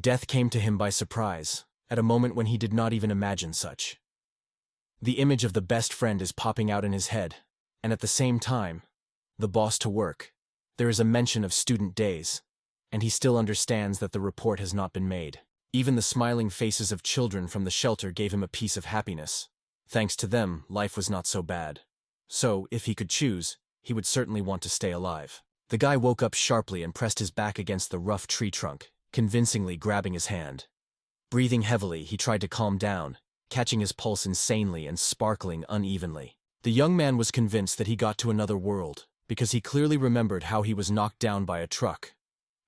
Death came to him by surprise, at a moment when he did not even imagine such. The image of the best friend is popping out in his head, and at the same time, the boss to work. There is a mention of student days, and he still understands that the report has not been made. Even the smiling faces of children from the shelter gave him a piece of happiness. Thanks to them, life was not so bad. So, if he could choose, he would certainly want to stay alive. The guy woke up sharply and pressed his back against the rough tree trunk, convincingly grabbing his hand. Breathing heavily, he tried to calm down, catching his pulse insanely and sparkling unevenly. The young man was convinced that he got to another world, because he clearly remembered how he was knocked down by a truck.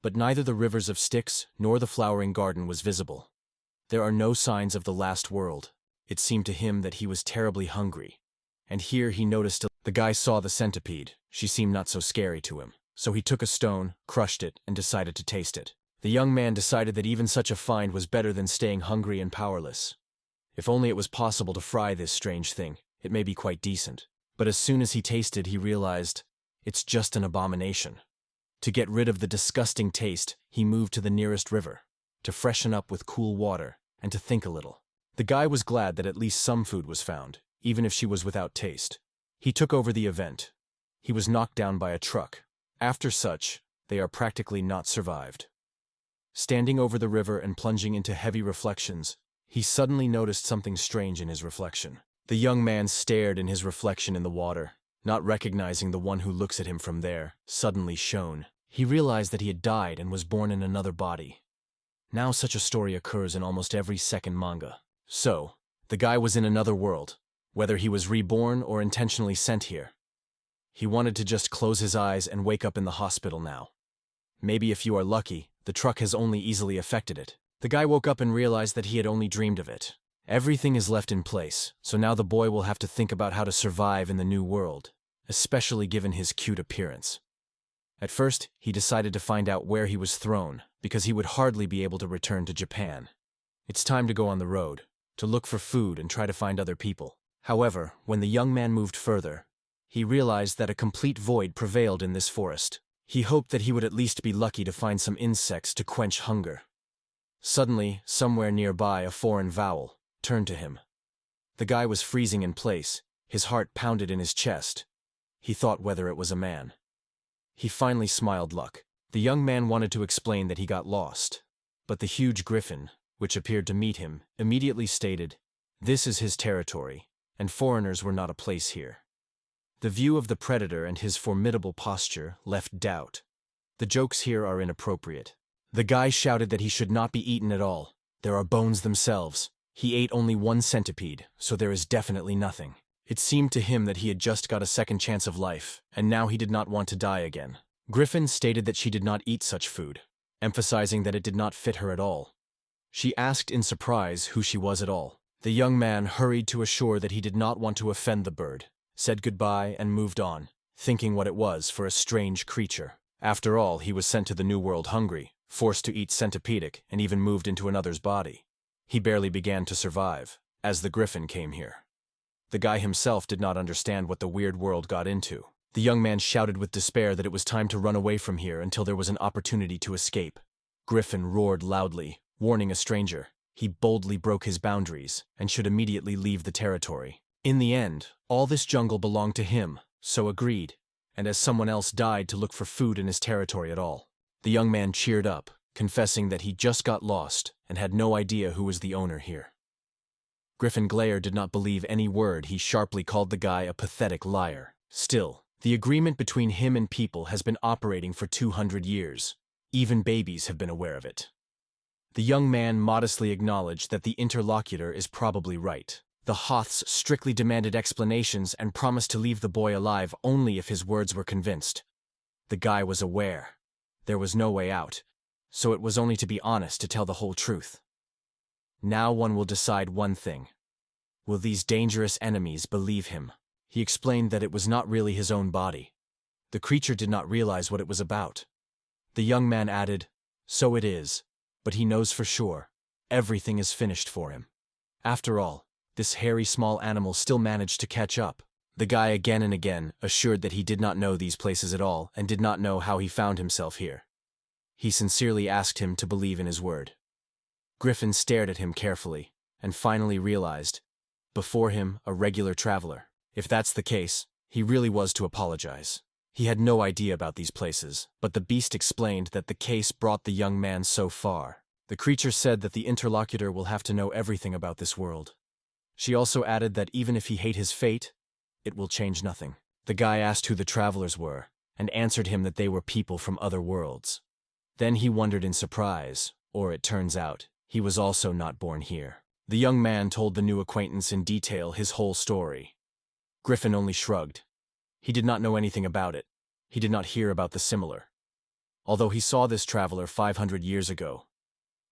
But neither the rivers of Styx nor the flowering garden was visible. There are no signs of the last world. It seemed to him that he was terribly hungry. And here he noticed the guy saw the centipede. She seemed not so scary to him. So he took a stone, crushed it, and decided to taste it. The young man decided that even such a find was better than staying hungry and powerless. If only it was possible to fry this strange thing, it may be quite decent. But as soon as he tasted, he realized, it's just an abomination. To get rid of the disgusting taste, he moved to the nearest river, to freshen up with cool water, and to think a little. The guy was glad that at least some food was found, even if she was without taste. He took over the event. He was knocked down by a truck. After such, they are practically not survived. Standing over the river and plunging into heavy reflections, he suddenly noticed something strange in his reflection. The young man stared in his reflection in the water, not recognizing the one who looks at him from there, suddenly shone. He realized that he had died and was born in another body. Now such a story occurs in almost every second manga. So, the guy was in another world, whether he was reborn or intentionally sent here. He wanted to just close his eyes and wake up in the hospital now. Maybe if you are lucky, the truck has only easily affected it. The guy woke up and realized that he had only dreamed of it. Everything is left in place, so now the boy will have to think about how to survive in the new world, especially given his cute appearance. At first, he decided to find out where he was thrown, because he would hardly be able to return to Japan. It's time to go on the road, to look for food and try to find other people. However, when the young man moved further, he realized that a complete void prevailed in this forest. He hoped that he would at least be lucky to find some insects to quench hunger. Suddenly, somewhere nearby, a foreign vowel turned to him. The guy was freezing in place, his heart pounded in his chest. He thought whether it was a man. He finally smiled luck. The young man wanted to explain that he got lost, but the huge griffin, which appeared to meet him, immediately stated, "This is his territory, and foreigners were not a place here." The view of the predator and his formidable posture left doubt. The jokes here are inappropriate. The guy shouted that he should not be eaten at all. There are bones themselves. He ate only one centipede, so there is definitely nothing. It seemed to him that he had just got a second chance of life, and now he did not want to die again. Griffin stated that she did not eat such food, emphasizing that it did not fit her at all. She asked in surprise who she was at all. The young man hurried to assure that he did not want to offend the bird, said goodbye and moved on, thinking what it was for a strange creature. After all, he was sent to the New World hungry, forced to eat centipedic, and even moved into another's body. He barely began to survive, as the griffin came here. The guy himself did not understand what the weird world got into. The young man shouted with despair that it was time to run away from here until there was an opportunity to escape. Griffin roared loudly, warning a stranger. He boldly broke his boundaries, and should immediately leave the territory. In the end, all this jungle belonged to him, so agreed, and as someone else died to look for food in his territory at all. The young man cheered up, confessing that he just got lost and had no idea who was the owner here. Griffin Glayer did not believe any word. He sharply called the guy a pathetic liar. Still, the agreement between him and people has been operating for 200 years. Even babies have been aware of it. The young man modestly acknowledged that the interlocutor is probably right. The Hoths strictly demanded explanations and promised to leave the boy alive only if his words were convinced. The guy was aware. There was no way out, so it was only to be honest to tell the whole truth. Now one will decide one thing. Will these dangerous enemies believe him? He explained that it was not really his own body. The creature did not realize what it was about. The young man added, "So it is, but he knows for sure. Everything is finished for him." After all, this hairy small animal still managed to catch up. The guy again and again assured that he did not know these places at all and did not know how he found himself here. He sincerely asked him to believe in his word. Griffin stared at him carefully, and finally realized, before him, a regular traveler. If that's the case, he really was to apologize. He had no idea about these places, but the beast explained that the case brought the young man so far. The creature said that the interlocutor will have to know everything about this world. She also added that even if he hate his fate, it will change nothing. The guy asked who the travelers were, and answered him that they were people from other worlds. Then he wondered in surprise, or it turns out, he was also not born here. The young man told the new acquaintance in detail his whole story. Griffin only shrugged. He did not know anything about it. He did not hear about the similar. Although he saw this traveler 500 years ago.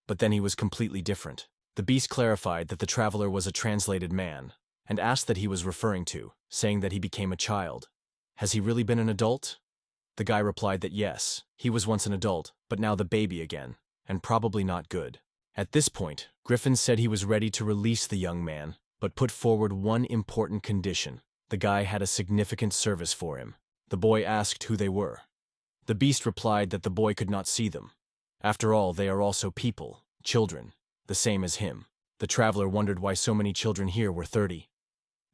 But then he was completely different. The beast clarified that the traveler was a translated man, and asked that he was referring to, saying that he became a child. Has he really been an adult? The guy replied that yes, he was once an adult, but now the baby again, and probably not good. At this point, Griffin said he was ready to release the young man, but put forward one important condition. The guy had a significant service for him. The boy asked who they were. The beast replied that the boy could not see them. After all, they are also people, children, the same as him. The traveler wondered why so many children here were 30.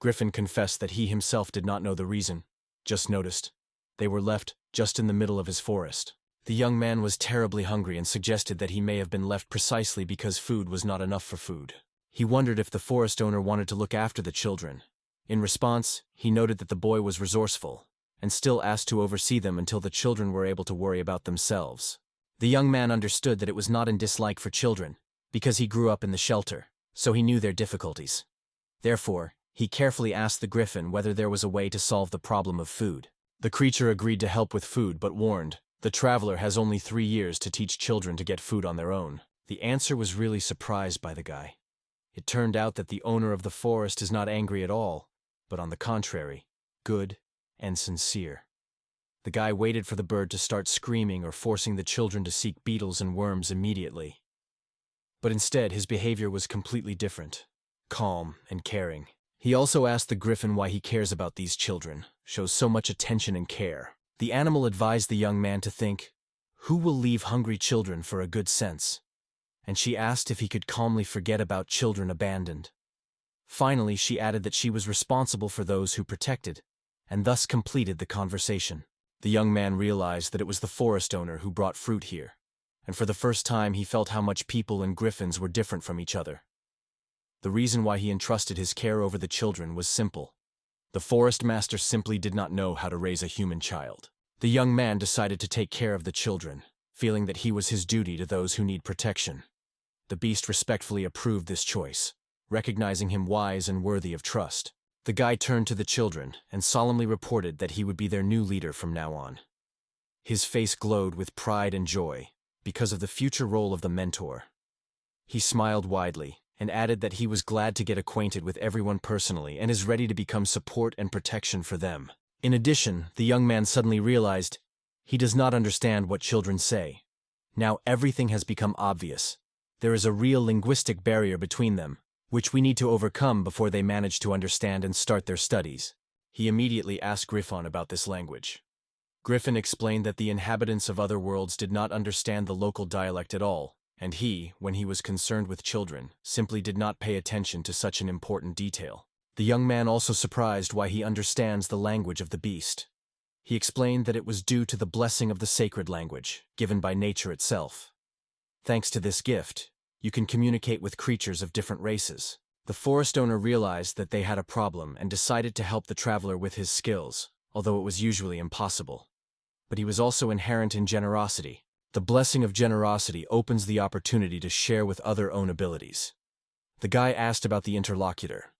Griffin confessed that he himself did not know the reason, just noticed. They were left just in the middle of his forest. The young man was terribly hungry and suggested that he may have been left precisely because food was not enough for food. He wondered if the forest owner wanted to look after the children. In response, he noted that the boy was resourceful, and still asked to oversee them until the children were able to worry about themselves. The young man understood that it was not in dislike for children, because he grew up in the shelter, so he knew their difficulties. Therefore, he carefully asked the griffin whether there was a way to solve the problem of food. The creature agreed to help with food but warned, the traveler has only 3 years to teach children to get food on their own. The answer was really surprised by the guy. It turned out that the owner of the forest is not angry at all, but on the contrary, good and sincere. The guy waited for the bird to start screaming or forcing the children to seek beetles and worms immediately. But instead, his behavior was completely different, calm and caring. He also asked the griffin why he cares about these children, shows so much attention and care. The animal advised the young man to think, who will leave hungry children for a good sense? And she asked if he could calmly forget about children abandoned. Finally, she added that she was responsible for those who protected, and thus completed the conversation. The young man realized that it was the forest owner who brought fruit here, and for the first time he felt how much people and griffins were different from each other. The reason why he entrusted his care over the children was simple. The forest master simply did not know how to raise a human child. The young man decided to take care of the children, feeling that he was his duty to those who need protection. The beast respectfully approved this choice, recognizing him wise and worthy of trust. The guy turned to the children and solemnly reported that he would be their new leader from now on. His face glowed with pride and joy because of the future role of the mentor. He smiled widely and added that he was glad to get acquainted with everyone personally and is ready to become support and protection for them. In addition, the young man suddenly realized he does not understand what children say. Now everything has become obvious. There is a real linguistic barrier between them, which we need to overcome before they manage to understand and start their studies. He immediately asked Griffon about this language. Griffin explained that the inhabitants of other worlds did not understand the local dialect at all, and he, when he was concerned with children, simply did not pay attention to such an important detail. The young man also surprised why he understands the language of the beast. He explained that it was due to the blessing of the sacred language, given by nature itself. Thanks to this gift, you can communicate with creatures of different races. The forest owner realized that they had a problem and decided to help the traveler with his skills, although it was usually impossible. But he was also inherent in generosity. The blessing of generosity opens the opportunity to share with other own abilities. The guy asked about the interlocutor.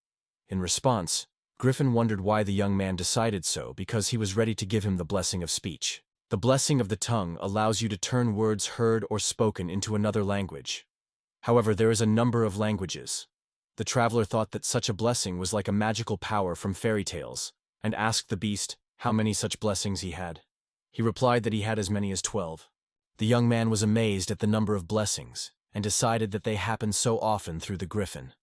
In response, Griffin wondered why the young man decided so because he was ready to give him the blessing of speech. The blessing of the tongue allows you to turn words heard or spoken into another language. However, there is a number of languages. The traveler thought that such a blessing was like a magical power from fairy tales, and asked the beast how many such blessings he had. He replied that he had as many as 12. The young man was amazed at the number of blessings, and decided that they happened so often through the griffin.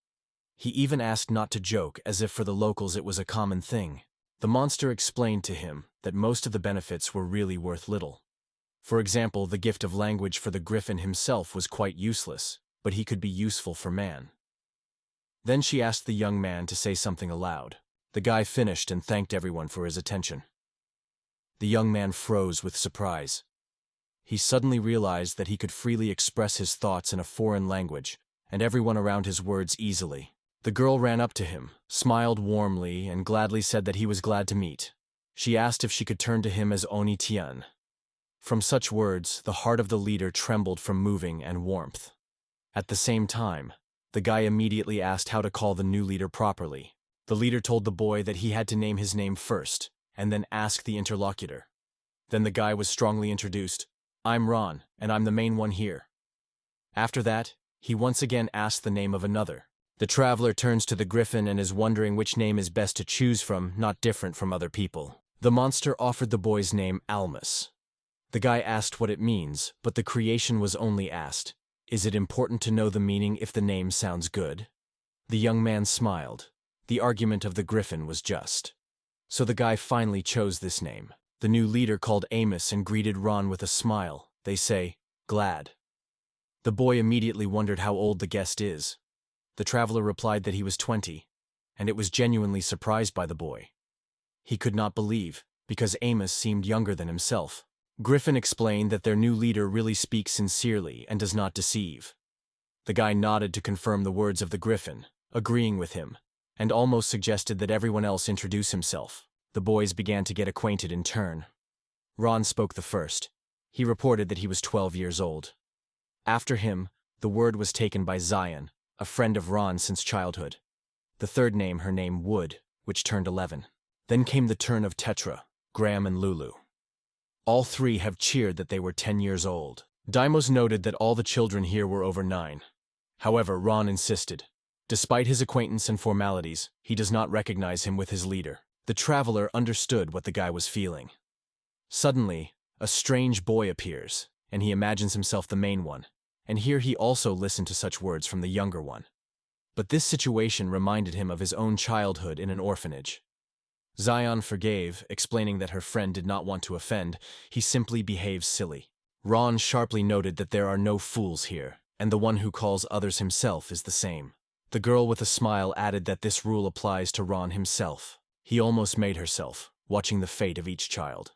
He even asked not to joke, as if for the locals it was a common thing. The monster explained to him that most of the benefits were really worth little. For example, the gift of language for the griffin himself was quite useless, but he could be useful for man. Then she asked the young man to say something aloud. The guy finished and thanked everyone for his attention. The young man froze with surprise. He suddenly realized that he could freely express his thoughts in a foreign language, and everyone around his words easily. The girl ran up to him, smiled warmly, and gladly said that he was glad to meet. She asked if she could turn to him as Oni Tian. From such words, the heart of the leader trembled from moving and warmth. At the same time, the guy immediately asked how to call the new leader properly. The leader told the boy that he had to name his name first, and then ask the interlocutor. Then the guy was strongly introduced. I'm Ron, and I'm the main one here. After that, he once again asked the name of another. The traveler turns to the griffin and is wondering which name is best to choose from, not different from other people. The monster offered the boy's name Almas. The guy asked what it means, but the creation was only asked, is it important to know the meaning if the name sounds good? The young man smiled. The argument of the griffin was just. So the guy finally chose this name. The new leader called Amos and greeted Ron with a smile. They say, glad. The boy immediately wondered how old the guest is. The traveler replied that he was 20, and it was genuinely surprised by the boy. He could not believe, because Amos seemed younger than himself. Griffin explained that their new leader really speaks sincerely and does not deceive. The guy nodded to confirm the words of the griffin, agreeing with him, and almost suggested that everyone else introduce himself. The boys began to get acquainted in turn. Ron spoke the first. He reported that he was 12 years old. After him, the word was taken by Zion, a friend of Ron since childhood. The third name her name Wood, which turned 11. Then came the turn of Tetra, Graham and Lulu. All three have cheered that they were 10 years old. Daimos noted that all the children here were over 9. However, Ron insisted. Despite his acquaintance and formalities, he does not recognize him with his leader. The traveler understood what the guy was feeling. Suddenly, a strange boy appears, and he imagines himself the main one, and here he also listened to such words from the younger one. But this situation reminded him of his own childhood in an orphanage. Zion forgave, explaining that her friend did not want to offend, he simply behaves silly. Ron sharply noted that there are no fools here, and the one who calls others himself is the same. The girl with a smile added that this rule applies to Ron himself. He almost made herself, watching the fate of each child.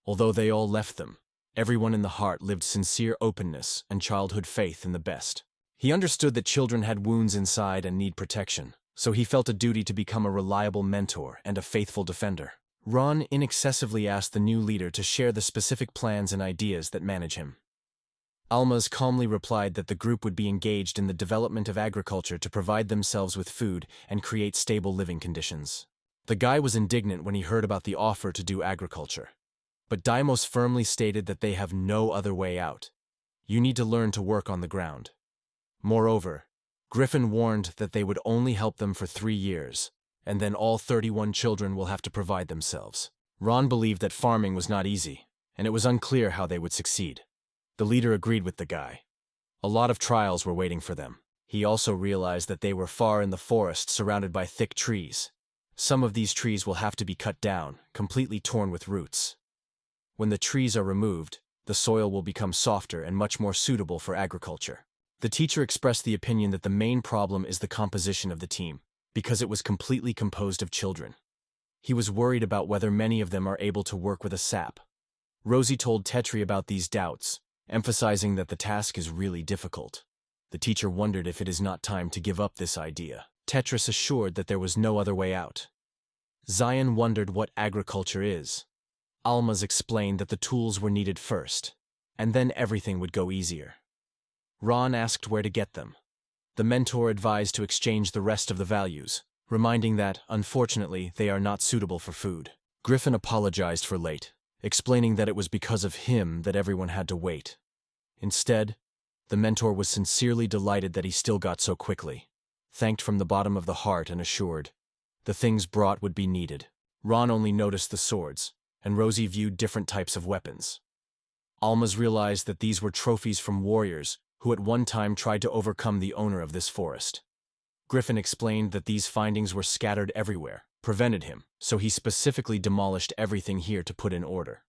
Although they all left them, everyone in the heart lived sincere openness and childhood faith in the best. He understood that children had wounds inside and need protection, so he felt a duty to become a reliable mentor and a faithful defender. Ron inaccessively asked the new leader to share the specific plans and ideas that manage him. Almas calmly replied that the group would be engaged in the development of agriculture to provide themselves with food and create stable living conditions. The guy was indignant when he heard about the offer to do agriculture. But Daimos firmly stated that they have no other way out. You need to learn to work on the ground. Moreover, Griffin warned that they would only help them for 3 years, and then all 31 children will have to provide themselves. Ron believed that farming was not easy, and it was unclear how they would succeed. The leader agreed with the guy. A lot of trials were waiting for them. He also realized that they were far in the forest surrounded by thick trees. Some of these trees will have to be cut down, completely torn with roots. When the trees are removed, the soil will become softer and much more suitable for agriculture. The teacher expressed the opinion that the main problem is the composition of the team, because it was completely composed of children. He was worried about whether many of them are able to work with a sap. Rosie told Tetri about these doubts, emphasizing that the task is really difficult. The teacher wondered if it is not time to give up this idea. Tetris assured that there was no other way out. Zion wondered what agriculture is. Almas explained that the tools were needed first, and then everything would go easier. Ron asked where to get them. The mentor advised to exchange the rest of the values, reminding that, unfortunately, they are not suitable for food. Griffin apologized for late, explaining that it was because of him that everyone had to wait. Instead, the mentor was sincerely delighted that he still got so quickly, thanked from the bottom of the heart and assured the things brought would be needed. Ron only noticed the swords, and Rosie viewed different types of weapons. Almas realized that these were trophies from warriors who at one time tried to overcome the owner of this forest. Griffin explained that these findings were scattered everywhere, prevented him, so he specifically demolished everything here to put in order.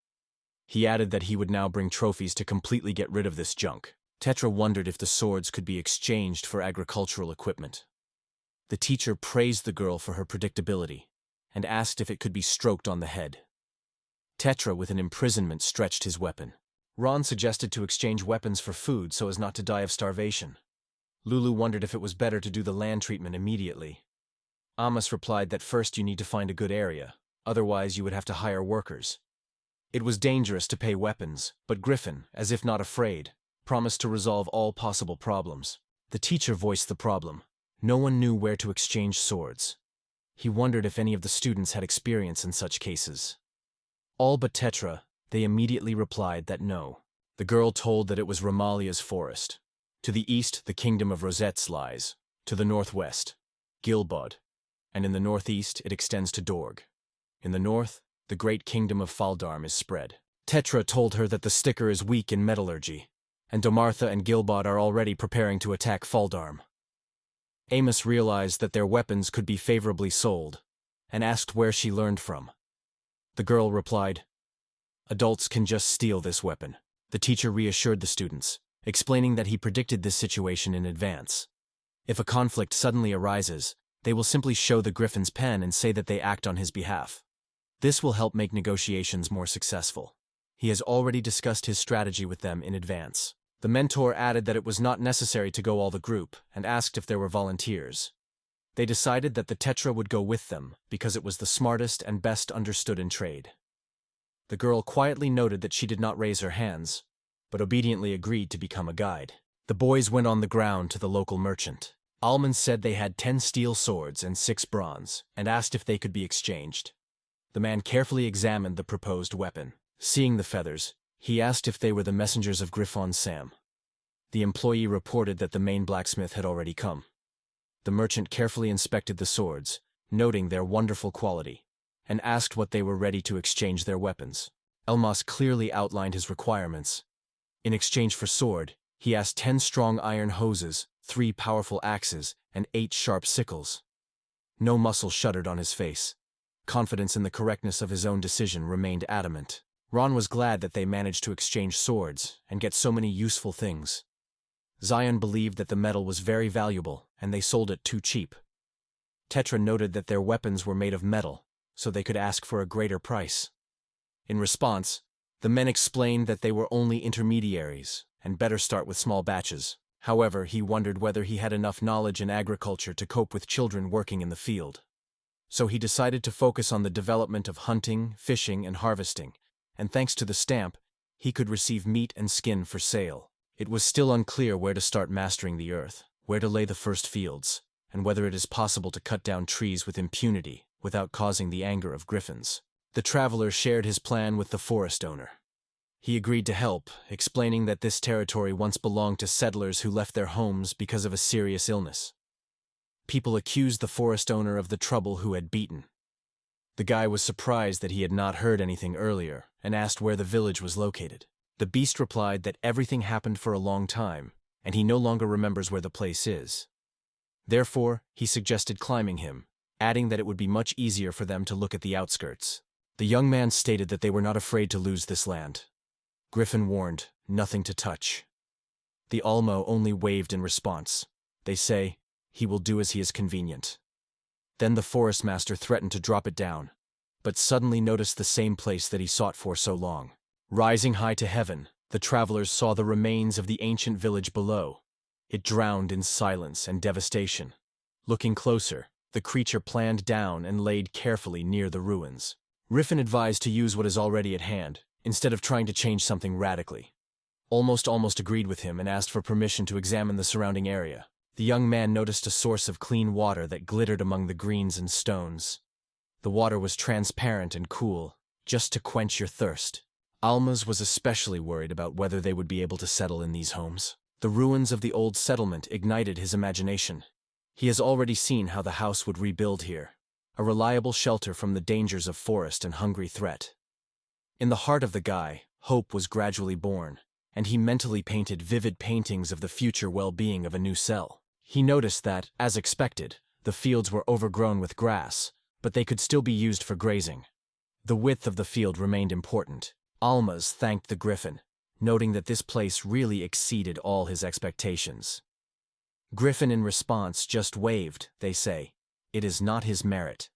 He added that he would now bring trophies to completely get rid of this junk. Tetra wondered if the swords could be exchanged for agricultural equipment. The teacher praised the girl for her predictability and asked if it could be stroked on the head. Tetra, with an imprisonment, stretched his weapon. Ron suggested to exchange weapons for food so as not to die of starvation. Lulu wondered if it was better to do the land treatment immediately. Amos replied that first you need to find a good area, otherwise you would have to hire workers. It was dangerous to pay weapons, but Griffin, as if not afraid, promised to resolve all possible problems. The teacher voiced the problem. No one knew where to exchange swords. He wondered if any of the students had experience in such cases. All but Tetra, they immediately replied that no. The girl told that it was Ramalia's forest. To the east, the kingdom of Rosettes lies. To the northwest, Gilbod. And in the northeast, it extends to Dorg. In the north, the great kingdom of Faldarm is spread. Tetra told her that the sticker is weak in metallurgy, and Domartha and Gilbod are already preparing to attack Faldarm. Amos realized that their weapons could be favorably sold, and asked where she learned from. The girl replied, "Adults can just steal this weapon." The teacher reassured the students, explaining that he predicted this situation in advance. If a conflict suddenly arises, they will simply show the Griffin's pen and say that they act on his behalf. This will help make negotiations more successful. He has already discussed his strategy with them in advance. The mentor added that it was not necessary to go all the group and asked if there were volunteers. They decided that the Tetra would go with them because it was the smartest and best understood in trade. The girl quietly noted that she did not raise her hands, but obediently agreed to become a guide. The boys went on the ground to the local merchant. Almond said they had 10 steel swords and 6 bronze, and asked if they could be exchanged. The man carefully examined the proposed weapon. Seeing the feathers, he asked if they were the messengers of Griffon Sam. The employee reported that the main blacksmith had already come. The merchant carefully inspected the swords, noting their wonderful quality, and asked what they were ready to exchange their weapons. Elmas clearly outlined his requirements. In exchange for sword, he asked 10 strong iron hoses, 3 powerful axes, and 8 sharp sickles. No muscle shuddered on his face. Confidence in the correctness of his own decision remained adamant. Ron was glad that they managed to exchange swords and get so many useful things. Zion believed that the metal was very valuable, and they sold it too cheap. Tetra noted that their weapons were made of metal, so they could ask for a greater price. In response, the men explained that they were only intermediaries and better start with small batches. However, he wondered whether he had enough knowledge in agriculture to cope with children working in the field. So he decided to focus on the development of hunting, fishing, and harvesting, and thanks to the stamp, he could receive meat and skin for sale. It was still unclear where to start mastering the earth, where to lay the first fields, and whether it is possible to cut down trees with impunity without causing the anger of griffins. The traveler shared his plan with the forest owner. He agreed to help, explaining that this territory once belonged to settlers who left their homes because of a serious illness. People accused the forest owner of the trouble who had beaten. The guy was surprised that he had not heard anything earlier and asked where the village was located. The beast replied that everything happened for a long time, and he no longer remembers where the place is. Therefore, he suggested climbing him, adding that it would be much easier for them to look at the outskirts. The young man stated that they were not afraid to lose this land. Griffin warned, nothing to touch. The Almo only waved in response. They say, he will do as he is convenient. Then the forest master threatened to drop it down, but suddenly noticed the same place that he sought for so long. Rising high to heaven, the travelers saw the remains of the ancient village below. It drowned in silence and devastation. Looking closer, the creature planned down and laid carefully near the ruins. Griffin advised to use what is already at hand, instead of trying to change something radically. Almost agreed with him and asked for permission to examine the surrounding area. The young man noticed a source of clean water that glittered among the greens and stones. The water was transparent and cool, just to quench your thirst. Almas was especially worried about whether they would be able to settle in these homes. The ruins of the old settlement ignited his imagination. He has already seen how the house would rebuild here, a reliable shelter from the dangers of forest and hungry threat. In the heart of the guy, hope was gradually born, and he mentally painted vivid paintings of the future well-being of a new cell. He noticed that, as expected, the fields were overgrown with grass, but they could still be used for grazing. The width of the field remained important. Almas thanked the griffin, noting that this place really exceeded all his expectations. Griffin in response just waved, they say. It is not his merit.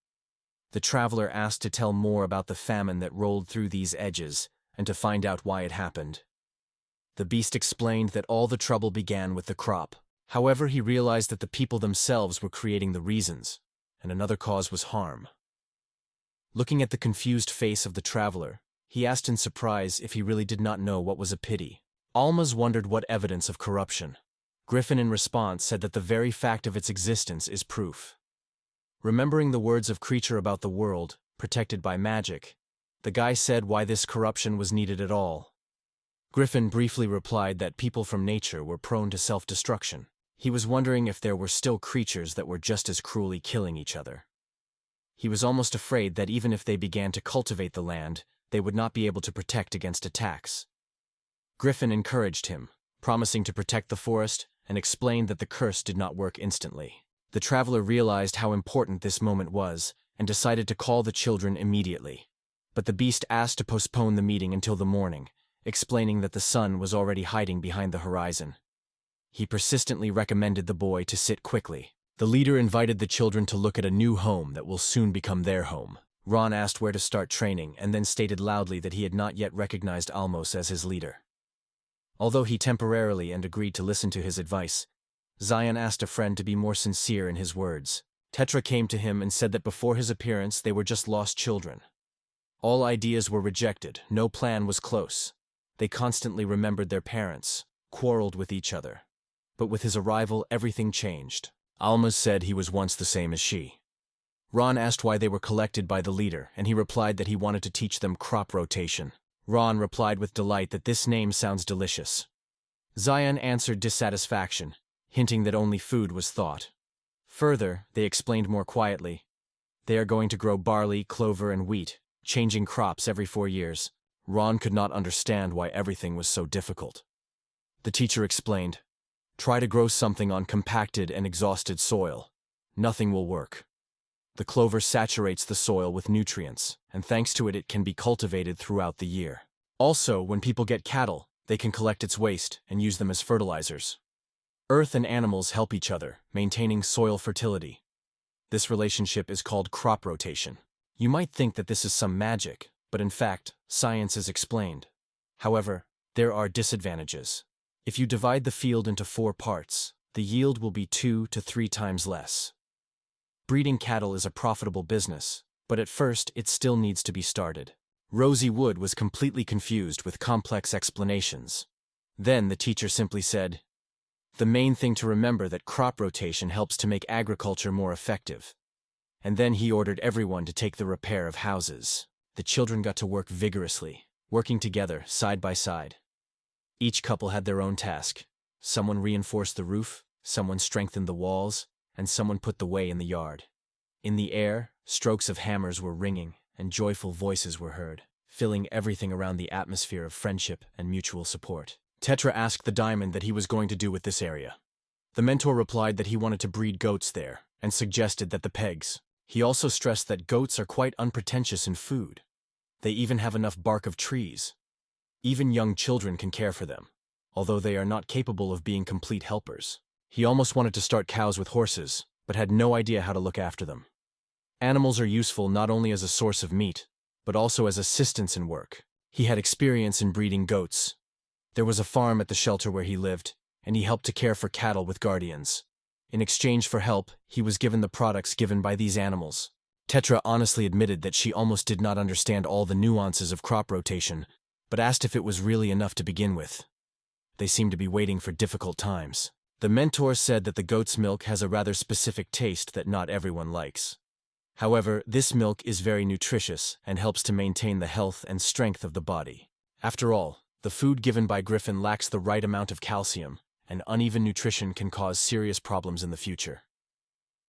The traveler asked to tell more about the famine that rolled through these edges, and to find out why it happened. The beast explained that all the trouble began with the crop. However, he realized that the people themselves were creating the reasons, and another cause was harm. Looking at the confused face of the traveler, he asked in surprise if he really did not know what was a pity. Almas wondered what evidence of corruption. Griffin in response said that the very fact of its existence is proof. Remembering the words of Creature about the world, protected by magic, the guy said why this corruption was needed at all. Griffin briefly replied that people from nature were prone to self-destruction. He was wondering if there were still creatures that were just as cruelly killing each other. He was almost afraid that even if they began to cultivate the land, they would not be able to protect against attacks. Griffin encouraged him, promising to protect the forest, and explained that the curse did not work instantly. The traveler realized how important this moment was, and decided to call the children immediately. But the beast asked to postpone the meeting until the morning, explaining that the sun was already hiding behind the horizon. He persistently recommended the boy to sit quickly. The leader invited the children to look at a new home that will soon become their home. Ron asked where to start training and then stated loudly that he had not yet recognized Almos as his leader. Although he temporarily and agreed to listen to his advice, Zion asked a friend to be more sincere in his words. Tetra came to him and said that before his appearance they were just lost children. All ideas were rejected, no plan was close. They constantly remembered their parents, quarreled with each other. But with his arrival everything changed. Almas said he was once the same as she. Ron asked why they were collected by the leader, and he replied that he wanted to teach them crop rotation. Ron replied with delight that this name sounds delicious. Zion answered dissatisfaction, hinting that only food was thought. Further, they explained more quietly. They are going to grow barley, clover, and wheat, changing crops every 4 years. Ron could not understand why everything was so difficult. The teacher explained, try to grow something on compacted and exhausted soil. Nothing will work. The clover saturates the soil with nutrients, and thanks to it, it can be cultivated throughout the year. Also, when people get cattle, they can collect its waste and use them as fertilizers. Earth and animals help each other, maintaining soil fertility. This relationship is called crop rotation. You might think that this is some magic, but in fact, science is explained. However, there are disadvantages. If you divide the field into 4 parts, the yield will be 2 to 3 times less. Breeding cattle is a profitable business, but at first it still needs to be started. Rosie Wood was completely confused with complex explanations. Then the teacher simply said, the main thing to remember that crop rotation helps to make agriculture more effective. And then he ordered everyone to take the repair of houses. The children got to work vigorously, working together, side by side. Each couple had their own task. Someone reinforced the roof, someone strengthened the walls, and someone put the way in the yard. In the air, strokes of hammers were ringing, and joyful voices were heard, filling everything around the atmosphere of friendship and mutual support. Tetra asked the diamond that he was going to do with this area. The mentor replied that he wanted to breed goats there, and suggested that the pegs. He also stressed that goats are quite unpretentious in food. They even have enough bark of trees. Even young children can care for them, although they are not capable of being complete helpers. He almost wanted to start cows with horses, but had no idea how to look after them. Animals are useful not only as a source of meat, but also as assistants in work. He had experience in breeding goats. There was a farm at the shelter where he lived, and he helped to care for cattle with guardians. In exchange for help, he was given the products given by these animals. Tetra honestly admitted that she almost did not understand all the nuances of crop rotation, but asked if it was really enough to begin with. They seemed to be waiting for difficult times. The mentor said that the goat's milk has a rather specific taste that not everyone likes. However, this milk is very nutritious and helps to maintain the health and strength of the body. After all, the food given by Griffin lacks the right amount of calcium, and uneven nutrition can cause serious problems in the future.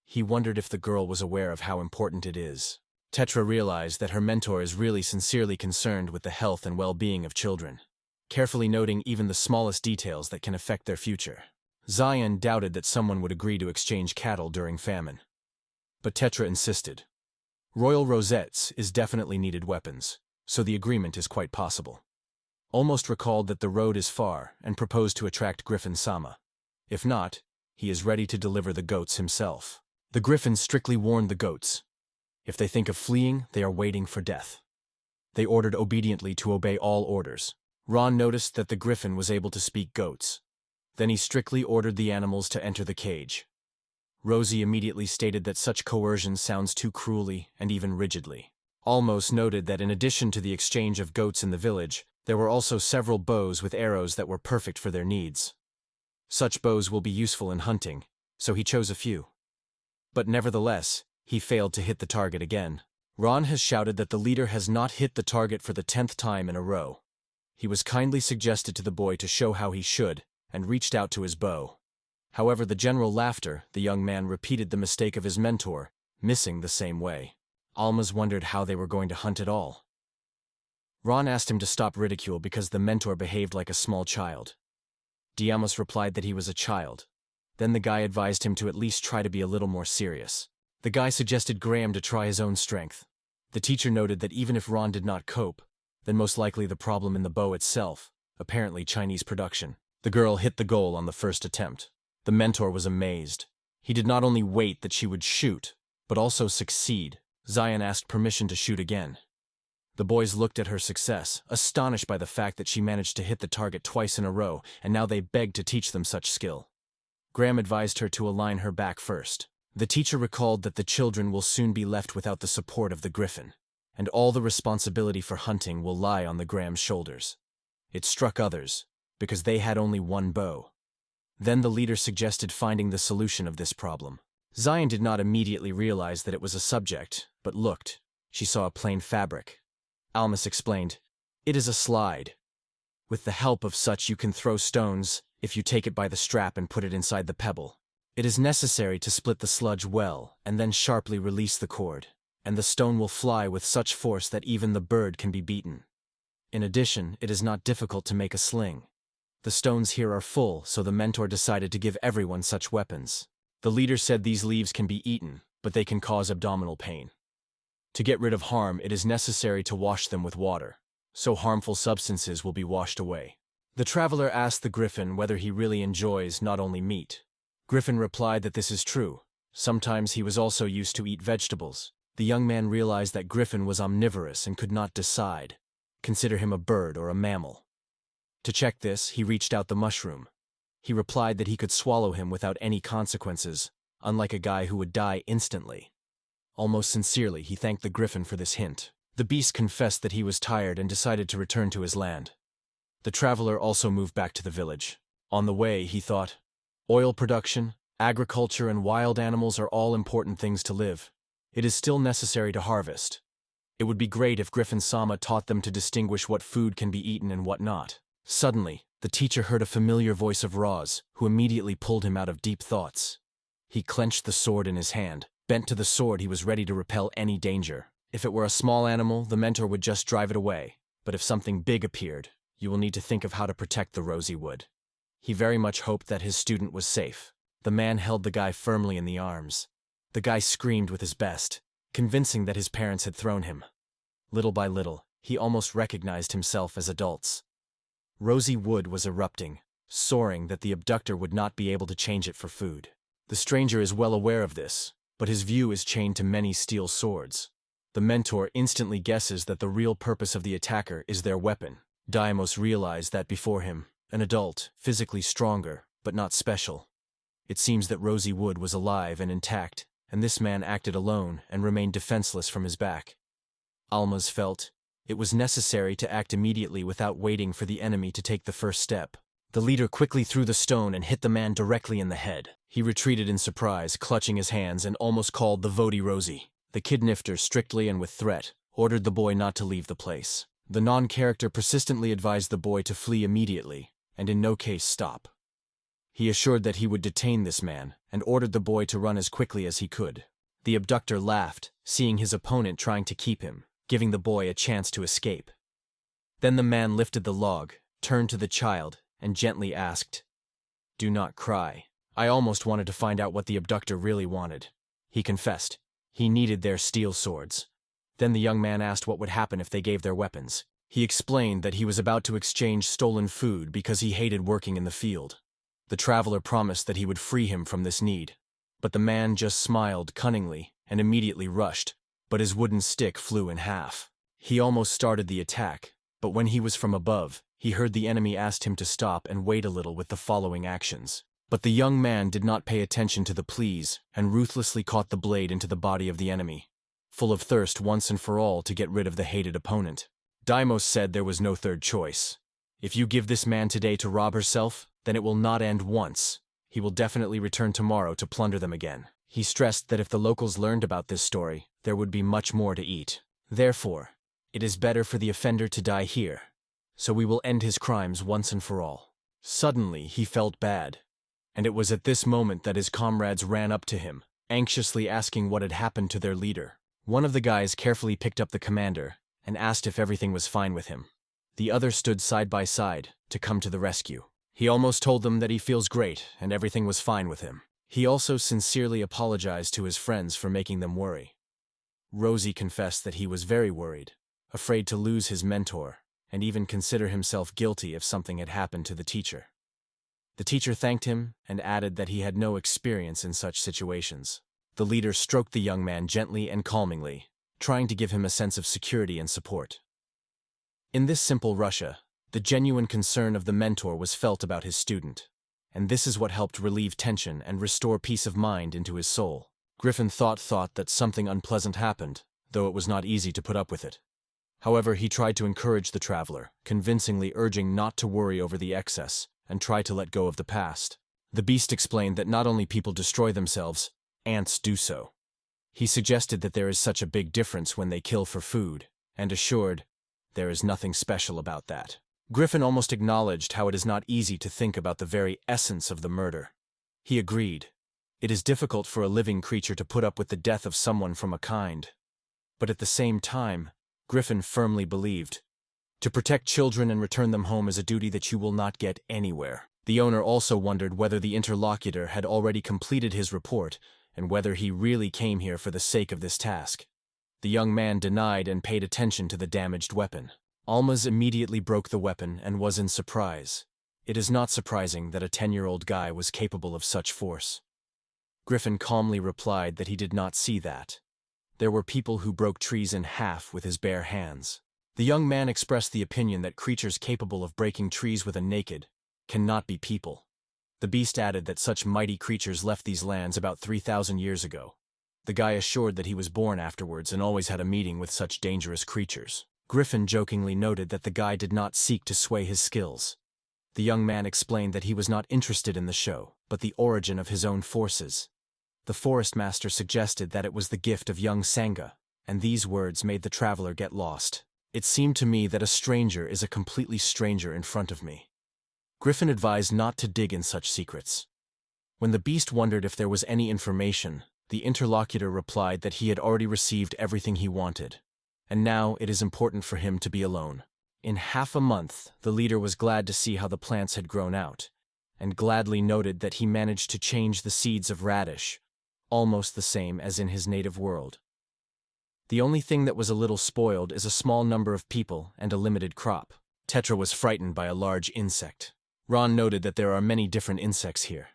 He wondered if the girl was aware of how important it is. Tetra realized that her mentor is really sincerely concerned with the health and well-being of children, carefully noting even the smallest details that can affect their future. Zion doubted that someone would agree to exchange cattle during famine. But Tetra insisted. Royal rosettes is definitely needed weapons, so the agreement is quite possible. almost recalled that the road is far and proposed to attract Griffin-sama. If not, he is ready to deliver the goats himself. The Griffin strictly warned the goats. If they think of fleeing, they are waiting for death. They ordered obediently to obey all orders. Ron noticed that the Griffin was able to speak goats. Then he strictly ordered the animals to enter the cage. Rosie immediately stated that such coercion sounds too cruelly and even rigidly. Almost noted that in addition to the exchange of goats in the village, there were also several bows with arrows that were perfect for their needs. Such bows will be useful in hunting, so he chose a few. But nevertheless, he failed to hit the target again. Ron has shouted that the leader has not hit the target for the 10th time in a row. He was kindly suggested to the boy to show how he should, and reached out to his bow. However, the general laughter, the young man repeated the mistake of his mentor, missing the same way. Almas wondered how they were going to hunt at all. Ron asked him to stop ridicule because the mentor behaved like a small child. Diamos replied that he was a child. Then the guy advised him to at least try to be a little more serious. The guy suggested Graham to try his own strength. The teacher noted that even if Ron did not cope, then most likely the problem in the bow itself, apparently Chinese production. The girl hit the goal on the first attempt. The mentor was amazed. He did not only wait that she would shoot, but also succeed. Zion asked permission to shoot again. The boys looked at her success, astonished by the fact that she managed to hit the target twice in a row, and now they begged to teach them such skill. Graham advised her to align her back first. The teacher recalled that the children will soon be left without the support of the Griffin, and all the responsibility for hunting will lie on the Graham's shoulders. It struck others, because they had only one bow. Then the leader suggested finding the solution of this problem. Zion did not immediately realize that it was a subject, but looked. She saw a plain fabric. Almas explained, "It is a slide. With the help of such you can throw stones if you take it by the strap and put it inside the pebble. It is necessary to split the sludge well and then sharply release the cord, and the stone will fly with such force that even the bird can be beaten. In addition, it is not difficult to make a sling. The stones here are full, so the mentor decided to give everyone such weapons. The leader said these leaves can be eaten, but they can cause abdominal pain. To get rid of harm, it is necessary to wash them with water, so harmful substances will be washed away." The traveler asked the Griffin whether he really enjoys not only meat. Griffin replied that this is true. Sometimes he was also used to eat vegetables. The young man realized that Griffin was omnivorous and could not decide. Consider him a bird or a mammal. To check this, he reached out the mushroom. He replied that he could swallow him without any consequences, unlike a guy who would die instantly. Almost sincerely, he thanked the Griffin for this hint. The beast confessed that he was tired and decided to return to his land. The traveler also moved back to the village. On the way, he thought, oil production, agriculture, and wild animals are all important things to live. It is still necessary to harvest. It would be great if Griffin-sama taught them to distinguish what food can be eaten and what not. Suddenly, the teacher heard a familiar voice of Ra's, who immediately pulled him out of deep thoughts. He clenched the sword in his hand. Bent to the sword, he was ready to repel any danger. If it were a small animal, the mentor would just drive it away. But if something big appeared, you will need to think of how to protect the Rosie Wood. He very much hoped that his student was safe. The man held the guy firmly in the arms. The guy screamed with his best, convincing that his parents had thrown him. Little by little, he almost recognized himself as adults. Rosie Wood was erupting, soaring that the abductor would not be able to change it for food. The stranger is well aware of this, but his view is chained to many steel swords. The mentor instantly guesses that the real purpose of the attacker is their weapon. Diamos realized that before him, an adult, physically stronger, but not special. It seems that Rosie Wood was alive and intact, and this man acted alone and remained defenseless from his back. Almas felt it was necessary to act immediately without waiting for the enemy to take the first step. The leader quickly threw the stone and hit the man directly in the head. He retreated in surprise, clutching his hands, and almost called the Vodi Rosie. The kidnifter, strictly and with threat, ordered the boy not to leave the place. The non-character persistently advised the boy to flee immediately, and in no case stop. He assured that he would detain this man, and ordered the boy to run as quickly as he could. The abductor laughed, seeing his opponent trying to keep him, giving the boy a chance to escape. Then the man lifted the log, turned to the child, and gently asked, "Do not cry." I almost wanted to find out what the abductor really wanted. He confessed. He needed their steel swords. Then the young man asked what would happen if they gave their weapons. He explained that he was about to exchange stolen food because he hated working in the field. The traveler promised that he would free him from this need, but the man just smiled cunningly and immediately rushed, but his wooden stick flew in half. He almost started the attack, but when he was from above, he heard the enemy asked him to stop and wait a little with the following actions. But the young man did not pay attention to the pleas and ruthlessly caught the blade into the body of the enemy, full of thirst once and for all to get rid of the hated opponent. Deimos said there was no third choice. If you give this man today to rob herself, then it will not end once. He will definitely return tomorrow to plunder them again. He stressed that if the locals learned about this story, there would be much more to eat. Therefore, it is better for the offender to die here, so we will end his crimes once and for all. Suddenly, he felt bad, and it was at this moment that his comrades ran up to him, anxiously asking what had happened to their leader. One of the guys carefully picked up the commander and asked if everything was fine with him. The other stood side by side to come to the rescue. He almost told them that he feels great and everything was fine with him. He also sincerely apologized to his friends for making them worry. Rosie confessed that he was very worried, afraid to lose his mentor, and even consider himself guilty if something had happened to the teacher. The teacher thanked him and added that he had no experience in such situations. The leader stroked the young man gently and calmingly, trying to give him a sense of security and support. In this simple Russia, the genuine concern of the mentor was felt about his student, and this is what helped relieve tension and restore peace of mind into his soul. Griffin thought that something unpleasant happened, though it was not easy to put up with it. However, he tried to encourage the traveler, convincingly urging not to worry over the excess and try to let go of the past. The beast explained that not only people destroy themselves, ants do so. He suggested that there is such a big difference when they kill for food, and assured, there is nothing special about that. Griffin almost acknowledged how it is not easy to think about the very essence of the murder. He agreed. It is difficult for a living creature to put up with the death of someone from a kind. But at the same time, Griffin firmly believed, to protect children and return them home is a duty that you will not get anywhere. The owner also wondered whether the interlocutor had already completed his report and whether he really came here for the sake of this task. The young man denied and paid attention to the damaged weapon. Almaz immediately broke the weapon and was in surprise. It is not surprising that a 10-year-old guy was capable of such force. Griffin calmly replied that he did not see that. There were people who broke trees in half with his bare hands. The young man expressed the opinion that creatures capable of breaking trees with a naked cannot be people. The beast added that such mighty creatures left these lands about 3,000 years ago. The guy assured that he was born afterwards and always had a meeting with such dangerous creatures. Griffin jokingly noted that the guy did not seek to sway his skills. The young man explained that he was not interested in the show, but the origin of his own forces. The forest master suggested that it was the gift of young Sangha, and these words made the traveler get lost. It seemed to me that a stranger is a completely stranger in front of me. Griffin advised not to dig in such secrets. When the beast wondered if there was any information, the interlocutor replied that he had already received everything he wanted, and now it is important for him to be alone. In half a month, the leader was glad to see how the plants had grown out, and gladly noted that he managed to change the seeds of radish, almost the same as in his native world. The only thing that was a little spoiled is a small number of people and a limited crop. Tetra was frightened by a large insect. Ron noted that there are many different insects here,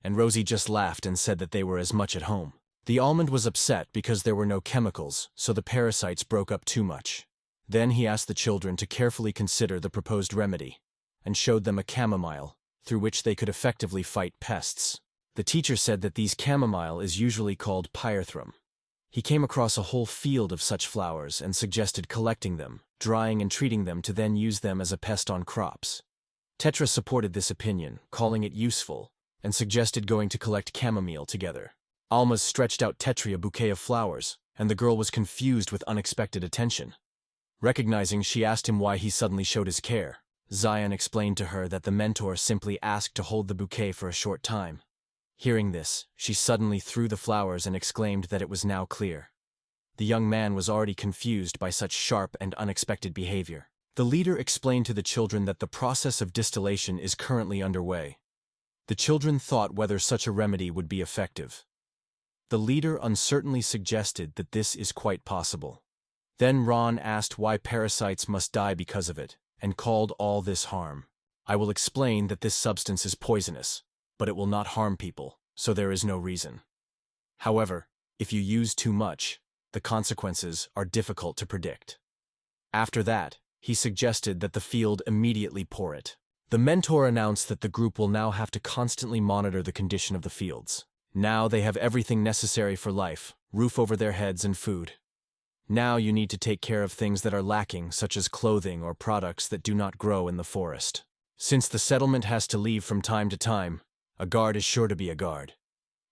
and Rosie just laughed and said that they were as much at home. The almond was upset because there were no chemicals, so the parasites broke up too much. Then he asked the children to carefully consider the proposed remedy, and showed them a chamomile, through which they could effectively fight pests. The teacher said that these chamomile is usually called pyrethrum. He came across a whole field of such flowers and suggested collecting them, drying and treating them to then use them as a pest on crops. Tetra supported this opinion, calling it useful, and suggested going to collect chamomile together. Almaz stretched out Tetri a bouquet of flowers, and the girl was confused with unexpected attention. Recognizing, she asked him why he suddenly showed his care. Zion explained to her that the mentor simply asked to hold the bouquet for a short time. Hearing this, she suddenly threw the flowers and exclaimed that it was now clear. The young man was already confused by such sharp and unexpected behavior. The leader explained to the children that the process of distillation is currently underway. The children thought whether such a remedy would be effective. The leader uncertainly suggested that this is quite possible. Then Ron asked why parasites must die because of it, and called all this harm. I will explain that this substance is poisonous, but it will not harm people, so there is no reason. However, if you use too much, the consequences are difficult to predict. After that, he suggested that the field immediately pour it. The mentor announced that the group will now have to constantly monitor the condition of the fields. Now they have everything necessary for life, roof over their heads and food. Now you need to take care of things that are lacking, such as clothing or products that do not grow in the forest. Since the settlement has to leave from time to time, a guard is sure to be a guard.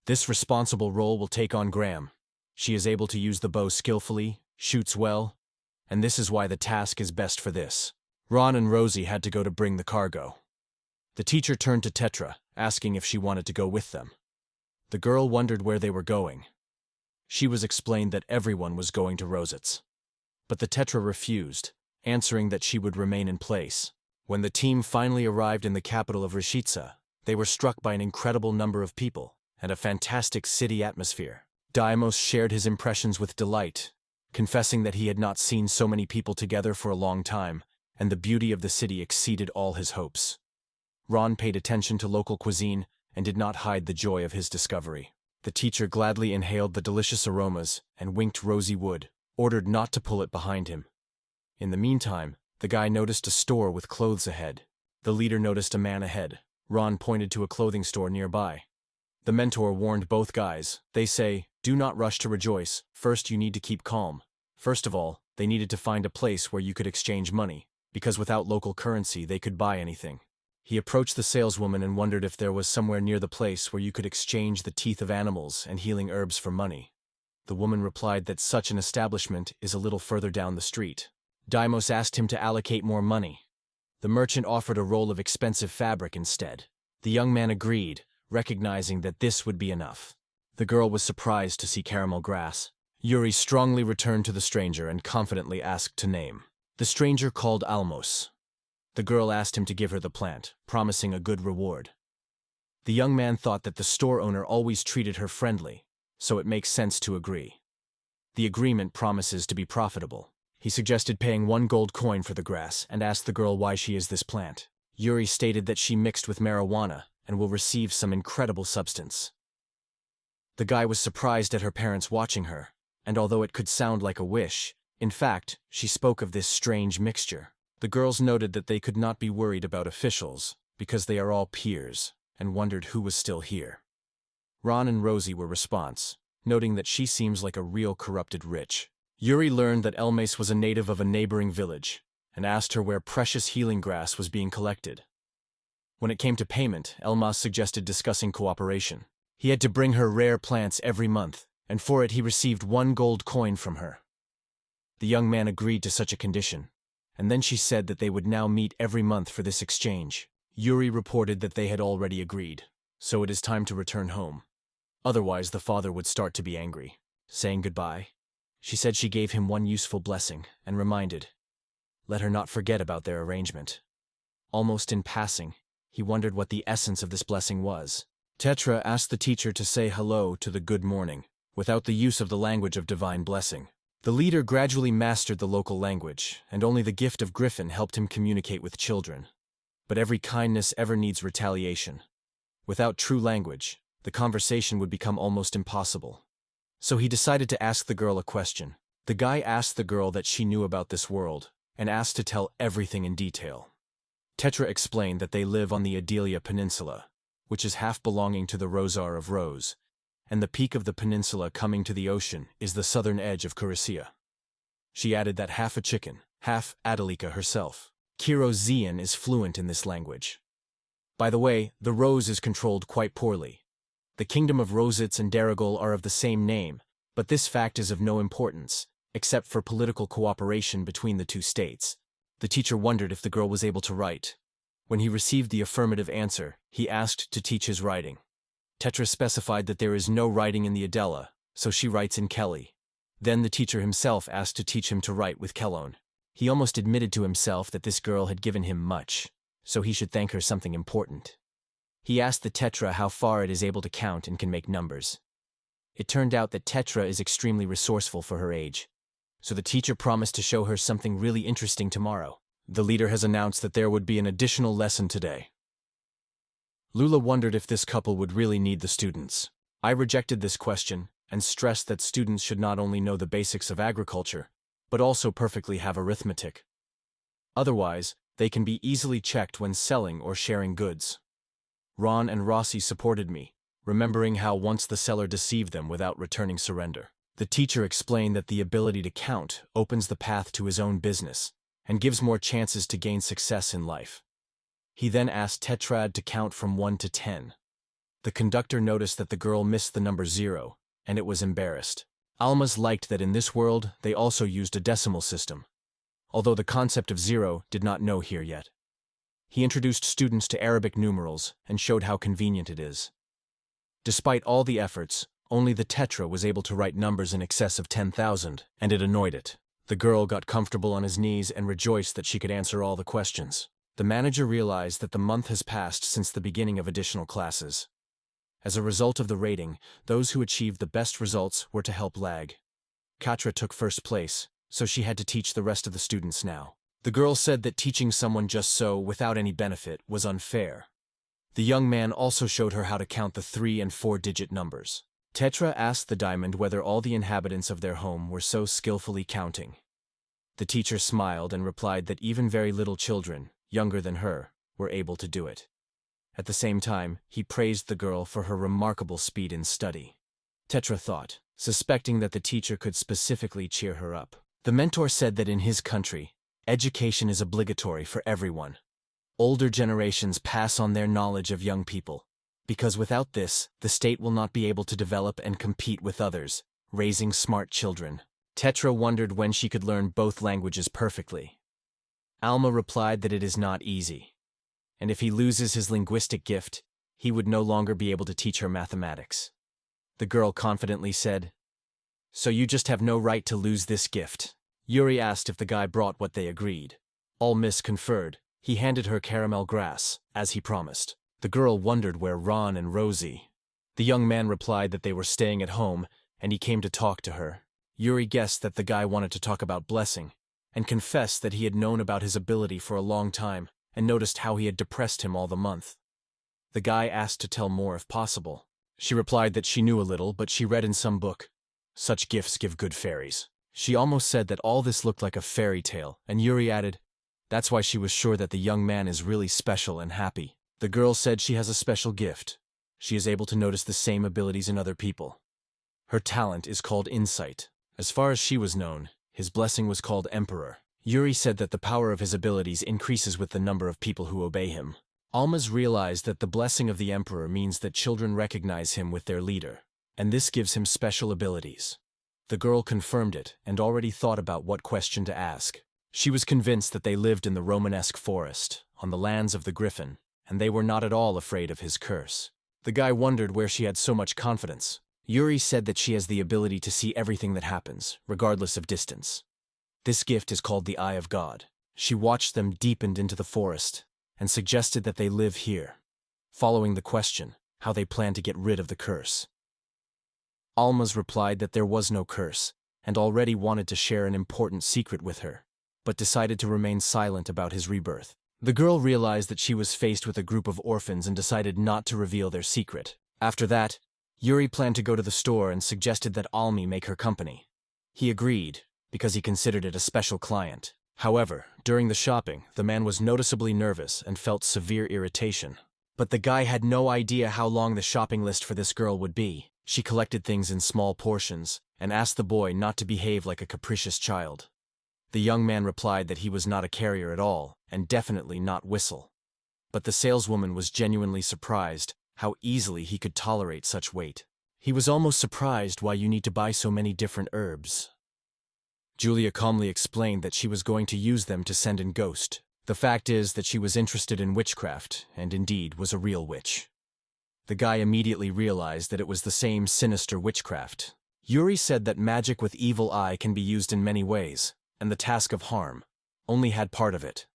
This responsible role will take on Graham. She is able to use the bow skillfully, shoots well, and this is why the task is best for this. Ron and Rosie had to go to bring the cargo. The teacher turned to Tetra, asking if she wanted to go with them. The girl wondered where they were going. She was explained that everyone was going to Roset's. But the Tetra refused, answering that she would remain in place. When the team finally arrived in the capital of Rishitsa, they were struck by an incredible number of people and a fantastic city atmosphere. Daimos shared his impressions with delight, confessing that he had not seen so many people together for a long time, and the beauty of the city exceeded all his hopes. Ron paid attention to local cuisine and did not hide the joy of his discovery. The teacher gladly inhaled the delicious aromas and winked Rosie Wood, ordered not to pull it behind him. In the meantime, the guy noticed a store with clothes ahead. The leader noticed a man ahead. Ron pointed to a clothing store nearby. The mentor warned both guys. They say, do not rush to rejoice. First you need to keep calm. First of all, they needed to find a place where you could exchange money, because without local currency they could buy anything. He approached the saleswoman and wondered if there was somewhere near the place where you could exchange the teeth of animals and healing herbs for money. The woman replied that such an establishment is a little further down the street. Daimos asked him to allocate more money. The merchant offered a roll of expensive fabric instead. The young man agreed, recognizing that this would be enough. The girl was surprised to see caramel grass. Yuri strongly returned to the stranger and confidently asked to name. The stranger called Almos. The girl asked him to give her the plant, promising a good reward. The young man thought that the store owner always treated her friendly, so it makes sense to agree. The agreement promises to be profitable. He suggested paying 1 gold coin for the grass and asked the girl why she is this plant. Yuri stated that she mixed with marijuana and will receive some incredible substance. The guy was surprised at her parents watching her, and although it could sound like a wish, in fact, she spoke of this strange mixture. The girls noted that they could not be worried about officials, because they are all peers, and wondered who was still here. Ron and Rosie were response, noting that she seems like a real corrupted rich. Yuri learned that Elmas was a native of a neighboring village, and asked her where precious healing grass was being collected. When it came to payment, Elmas suggested discussing cooperation. He had to bring her rare plants every month, and for it he received 1 gold coin from her. The young man agreed to such a condition, and then she said that they would now meet every month for this exchange. Yuri reported that they had already agreed, so it is time to return home. Otherwise the father would start to be angry. Saying goodbye, she said she gave him one useful blessing, and reminded, let her not forget about their arrangement. Almost in passing, he wondered what the essence of this blessing was. Tetra asked the teacher to say hello to the good morning, without the use of the language of divine blessing. The leader gradually mastered the local language, and only the gift of Griffin helped him communicate with children. But every kindness ever needs retaliation. Without true language, the conversation would become almost impossible. So he decided to ask the girl a question. The guy asked the girl that she knew about this world, and asked to tell everything in detail. Tetra explained that they live on the Adelia Peninsula, which is half belonging to the Rosar of Rose, and the peak of the peninsula coming to the ocean is the southern edge of Kurisia. She added that half a chicken, half Adelika herself. Kirozian is fluent in this language. By the way, the Rose is controlled quite poorly. The kingdom of Rositz and Darigol are of the same name, but this fact is of no importance, except for political cooperation between the two states. The teacher wondered if the girl was able to write. When he received the affirmative answer, he asked to teach his writing. Tetra specified that there is no writing in the Adela, so she writes in Kelly. Then the teacher himself asked to teach him to write with Kelone. He almost admitted to himself that this girl had given him much, so he should thank her something important. He asked the Tetra how far it is able to count and can make numbers. It turned out that Tetra is extremely resourceful for her age, so the teacher promised to show her something really interesting tomorrow. The leader has announced that there would be an additional lesson today. Lula wondered if this couple would really need the students. I rejected this question and stressed that students should not only know the basics of agriculture, but also perfectly have arithmetic. Otherwise, they can be easily checked when selling or sharing goods. Ron and Rossi supported me, remembering how once the seller deceived them without returning surrender. The teacher explained that the ability to count opens the path to his own business and gives more chances to gain success in life. He then asked Tetrad to count from 1 to 10. The conductor noticed that the girl missed the number 0, and it was embarrassed. Almas liked that in this world they also used a decimal system, although the concept of 0 did not know here yet. He introduced students to Arabic numerals and showed how convenient it is. Despite all the efforts, only the Tetra was able to write numbers in excess of 10,000, and it annoyed it. The girl got comfortable on his knees and rejoiced that she could answer all the questions. The manager realized that the month has passed since the beginning of additional classes. As a result of the rating, those who achieved the best results were to help lag. Katra took first place, so she had to teach the rest of the students now. The girl said that teaching someone just so, without any benefit, was unfair. The young man also showed her how to count the 3- and 4-digit numbers. Tetra asked the diamond whether all the inhabitants of their home were so skillfully counting. The teacher smiled and replied that even very little children, younger than her, were able to do it. At the same time, he praised the girl for her remarkable speed in study. Tetra thought, suspecting that the teacher could specifically cheer her up. The mentor said that in his country, education is obligatory for everyone. Older generations pass on their knowledge of young people, because without this, the state will not be able to develop and compete with others, raising smart children. Tetra wondered when she could learn both languages perfectly. Alma replied that it is not easy, and if he loses his linguistic gift, he would no longer be able to teach her mathematics. The girl confidently said, "So you just have no right to lose this gift." Yuri asked if the guy brought what they agreed. Almis conferred. He handed her caramel grass, as he promised. The girl wondered where Ron and Rosie. The young man replied that they were staying at home, and he came to talk to her. Yuri guessed that the guy wanted to talk about Blessing, and confessed that he had known about his ability for a long time, and noticed how he had depressed him all the month. The guy asked to tell more if possible. She replied that she knew a little, but she read in some book, "Such gifts give good fairies." She almost said that all this looked like a fairy tale, and Yuri added, that's why she was sure that the young man is really special and happy. The girl said she has a special gift. She is able to notice the same abilities in other people. Her talent is called insight. As far as she was known, his blessing was called Emperor. Yuri said that the power of his abilities increases with the number of people who obey him. Almas realized that the blessing of the Emperor means that children recognize him with their leader, and this gives him special abilities. The girl confirmed it and already thought about what question to ask. She was convinced that they lived in the Romanesque forest, on the lands of the Griffin, and they were not at all afraid of his curse. The guy wondered where she had so much confidence. Yuri said that she has the ability to see everything that happens, regardless of distance. This gift is called the Eye of God. She watched them deepened into the forest, and suggested that they live here, following the question, how they plan to get rid of the curse. Almas replied that there was no curse, and already wanted to share an important secret with her, but decided to remain silent about his rebirth. The girl realized that she was faced with a group of orphans and decided not to reveal their secret. After that, Yuri planned to go to the store and suggested that Almi make her company. He agreed, because he considered it a special client. However, during the shopping, the man was noticeably nervous and felt severe irritation. But the guy had no idea how long the shopping list for this girl would be. She collected things in small portions and asked the boy not to behave like a capricious child. The young man replied that he was not a carrier at all, and definitely not whistle. But the saleswoman was genuinely surprised how easily he could tolerate such weight. He was almost surprised why you need to buy so many different herbs. Julia calmly explained that she was going to use them to send in Ghost. The fact is that she was interested in witchcraft, and indeed was a real witch. The guy immediately realized that it was the same sinister witchcraft. Yuri said that magic with evil eye can be used in many ways, and the task of harm only had part of it.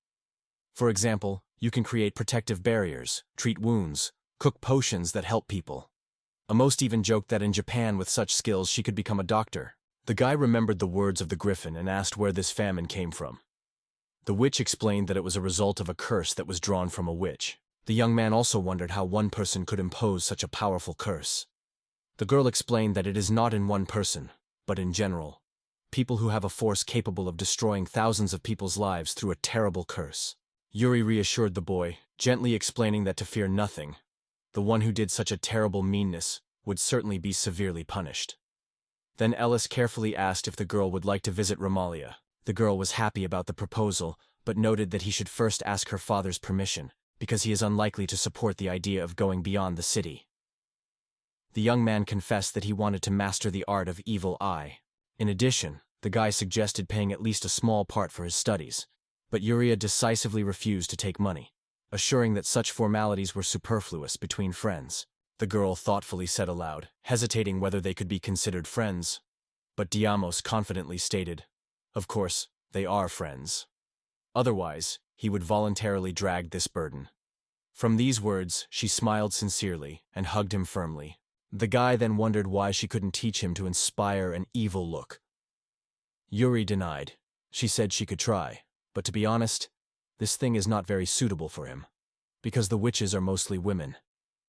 For example, you can create protective barriers, treat wounds, cook potions that help people. Amos even joked that in Japan with such skills she could become a doctor. The guy remembered the words of the griffin and asked where this famine came from. The witch explained that it was a result of a curse that was drawn from a witch. The young man also wondered how one person could impose such a powerful curse. The girl explained that it is not in one person, but in general. People who have a force capable of destroying thousands of people's lives through a terrible curse. Yuri reassured the boy, gently explaining that to fear nothing. The one who did such a terrible meanness would certainly be severely punished. Then Ellis carefully asked if the girl would like to visit Romalia. The girl was happy about the proposal, but noted that he should first ask her father's permission, because he is unlikely to support the idea of going beyond the city. The young man confessed that he wanted to master the art of evil eye. In addition, the guy suggested paying at least a small part for his studies, but Yuria decisively refused to take money, assuring that such formalities were superfluous between friends. The girl thoughtfully said aloud, hesitating whether they could be considered friends, but Diamos confidently stated, "Of course, they are friends. Otherwise, he would voluntarily drag this burden." From these words, she smiled sincerely and hugged him firmly. The guy then wondered why she couldn't teach him to inspire an evil look. Yuri denied. She said she could try, but to be honest, this thing is not very suitable for him, because the witches are mostly women,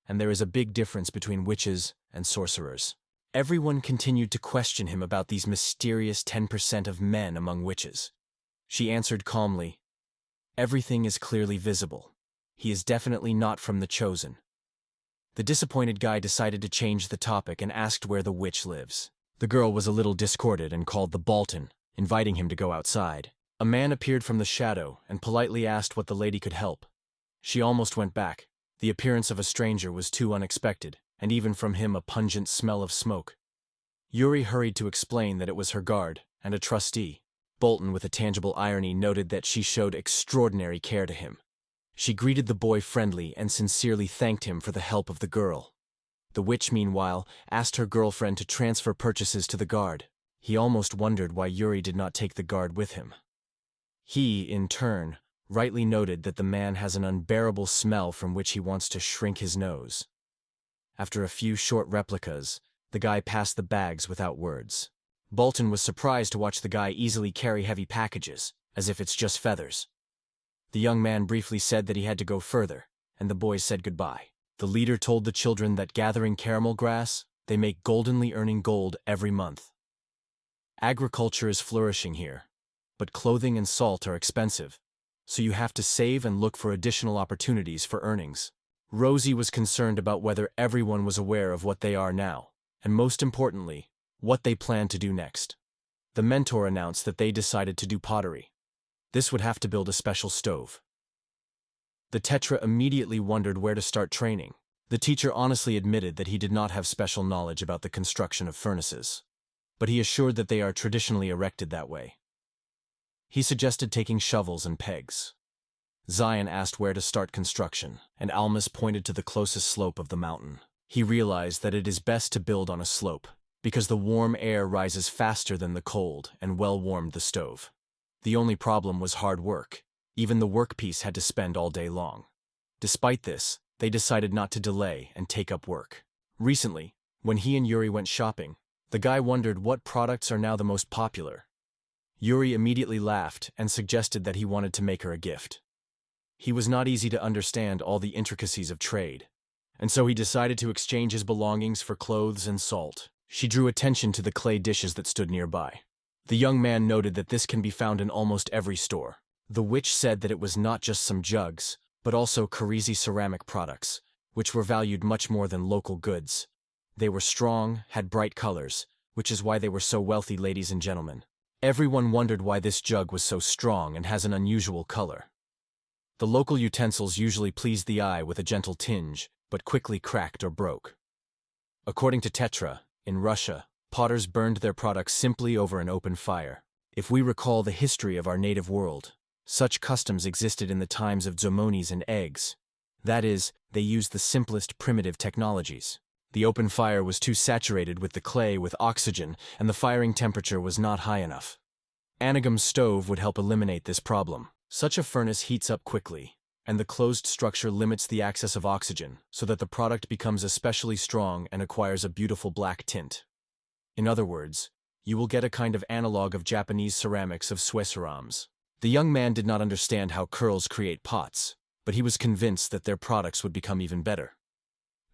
and there is a big difference between witches and sorcerers. Everyone continued to question him about these mysterious 10% of men among witches. She answered calmly, "Everything is clearly visible. He is definitely not from the chosen." The disappointed guy decided to change the topic and asked where the witch lives. The girl was a little discordant and called the Bolton, inviting him to go outside. A man appeared from the shadow and politely asked what the lady could help. She almost went back. The appearance of a stranger was too unexpected, and even from him a pungent smell of smoke. Yuri hurried to explain that it was her guard and a trustee. Bolton, with a tangible irony, noted that she showed extraordinary care to him. She greeted the boy friendly and sincerely thanked him for the help of the girl. The witch, meanwhile, asked her girlfriend to transfer purchases to the guard. He almost wondered why Yuri did not take the guard with him. He, in turn, rightly noted that the man has an unbearable smell from which he wants to shrink his nose. After a few short replicas, the guy passed the bags without words. Bolton was surprised to watch the guy easily carry heavy packages, as if it's just feathers. The young man briefly said that he had to go further, and the boys said goodbye. The leader told the children that gathering caramel grass, they make goldenly earning gold every month. Agriculture is flourishing here, but clothing and salt are expensive, so you have to save and look for additional opportunities for earnings. Rosie was concerned about whether everyone was aware of what they are now, and most importantly, what they plan to do next. The mentor announced that they decided to do pottery. This would have to build a special stove. The Tetra immediately wondered where to start training. The teacher honestly admitted that he did not have special knowledge about the construction of furnaces, but he assured that they are traditionally erected that way. He suggested taking shovels and pegs. Zion asked where to start construction, and Almas pointed to the closest slope of the mountain. He realized that it is best to build on a slope, because the warm air rises faster than the cold and well warmed the stove. The only problem was hard work. Even the workpiece had to spend all day long. Despite this, they decided not to delay and take up work. Recently, when he and Yuri went shopping, the guy wondered what products are now the most popular. Yuri immediately laughed and suggested that he wanted to make her a gift. He was not easy to understand all the intricacies of trade, and so he decided to exchange his belongings for clothes and salt. She drew attention to the clay dishes that stood nearby. The young man noted that this can be found in almost every store. The witch said that it was not just some jugs, but also Carisi ceramic products, which were valued much more than local goods. They were strong, had bright colors, which is why they were so wealthy, ladies and gentlemen. Everyone wondered why this jug was so strong and has an unusual color. The local utensils usually pleased the eye with a gentle tinge, but quickly cracked or broke. According to Tetra, in Russia, potters burned their products simply over an open fire. If we recall the history of our native world, such customs existed in the times of Zomonis and eggs. That is, they used the simplest primitive technologies. The open fire was too saturated with the clay with oxygen, and the firing temperature was not high enough. Anagam's stove would help eliminate this problem. Such a furnace heats up quickly, and the closed structure limits the access of oxygen so that the product becomes especially strong and acquires a beautiful black tint. In other words, you will get a kind of analog of Japanese ceramics of Suecerams. The young man did not understand how curls create pots, but he was convinced that their products would become even better.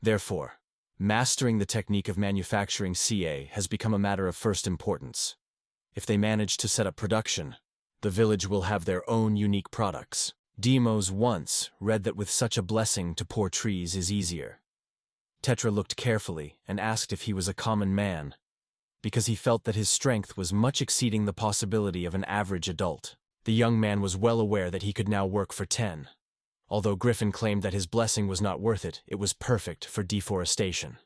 Therefore, mastering the technique of manufacturing CA has become a matter of first importance. If they manage to set up production, the village will have their own unique products. Demos once read that with such a blessing to poor trees is easier. Tetra looked carefully and asked if he was a common man, because he felt that his strength was much exceeding the possibility of an average adult. The young man was well aware that he could now work for 10. Although Griffin claimed that his blessing was not worth it, it was perfect for deforestation.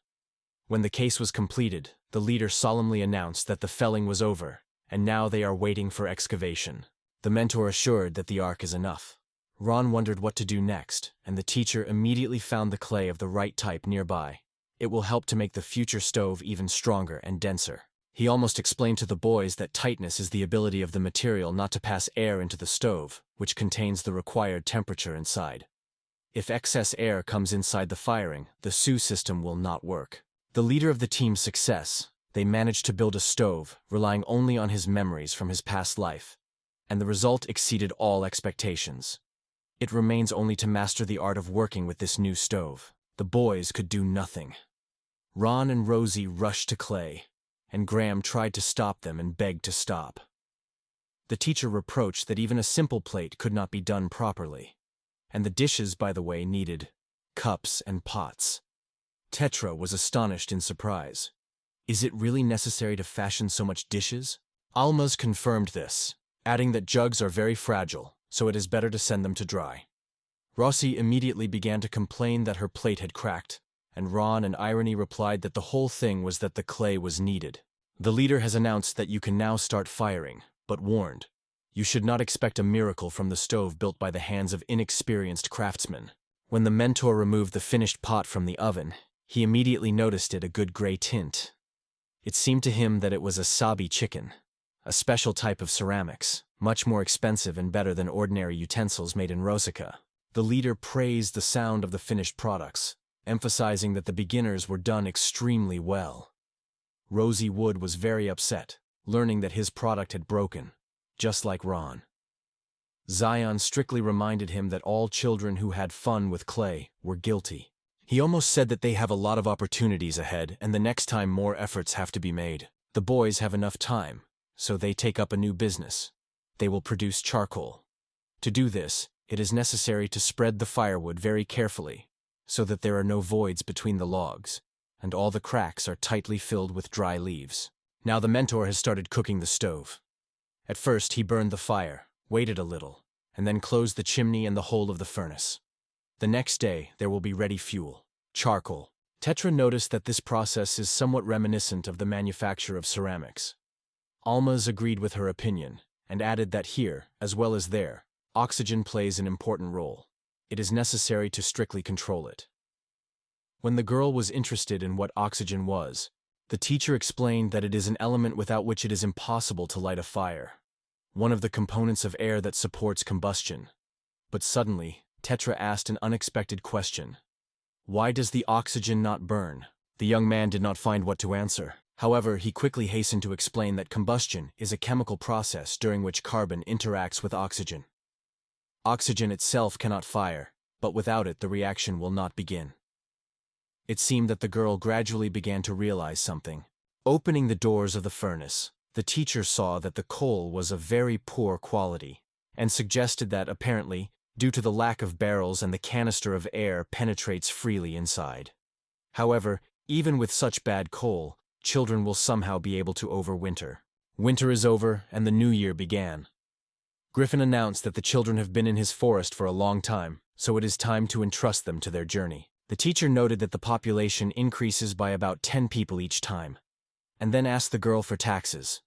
When the case was completed, the leader solemnly announced that the felling was over, and now they are waiting for excavation. The mentor assured that the ark is enough. Ron wondered what to do next, and the teacher immediately found the clay of the right type nearby. It will help to make the future stove even stronger and denser. He almost explained to the boys that tightness is the ability of the material not to pass air into the stove, which contains the required temperature inside. If excess air comes inside the firing, the SU system will not work. The leader of the team's success, they managed to build a stove, relying only on his memories from his past life, and the result exceeded all expectations. It remains only to master the art of working with this new stove. The boys could do nothing. Ron and Rosie rushed to Clay, and Graham tried to stop them and begged to stop. The teacher reproached that even a simple plate could not be done properly, and the dishes, by the way, needed cups and pots. Tetra was astonished in surprise. Is it really necessary to fashion so much dishes? Almaz confirmed this, adding that jugs are very fragile, so it is better to send them to dry. Rossi immediately began to complain that her plate had cracked, and Ron and Irony replied that the whole thing was that the clay was needed. The leader has announced that you can now start firing, but warned, you should not expect a miracle from the stove built by the hands of inexperienced craftsmen. When the mentor removed the finished pot from the oven, he immediately noticed it a good gray tint. It seemed to him that it was a sabi chicken, a special type of ceramics, much more expensive and better than ordinary utensils made in Rosica. The leader praised the sound of the finished products, emphasizing that the beginners were done extremely well. Rosie Wood was very upset, learning that his product had broken, just like Ron. Zion strictly reminded him that all children who had fun with clay were guilty. He almost said that they have a lot of opportunities ahead, and the next time more efforts have to be made. The boys have enough time, so they take up a new business. They will produce charcoal. To do this, it is necessary to spread the firewood very carefully, so that there are no voids between the logs, and all the cracks are tightly filled with dry leaves. Now the mentor has started cooking the stove. At first he burned the fire, waited a little, and then closed the chimney and the hole of the furnace. The next day there will be ready fuel, charcoal. Tetra noticed that this process is somewhat reminiscent of the manufacture of ceramics. Almaz agreed with her opinion, and added that here, as well as there, oxygen plays an important role. It is necessary to strictly control it. When the girl was interested in what oxygen was, the teacher explained that it is an element without which it is impossible to light a fire, one of the components of air that supports combustion. But suddenly, Tetra asked an unexpected question. Why does the oxygen not burn? The young man did not find what to answer. However, he quickly hastened to explain that combustion is a chemical process during which carbon interacts with oxygen. Oxygen itself cannot fire, but without it the reaction will not begin. It seemed that the girl gradually began to realize something. Opening the doors of the furnace, the teacher saw that the coal was of very poor quality, and suggested that, apparently, due to the lack of barrels and the canister of air penetrates freely inside. However, even with such bad coal, children will somehow be able to overwinter. Winter is over, and the new year began. Griffin announced that the children have been in his forest for a long time, so it is time to entrust them to their journey. The teacher noted that the population increases by about 10 people each time, and then asked the girl for taxes.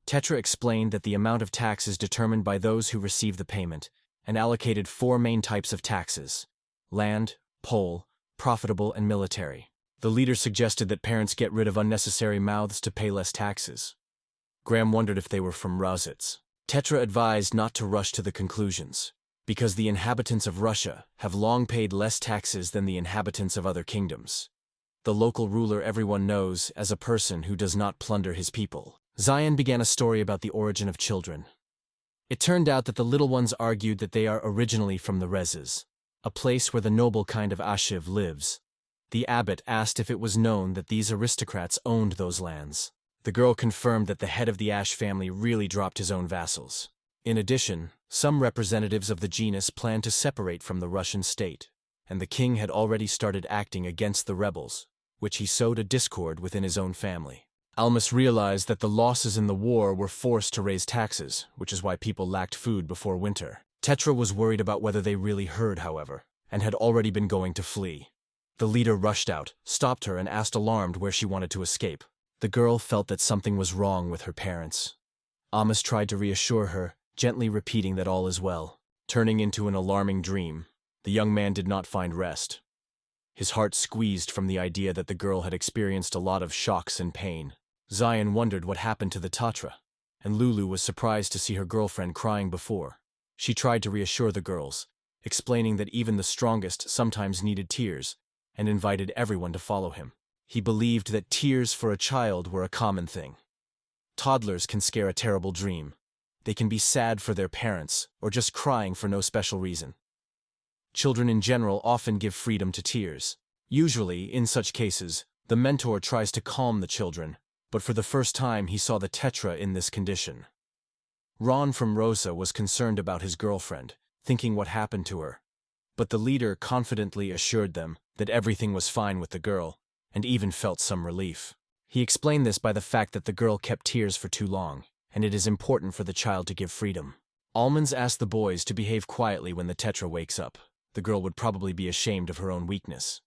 Tetra explained that the amount of tax is determined by those who receive the payment, and allocated 4 main types of taxes: land, poll, profitable, and military. The leader suggested that parents get rid of unnecessary mouths to pay less taxes. Graham wondered if they were from Rositz. Tetra advised not to rush to the conclusions, because the inhabitants of Russia have long paid less taxes than the inhabitants of other kingdoms. The local ruler everyone knows as a person who does not plunder his people. Zion began a story about the origin of children. It turned out that the little ones argued that they are originally from the Rezes, a place where the noble kind of Ashiv lives. The abbot asked if it was known that these aristocrats owned those lands. The girl confirmed that the head of the Ash family really dropped his own vassals. In addition, some representatives of the genus planned to separate from the Russian state, and the king had already started acting against the rebels, which he sowed a discord within his own family. Almas realized that the losses in the war were forced to raise taxes, which is why people lacked food before winter. Tetra was worried about whether they really heard, however, and had already been going to flee. The leader rushed out, stopped her, and asked alarmed where she wanted to escape. The girl felt that something was wrong with her parents. Almas tried to reassure her, gently repeating that all is well. Turning into an alarming dream, the young man did not find rest. His heart squeezed from the idea that the girl had experienced a lot of shocks and pain. Zion wondered what happened to the Tatra, and Lulu was surprised to see her girlfriend crying before. She tried to reassure the girls, explaining that even the strongest sometimes needed tears, and invited everyone to follow him. He believed that tears for a child were a common thing. Toddlers can scare a terrible dream. They can be sad for their parents, or just crying for no special reason. Children in general often give freedom to tears. Usually, in such cases, the mentor tries to calm the children, but for the first time he saw the Tetra in this condition. Ron from Rosa was concerned about his girlfriend, thinking what happened to her. But the leader confidently assured them that everything was fine with the girl, and even felt some relief. He explained this by the fact that the girl kept tears for too long, and it is important for the child to give freedom. Almonds asked the boys to behave quietly when the Tetra wakes up. The girl would probably be ashamed of her own weakness.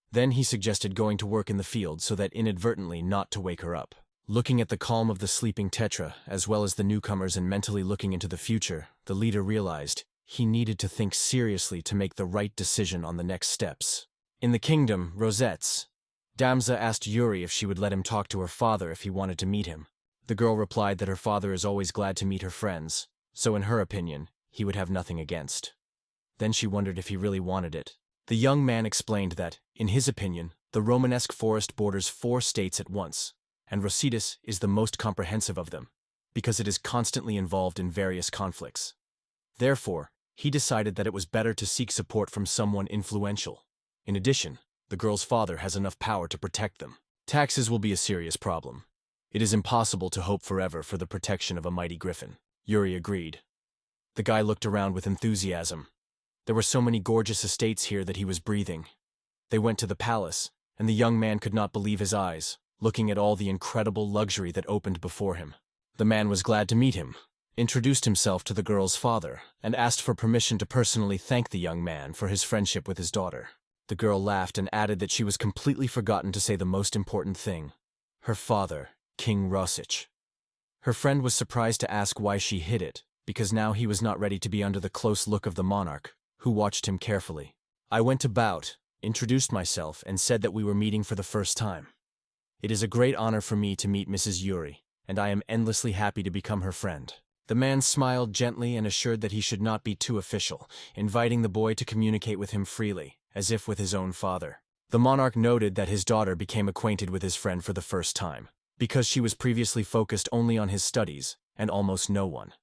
Then he suggested going to work in the field so that inadvertently not to wake her up. Looking at the calm of the sleeping Tetra, as well as the newcomers, and mentally looking into the future, the leader realized he needed to think seriously to make the right decision on the next steps. In the kingdom, Rosette's, Damza asked Yuri if she would let him talk to her father if he wanted to meet him. The girl replied that her father is always glad to meet her friends, so in her opinion, he would have nothing against. Then she wondered if he really wanted it. The young man explained that, in his opinion, the Romanesque forest borders 4 states at once, and Rositas is the most comprehensive of them, because it is constantly involved in various conflicts. Therefore, he decided that it was better to seek support from someone influential. In addition, the girl's father has enough power to protect them. Taxes will be a serious problem. It is impossible to hope forever for the protection of a mighty griffin. Yuri agreed. The guy looked around with enthusiasm. There were so many gorgeous estates here that he was breathing. They went to the palace, and the young man could not believe his eyes, looking at all the incredible luxury that opened before him. The man was glad to meet him, introduced himself to the girl's father, and asked for permission to personally thank the young man for his friendship with his daughter. The girl laughed and added that she was completely forgotten to say the most important thing. Her father, King Rosic. Her friend was surprised to ask why she hid it, because now he was not ready to be under the close look of the monarch, who watched him carefully. I went about, introduced myself, and said that we were meeting for the first time. It is a great honor for me to meet Mrs. Yuri, and I am endlessly happy to become her friend. The man smiled gently and assured that he should not be too official, inviting the boy to communicate with him freely, as if with his own father. The monarch noted that his daughter became acquainted with his friend for the first time, because she was previously focused only on his studies, and almost no one.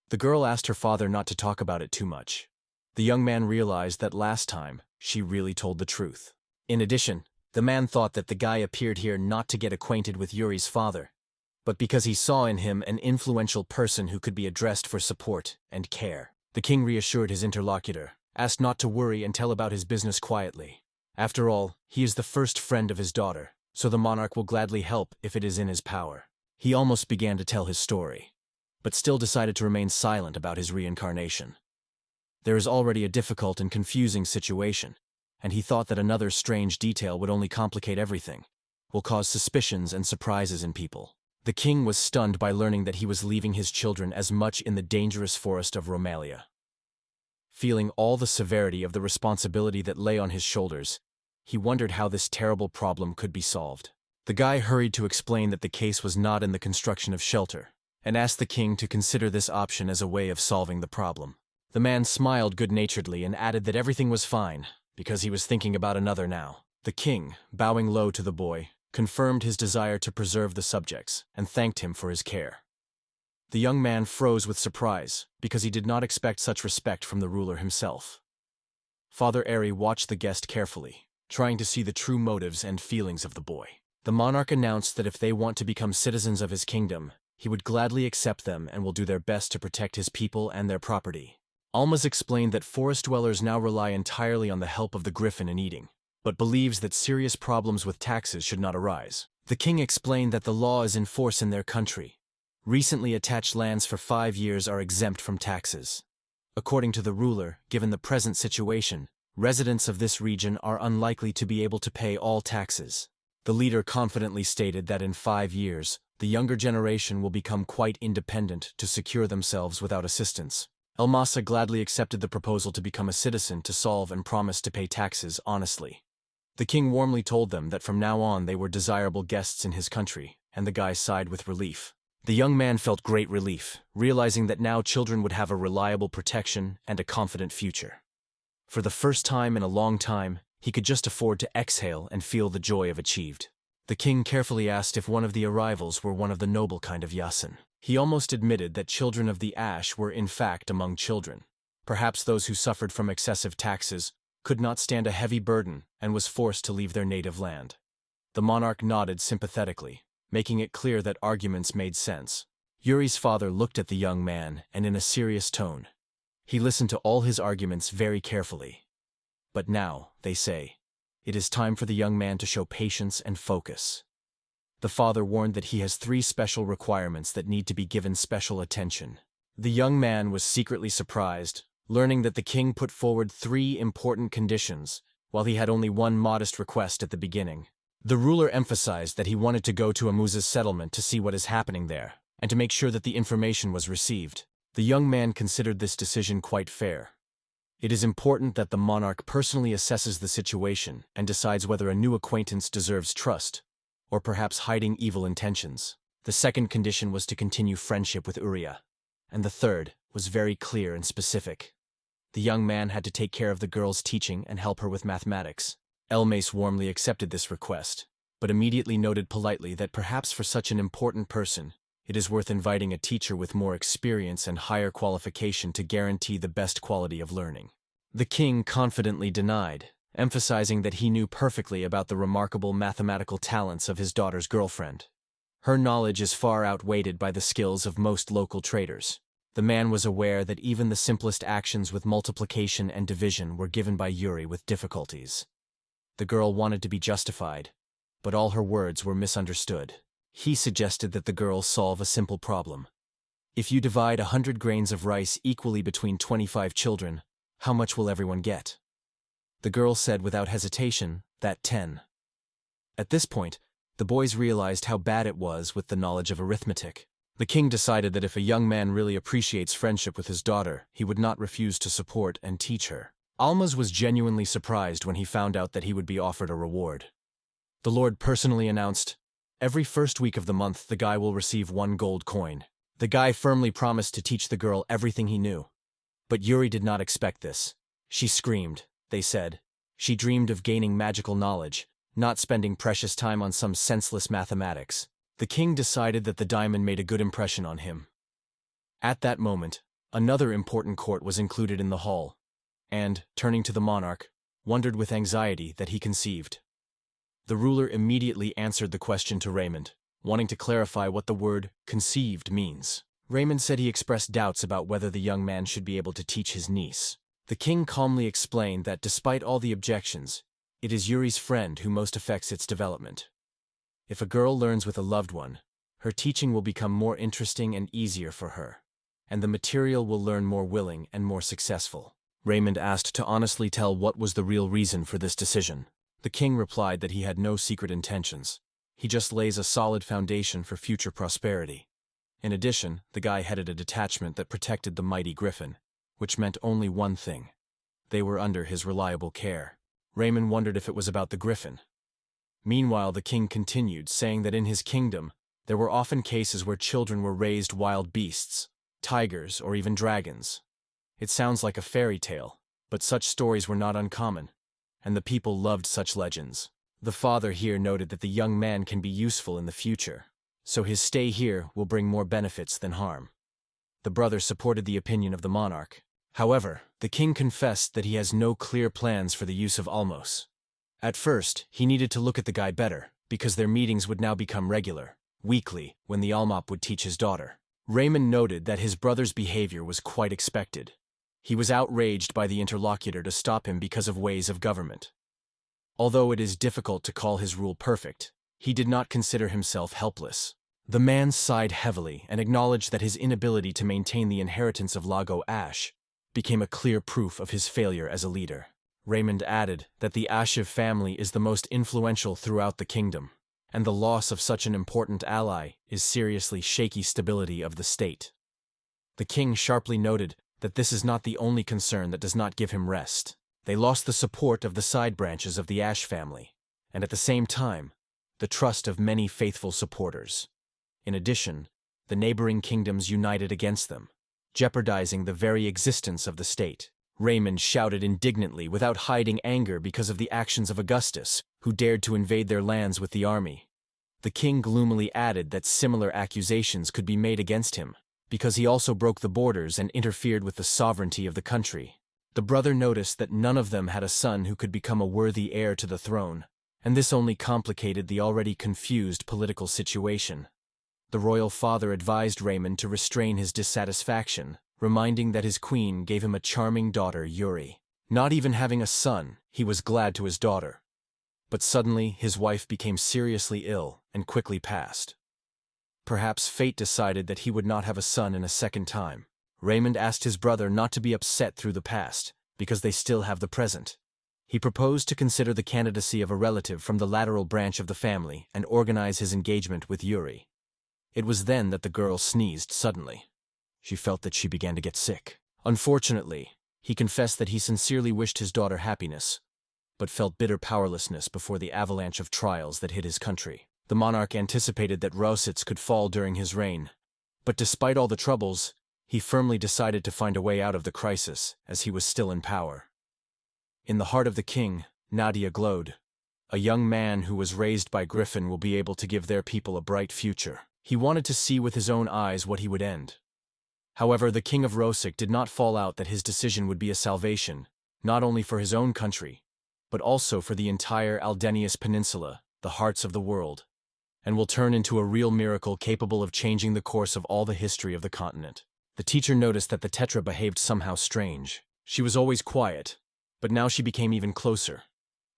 The girl asked her father not to talk about it too much. The young man realized that last time, she really told the truth. In addition, the man thought that the guy appeared here not to get acquainted with Yuri's father, but because he saw in him an influential person who could be addressed for support and care. The king reassured his interlocutor, asked not to worry and tell about his business quietly. After all, he is the first friend of his daughter, so the monarch will gladly help if it is in his power. He almost began to tell his story, but still decided to remain silent about his reincarnation. There is already a difficult and confusing situation, and he thought that another strange detail would only complicate everything, will cause suspicions and surprises in people. The king was stunned by learning that he was leaving his children as much in the dangerous forest of Romalia. Feeling all the severity of the responsibility that lay on his shoulders, he wondered how this terrible problem could be solved. The guy hurried to explain that the case was not in the construction of shelter, and asked the king to consider this option as a way of solving the problem. The man smiled good-naturedly and added that everything was fine, because he was thinking about another now. The king, bowing low to the boy, confirmed his desire to preserve the subjects, and thanked him for his care. The young man froze with surprise, because he did not expect such respect from the ruler himself. Father Airy watched the guest carefully, trying to see the true motives and feelings of the boy. The monarch announced that if they want to become citizens of his kingdom, he would gladly accept them and will do their best to protect his people and their property. Almaz explained that forest dwellers now rely entirely on the help of the griffin in eating, but believes that serious problems with taxes should not arise. The king explained that the law is in force in their country. Recently attached lands for 5 years are exempt from taxes. According to the ruler, given the present situation, residents of this region are unlikely to be able to pay all taxes. The leader confidently stated that in 5 years, the younger generation will become quite independent to secure themselves without assistance. Elmasa gladly accepted the proposal to become a citizen to solve and promised to pay taxes honestly. The king warmly told them that from now on they were desirable guests in his country, and the guy sighed with relief. The young man felt great relief, realizing that now children would have a reliable protection and a confident future. For the first time in a long time, he could just afford to exhale and feel the joy of achieved. The king carefully asked if one of the arrivals were one of the noble kind of Yasin. He almost admitted that children of the ash were in fact among children. Perhaps those who suffered from excessive taxes could not stand a heavy burden and was forced to leave their native land. The monarch nodded sympathetically, making it clear that arguments made sense. Yuri's father looked at the young man and in a serious tone. He listened to all his arguments very carefully. But now, they say, it is time for the young man to show patience and focus. The father warned that he has 3 special requirements that need to be given special attention. The young man was secretly surprised, learning that the king put forward 3 important conditions, while he had only one modest request at the beginning. The ruler emphasized that he wanted to go to Amuza's settlement to see what is happening there, and to make sure that the information was received. The young man considered this decision quite fair. It is important that the monarch personally assesses the situation and decides whether a new acquaintance deserves trust, or perhaps hiding evil intentions. The second condition was to continue friendship with Uriah, and the third was very clear and specific. The young man had to take care of the girl's teaching and help her with mathematics. Elmace warmly accepted this request, but immediately noted politely that perhaps for such an important person, it is worth inviting a teacher with more experience and higher qualification to guarantee the best quality of learning. The king confidently denied, emphasizing that he knew perfectly about the remarkable mathematical talents of his daughter's girlfriend. Her knowledge is far outweighed by the skills of most local traders. The man was aware that even the simplest actions with multiplication and division were given by Yuri with difficulties. The girl wanted to be justified, but all her words were misunderstood. He suggested that the girl solve a simple problem. If you divide 100 grains of rice equally between 25 children, how much will everyone get? The girl said without hesitation that 10. At this point, the boys realized how bad it was with the knowledge of arithmetic. The king decided that if a young man really appreciates friendship with his daughter, he would not refuse to support and teach her. Almaz was genuinely surprised when he found out that he would be offered a reward. The Lord personally announced, every first week of the month the guy will receive 1 gold coin. The guy firmly promised to teach the girl everything he knew. But Yuri did not expect this. She screamed, they said. She dreamed of gaining magical knowledge, not spending precious time on some senseless mathematics. The king decided that the diamond made a good impression on him. At that moment, another important court was included in the hall, and, turning to the monarch, wondered with anxiety that he conceived. The ruler immediately answered the question to Raymond, wanting to clarify what the word conceived means. Raymond said he expressed doubts about whether the young man should be able to teach his niece. The king calmly explained that despite all the objections, it is Yuri's friend who most affects its development. If a girl learns with a loved one, her teaching will become more interesting and easier for her, and the material will learn more willing and more successful. Raymond asked to honestly tell what was the real reason for this decision. The king replied that he had no secret intentions. He just lays a solid foundation for future prosperity. In addition, the guy headed a detachment that protected the mighty griffin, which meant only one thing. They were under his reliable care. Raymond wondered if it was about the griffin. Meanwhile, the king continued, saying that in his kingdom, there were often cases where children were raised wild beasts, tigers, or even dragons. It sounds like a fairy tale, but such stories were not uncommon, and the people loved such legends. The father here noted that the young man can be useful in the future, so his stay here will bring more benefits than harm. The brother supported the opinion of the monarch. However, the king confessed that he has no clear plans for the use of Almos. At first, he needed to look at the guy better, because their meetings would now become regular, weekly, when the Almop would teach his daughter. Raymond noted that his brother's behavior was quite expected. He was outraged by the interlocutor to stop him because of ways of government. Although it is difficult to call his rule perfect, he did not consider himself helpless. The man sighed heavily and acknowledged that his inability to maintain the inheritance of Lago Ash became a clear proof of his failure as a leader. Raymond added that the Ashiv family is the most influential throughout the kingdom, and the loss of such an important ally is seriously shaky stability of the state. The king sharply noted that this is not the only concern that does not give him rest. They lost the support of the side branches of the Ash family, and at the same time, the trust of many faithful supporters. In addition, the neighboring kingdoms united against them, jeopardizing the very existence of the state. Raymond shouted indignantly without hiding anger because of the actions of Augustus, who dared to invade their lands with the army. The king gloomily added that similar accusations could be made against him, because he also broke the borders and interfered with the sovereignty of the country. The brother noticed that none of them had a son who could become a worthy heir to the throne, and this only complicated the already confused political situation. The royal father advised Raymond to restrain his dissatisfaction, reminding that his queen gave him a charming daughter, Yuri. Not even having a son, he was glad to his daughter. But suddenly, his wife became seriously ill and quickly passed. Perhaps fate decided that he would not have a son in a second time. Raymond asked his brother not to be upset through the past, because they still have the present. He proposed to consider the candidacy of a relative from the lateral branch of the family and organize his engagement with Yuri. It was then that the girl sneezed suddenly. She felt that she began to get sick. Unfortunately, he confessed that he sincerely wished his daughter happiness, but felt bitter powerlessness before the avalanche of trials that hit his country. The monarch anticipated that Rausitz could fall during his reign, but despite all the troubles, he firmly decided to find a way out of the crisis, as he was still in power. In the heart of the king, Nadia glowed. A young man who was raised by Griffin will be able to give their people a bright future. He wanted to see with his own eyes what he would end. However, the king of Rosik did not fall out that his decision would be a salvation, not only for his own country, but also for the entire Aldenius Peninsula, the hearts of the world, and will turn into a real miracle capable of changing the course of all the history of the continent. The teacher noticed that the Tetra behaved somehow strange. She was always quiet, but now she became even closer.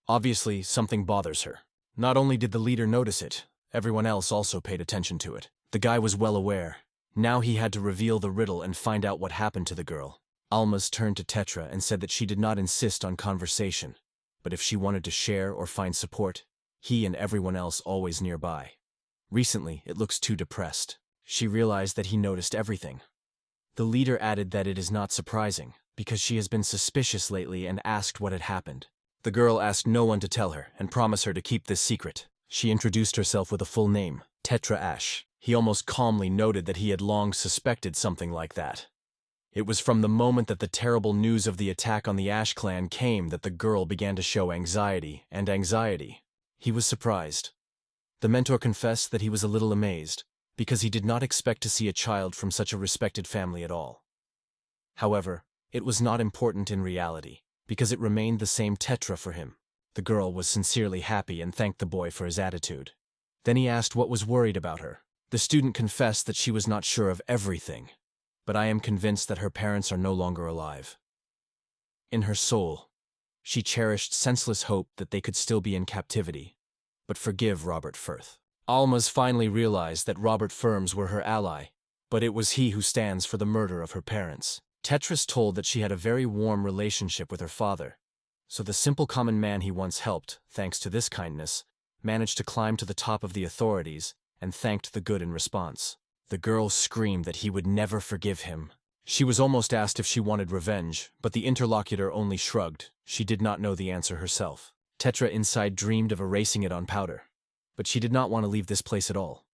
Obviously, something bothers her. Not only did the leader notice it, everyone else also paid attention to it. The guy was well aware. Now he had to reveal the riddle and find out what happened to the girl. Almas turned to Tetra and said that she did not insist on conversation, but if she wanted to share or find support, he and everyone else always nearby. Recently, it looks too depressed. She realized that he noticed everything. The leader added that it is not surprising, because she has been suspicious lately and asked what had happened. The girl asked no one to tell her and promised her to keep this secret. She introduced herself with a full name, Tetra Ash. He almost calmly noted that he had long suspected something like that. It was from the moment that the terrible news of the attack on the Ash clan came that the girl began to show anxiety. He was surprised. The mentor confessed that he was a little amazed, because he did not expect to see a child from such a respected family at all. However, it was not important in reality, because it remained the same Tetra for him. The girl was sincerely happy and thanked the boy for his attitude. Then he asked what was worried about her. The student confessed that she was not sure of everything, but I am convinced that her parents are no longer alive. In her soul, she cherished senseless hope that they could still be in captivity, but forgive Robert Firth. Almas finally realized that Robert Firms were her ally, but it was he who stands for the murder of her parents. Tetris told that she had a very warm relationship with her father, so the simple common man he once helped, thanks to this kindness, managed to climb to the top of the authorities and thanked the good in response. The girl screamed that he would never forgive him. She was almost asked if she wanted revenge, but the interlocutor only shrugged. She did not know the answer herself. Tetra inside dreamed of erasing it on powder, but she did not want to leave this place at all.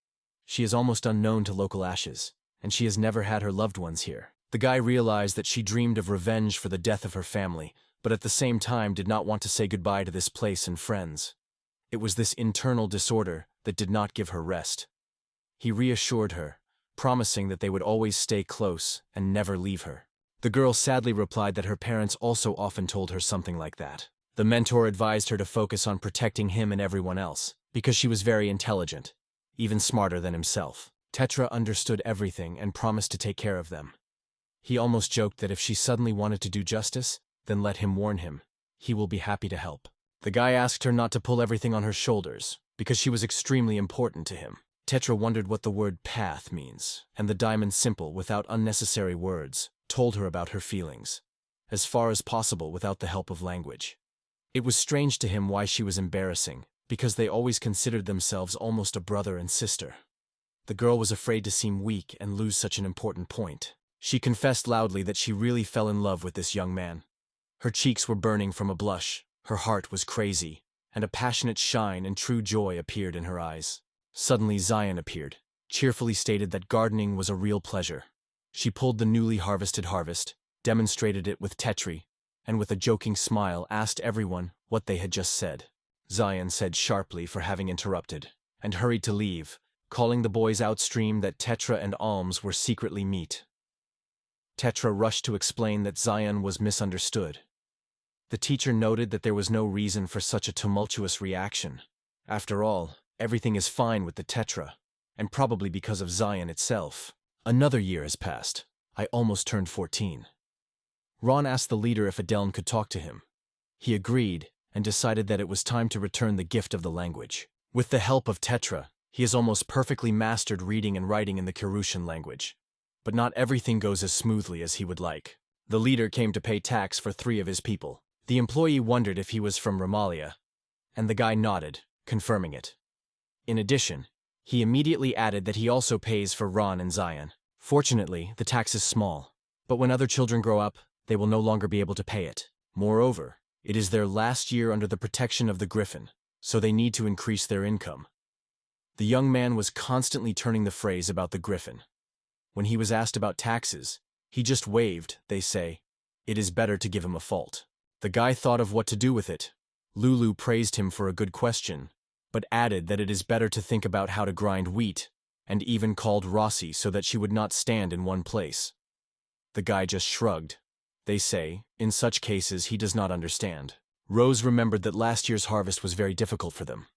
She is almost unknown to local Ashes, and she has never had her loved ones here. The guy realized that she dreamed of revenge for the death of her family, but at the same time did not want to say goodbye to this place and friends. It was this internal disorder that did not give her rest. He reassured her, promising that they would always stay close and never leave her. The girl sadly replied that her parents also often told her something like that. The mentor advised her to focus on protecting him and everyone else, because she was very intelligent, even smarter than himself. Tetra understood everything and promised to take care of them. He almost joked that if she suddenly wanted to do justice, then let him warn him. He will be happy to help. The guy asked her not to pull everything on her shoulders, because she was extremely important to him. Tetra wondered what the word path means, and the diamond simple, without unnecessary words, told her about her feelings, as far as possible without the help of language. It was strange to him why she was embarrassing, because they always considered themselves almost a brother and sister. The girl was afraid to seem weak and lose such an important point. She confessed loudly that she really fell in love with this young man. Her cheeks were burning from a blush, her heart was crazy, and a passionate shine and true joy appeared in her eyes. Suddenly Zion appeared, cheerfully stated that gardening was a real pleasure. She pulled the newly harvested harvest, demonstrated it with Tetri, and with a joking smile asked everyone what they had just said. Zion said sharply for having interrupted, and hurried to leave, calling the boys outstream that Tetra and Alms were secretly meet. Tetra rushed to explain that Zion was misunderstood. The teacher noted that there was no reason for such a tumultuous reaction. After all, everything is fine with the Tetra, and probably because of Zion itself. Another year has passed. I almost turned 14. Ron asked the leader if Adeln could talk to him. He agreed, and decided that it was time to return the gift of the language. With the help of Tetra, he has almost perfectly mastered reading and writing in the Kirushan language. But not everything goes as smoothly as he would like. The leader came to pay tax for 3 of his people. The employee wondered if he was from Ramalia, and the guy nodded, confirming it. In addition, he immediately added that he also pays for Ron and Zion. Fortunately, the tax is small, but when other children grow up, they will no longer be able to pay it. Moreover, it is their last year under the protection of the Griffin, so they need to increase their income. The young man was constantly turning the phrase about the Griffin. When he was asked about taxes, he just waved, they say. It is better to give him a fault. The guy thought of what to do with it. Lulu praised him for a good question, but added that it is better to think about how to grind wheat, and even called Rossi so that she would not stand in one place. The guy just shrugged. They say, in such cases he does not understand. Rose remembered that last year's harvest was very difficult for them.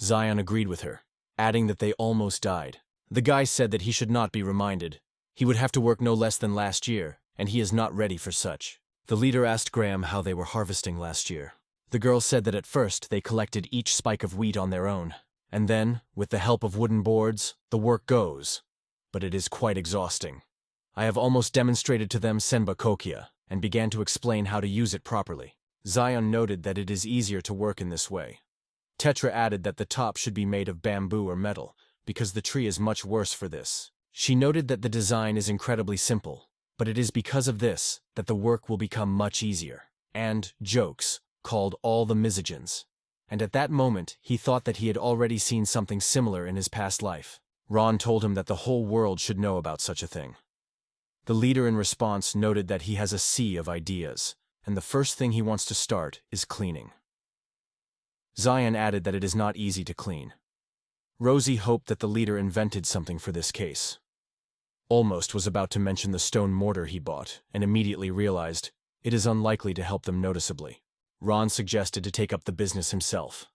Zion agreed with her, adding that they almost died. The guy said that he should not be reminded. He would have to work no less than last year, and he is not ready for such. The leader asked Graham how they were harvesting last year. The girl said that at first they collected each spike of wheat on their own, and then, with the help of wooden boards, the work goes. But it is quite exhausting. I have almost demonstrated to them Senba Kokia, and began to explain how to use it properly. Zion noted that it is easier to work in this way. Tetra added that the top should be made of bamboo or metal, because the tree is much worse for this. She noted that the design is incredibly simple, but it is because of this that the work will become much easier. And jokes, called all the Misogyns. And at that moment, he thought that he had already seen something similar in his past life. Ron told him that the whole world should know about such a thing. The leader in response noted that he has a sea of ideas, and the first thing he wants to start is cleaning. Zion added that it is not easy to clean. Rosie hoped that the leader invented something for this case. Almost was about to mention the stone mortar he bought, and immediately realized it is unlikely to help them noticeably. Ron suggested to take up the business himself.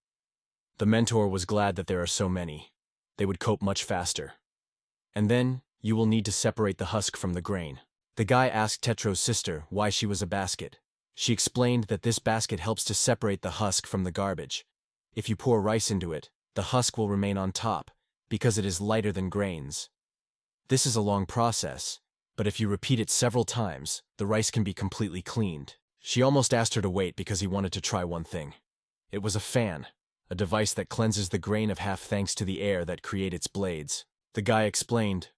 The mentor was glad that there are so many. They would cope much faster. And then, you will need to separate the husk from the grain. The guy asked Tetro's sister why she was a basket. She explained that this basket helps to separate the husk from the garbage. If you pour rice into it, the husk will remain on top, because it is lighter than grains. This is a long process, but if you repeat it several times, the rice can be completely cleaned. She almost asked her to wait because he wanted to try one thing. It was a fan, a device that cleanses the grain of half thanks to the air that create its blades. The guy explained,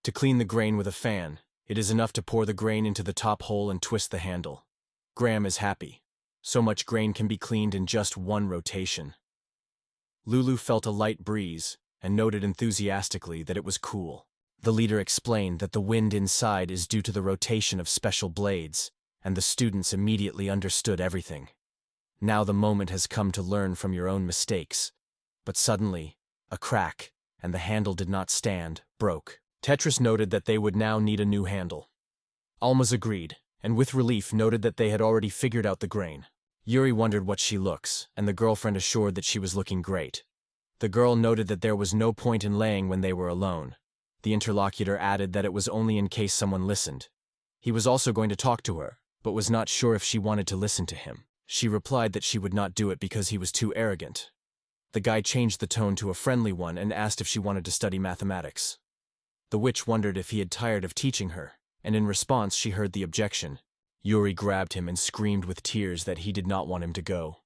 to clean the grain with a fan, it is enough to pour the grain into the top hole and twist the handle. Graham is happy. So much grain can be cleaned in just one rotation. Lulu felt a light breeze and noted enthusiastically that it was cool. The leader explained that the wind inside is due to the rotation of special blades, and the students immediately understood everything. Now the moment has come to learn from your own mistakes. But suddenly, a crack, and the handle did not stand, broke. Tetris noted that they would now need a new handle. Alma's agreed, and with relief noted that they had already figured out the grain. Yuri wondered what she looks, and the girlfriend assured that she was looking great. The girl noted that there was no point in laying when they were alone. The interlocutor added that it was only in case someone listened. He was also going to talk to her, but was not sure if she wanted to listen to him. She replied that she would not do it because he was too arrogant. The guy changed the tone to a friendly one and asked if she wanted to study mathematics. The witch wondered if he had tired of teaching her, and in response she heard the objection. Yuri grabbed him and screamed with tears that he did not want him to go.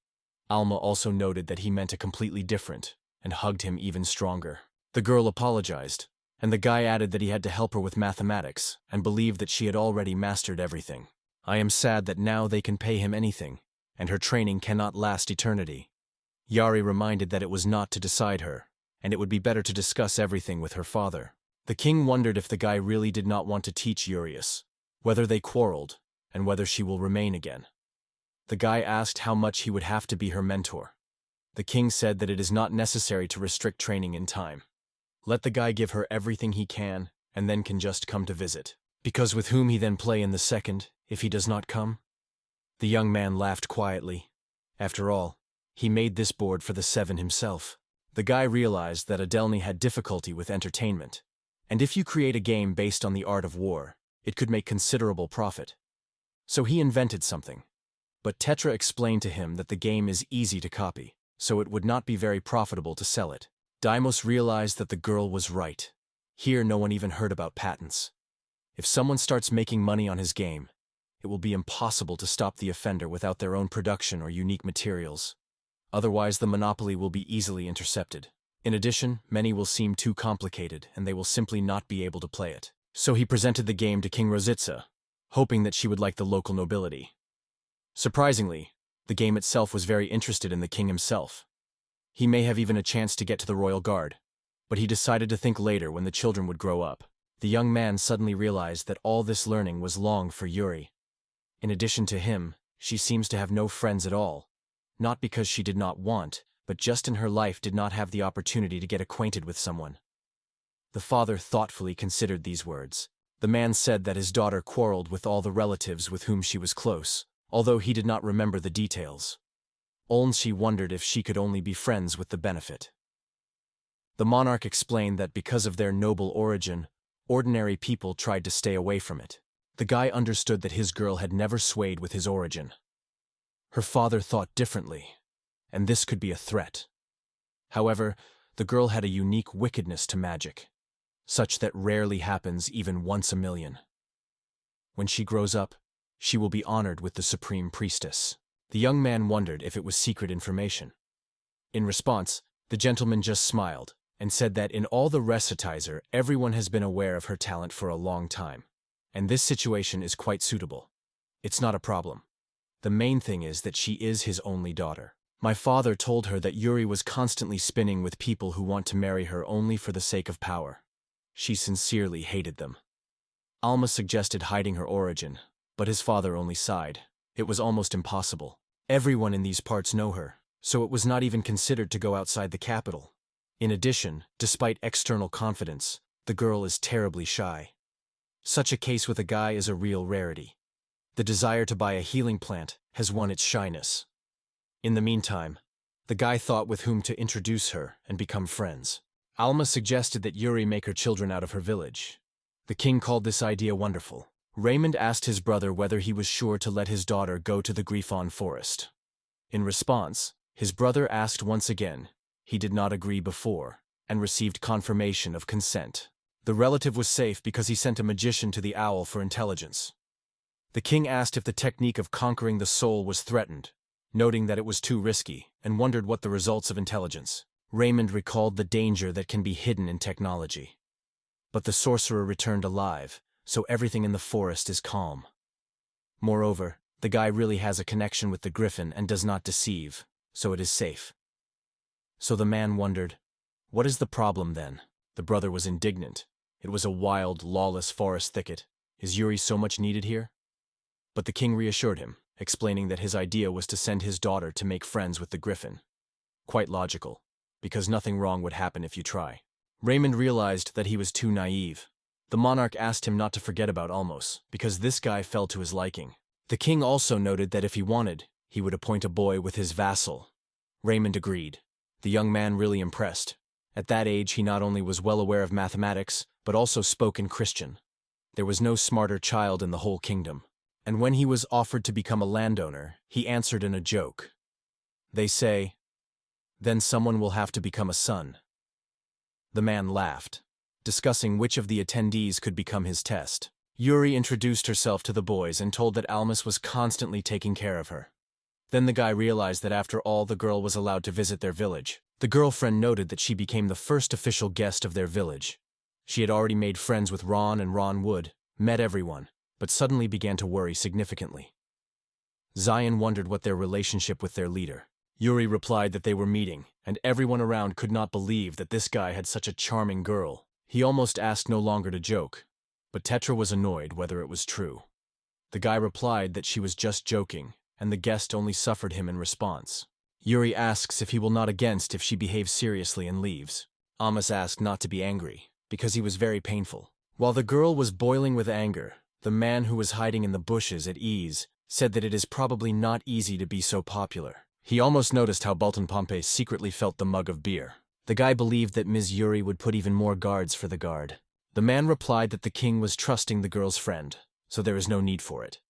Alma also noted that he meant a completely different, and hugged him even stronger. The girl apologized, and the guy added that he had to help her with mathematics, and believed that she had already mastered everything. I am sad that now they can pay him anything, and her training cannot last eternity. Yuri reminded that it was not to decide her, and it would be better to discuss everything with her father. The king wondered if the guy really did not want to teach Urius, whether they quarreled, and whether she will remain again. The guy asked how much he would have to be her mentor. The king said that it is not necessary to restrict training in time. Let the guy give her everything he can, and then can just come to visit. Because with whom he then play in the second, if he does not come? The young man laughed quietly. After all, he made this board for the 7 himself. The guy realized that Adelny had difficulty with entertainment, and if you create a game based on the art of war, it could make considerable profit. So he invented something. But Tetra explained to him that the game is easy to copy, so it would not be very profitable to sell it. Deimos realized that the girl was right. Here no one even heard about patents. If someone starts making money on his game, it will be impossible to stop the offender without their own production or unique materials. Otherwise, the monopoly will be easily intercepted. In addition, many will seem too complicated, and they will simply not be able to play it. So he presented the game to King Rositza, hoping that she would like the local nobility. Surprisingly, the game itself was very interested in the king himself. He may have even a chance to get to the royal guard, but he decided to think later when the children would grow up. The young man suddenly realized that all this learning was long for Yuri. In addition to him, she seems to have no friends at all, not because she did not want, but just in her life did not have the opportunity to get acquainted with someone. The father thoughtfully considered these words. The man said that his daughter quarreled with all the relatives with whom she was close, although he did not remember the details. Olnschi wondered if she could only be friends with the benefit. The monarch explained that because of their noble origin, ordinary people tried to stay away from it. The guy understood that his girl had never swayed with his origin. Her father thought differently, and this could be a threat. However, the girl had a unique wickedness to magic, such that rarely happens even once a million. When she grows up, she will be honored with the supreme priestess. The young man wondered if it was secret information. In response, the gentleman just smiled and said that in all the recitizer, everyone has been aware of her talent for a long time, and this situation is quite suitable. It's not a problem. The main thing is that she is his only daughter. My father told her that Yuri was constantly spinning with people who want to marry her only for the sake of power. She sincerely hated them. Alma suggested hiding her origin, but his father only sighed. It was almost impossible. Everyone in these parts know her, so it was not even considered to go outside the capital. In addition, despite external confidence, the girl is terribly shy. Such a case with a guy is a real rarity. The desire to buy a healing plant has won its shyness. In the meantime, the guy thought with whom to introduce her and become friends. Alma suggested that Yuri make her children out of her village. The king called this idea wonderful. Raymond asked his brother whether he was sure to let his daughter go to the Griffon forest. In response, his brother asked once again. He did not agree before, and received confirmation of consent. The relative was safe because he sent a magician to the owl for intelligence. The king asked if the technique of conquering the soul was threatened, noting that it was too risky, and wondered what the results of intelligence. Raymond recalled the danger that can be hidden in technology. But the sorcerer returned alive, so everything in the forest is calm. Moreover, the guy really has a connection with the griffin and does not deceive, so it is safe. So the man wondered, what is the problem then? The brother was indignant. It was a wild, lawless forest thicket. Is Yuri so much needed here? But the king reassured him. explaining that his idea was to send his daughter to make friends with the griffin. Quite logical, because nothing wrong would happen if you try. Raymond realized that he was too naive. The monarch asked him not to forget about Almos, because this guy fell to his liking. The king also noted that if he wanted, he would appoint a boy with his vassal. Raymond agreed. The young man really impressed. At that age, he not only was well aware of mathematics, but also spoke in Christian. There was no smarter child in the whole kingdom. And when he was offered to become a landowner, he answered in a joke. They say, "Then someone will have to become a son." The man laughed, discussing which of the attendees could become his test. Yuri introduced herself to the boys and told that Almus was constantly taking care of her. Then the guy realized that after all, the girl was allowed to visit their village. The girlfriend noted that she became the first official guest of their village. She had already made friends with Ron, and Ron would, met everyone, but suddenly began to worry significantly. Zion wondered what their relationship with their leader. Yuri replied that they were meeting, and everyone around could not believe that this guy had such a charming girl. He almost asked no longer to joke, but Tetra was annoyed whether it was true. The guy replied that she was just joking, and the guest only suffered him in response. Yuri asks if he will not against if she behaves seriously and leaves. Amos asked not to be angry, because he was very painful. While the girl was boiling with anger, the man who was hiding in the bushes at ease said that it is probably not easy to be so popular. He almost noticed how Bolton Pompey secretly felt the mug of beer. The guy believed that Ms. Yuri would put even more guards for the guard. The man replied that the king was trusting the girl's friend, so there is no need for it.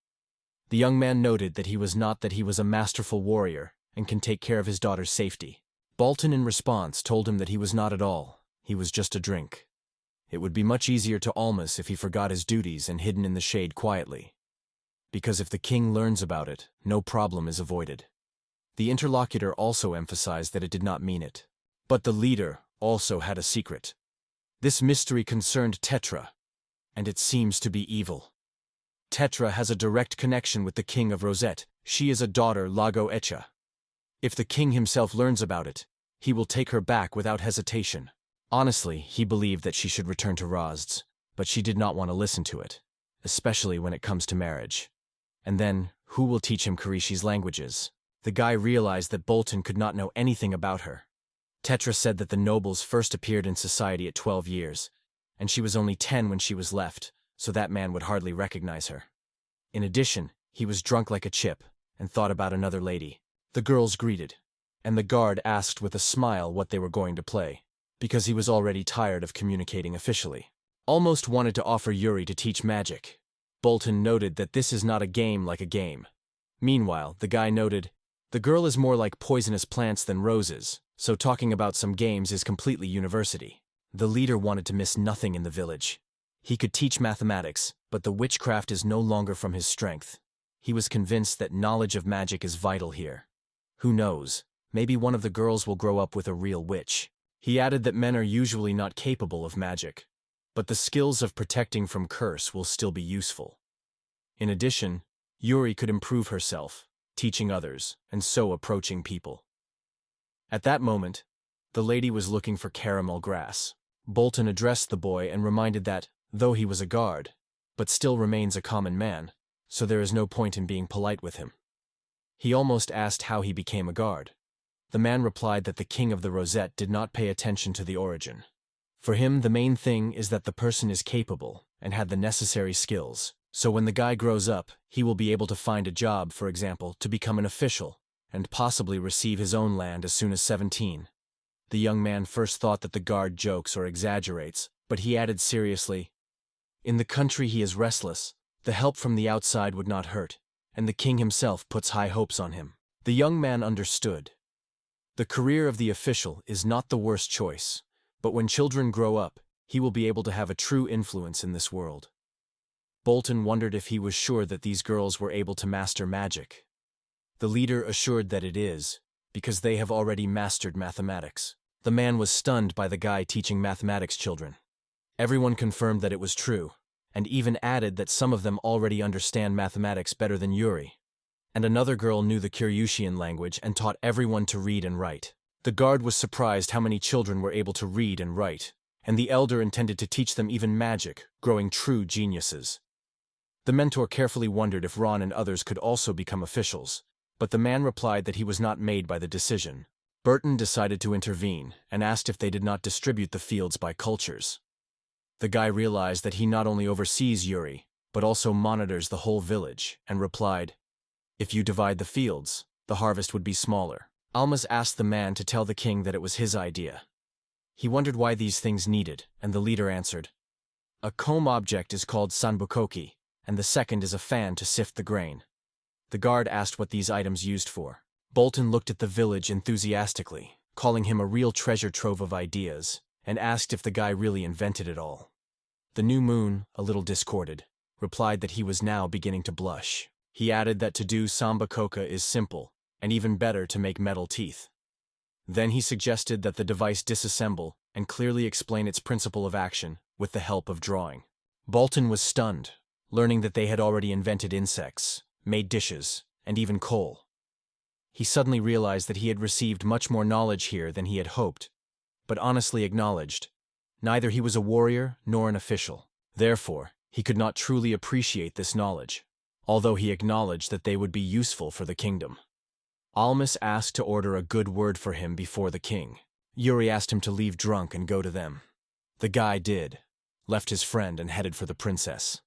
The young man noted that he was a masterful warrior and can take care of his daughter's safety. Bolton in response told him that he was not at all, he was just a drink. It would be much easier to Almus if he forgot his duties and hidden in the shade quietly. Because if the king learns about it, no problem is avoided. The interlocutor also emphasized that it did not mean it. But the leader also had a secret. This mystery concerned Tetra, and it seems to be evil. Tetra has a direct connection with the king of Rosette. She is a daughter Lago Echa. If the king himself learns about it, he will take her back without hesitation. Honestly, he believed that she should return to Rozds, but she did not want to listen to it, especially when it comes to marriage. And then, who will teach him Kirishi's languages? The guy realized that Bolton could not know anything about her. Tetra said that the nobles first appeared in society at 12 years, and she was only 10 when she was left, so that man would hardly recognize her. In addition, he was drunk like a chip, and thought about another lady. The girls greeted, and the guard asked with a smile what they were going to play, because he was already tired of communicating officially. Almost wanted to offer Yuri to teach magic. Bolton noted that this is not a game like a game. Meanwhile, the guy noted, the girl is more like poisonous plants than roses, so talking about some games is completely university. The leader wanted to miss nothing in the village. He could teach mathematics, but the witchcraft is no longer from his strength. He was convinced that knowledge of magic is vital here. Who knows, maybe one of the girls will grow up with a real witch. He added that men are usually not capable of magic, but the skills of protecting from curse will still be useful. In addition, Yuri could improve herself, teaching others, and so approaching people. At that moment, the lady was looking for caramel grass. Bolton addressed the boy and reminded that, though he was a guard, but still remains a common man, so there is no point in being polite with him. He almost asked how he became a guard. The man replied that the king of the Rosette did not pay attention to the origin. For him, the main thing is that the person is capable and had the necessary skills, so when the guy grows up, he will be able to find a job, for example, to become an official, and possibly receive his own land as soon as 17. The young man first thought that the guard jokes or exaggerates, but he added seriously, in the country he is restless, the help from the outside would not hurt, and the king himself puts high hopes on him. The young man understood. The career of the official is not the worst choice, but when children grow up, he will be able to have a true influence in this world. Bolton wondered if he was sure that these girls were able to master magic. The leader assured that it is, because they have already mastered mathematics. The man was stunned by the guy teaching mathematics children. Everyone confirmed that it was true, and even added that some of them already understand mathematics better than Yuri. And another girl knew the Kiryushian language and taught everyone to read and write. The guard was surprised how many children were able to read and write, and the elder intended to teach them even magic, growing true geniuses. The mentor carefully wondered if Ron and others could also become officials, but the man replied that he was not made by the decision. Burton decided to intervene and asked if they did not distribute the fields by cultures. The guy realized that he not only oversees Yuri, but also monitors the whole village, and replied, "If you divide the fields, the harvest would be smaller." Almas asked the man to tell the king that it was his idea. He wondered why these things needed, and the leader answered, "A comb object is called sanbukoki, and the second is a fan to sift the grain." The guard asked what these items used for. Bolton looked at the village enthusiastically, calling him a real treasure trove of ideas, and asked if the guy really invented it all. The new moon, a little discorded, replied that he was now beginning to blush. He added that to do sambucoca is simple, and even better to make metal teeth. Then he suggested that the device disassemble and clearly explain its principle of action with the help of drawing. Bolton was stunned, learning that they had already invented insects, made dishes, and even coal. He suddenly realized that he had received much more knowledge here than he had hoped, but honestly acknowledged, neither he was a warrior nor an official. Therefore, he could not truly appreciate this knowledge, although he acknowledged that they would be useful for the kingdom. Almas asked to order a good word for him before the king. Yuri asked him to leave drunk and go to them. The guy did, left his friend and headed for the princess.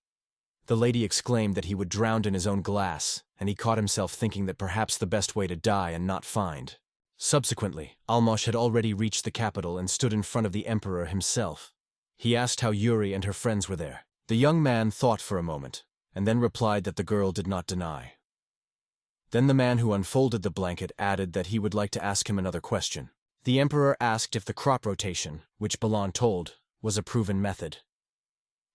The lady exclaimed that he would drown in his own glass, and he caught himself thinking that perhaps the best way to die and not find. Subsequently, Almas had already reached the capital and stood in front of the emperor himself. He asked how Yuri and her friends were there. The young man thought for a moment, and then replied that the girl did not deny. Then the man who unfolded the blanket added that he would like to ask him another question. The emperor asked if the crop rotation, which Balan told, was a proven method.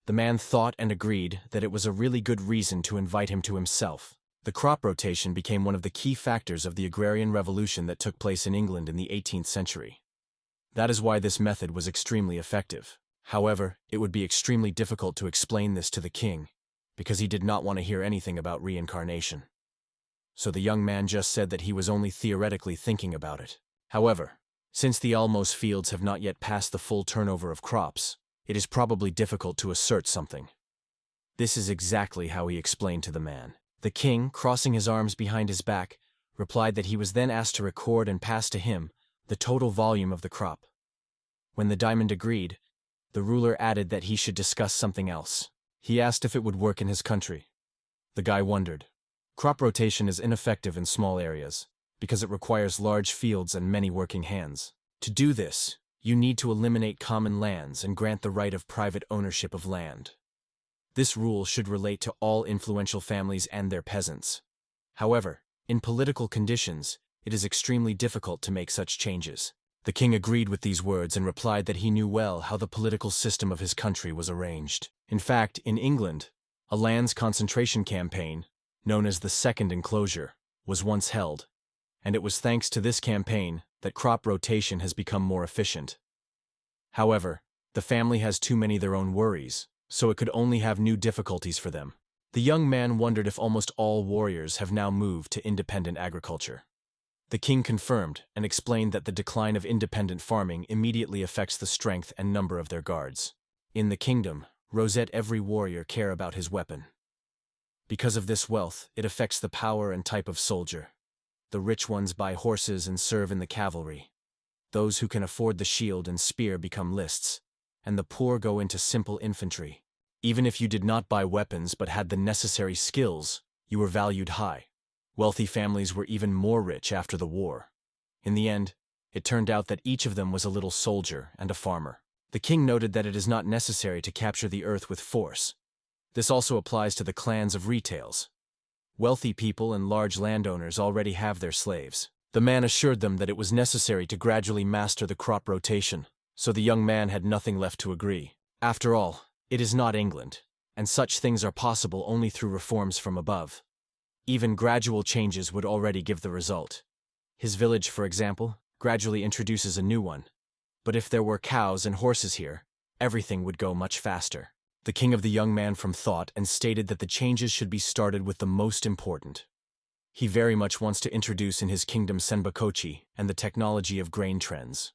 The man thought and agreed that it was a really good reason to invite him to himself. The crop rotation became one of the key factors of the agrarian revolution that took place in England in the 18th century. That is why this method was extremely effective. However, it would be extremely difficult to explain this to the king, because he did not want to hear anything about reincarnation. So the young man just said that he was only theoretically thinking about it. However, since the Almos fields have not yet passed the full turnover of crops, it is probably difficult to assert something. This is exactly how he explained to the man. The king, crossing his arms behind his back, replied that he was then asked to record and pass to him the total volume of the crop. When the diamond agreed, the ruler added that he should discuss something else. He asked if it would work in his country. The guy wondered. Crop rotation is ineffective in small areas, because it requires large fields and many working hands. To do this, you need to eliminate common lands and grant the right of private ownership of land. This rule should relate to all influential families and their peasants. However, in political conditions, it is extremely difficult to make such changes. The king agreed with these words and replied that he knew well how the political system of his country was arranged. In fact, in England, a lands concentration campaign, known as the Second Enclosure, was once held, and it was thanks to this campaign that crop rotation has become more efficient. However, the family has too many their own worries, so it could only have new difficulties for them. The young man wondered if almost all warriors have now moved to independent agriculture. The king confirmed and explained that the decline of independent farming immediately affects the strength and number of their guards. In the kingdom, Rosette every warrior care about his weapon. Because of this wealth, it affects the power and type of soldier. The rich ones buy horses and serve in the cavalry. Those who can afford the shield and spear become lists, and the poor go into simple infantry. Even if you did not buy weapons but had the necessary skills, you were valued high. Wealthy families were even more rich after the war. In the end, it turned out that each of them was a little soldier and a farmer. The king noted that it is not necessary to capture the earth with force. This also applies to the clans of retails. Wealthy people and large landowners already have their slaves. The man assured them that it was necessary to gradually master the crop rotation, so the young man had nothing left to agree. After all, it is not England, and such things are possible only through reforms from above. Even gradual changes would already give the result. His village, for example, gradually introduces a new one. But if there were cows and horses here, everything would go much faster. The king of the young man from thought and stated that the changes should be started with the most important. He very much wants to introduce in his kingdom senbakochi and the technology of grain trends.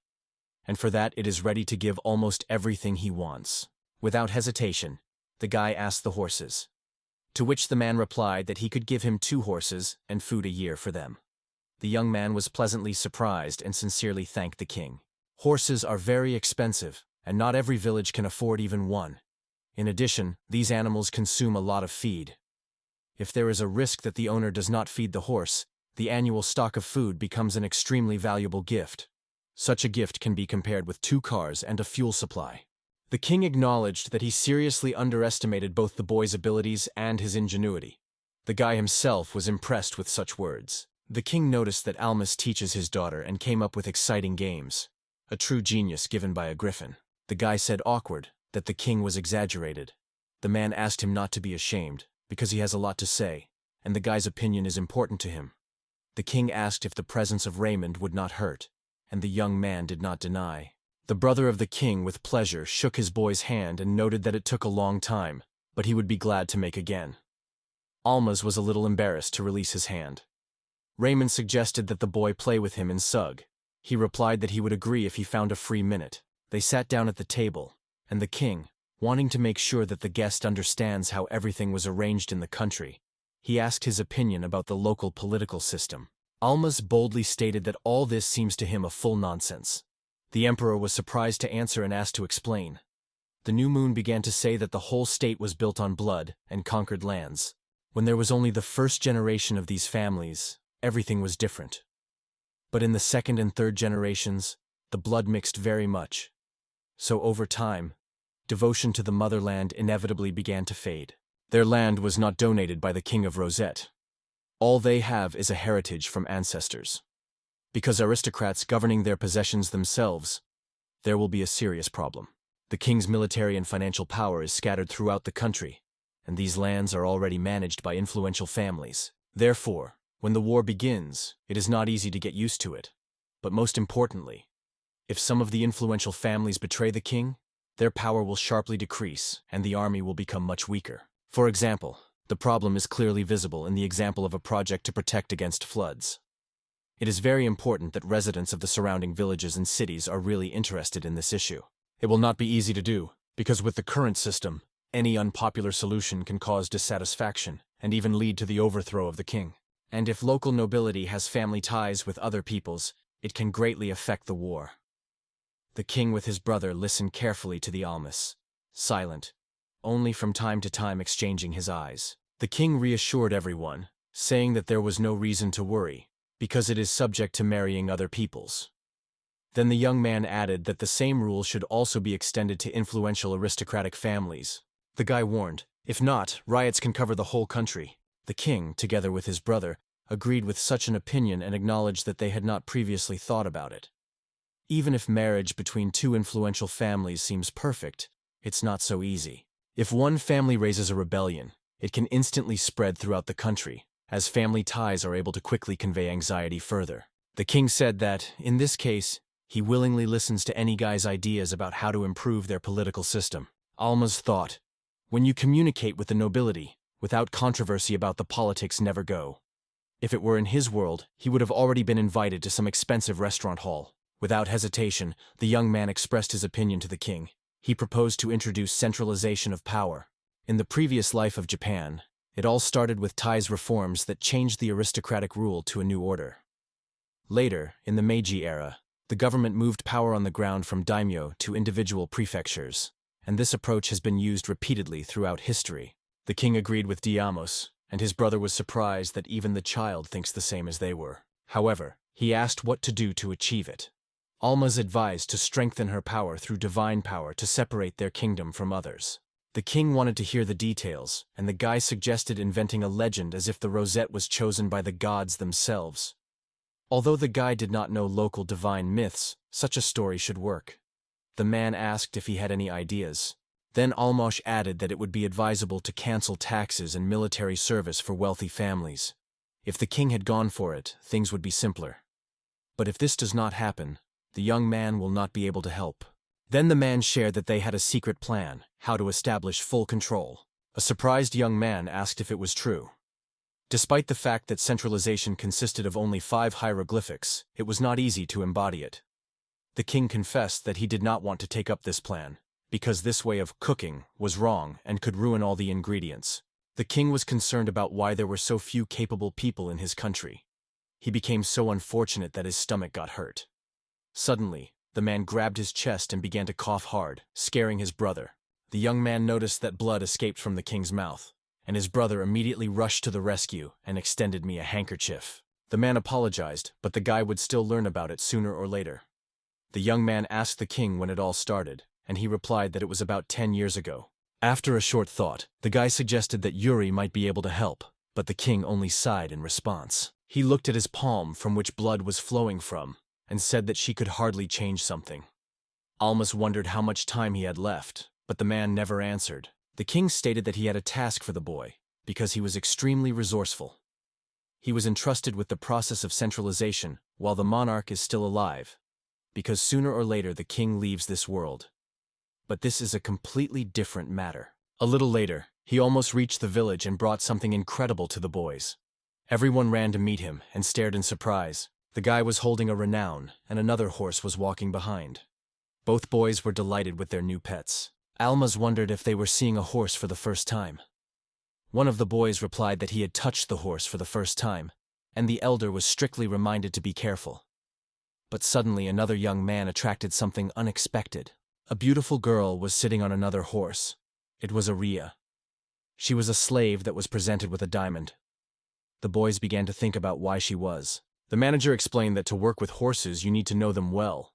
And for that it is ready to give almost everything he wants. Without hesitation, the guy asked the horses, To which the man replied that he could give him 2 horses and food a year for them. The young man was pleasantly surprised and sincerely thanked the king. Horses are very expensive, and not every village can afford even one. In addition, these animals consume a lot of feed. If there is a risk that the owner does not feed the horse, the annual stock of food becomes an extremely valuable gift. Such a gift can be compared with 2 cars and a fuel supply. The king acknowledged that he seriously underestimated both the boy's abilities and his ingenuity. The guy himself was impressed with such words. The king noticed that Almas teaches his daughter and came up with exciting games. A true genius given by a griffin. The guy said awkward, that the king was exaggerated. The man asked him not to be ashamed, because he has a lot to say, and the guy's opinion is important to him. The king asked if the presence of Raymond would not hurt, and the young man did not deny. The brother of the king with pleasure shook his boy's hand and noted that it took a long time, but he would be glad to make again. Almas was a little embarrassed to release his hand. Raymond suggested that the boy play with him in Sug. He replied that he would agree if he found a free minute. They sat down at the table, and the king, wanting to make sure that the guest understands how everything was arranged in the country, he asked his opinion about the local political system. Almas boldly stated that all this seems to him a full nonsense. The emperor was surprised to answer and asked to explain. The new moon began to say that the whole state was built on blood and conquered lands. When there was only the first generation of these families, everything was different. But in the second and third generations, the blood mixed very much. So over time, devotion to the motherland inevitably began to fade. Their land was not donated by the king of Rosette. All they have is a heritage from ancestors. Because aristocrats governing their possessions themselves, there will be a serious problem. The king's military and financial power is scattered throughout the country, and these lands are already managed by influential families. Therefore, when the war begins, it is not easy to get used to it. But most importantly, if some of the influential families betray the king, their power will sharply decrease and the army will become much weaker. For example, the problem is clearly visible in the example of a project to protect against floods. It is very important that residents of the surrounding villages and cities are really interested in this issue. It will not be easy to do, because with the current system, any unpopular solution can cause dissatisfaction and even lead to the overthrow of the king. And if local nobility has family ties with other peoples, it can greatly affect the war. The king with his brother listened carefully to the Almas, silent, only from time to time exchanging his eyes. The king reassured everyone, saying that there was no reason to worry, because it is subject to marrying other peoples. Then the young man added that the same rule should also be extended to influential aristocratic families. The guy warned, if not, riots can cover the whole country. The king, together with his brother, agreed with such an opinion and acknowledged that they had not previously thought about it. Even if marriage between 2 influential families seems perfect, it's not so easy. If one family raises a rebellion, it can instantly spread throughout the country, as family ties are able to quickly convey anxiety further. The king said that, in this case, he willingly listens to any guy's ideas about how to improve their political system. Almas thought, when you communicate with the nobility, without controversy about the politics never go. If it were in his world, he would have already been invited to some expensive restaurant hall. Without hesitation, the young man expressed his opinion to the king. He proposed to introduce centralization of power. In the previous life of Japan, it all started with ties reforms that changed the aristocratic rule to a new order. Later, in the Meiji era, the government moved power on the ground from daimyo to individual prefectures, and this approach has been used repeatedly throughout history. The king agreed with Diamos, and his brother was surprised that even the child thinks the same as they were. However, he asked what to do to achieve it. Almas advised to strengthen her power through divine power to separate their kingdom from others. The king wanted to hear the details, and the guy suggested inventing a legend as if the rosette was chosen by the gods themselves. Although the guy did not know local divine myths, such a story should work. The man asked if he had any ideas. Then Almas added that it would be advisable to cancel taxes and military service for wealthy families. If the king had gone for it, things would be simpler. But if this does not happen, the young man will not be able to help. Then the man shared that they had a secret plan, how to establish full control. A surprised young man asked if it was true. Despite the fact that centralization consisted of only 5 hieroglyphics, it was not easy to embody it. The king confessed that he did not want to take up this plan, because this way of cooking was wrong and could ruin all the ingredients. The king was concerned about why there were so few capable people in his country. He became so unfortunate that his stomach got hurt. Suddenly, the man grabbed his chest and began to cough hard, scaring his brother. The young man noticed that blood escaped from the king's mouth, and his brother immediately rushed to the rescue and extended me a handkerchief. The man apologized, but the guy would still learn about it sooner or later. The young man asked the king when it all started, and he replied that it was about 10 years ago. After a short thought, the guy suggested that Yuri might be able to help, but the king only sighed in response. He looked at his palm from which blood was flowing from, and said that she could hardly change something. Almas wondered how much time he had left, but the man never answered. The king stated that he had a task for the boy, because he was extremely resourceful. He was entrusted with the process of centralization while the monarch is still alive, because sooner or later the king leaves this world. But this is a completely different matter. A little later, he almost reached the village and brought something incredible to the boys. Everyone ran to meet him and stared in surprise. The guy was holding a renown, and another horse was walking behind. Both boys were delighted with their new pets. Almas wondered if they were seeing a horse for the first time. One of the boys replied that he had touched the horse for the first time, and the elder was strictly reminded to be careful. But suddenly another young man attracted something unexpected. A beautiful girl was sitting on another horse. It was Aria. She was a slave that was presented with a diamond. The boys began to think about why she was. The manager explained that to work with horses you need to know them well.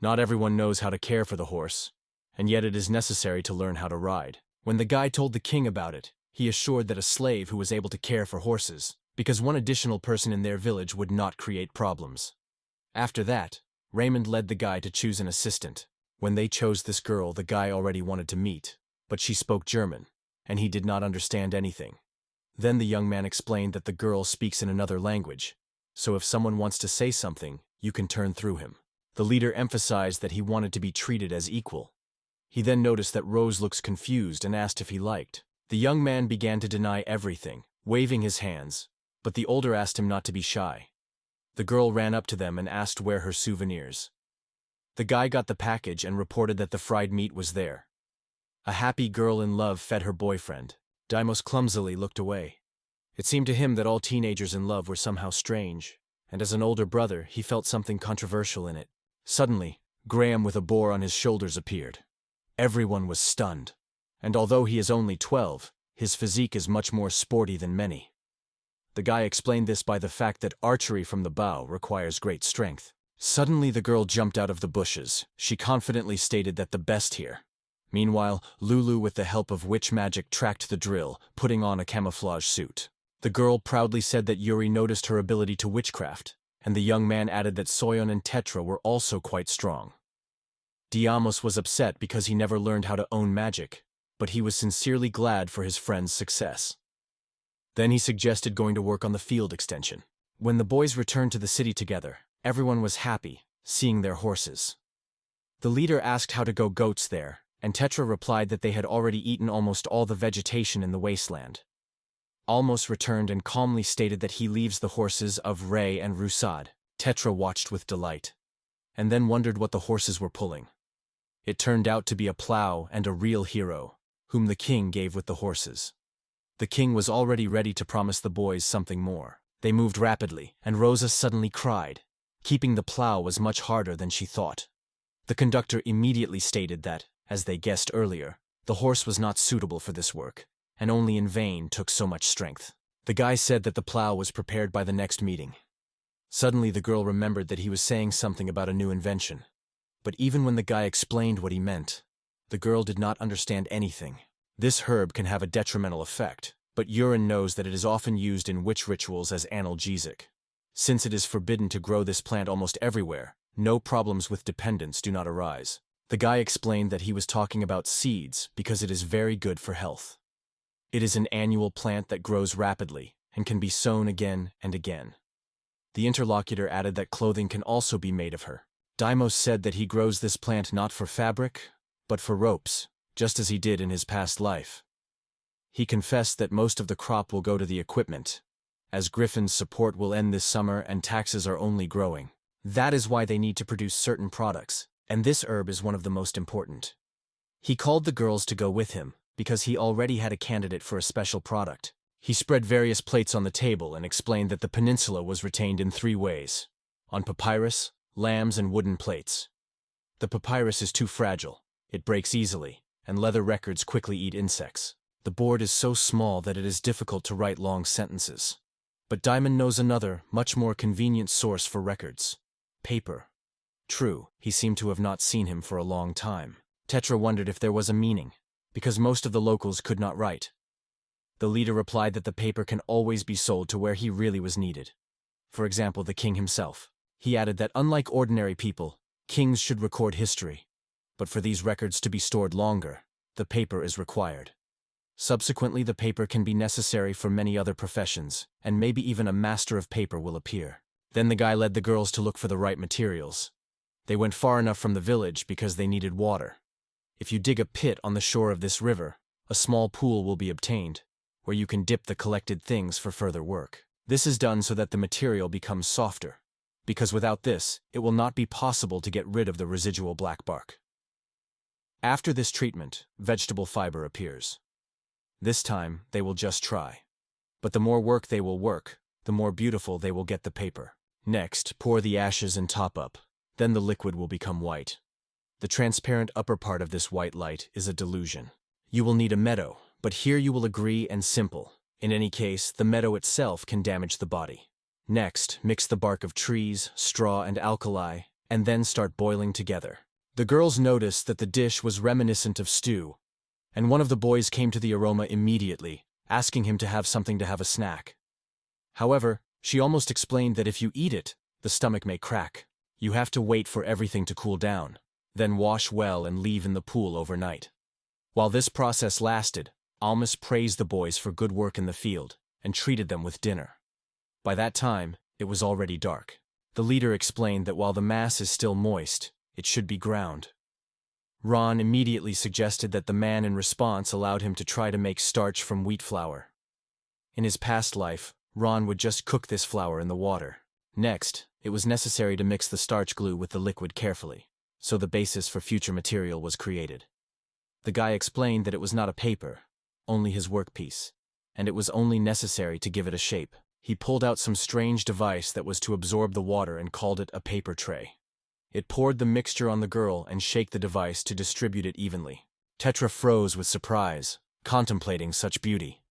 Not everyone knows how to care for the horse, and yet it is necessary to learn how to ride. When the guy told the king about it, he assured that a slave who was able to care for horses, because one additional person in their village would not create problems. After that, Raymond led the guy to choose an assistant. When they chose this girl, the guy already wanted to meet, but she spoke German, and he did not understand anything. Then the young man explained that the girl speaks in another language, so if someone wants to say something, you can turn through him. The leader emphasized that he wanted to be treated as equal. He then noticed that Rose looks confused and asked if he liked. The young man began to deny everything, waving his hands, but the older asked him not to be shy. The girl ran up to them and asked where her souvenirs. The guy got the package and reported that the fried meat was there. A happy girl in love fed her boyfriend. Deimos clumsily looked away. It seemed to him that all teenagers in love were somehow strange, and as an older brother, he felt something controversial in it. Suddenly, Graham with a boar on his shoulders appeared. Everyone was stunned, and although he is only 12, his physique is much more sporty than many. The guy explained this by the fact that archery from the bow requires great strength. Suddenly the girl jumped out of the bushes. She confidently stated that the best here. Meanwhile, Lulu with the help of witch magic tracked the drill, putting on a camouflage suit. The girl proudly said that Yuri noticed her ability to witchcraft, and the young man added that Soyon and Tetra were also quite strong. Diamos was upset because he never learned how to own magic, but he was sincerely glad for his friend's success. Then he suggested going to work on the field extension. When the boys returned to the city together, everyone was happy, seeing their horses. The leader asked how to go goats there, and Tetra replied that they had already eaten almost all the vegetation in the wasteland. Almos returned and calmly stated that he leaves the horses of Ray and Rusad. Tetra watched with delight, and then wondered what the horses were pulling. It turned out to be a plow and a real hero, whom the king gave with the horses. The king was already ready to promise the boys something more. They moved rapidly, and Rosa suddenly cried. Keeping the plow was much harder than she thought. The conductor immediately stated that, as they guessed earlier, the horse was not suitable for this work, and only in vain took so much strength. The guy said that the plow was prepared by the next meeting. Suddenly the girl remembered that he was saying something about a new invention. But even when the guy explained what he meant, the girl did not understand anything. This herb can have a detrimental effect, but Urine knows that it is often used in witch rituals as analgesic. Since it is forbidden to grow this plant almost everywhere, no problems with dependence do not arise. The guy explained that he was talking about seeds because it is very good for health. It is an annual plant that grows rapidly and can be sown again and again. The interlocutor added that clothing can also be made of her. Deimos said that he grows this plant not for fabric, but for ropes, just as he did in his past life. He confessed that most of the crop will go to the equipment, as Griffin's support will end this summer and taxes are only growing. That is why they need to produce certain products, and this herb is one of the most important. He called the girls to go with him, because he already had a candidate for a special product. He spread various plates on the table and explained that the peninsula was retained in 3 ways: on papyrus, lambs, and wooden plates. The papyrus is too fragile, it breaks easily, and leather records quickly eat insects. The board is so small that it is difficult to write long sentences. But Diamond knows another, much more convenient source for records: paper. True, he seemed to have not seen him for a long time. Tetra wondered if there was a meaning, because most of the locals could not write. The leader replied that the paper can always be sold to where he really was needed. For example, the king himself. He added that unlike ordinary people, kings should record history. But for these records to be stored longer, the paper is required. Subsequently, the paper can be necessary for many other professions, and maybe even a master of paper will appear. Then the guy led the girls to look for the right materials. They went far enough from the village because they needed water. If you dig a pit on the shore of this river, a small pool will be obtained, where you can dip the collected things for further work. This is done so that the material becomes softer, because without this, it will not be possible to get rid of the residual black bark. After this treatment, vegetable fiber appears. This time, they will just try. But the more work they will work, the more beautiful they will get the paper. Next, pour the ashes and top up. Then the liquid will become white. The transparent upper part of this white light is a delusion. You will need a meadow, but here you will agree and simple. In any case, the meadow itself can damage the body. Next, mix the bark of trees, straw, and alkali, and then start boiling together. The girls noticed that the dish was reminiscent of stew, and one of the boys came to the aroma immediately, asking him to have something to have a snack. However, she almost explained that if you eat it, the stomach may crack. You have to wait for everything to cool down, then wash well and leave in the pool overnight. While this process lasted, Almas praised the boys for good work in the field and treated them with dinner. By that time, it was already dark. The leader explained that while the mass is still moist, it should be ground. Ron immediately suggested that the man in response allowed him to try to make starch from wheat flour. In his past life, Ron would just cook this flour in the water. Next, it was necessary to mix the starch glue with the liquid carefully, so the basis for future material was created. The guy explained that it was not a paper, only his workpiece, and it was only necessary to give it a shape. He pulled out some strange device that was to absorb the water and called it a paper tray. It poured the mixture on the girl and shook the device to distribute it evenly. Tetra froze with surprise, contemplating such beauty.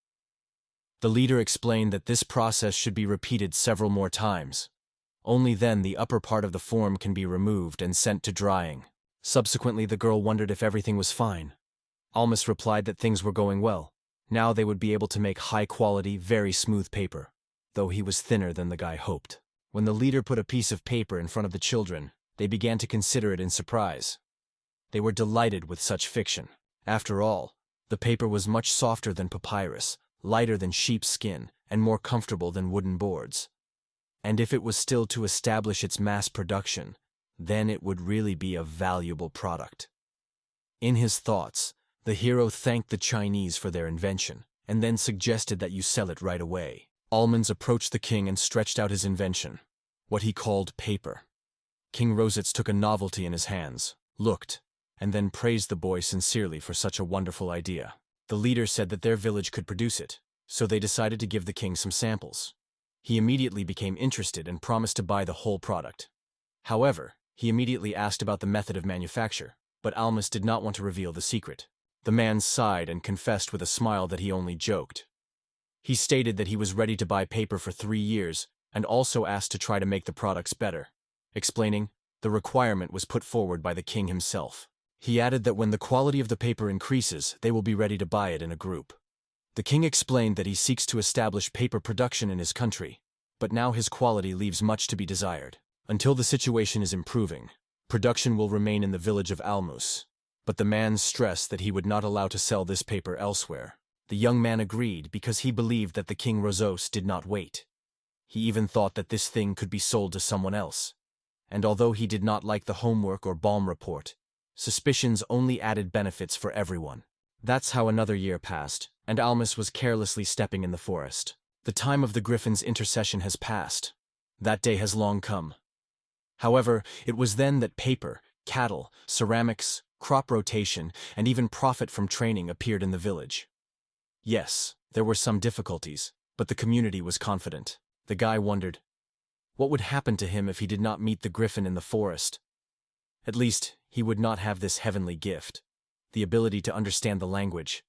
The leader explained that this process should be repeated several more times. Only then the upper part of the form can be removed and sent to drying. Subsequently, the girl wondered if everything was fine. Almas replied that things were going well. Now they would be able to make high-quality, very smooth paper, though he was thinner than the guy hoped. When the leader put a piece of paper in front of the children, they began to consider it in surprise. They were delighted with such fiction. After all, the paper was much softer than papyrus, lighter than sheep's skin, and more comfortable than wooden boards. And if it was still to establish its mass production, then it would really be a valuable product. In his thoughts, the hero thanked the Chinese for their invention, and then suggested that you sell it right away. Almonds approached the king and stretched out his invention, what he called paper. King Rositz took a novelty in his hands, looked, and then praised the boy sincerely for such a wonderful idea. The leader said that their village could produce it, so they decided to give the king some samples. He immediately became interested and promised to buy the whole product. However, he immediately asked about the method of manufacture, but Almas did not want to reveal the secret. The man sighed and confessed with a smile that he only joked. He stated that he was ready to buy paper for 3 years and also asked to try to make the products better, explaining, the requirement was put forward by the king himself. He added that when the quality of the paper increases, they will be ready to buy it in a group. The king explained that he seeks to establish paper production in his country, but now his quality leaves much to be desired. Until the situation is improving, production will remain in the village of Almus. But the man stressed that he would not allow to sell this paper elsewhere. The young man agreed because he believed that the King Rozos did not wait. He even thought that this thing could be sold to someone else. And although he did not like the homework or balm report, suspicions only added benefits for everyone. That's how another year passed, and Almas was carelessly stepping in the forest. The time of the Griffin's intercession has passed. That day has long come. However, it was then that paper, cattle, ceramics, crop rotation, and even profit from training appeared in the village. Yes, there were some difficulties, but the community was confident. The guy wondered, what would happen to him if he did not meet the griffin in the forest? At least, he would not have this heavenly gift, the ability to understand the language.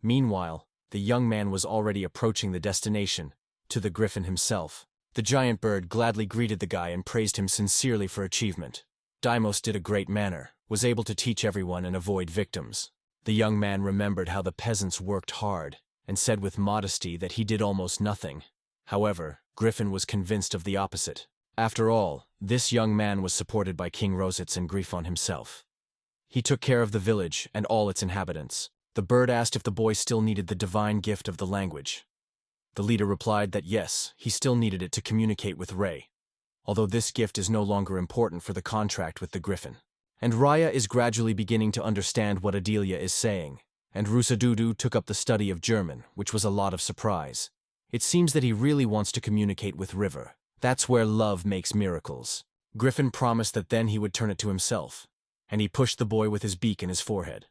Meanwhile, the young man was already approaching the destination, to the griffin himself. The giant bird gladly greeted the guy and praised him sincerely for achievement. Deimos did a great manner, was able to teach everyone and avoid victims. The young man remembered how the peasants worked hard, and said with modesty that he did almost nothing. However, Griffin was convinced of the opposite. After all, this young man was supported by King Rositz and Griffon himself. He took care of the village and all its inhabitants. The bird asked if the boy still needed the divine gift of the language. The leader replied that yes, he still needed it to communicate with Ray, although this gift is no longer important for the contract with the griffin. And Raya is gradually beginning to understand what Adelia is saying, and Rusadudu took up the study of German, which was a lot of surprise. It seems that he really wants to communicate with River. That's where love makes miracles. Griffin promised that then he would turn it to himself, and he pushed the boy with his beak in his forehead.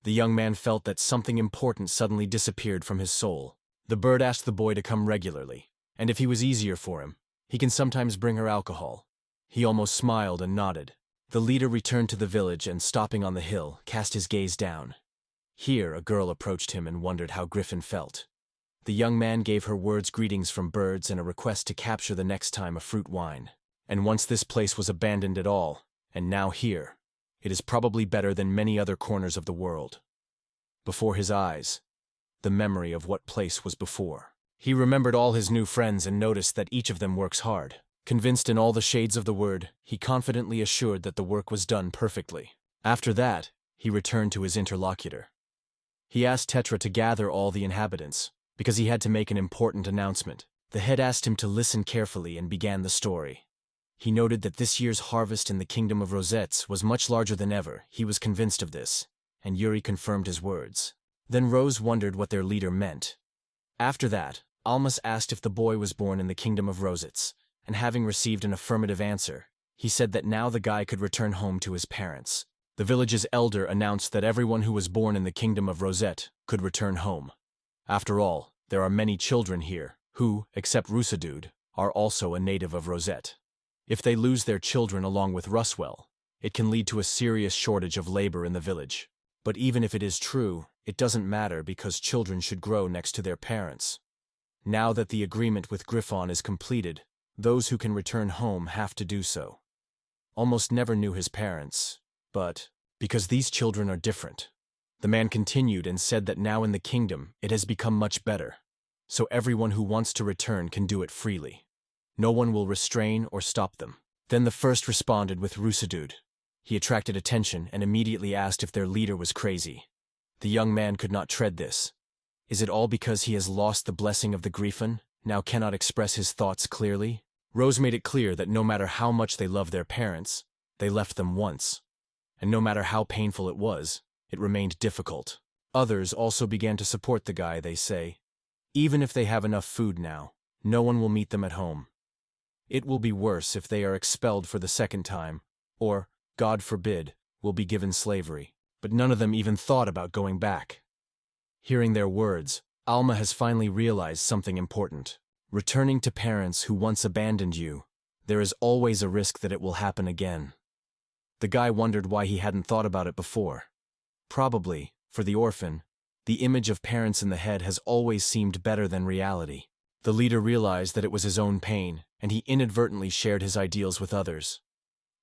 The young man felt that something important suddenly disappeared from his soul. The bird asked the boy to come regularly, and if he was easier for him, he can sometimes bring her alcohol. He almost smiled and nodded. The leader returned to the village and, stopping on the hill, cast his gaze down. Here, a girl approached him and wondered how Griffin felt. The young man gave her words greetings from birds and a request to capture the next time a fruit wine. And once this place was abandoned at all, and now here, it is probably better than many other corners of the world. Before his eyes, the memory of what place was before. He remembered all his new friends and noticed that each of them works hard. Convinced in all the shades of the word, he confidently assured that the work was done perfectly. After that, he returned to his interlocutor. He asked Tetra to gather all the inhabitants, because he had to make an important announcement. The head asked him to listen carefully and began the story. He noted that this year's harvest in the kingdom of Rosettes was much larger than ever. He was convinced of this, and Yuri confirmed his words. Then Rose wondered what their leader meant. After that, Almas asked if the boy was born in the kingdom of Rosettes, and having received an affirmative answer, he said that now the guy could return home to his parents. The village's elder announced that everyone who was born in the kingdom of Rosette could return home. After all, there are many children here who, except Rusadude, are also a native of Rosette. If they lose their children along with Ruswell, it can lead to a serious shortage of labor in the village. But even if it is true, it doesn't matter because children should grow next to their parents. Now that the agreement with Griffon is completed, those who can return home have to do so. Almost never knew his parents, but because these children are different. The man continued and said that now in the kingdom it has become much better, so everyone who wants to return can do it freely. No one will restrain or stop them. Then the first responded with Rusadude. He attracted attention and immediately asked if their leader was crazy. The young man could not tread this. Is it all because he has lost the blessing of the Griffin, now cannot express his thoughts clearly? Rose made it clear that no matter how much they loved their parents, they left them once. And no matter how painful it was, it remained difficult. Others also began to support the guy, they say. Even if they have enough food now, no one will meet them at home. It will be worse if they are expelled for the second time, or, God forbid, will be given slavery. But none of them even thought about going back. Hearing their words, Alma has finally realized something important. Returning to parents who once abandoned you, there is always a risk that it will happen again. The guy wondered why he hadn't thought about it before. Probably, for the orphan, the image of parents in the head has always seemed better than reality. The leader realized that it was his own pain, and he inadvertently shared his ideals with others.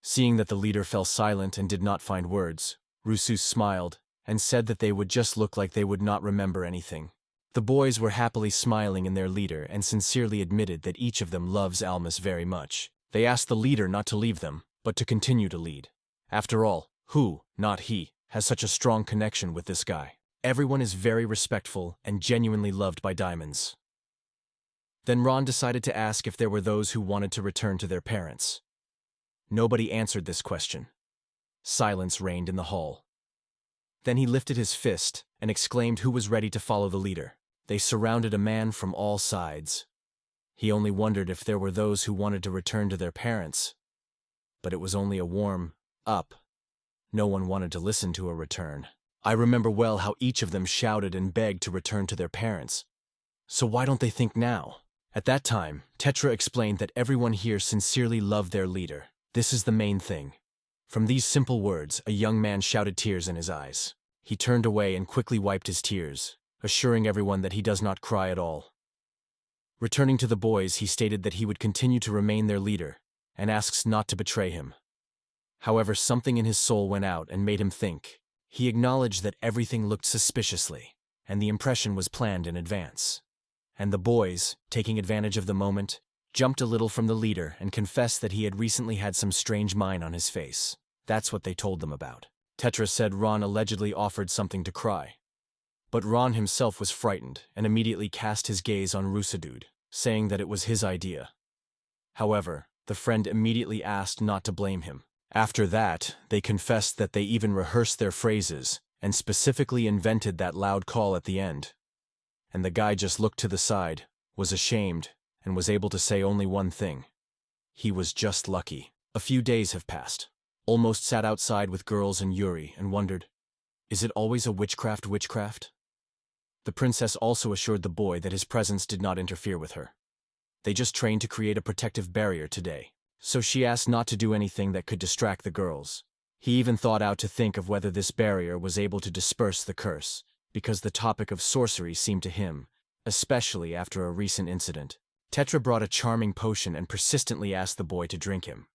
Seeing that the leader fell silent and did not find words, Rusus smiled and said that they would just look like they would not remember anything. The boys were happily smiling in their leader and sincerely admitted that each of them loves Almas very much. They asked the leader not to leave them, but to continue to lead. After all, who, not he, has such a strong connection with this guy? Everyone is very respectful and genuinely loved by Diamonds. Then Ron decided to ask if there were those who wanted to return to their parents. Nobody answered this question. Silence reigned in the hall. Then he lifted his fist and exclaimed who was ready to follow the leader. They surrounded a man from all sides. He only wondered if there were those who wanted to return to their parents. But it was only a warm up, No one wanted to listen to a return. I remember well how each of them shouted and begged to return to their parents. So why don't they think now? At that time, Tetra explained that everyone here sincerely loved their leader. This is the main thing. From these simple words, a young man shouted, tears in his eyes. He turned away and quickly wiped his tears, assuring everyone that he does not cry at all. Returning to the boys, he stated that he would continue to remain their leader, and asks not to betray him. However, something in his soul went out and made him think. He acknowledged that everything looked suspiciously, and the impression was planned in advance. And the boys, taking advantage of the moment, jumped a little from the leader and confessed that he had recently had some strange mine on his face. That's what they told them about. Tetra said Ron allegedly offered something to cry. But Ron himself was frightened and immediately cast his gaze on Rusadude, saying that it was his idea. However, the friend immediately asked not to blame him. After that, they confessed that they even rehearsed their phrases and specifically invented that loud call at the end. And the guy just looked to the side, was ashamed, and was able to say only one thing. He was just lucky. A few days have passed. Almost sat outside with girls and Yuri and wondered, is it always a witchcraft? The princess also assured the boy that his presence did not interfere with her. They just trained to create a protective barrier today. So she asked not to do anything that could distract the girls. He even thought out to think of whether this barrier was able to disperse the curse, because the topic of sorcery seemed to him, especially after a recent incident. Tetra brought a charming potion and persistently asked the boy to drink him.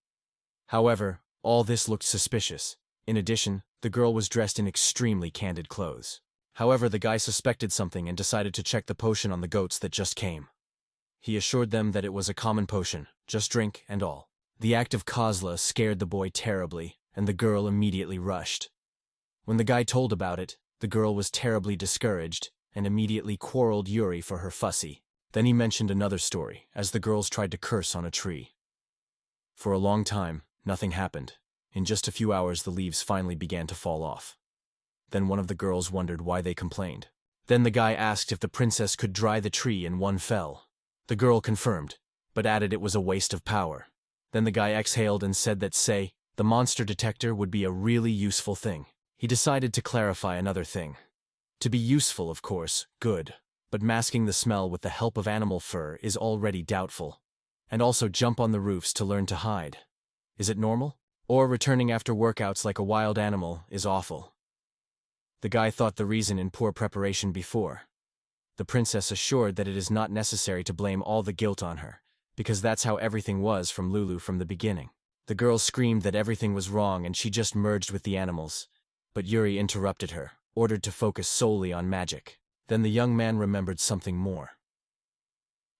However, all this looked suspicious. In addition, the girl was dressed in extremely candid clothes. However, the guy suspected something and decided to check the potion on the goats that just came. He assured them that it was a common potion, just drink and all. The act of Kozla scared the boy terribly, and the girl immediately rushed. When the guy told about it, the girl was terribly discouraged and immediately quarreled Yuri for her fussy. Then he mentioned another story, as the girls tried to curse on a tree. For a long time, nothing happened. In just a few hours, the leaves finally began to fall off. Then one of the girls wondered why they complained. Then the guy asked if the princess could dry the tree in one fell. The girl confirmed, but added it was a waste of power. Then the guy exhaled and said that, the monster detector would be a really useful thing. He decided to clarify another thing. To be useful, of course, good, but masking the smell with the help of animal fur is already doubtful. And also jump on the roofs to learn to hide. Is it normal? Or returning after workouts like a wild animal is awful. The guy thought the reason in poor preparation before. The princess assured that it is not necessary to blame all the guilt on her, because that's how everything was from Lulu from the beginning. The girl screamed that everything was wrong and she just merged with the animals. But Yuri interrupted her, ordered to focus solely on magic. Then the young man remembered something more.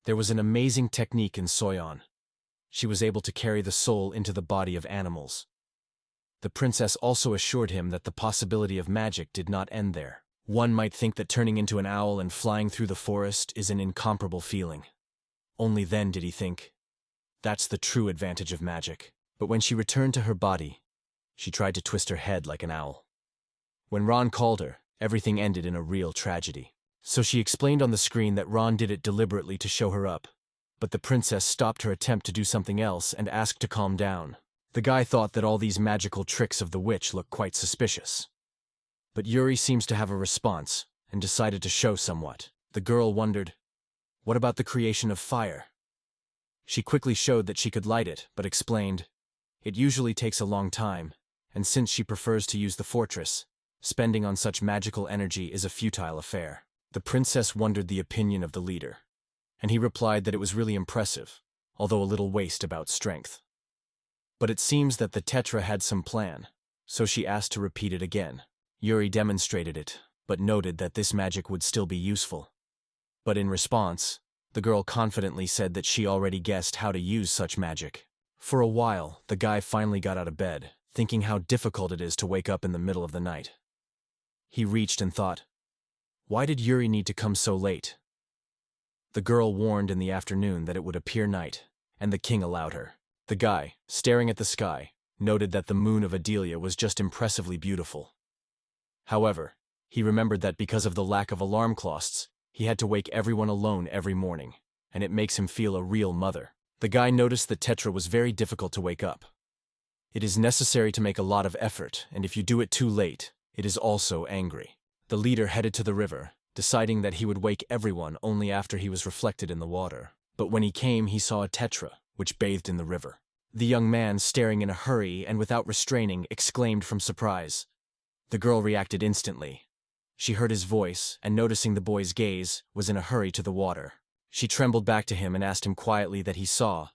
There was an amazing technique in Soyeon. She was able to carry the soul into the body of animals. The princess also assured him that the possibility of magic did not end there. One might think that turning into an owl and flying through the forest is an incomparable feeling. Only then did he think, that's the true advantage of magic. But when she returned to her body, she tried to twist her head like an owl. When Ron called her, everything ended in a real tragedy. So she explained on the screen that Ron did it deliberately to show her up. But the princess stopped her attempt to do something else and asked to calm down. The guy thought that all these magical tricks of the witch looked quite suspicious. But Yuri seems to have a response, and decided to show somewhat. The girl wondered, what about the creation of fire? She quickly showed that she could light it, but explained, it usually takes a long time, and since she prefers to use the fortress, spending on such magical energy is a futile affair. The princess wondered the opinion of the leader, and he replied that it was really impressive, although a little waste about strength. But it seems that the Tetra had some plan, so she asked to repeat it again. Yuri demonstrated it, but noted that this magic would still be useful. But in response, the girl confidently said that she already guessed how to use such magic. For a while, the guy finally got out of bed, thinking how difficult it is to wake up in the middle of the night. He reached and thought, why did Yuri need to come so late? The girl warned in the afternoon that it would appear night, and the king allowed her. The guy, staring at the sky, noted that the moon of Adelia was just impressively beautiful. However, he remembered that because of the lack of alarm clocks, he had to wake everyone alone every morning, and it makes him feel a real mother. The guy noticed that Tetra was very difficult to wake up. It is necessary to make a lot of effort, and if you do it too late, it is also angry. The leader headed to the river, deciding that he would wake everyone only after he was reflected in the water. But when he came, he saw a tetra, which bathed in the river. The young man, staring in a hurry and without restraining, exclaimed from surprise. The girl reacted instantly. She heard his voice, and noticing the boy's gaze, was in a hurry to the water. She trembled back to him and asked him quietly that he saw.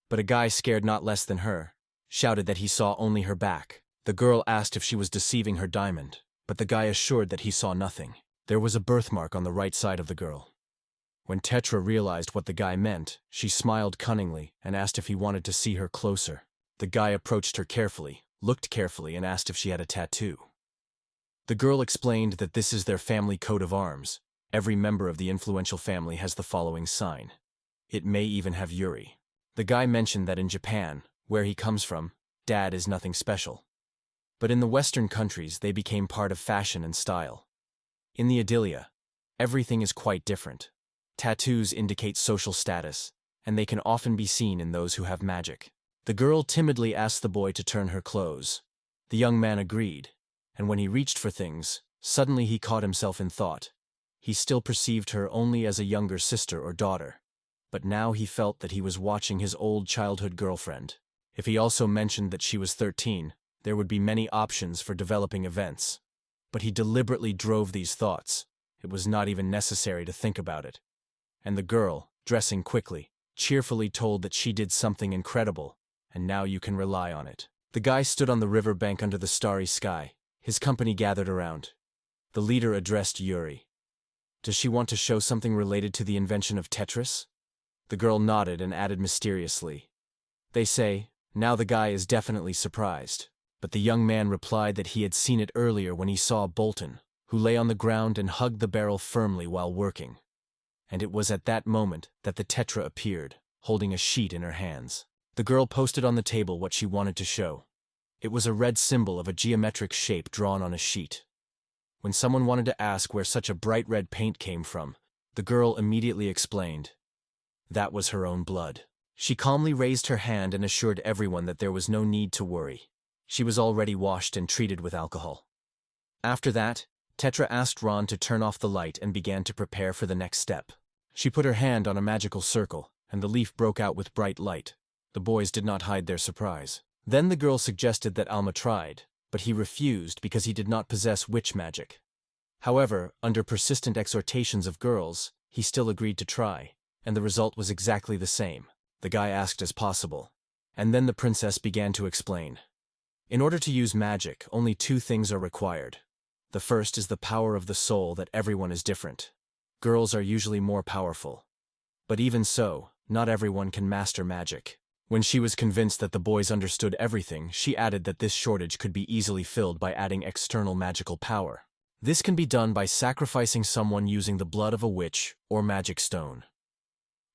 But a guy scared not less than her, shouted that he saw only her back. The girl asked if she was deceiving her diamond, but the guy assured that he saw nothing. There was a birthmark on the right side of the girl. When Tetra realized what the guy meant, she smiled cunningly and asked if he wanted to see her closer. The guy approached her carefully, looked carefully, and asked if she had a tattoo. The girl explained that this is their family coat of arms. Every member of the influential family has the following sign. It may even have Yuri. The guy mentioned that in Japan, where he comes from, dad is nothing special. But in the Western countries, they became part of fashion and style. In the Idilia, everything is quite different. Tattoos indicate social status, and they can often be seen in those who have magic. The girl timidly asked the boy to turn her clothes. The young man agreed, and when he reached for things, suddenly he caught himself in thought. He still perceived her only as a younger sister or daughter, but now he felt that he was watching his old childhood girlfriend. If he also mentioned that she was 13, there would be many options for developing events. But he deliberately drove these thoughts. It was not even necessary to think about it. And the girl, dressing quickly, cheerfully told that she did something incredible, and now you can rely on it. The guy stood on the river bank under the starry sky. His company gathered around. The leader addressed Yuri. Does she want to show something related to the invention of Tetris? The girl nodded and added mysteriously. They say, now the guy is definitely surprised. But the young man replied that he had seen it earlier when he saw Bolton, who lay on the ground and hugged the barrel firmly while working. And it was at that moment that the tetra appeared, holding a sheet in her hands. The girl posted on the table what she wanted to show. It was a red symbol of a geometric shape drawn on a sheet. When someone wanted to ask where such a bright red paint came from, the girl immediately explained. That was her own blood. She calmly raised her hand and assured everyone that there was no need to worry. She was already washed and treated with alcohol. After that, Tetra asked Ron to turn off the light and began to prepare for the next step. She put her hand on a magical circle, and the leaf broke out with bright light. The boys did not hide their surprise. Then the girl suggested that Alma tried, but he refused because he did not possess witch magic. However, under persistent exhortations of girls, he still agreed to try, and the result was exactly the same. The guy asked as possible. And then the princess began to explain. In order to use magic, only two things are required. The first is the power of the soul, that everyone is different. Girls are usually more powerful. But even so, not everyone can master magic. When she was convinced that the boys understood everything, she added that this shortage could be easily filled by adding external magical power. This can be done by sacrificing someone using the blood of a witch or magic stone.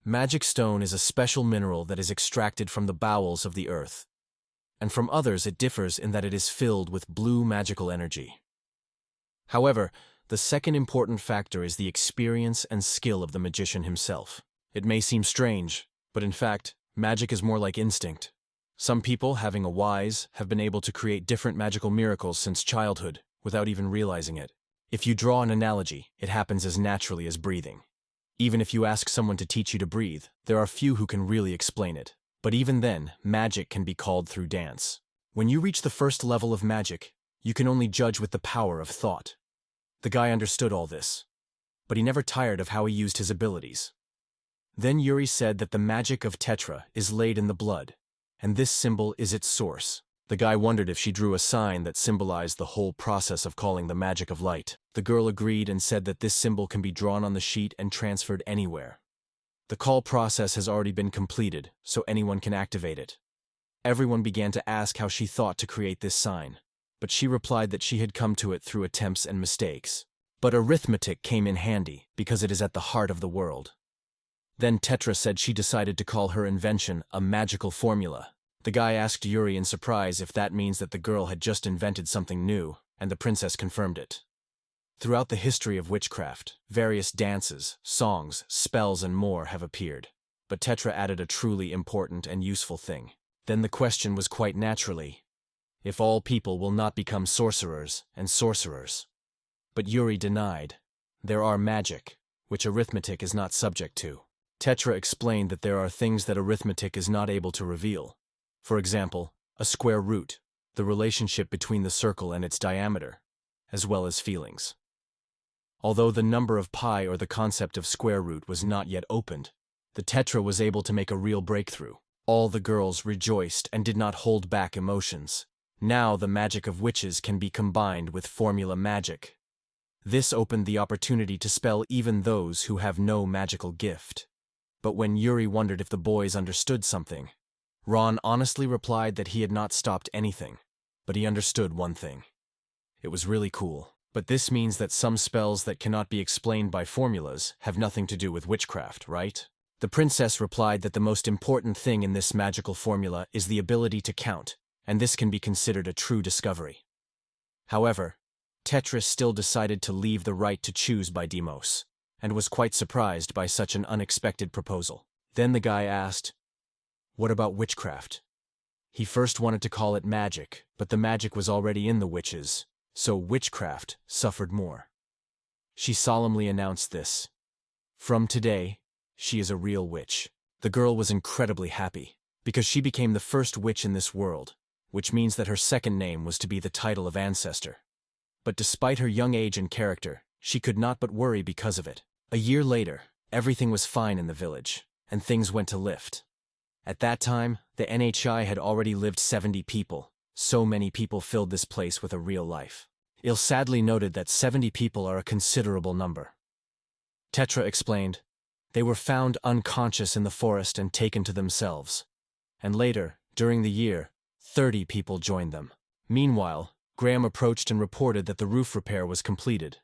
Magic stone is a special mineral that is extracted from the bowels of the earth. And from others it differs in that it is filled with blue magical energy. However, the second important factor is the experience and skill of the magician himself. It may seem strange, but in fact, magic is more like instinct. Some people, having a wise, have been able to create different magical miracles since childhood, without even realizing it. If you draw an analogy, it happens as naturally as breathing. Even if you ask someone to teach you to breathe, there are few who can really explain it. But even then, magic can be called through dance. When you reach the first level of magic, you can only judge with the power of thought. The guy understood all this, but he never tired of how he used his abilities. Then Yuri said that the magic of Tetra is laid in the blood, and this symbol is its source. The guy wondered if she drew a sign that symbolized the whole process of calling the magic of light. The girl agreed and said that this symbol can be drawn on the sheet and transferred anywhere. The call process has already been completed, so anyone can activate it. Everyone began to ask how she thought to create this sign, but she replied that she had come to it through attempts and mistakes. But arithmetic came in handy, because it is at the heart of the world. Then Tetra said she decided to call her invention a magical formula. The guy asked Yuri in surprise if that means that the girl had just invented something new, and the princess confirmed it. Throughout the history of witchcraft, various dances, songs, spells, and more have appeared. But Tetra added a truly important and useful thing. Then the question was quite naturally, if all people will not become sorcerers and sorcerers. But Yuri denied. There are magic, which arithmetic is not subject to. Tetra explained that there are things that arithmetic is not able to reveal. For example, a square root, the relationship between the circle and its diameter, as well as feelings. Although the number of pi or the concept of square root was not yet opened, the Tetra was able to make a real breakthrough. All the girls rejoiced and did not hold back emotions. Now the magic of witches can be combined with formula magic. This opened the opportunity to spell even those who have no magical gift. But when Yuri wondered if the boys understood something, Ron honestly replied that he had not stopped anything, but he understood one thing. It was really cool. But this means that some spells that cannot be explained by formulas have nothing to do with witchcraft, right? The princess replied that the most important thing in this magical formula is the ability to count, and this can be considered a true discovery. However, Tetris still decided to leave the right to choose by Demos, and was quite surprised by such an unexpected proposal. Then the guy asked, "What about witchcraft?" He first wanted to call it magic, but the magic was already in the witches, so witchcraft suffered more. She solemnly announced this. From today, she is a real witch. The girl was incredibly happy, because she became the first witch in this world, which means that her second name was to be the title of ancestor. But despite her young age and character, she could not but worry because of it. A year later, everything was fine in the village, and things went to lift. At that time, the NHI had already lived 70 people. So many people filled this place with a real life. Il sadly noted that 70 people are a considerable number. Tetra explained, they were found unconscious in the forest and taken to themselves. And later, during the year, 30 people joined them. Meanwhile, Graham approached and reported that the roof repair was completed.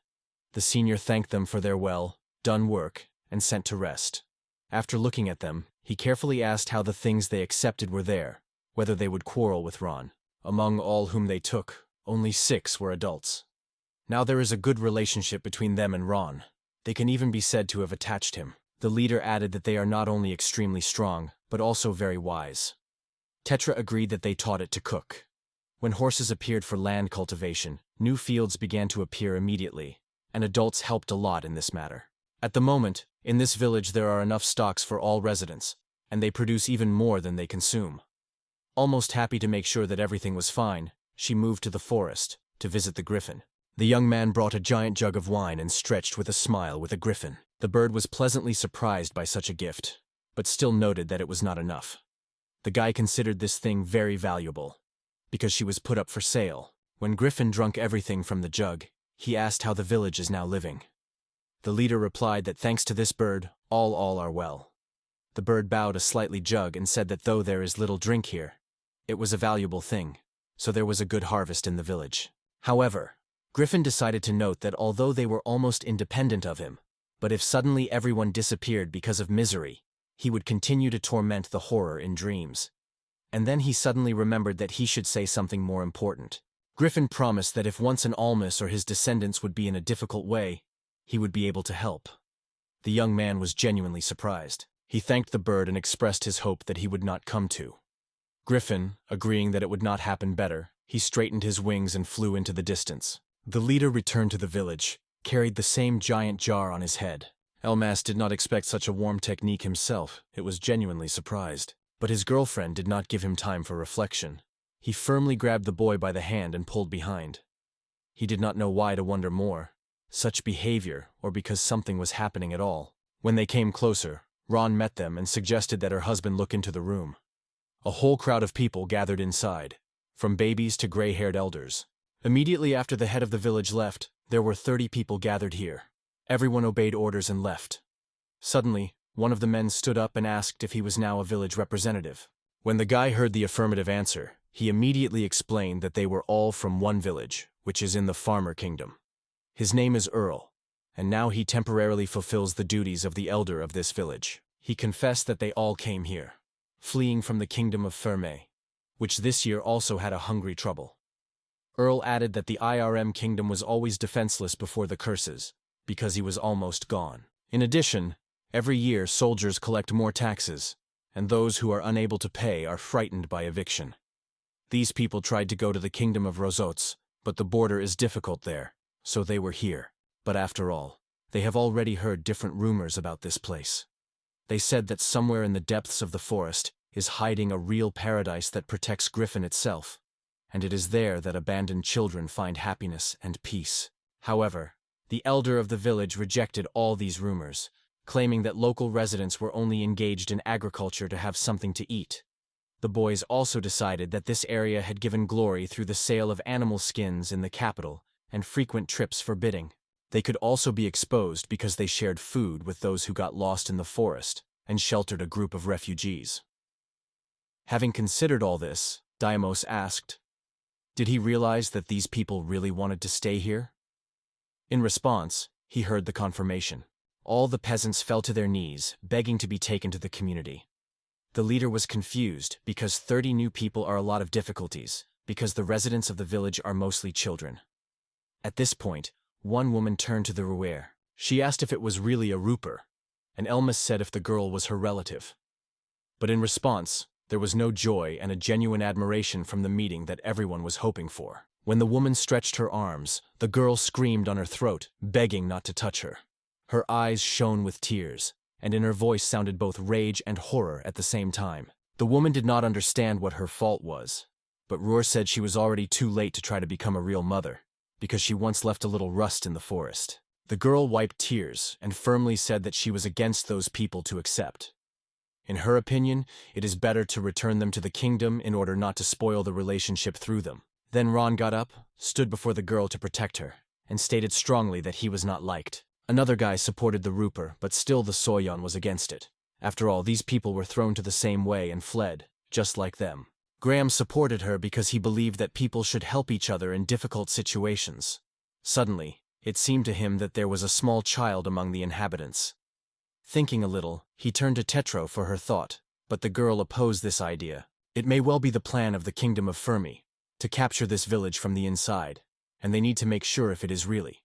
The senior thanked them for their well-done work and sent to rest. After looking at them, he carefully asked how the things they accepted were there, whether they would quarrel with Ron. Among all whom they took, only 6 were adults. Now there is a good relationship between them and Ron. They can even be said to have attached him. The leader added that they are not only extremely strong, but also very wise. Tetra agreed that they taught it to cook. When horses appeared for land cultivation, new fields began to appear immediately, and adults helped a lot in this matter. At the moment, in this village there are enough stocks for all residents, and they produce even more than they consume. Almost happy to make sure that everything was fine, she moved to the forest to visit the griffin. The young man brought a giant jug of wine and stretched with a smile with a griffin. The bird was pleasantly surprised by such a gift, but still noted that it was not enough. The guy considered this thing very valuable, because she was put up for sale. When Griffin drank everything from the jug, he asked how the village is now living. The leader replied that thanks to this bird, all are well. The bird bowed a slightly jug and said that though there is little drink here, it was a valuable thing, so there was a good harvest in the village. However, Griffin decided to note that although they were almost independent of him, but if suddenly everyone disappeared because of misery, he would continue to torment the horror in dreams. And then he suddenly remembered that he should say something more important. Griffin promised that if once an Almus or his descendants would be in a difficult way, he would be able to help. The young man was genuinely surprised. He thanked the bird and expressed his hope that he would not come to. Griffin, agreeing that it would not happen better, he straightened his wings and flew into the distance. The leader returned to the village, carried the same giant jar on his head. Elmas did not expect such a warm technique himself. It was genuinely surprised. But his girlfriend did not give him time for reflection. He firmly grabbed the boy by the hand and pulled behind. He did not know why to wonder more, such behavior or because something was happening at all. When they came closer, Ron met them and suggested that her husband look into the room. A whole crowd of people gathered inside, from babies to gray-haired elders. Immediately after the head of the village left, there were 30 people gathered here. Everyone obeyed orders and left. Suddenly, one of the men stood up and asked if he was now a village representative. When the guy heard the affirmative answer, he immediately explained that they were all from one village, which is in the Farmer Kingdom. His name is Earl, and now he temporarily fulfills the duties of the elder of this village. He confessed that they all came here, fleeing from the kingdom of Ferme, which this year also had a hungry trouble. Earl added that the IRM kingdom was always defenseless before the curses, because he was almost gone. In addition, every year soldiers collect more taxes, and those who are unable to pay are frightened by eviction. These people tried to go to the kingdom of Rozots, but the border is difficult there, so they were here. But after all, they have already heard different rumors about this place. They said that somewhere in the depths of the forest is hiding a real paradise that protects Griffin itself, and it is there that abandoned children find happiness and peace. However, the elder of the village rejected all these rumors, claiming that local residents were only engaged in agriculture to have something to eat. The boys also decided that this area had given glory through the sale of animal skins in the capital and frequent trips for bidding. They could also be exposed because they shared food with those who got lost in the forest and sheltered a group of refugees. Having considered all this, Daimos asked, did he realize that these people really wanted to stay here? In response, he heard the confirmation. All the peasants fell to their knees, begging to be taken to the community. The leader was confused because 30 new people are a lot of difficulties, because the residents of the village are mostly children. At this point, one woman turned to the ruer. She asked if it was really a Rooper, and Elmas said if the girl was her relative. But in response, there was no joy and a genuine admiration from the meeting that everyone was hoping for. When the woman stretched her arms, the girl screamed on her throat, begging not to touch her. Her eyes shone with tears, and in her voice sounded both rage and horror at the same time. The woman did not understand what her fault was, but Roar said she was already too late to try to become a real mother, because she once left a little rust in the forest. The girl wiped tears and firmly said that she was against those people to accept. In her opinion, it is better to return them to the kingdom in order not to spoil the relationship through them. Then Ron got up, stood before the girl to protect her, and stated strongly that he was not liked. Another guy supported the Rooper, but still the Soyon was against it. After all, these people were thrown to the same way and fled, just like them. Graham supported her because he believed that people should help each other in difficult situations. Suddenly, it seemed to him that there was a small child among the inhabitants. Thinking a little, he turned to Tetro for her thought, but the girl opposed this idea. It may well be the plan of the Kingdom of Fermi, to capture this village from the inside, and they need to make sure if it is really.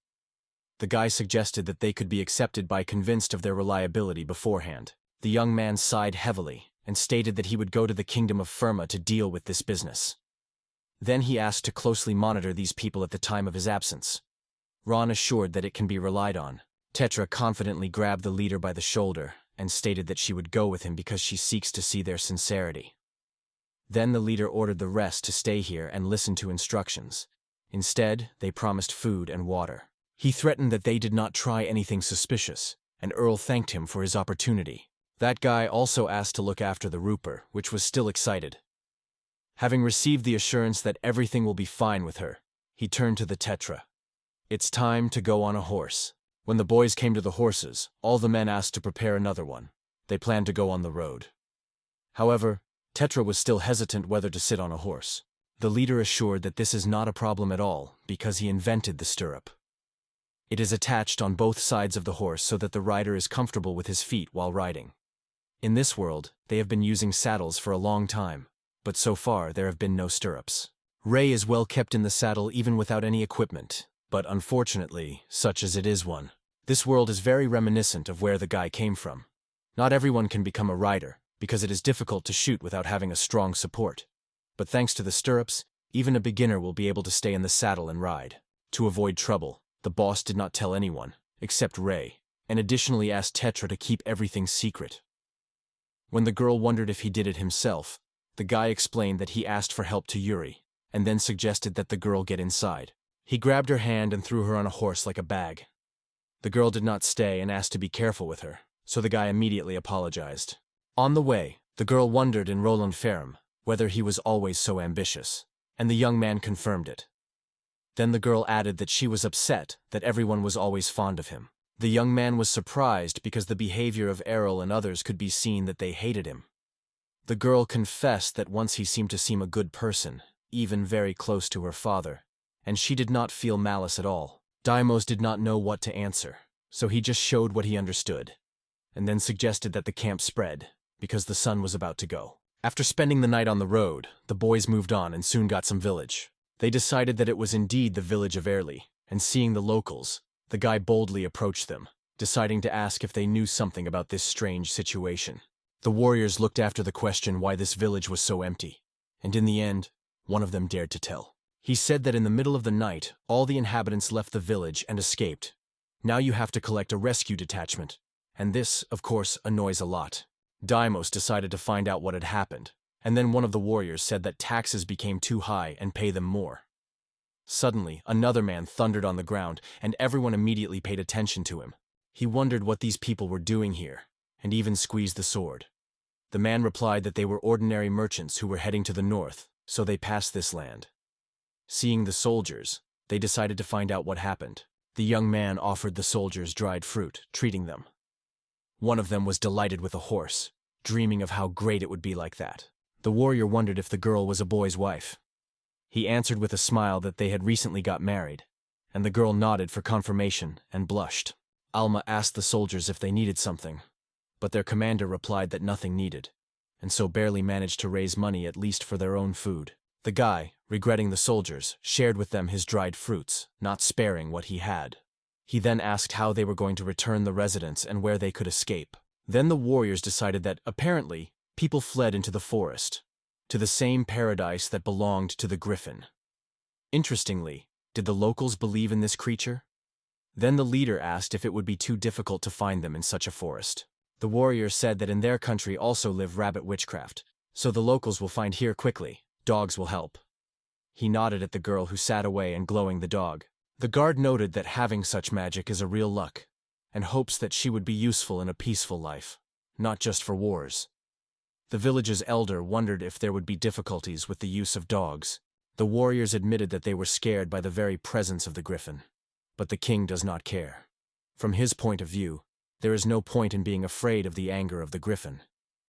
The guy suggested that they could be accepted by convinced of their reliability beforehand. The young man sighed heavily and stated that he would go to the Kingdom of Firma to deal with this business. Then he asked to closely monitor these people at the time of his absence. Ron assured that it can be relied on. Tetra confidently grabbed the leader by the shoulder and stated that she would go with him because she seeks to see their sincerity. Then the leader ordered the rest to stay here and listen to instructions. Instead, they promised food and water. He threatened that they did not try anything suspicious, and Earl thanked him for his opportunity. That guy also asked to look after the Rooper, which was still excited. Having received the assurance that everything will be fine with her, he turned to the Tetra. It's time to go on a horse. When the boys came to the horses, all the men asked to prepare another one. They planned to go on the road. However, Tetra was still hesitant whether to sit on a horse. The leader assured that this is not a problem at all because he invented the stirrup. It is attached on both sides of the horse so that the rider is comfortable with his feet while riding. In this world, they have been using saddles for a long time, but so far there have been no stirrups. Ray is well kept in the saddle even without any equipment, but unfortunately, such as it is one. This world is very reminiscent of where the guy came from. Not everyone can become a rider, because it is difficult to shoot without having a strong support. But thanks to the stirrups, even a beginner will be able to stay in the saddle and ride. To avoid trouble, the boss did not tell anyone, except Ray, and additionally asked Tetra to keep everything secret. When the girl wondered if he did it himself, the guy explained that he asked for help to Yuri, and then suggested that the girl get inside. He grabbed her hand and threw her on a horse like a bag. The girl did not stay and asked to be careful with her, so the guy immediately apologized. On the way, the girl wondered in Roland Ferrum whether he was always so ambitious, and the young man confirmed it. Then the girl added that she was upset that everyone was always fond of him. The young man was surprised because the behavior of Errol and others could be seen that they hated him. The girl confessed that once he seemed to seem a good person, even very close to her father, and she did not feel malice at all. Daimos did not know what to answer, so he just showed what he understood, and then suggested that the camp spread, because the sun was about to go. After spending the night on the road, the boys moved on and soon got some village. They decided that it was indeed the village of Early, and seeing the locals, the guy boldly approached them, deciding to ask if they knew something about this strange situation. The warriors looked after the question why this village was so empty, and in the end, one of them dared to tell. He said that in the middle of the night, all the inhabitants left the village and escaped. Now you have to collect a rescue detachment. And this, of course, annoys a lot. Deimos decided to find out what had happened, and then one of the warriors said that taxes became too high and pay them more. Suddenly, another man thundered on the ground, and everyone immediately paid attention to him. He wondered what these people were doing here, and even squeezed the sword. The man replied that they were ordinary merchants who were heading to the north, so they passed this land. Seeing the soldiers, they decided to find out what happened. The young man offered the soldiers dried fruit, treating them. One of them was delighted with a horse, dreaming of how great it would be like that. The warrior wondered if the girl was a boy's wife. He answered with a smile that they had recently got married, and the girl nodded for confirmation and blushed. Alma asked the soldiers if they needed something, but their commander replied that nothing needed, and so barely managed to raise money at least for their own food. The guy, regretting the soldiers, shared with them his dried fruits, not sparing what he had. He then asked how they were going to return the residents and where they could escape. Then the warriors decided that, apparently, people fled into the forest, to the same paradise that belonged to the griffin. Interestingly, did the locals believe in this creature? Then the leader asked if it would be too difficult to find them in such a forest. The warriors said that in their country also live rabbit witchcraft, so the locals will find here quickly. Dogs will help. He nodded at the girl who sat away and glowing the dog. The guard noted that having such magic is a real luck, and hopes that she would be useful in a peaceful life, not just for wars. The village's elder wondered if there would be difficulties with the use of dogs. The warriors admitted that they were scared by the very presence of the griffin. But the king does not care. From his point of view, there is no point in being afraid of the anger of the griffin.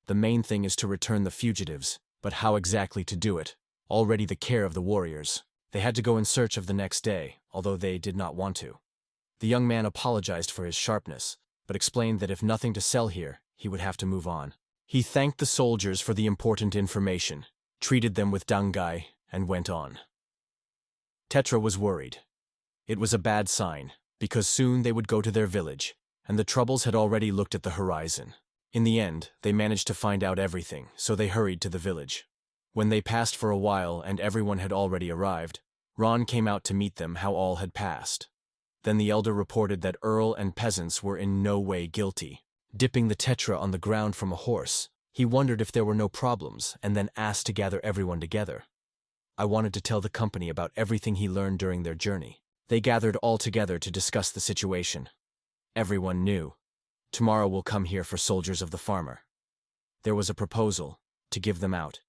The main thing is to return the fugitives, but how exactly to do it? Already the care of the warriors. They had to go in search of the next day, although they did not want to. The young man apologized for his sharpness, but explained that if nothing to sell here, he would have to move on. He thanked the soldiers for the important information, treated them with dangai, and went on. Tetra was worried. It was a bad sign, because soon they would go to their village, and the troubles had already looked at the horizon. In the end, they managed to find out everything, so they hurried to the village. When they passed for a while and everyone had already arrived, Ron came out to meet them how all had passed. Then the elder reported that Earl and peasants were in no way guilty. Dipping the tetra on the ground from a horse, he wondered if there were no problems and then asked to gather everyone together. I wanted to tell the company about everything he learned during their journey. They gathered all together to discuss the situation. Everyone knew. Tomorrow we'll come here for soldiers of the farmer. There was a proposal to give them out.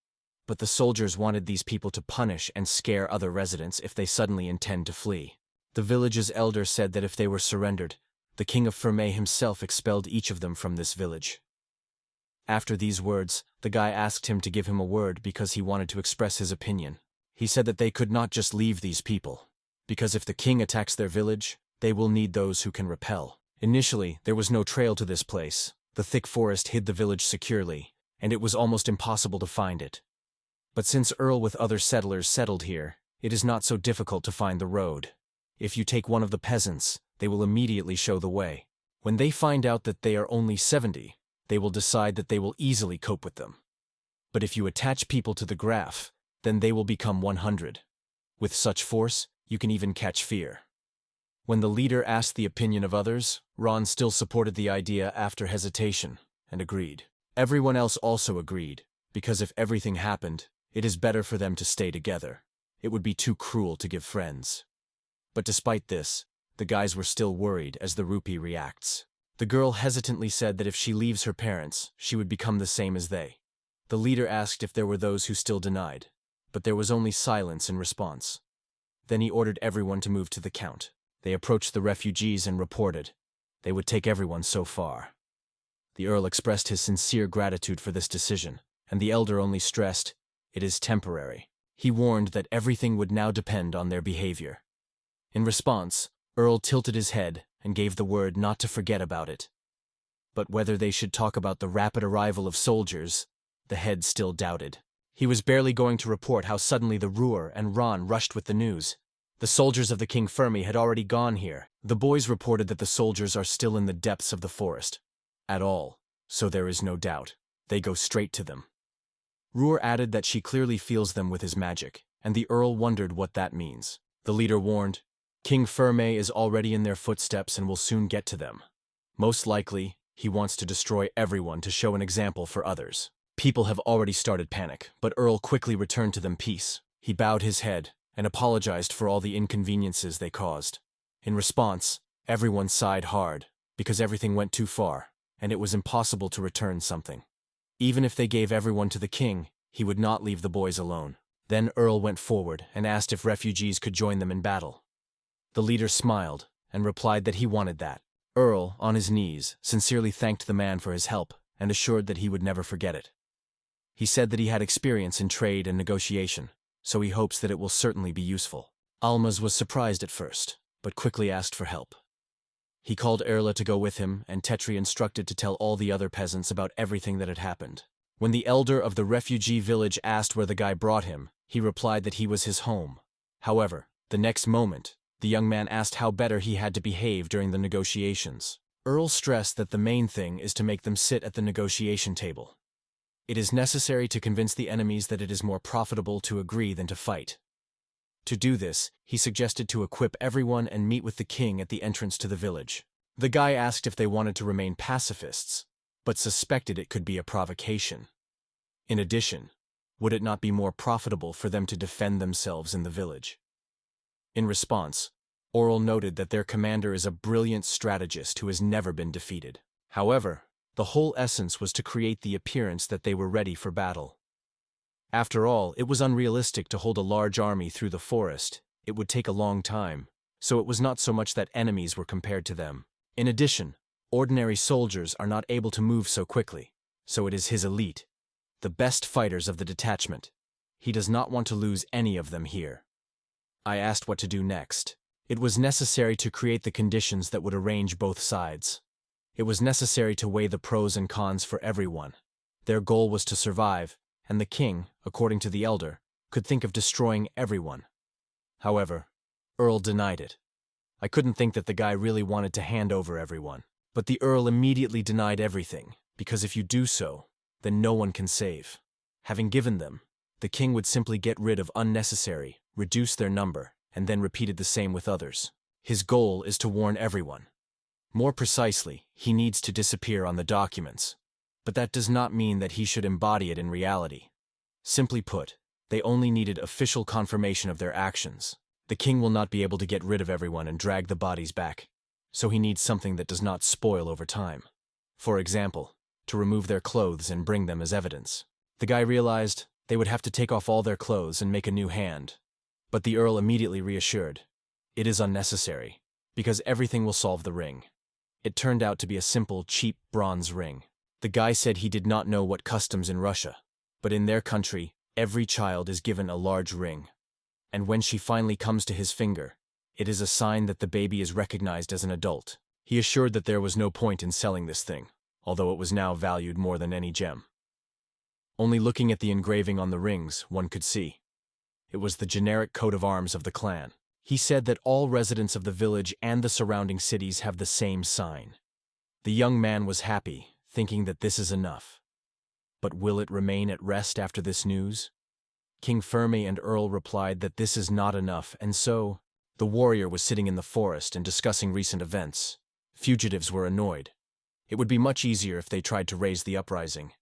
But the soldiers wanted these people to punish and scare other residents if they suddenly intend to flee. The village's elder said that if they were surrendered, the king of Ferme himself expelled each of them from this village. After these words, the guy asked him to give him a word because he wanted to express his opinion. He said that they could not just leave these people, because if the king attacks their village, they will need those who can repel. Initially, there was no trail to this place. The thick forest hid the village securely, and it was almost impossible to find it. But since Earl with other settlers settled here, it is not so difficult to find the road. If you take one of the peasants, they will immediately show the way. When they find out that they are only 70, they will decide that they will easily cope with them. But if you attach people to the graph, then they will become 100. With such force, you can even catch fear. When the leader asked the opinion of others, Ron still supported the idea after hesitation, and agreed. Everyone else also agreed, because if everything happened, it is better for them to stay together. It would be too cruel to give friends. But despite this, the guys were still worried as the rupee reacts. The girl hesitantly said that if she leaves her parents, she would become the same as they. The leader asked if there were those who still denied, but there was only silence in response. Then he ordered everyone to move to the count. They approached the refugees and reported. They would take everyone so far. The Earl expressed his sincere gratitude for this decision, and the elder only stressed, "It is temporary." He warned that everything would now depend on their behavior. In response, Earl tilted his head and gave the word not to forget about it. But whether they should talk about the rapid arrival of soldiers, the head still doubted. He was barely going to report how suddenly the Ruhr and Ron rushed with the news. The soldiers of the King Fermi had already gone here. The boys reported that the soldiers are still in the depths of the forest. At all, so there is no doubt. They go straight to them. Ruhr added that she clearly feels them with his magic, and the Earl wondered what that means. The leader warned, "King Ferme is already in their footsteps and will soon get to them. Most likely, he wants to destroy everyone to show an example for others." People have already started panic, but Earl quickly returned to them peace. He bowed his head and apologized for all the inconveniences they caused. In response, everyone sighed hard, because everything went too far, and it was impossible to return something. Even if they gave everyone to the king, he would not leave the boys alone. Then Earl went forward and asked if refugees could join them in battle. The leader smiled and replied that he wanted that. Earl, on his knees, sincerely thanked the man for his help and assured that he would never forget it. He said that he had experience in trade and negotiation, so he hopes that it will certainly be useful. Almaz was surprised at first, but quickly asked for help. He called Erla to go with him, and Tetri instructed to tell all the other peasants about everything that had happened. When the elder of the refugee village asked where the guy brought him, he replied that he was his home. However, the next moment, the young man asked how better he had to behave during the negotiations. Earl stressed that the main thing is to make them sit at the negotiation table. It is necessary to convince the enemies that it is more profitable to agree than to fight. To do this, he suggested to equip everyone and meet with the king at the entrance to the village. The guy asked if they wanted to remain pacifists, but suspected it could be a provocation. In addition, would it not be more profitable for them to defend themselves in the village? In response, Earl noted that their commander is a brilliant strategist who has never been defeated. However, the whole essence was to create the appearance that they were ready for battle. After all, it was unrealistic to hold a large army through the forest. It would take a long time, so it was not so much that enemies were compared to them. In addition, ordinary soldiers are not able to move so quickly, so it is his elite, the best fighters of the detachment. He does not want to lose any of them here. I asked what to do next. It was necessary to create the conditions that would arrange both sides. It was necessary to weigh the pros and cons for everyone. Their goal was to survive, and the king, according to the elder, could think of destroying everyone. However, Earl denied it. I couldn't think that the guy really wanted to hand over everyone. But the Earl immediately denied everything, because if you do so, then no one can save. Having given them, the king would simply get rid of unnecessary, reduce their number, and then repeated the same with others. His goal is to warn everyone. More precisely, he needs to disappear on the documents. But that does not mean that he should embody it in reality. Simply put, they only needed official confirmation of their actions. The king will not be able to get rid of everyone and drag the bodies back, so he needs something that does not spoil over time. For example, to remove their clothes and bring them as evidence. The guy realized they would have to take off all their clothes and make a new hand. But the Earl immediately reassured, it is unnecessary, because everything will solve the ring. It turned out to be a simple, cheap bronze ring. The guy said he did not know what customs in Russia, but in their country, every child is given a large ring. And when she finally comes to his finger, it is a sign that the baby is recognized as an adult. He assured that there was no point in selling this thing, although it was now valued more than any gem. Only looking at the engraving on the rings, one could see. It was the generic coat of arms of the clan. He said that all residents of the village and the surrounding cities have the same sign. The young man was happy, thinking that this is enough. But will it remain at rest after this news? King Fermi and Earl replied that this is not enough, and so, the warrior was sitting in the forest and discussing recent events. Fugitives were annoyed. It would be much easier if they tried to raise the uprising.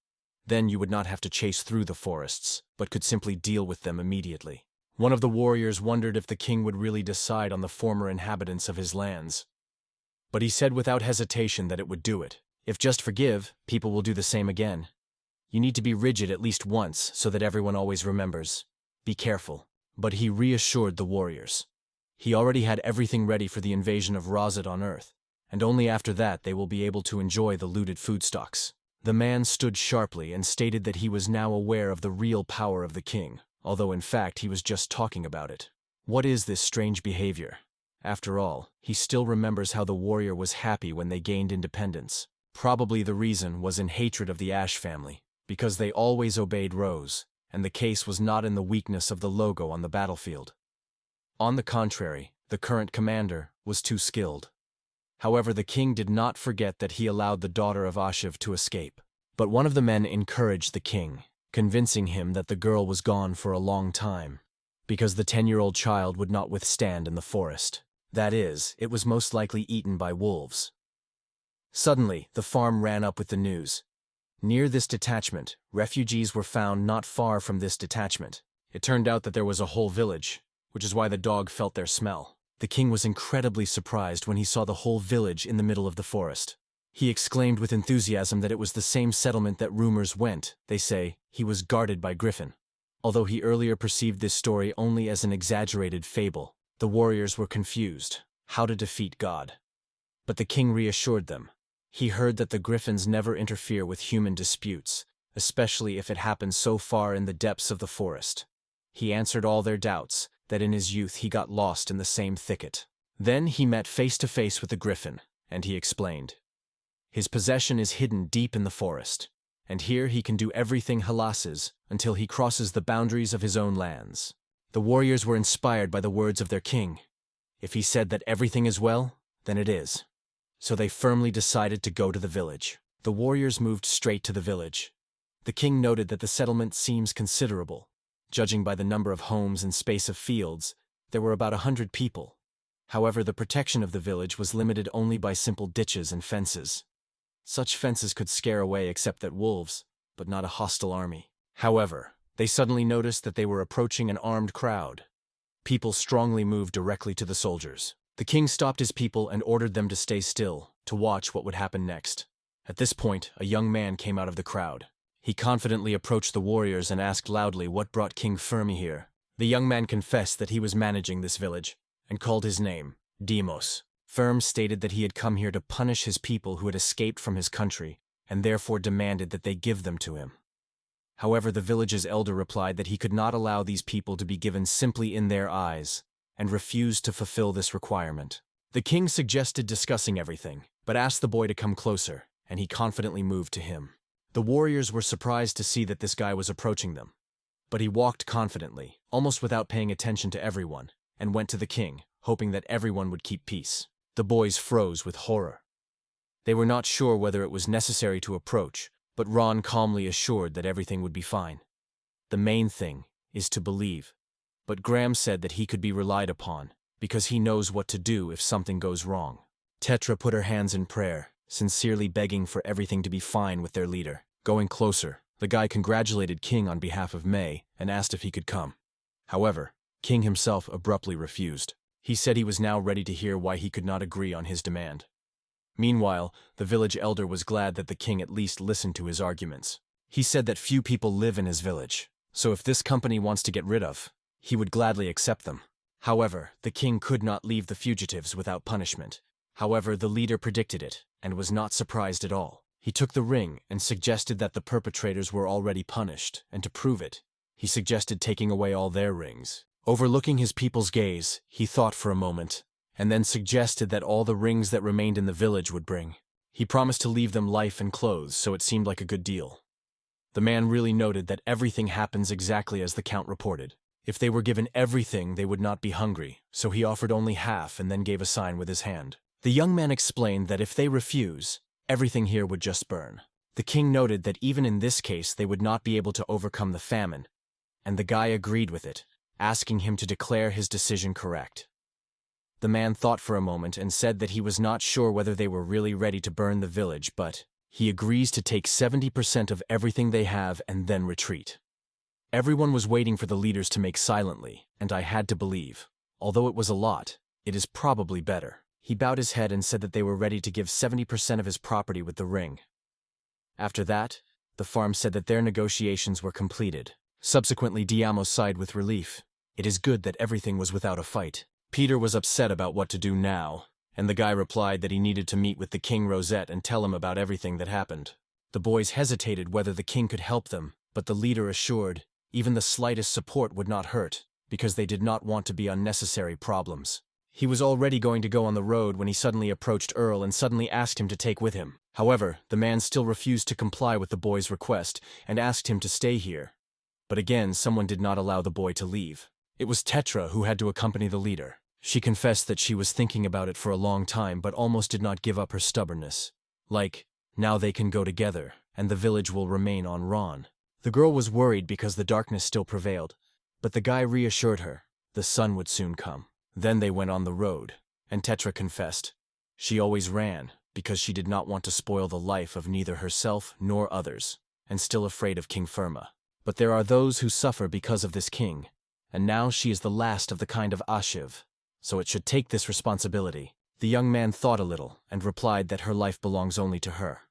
Then you would not have to chase through the forests, but could simply deal with them immediately. One of the warriors wondered if the king would really decide on the former inhabitants of his lands. But he said without hesitation that it would do it. If just forgive, people will do the same again. You need to be rigid at least once so that everyone always remembers. Be careful. But he reassured the warriors. He already had everything ready for the invasion of Razad on Earth, and only after that they will be able to enjoy the looted food stocks. The man stood sharply and stated that he was now aware of the real power of the king, although in fact he was just talking about it. What is this strange behavior? After all, he still remembers how the warrior was happy when they gained independence. Probably the reason was in hatred of the Ash family, because they always obeyed Rose, and the case was not in the weakness of the logo on the battlefield. On the contrary, the current commander was too skilled. However, the king did not forget that he allowed the daughter of Ashiv to escape. But one of the men encouraged the king, convincing him that the girl was gone for a long time. because the 10-year-old child would not withstand in the forest. That is, it was most likely eaten by wolves. Suddenly, the farm ran up with the news. Near this detachment, refugees were found not far from this detachment. It turned out that there was a whole village, which is why the dog felt their smell. The king was incredibly surprised when he saw the whole village in the middle of the forest. He exclaimed with enthusiasm that it was the same settlement that rumors went. They say he was guarded by Griffin. Although he earlier perceived this story only as an exaggerated fable, the warriors were confused how to defeat God. But the king reassured them. He heard that the griffins never interfere with human disputes, especially if it happens so far in the depths of the forest. He answered all their doubts, that in his youth he got lost in the same thicket. Then he met face to face with the griffin, and he explained. His possession is hidden deep in the forest, and here he can do everything he lasses until he crosses the boundaries of his own lands. The warriors were inspired by the words of their king. If he said that everything is well, then it is. So they firmly decided to go to the village. The warriors moved straight to the village. The king noted that the settlement seems considerable. Judging by the number of homes and space of fields, there were about 100 people. However, the protection of the village was limited only by simple ditches and fences. Such fences could scare away except that wolves, but not a hostile army. However, they suddenly noticed that they were approaching an armed crowd. People strongly moved directly to the soldiers. The king stopped his people and ordered them to stay still, to watch what would happen next. At this point, a young man came out of the crowd. He confidently approached the warriors and asked loudly what brought King Fermi here. The young man confessed that he was managing this village, and called his name, Demos. Firm stated that he had come here to punish his people who had escaped from his country, and therefore demanded that they give them to him. However, the village's elder replied that he could not allow these people to be given simply in their eyes, and refused to fulfill this requirement. The king suggested discussing everything, but asked the boy to come closer, and he confidently moved to him. The warriors were surprised to see that this guy was approaching them. But he walked confidently, almost without paying attention to everyone, and went to the king, hoping that everyone would keep peace. The boys froze with horror. They were not sure whether it was necessary to approach, but Ron calmly assured that everything would be fine. The main thing is to believe. But Graham said that he could be relied upon, because he knows what to do if something goes wrong. Tetra put her hands in prayer, sincerely begging for everything to be fine with their leader. Going closer, the guy congratulated King on behalf of May and asked if he could come. However, King himself abruptly refused. He said he was now ready to hear why he could not agree on his demand. Meanwhile, the village elder was glad that the king at least listened to his arguments. He said that few people live in his village, so if this company wants to get rid of, he would gladly accept them. However, the king could not leave the fugitives without punishment. However, the leader predicted it, and was not surprised at all. He took the ring and suggested that the perpetrators were already punished, and to prove it, he suggested taking away all their rings. Overlooking his people's gaze, he thought for a moment, and then suggested that all the rings that remained in the village would bring. He promised to leave them life and clothes, so it seemed like a good deal. The man really noted that everything happens exactly as the count reported. If they were given everything, they would not be hungry, so he offered only half and then gave a sign with his hand. The young man explained that if they refuse, everything here would just burn. The king noted that even in this case they would not be able to overcome the famine, and the guy agreed with it, asking him to declare his decision correct. The man thought for a moment and said that he was not sure whether they were really ready to burn the village, but he agrees to take 70% of everything they have and then retreat. Everyone was waiting for the leaders to make silently, and I had to believe. Although it was a lot, it is probably better. He bowed his head and said that they were ready to give 70% of his property with the ring. After that, the farm said that their negotiations were completed. Subsequently, Diamo sighed with relief. It is good that everything was without a fight. Peter was upset about what to do now, and the guy replied that he needed to meet with the King Rosette and tell him about everything that happened. The boys hesitated whether the king could help them, but the leader assured even the slightest support would not hurt, because they did not want to be unnecessary problems. He was already going to go on the road when he suddenly approached Earl and suddenly asked him to take with him. However, the man still refused to comply with the boy's request and asked him to stay here. But again, someone did not allow the boy to leave. It was Tetra who had to accompany the leader. She confessed that she was thinking about it for a long time but almost did not give up her stubbornness. Like, now they can go together, and the village will remain on Ron. The girl was worried because the darkness still prevailed, But the guy reassured her the sun would soon come. Then they went on the road, and Tetra confessed she always ran because she did not want to spoil the life of neither herself nor others, and still afraid of King Firma. But there are those who suffer because of this king, and now she is the last of the kind of Ashiv, so it should take this responsibility. The young man thought a little and replied that her life belongs only to her.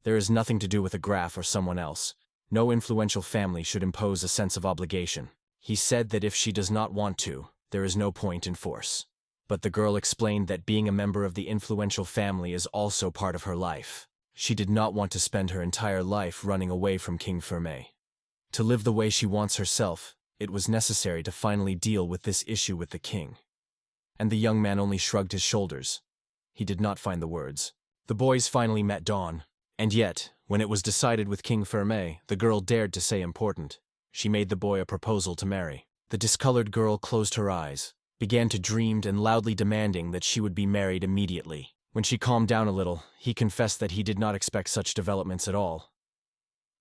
There is nothing to do with a Graf or someone else. No influential family should impose a sense of obligation. He said that if she does not want to, there is no point in force. But the girl explained that being a member of the influential family is also part of her life. She did not want to spend her entire life running away from King Firme. To live the way she wants herself, it was necessary to finally deal with this issue with the king. And the young man only shrugged his shoulders. He did not find the words. The boys finally met Dawn. And yet, when it was decided with King Firme, the girl dared to say important. She made the boy a proposal to marry. The discolored girl closed her eyes, began to dream and loudly demanding that she would be married immediately. When she calmed down a little, he confessed that he did not expect such developments at all.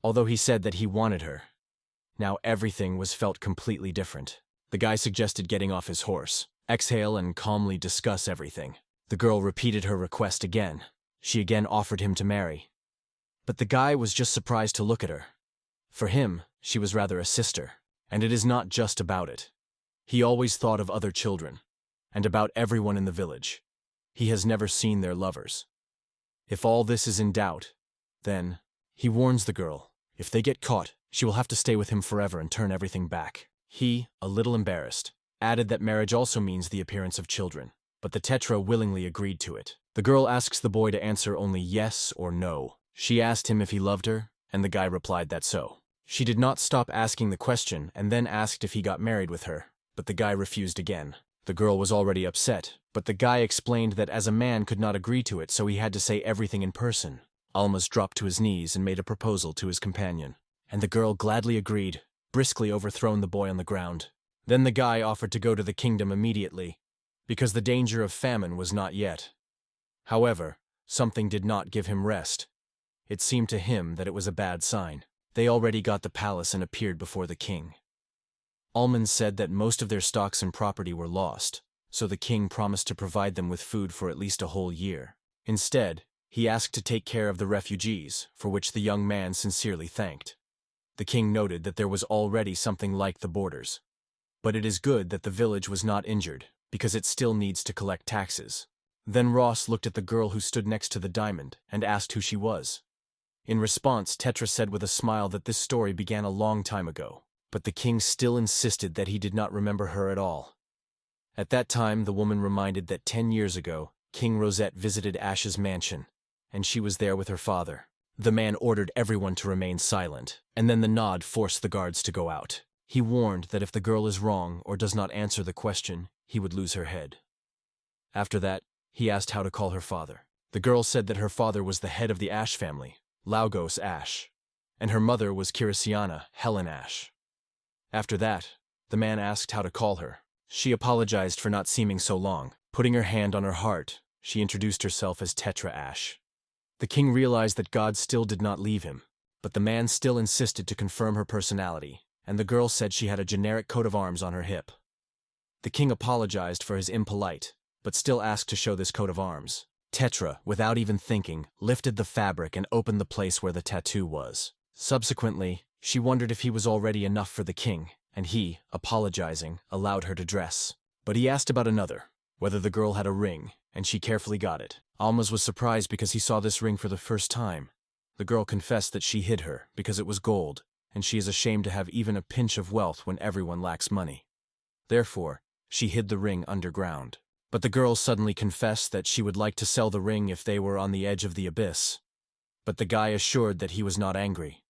Although he said that he wanted her, now everything was felt completely different. The guy suggested getting off his horse, exhale and calmly discuss everything. The girl repeated her request again. She again offered him to marry. But the guy was just surprised to look at her. For him, she was rather a sister, and it is not just about it. He always thought of other children, and about everyone in the village. He has never seen their lovers. If all this is in doubt, then, he warns the girl, if they get caught, she will have to stay with him forever and turn everything back. He, a little embarrassed, added that marriage also means the appearance of children, but the Tetra willingly agreed to it. The girl asks the boy to answer only yes or no. She asked him if he loved her, and the guy replied that so. She did not stop asking the question and then asked if he got married with her, but the guy refused again. The girl was already upset, but the guy explained that as a man could not agree to it, so he had to say everything in person. Almas dropped to his knees and made a proposal to his companion, and the girl gladly agreed, briskly overthrown the boy on the ground. Then the guy offered to go to the kingdom immediately, because the danger of famine was not yet. However, something did not give him rest. It seemed to him that it was a bad sign. They already got the palace and appeared before the king. Almond said that most of their stocks and property were lost, so the king promised to provide them with food for at least a whole year. Instead, he asked to take care of the refugees, for which the young man sincerely thanked. The king noted that there was already something like the borders. But it is good that the village was not injured, because it still needs to collect taxes. Then Ross looked at the girl who stood next to the diamond and asked who she was. In response, Tetra said with a smile that this story began a long time ago, but the king still insisted that he did not remember her at all. At that time, the woman reminded that 10 years ago, King Rosette visited Ash's mansion, and she was there with her father. The man ordered everyone to remain silent, and then the nod forced the guards to go out. He warned that if the girl is wrong or does not answer the question, he would lose her head. After that, he asked how to call her father. The girl said that her father was the head of the Ash family, Laugos Ash, and her mother was Kirisiana, Helen Ash. After that, the man asked how to call her. She apologized for not seeming so long. Putting her hand on her heart, she introduced herself as Tetra Ash. The king realized that God still did not leave him, but the man still insisted to confirm her personality, and the girl said she had a generic coat of arms on her hip. The king apologized for his impolite, but still asked to show this coat of arms. Tetra, without even thinking, lifted the fabric and opened the place where the tattoo was. Subsequently, she wondered if he was already enough for the king, and he, apologizing, allowed her to dress. But he asked about another, whether the girl had a ring, and she carefully got it. Almas was surprised because he saw this ring for the first time. The girl confessed that she hid her because it was gold, and she is ashamed to have even a pinch of wealth when everyone lacks money. Therefore, she hid the ring underground. But the girl suddenly confessed that she would like to sell the ring if they were on the edge of the abyss. But the guy assured that he was not angry.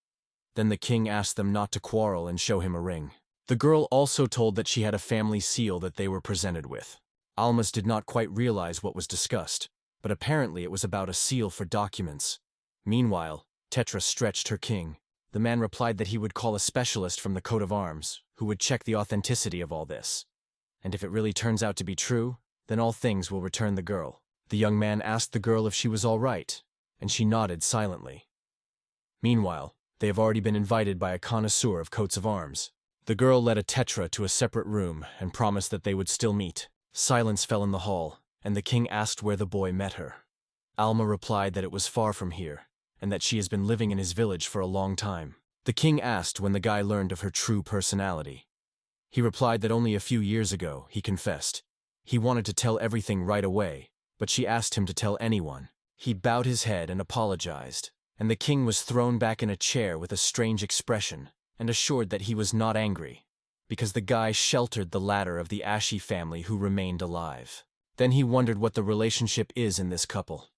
Then the king asked them not to quarrel and show him a ring. The girl also told that she had a family seal that they were presented with. Almas did not quite realize what was discussed, but apparently it was about a seal for documents. Meanwhile, Tetra stretched her king. The man replied that he would call a specialist from the coat of arms, who would check the authenticity of all this. And if it really turns out to be true, then all things will return the girl. The young man asked the girl if she was all right, and she nodded silently. Meanwhile, they have already been invited by a connoisseur of coats of arms. The girl led a tetra to a separate room and promised that they would still meet. Silence fell in the hall, and the king asked where the boy met her. Alma replied that it was far from here, and that she has been living in his village for a long time. The king asked when the guy learned of her true personality. He replied that only a few years ago, he confessed. He wanted to tell everything right away, but she asked him to tell anyone. He bowed his head and apologized, and the king was thrown back in a chair with a strange expression, and assured that he was not angry, because the guy sheltered the ladder of the Ashi family who remained alive. Then he wondered what the relationship is in this couple.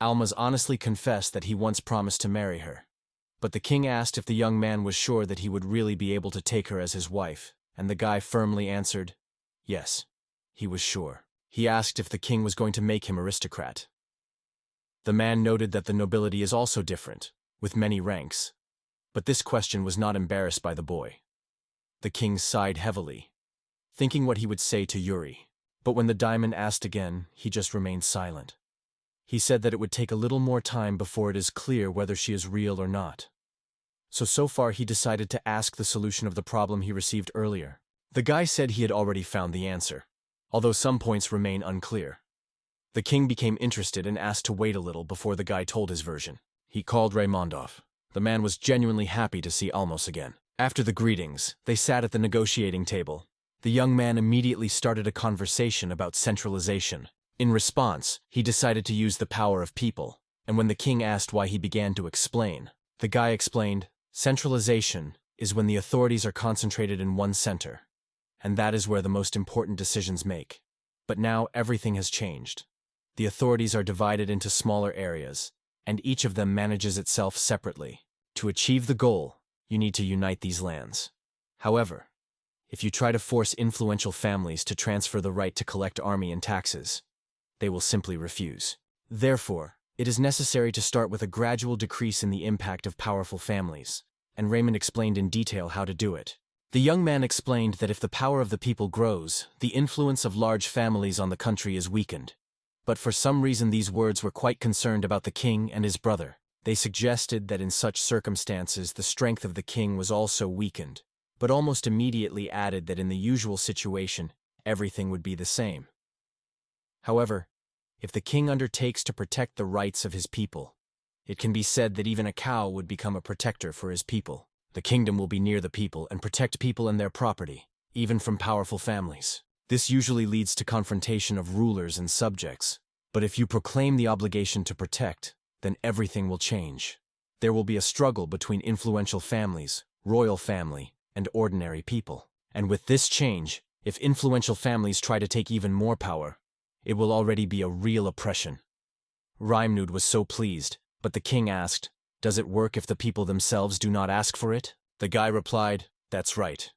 Alma's honestly confessed that he once promised to marry her. But the king asked if the young man was sure that he would really be able to take her as his wife, and the guy firmly answered, yes, he was sure. He asked if the king was going to make him aristocrat. The man noted that the nobility is also different, with many ranks. But this question was not embarrassed by the boy. The king sighed heavily, thinking what he would say to Yuri. But when the diamond asked again, he just remained silent. He said that it would take a little more time before it is clear whether she is real or not. So far he decided to ask the solution of the problem he received earlier. The guy said he had already found the answer, although some points remain unclear. The king became interested and asked to wait a little before the guy told his version. He called Raymondov. The man was genuinely happy to see Almos again. After the greetings, they sat at the negotiating table. The young man immediately started a conversation about centralization. In response, he decided to use the power of people, and when the king asked why he began to explain, the guy explained, centralization is when the authorities are concentrated in one center, and that is where the most important decisions make. But now everything has changed. The authorities are divided into smaller areas, and each of them manages itself separately. To achieve the goal, you need to unite these lands. However, if you try to force influential families to transfer the right to collect army and taxes, they will simply refuse. Therefore, it is necessary to start with a gradual decrease in the impact of powerful families, and Raymond explained in detail how to do it. The young man explained that if the power of the people grows, the influence of large families on the country is weakened. But for some reason these words were quite concerned about the king and his brother. They suggested that in such circumstances the strength of the king was also weakened, but almost immediately added that in the usual situation, everything would be the same. However, if the king undertakes to protect the rights of his people, it can be said that even a cow would become a protector for his people. The kingdom will be near the people and protect people and their property, even from powerful families. This usually leads to confrontation of rulers and subjects, but if you proclaim the obligation to protect, then everything will change. There will be a struggle between influential families, royal family, and ordinary people. And with this change, if influential families try to take even more power, it will already be a real oppression. Raimnud was so pleased, but the king asked, does it work if the people themselves do not ask for it? The guy replied, that's right.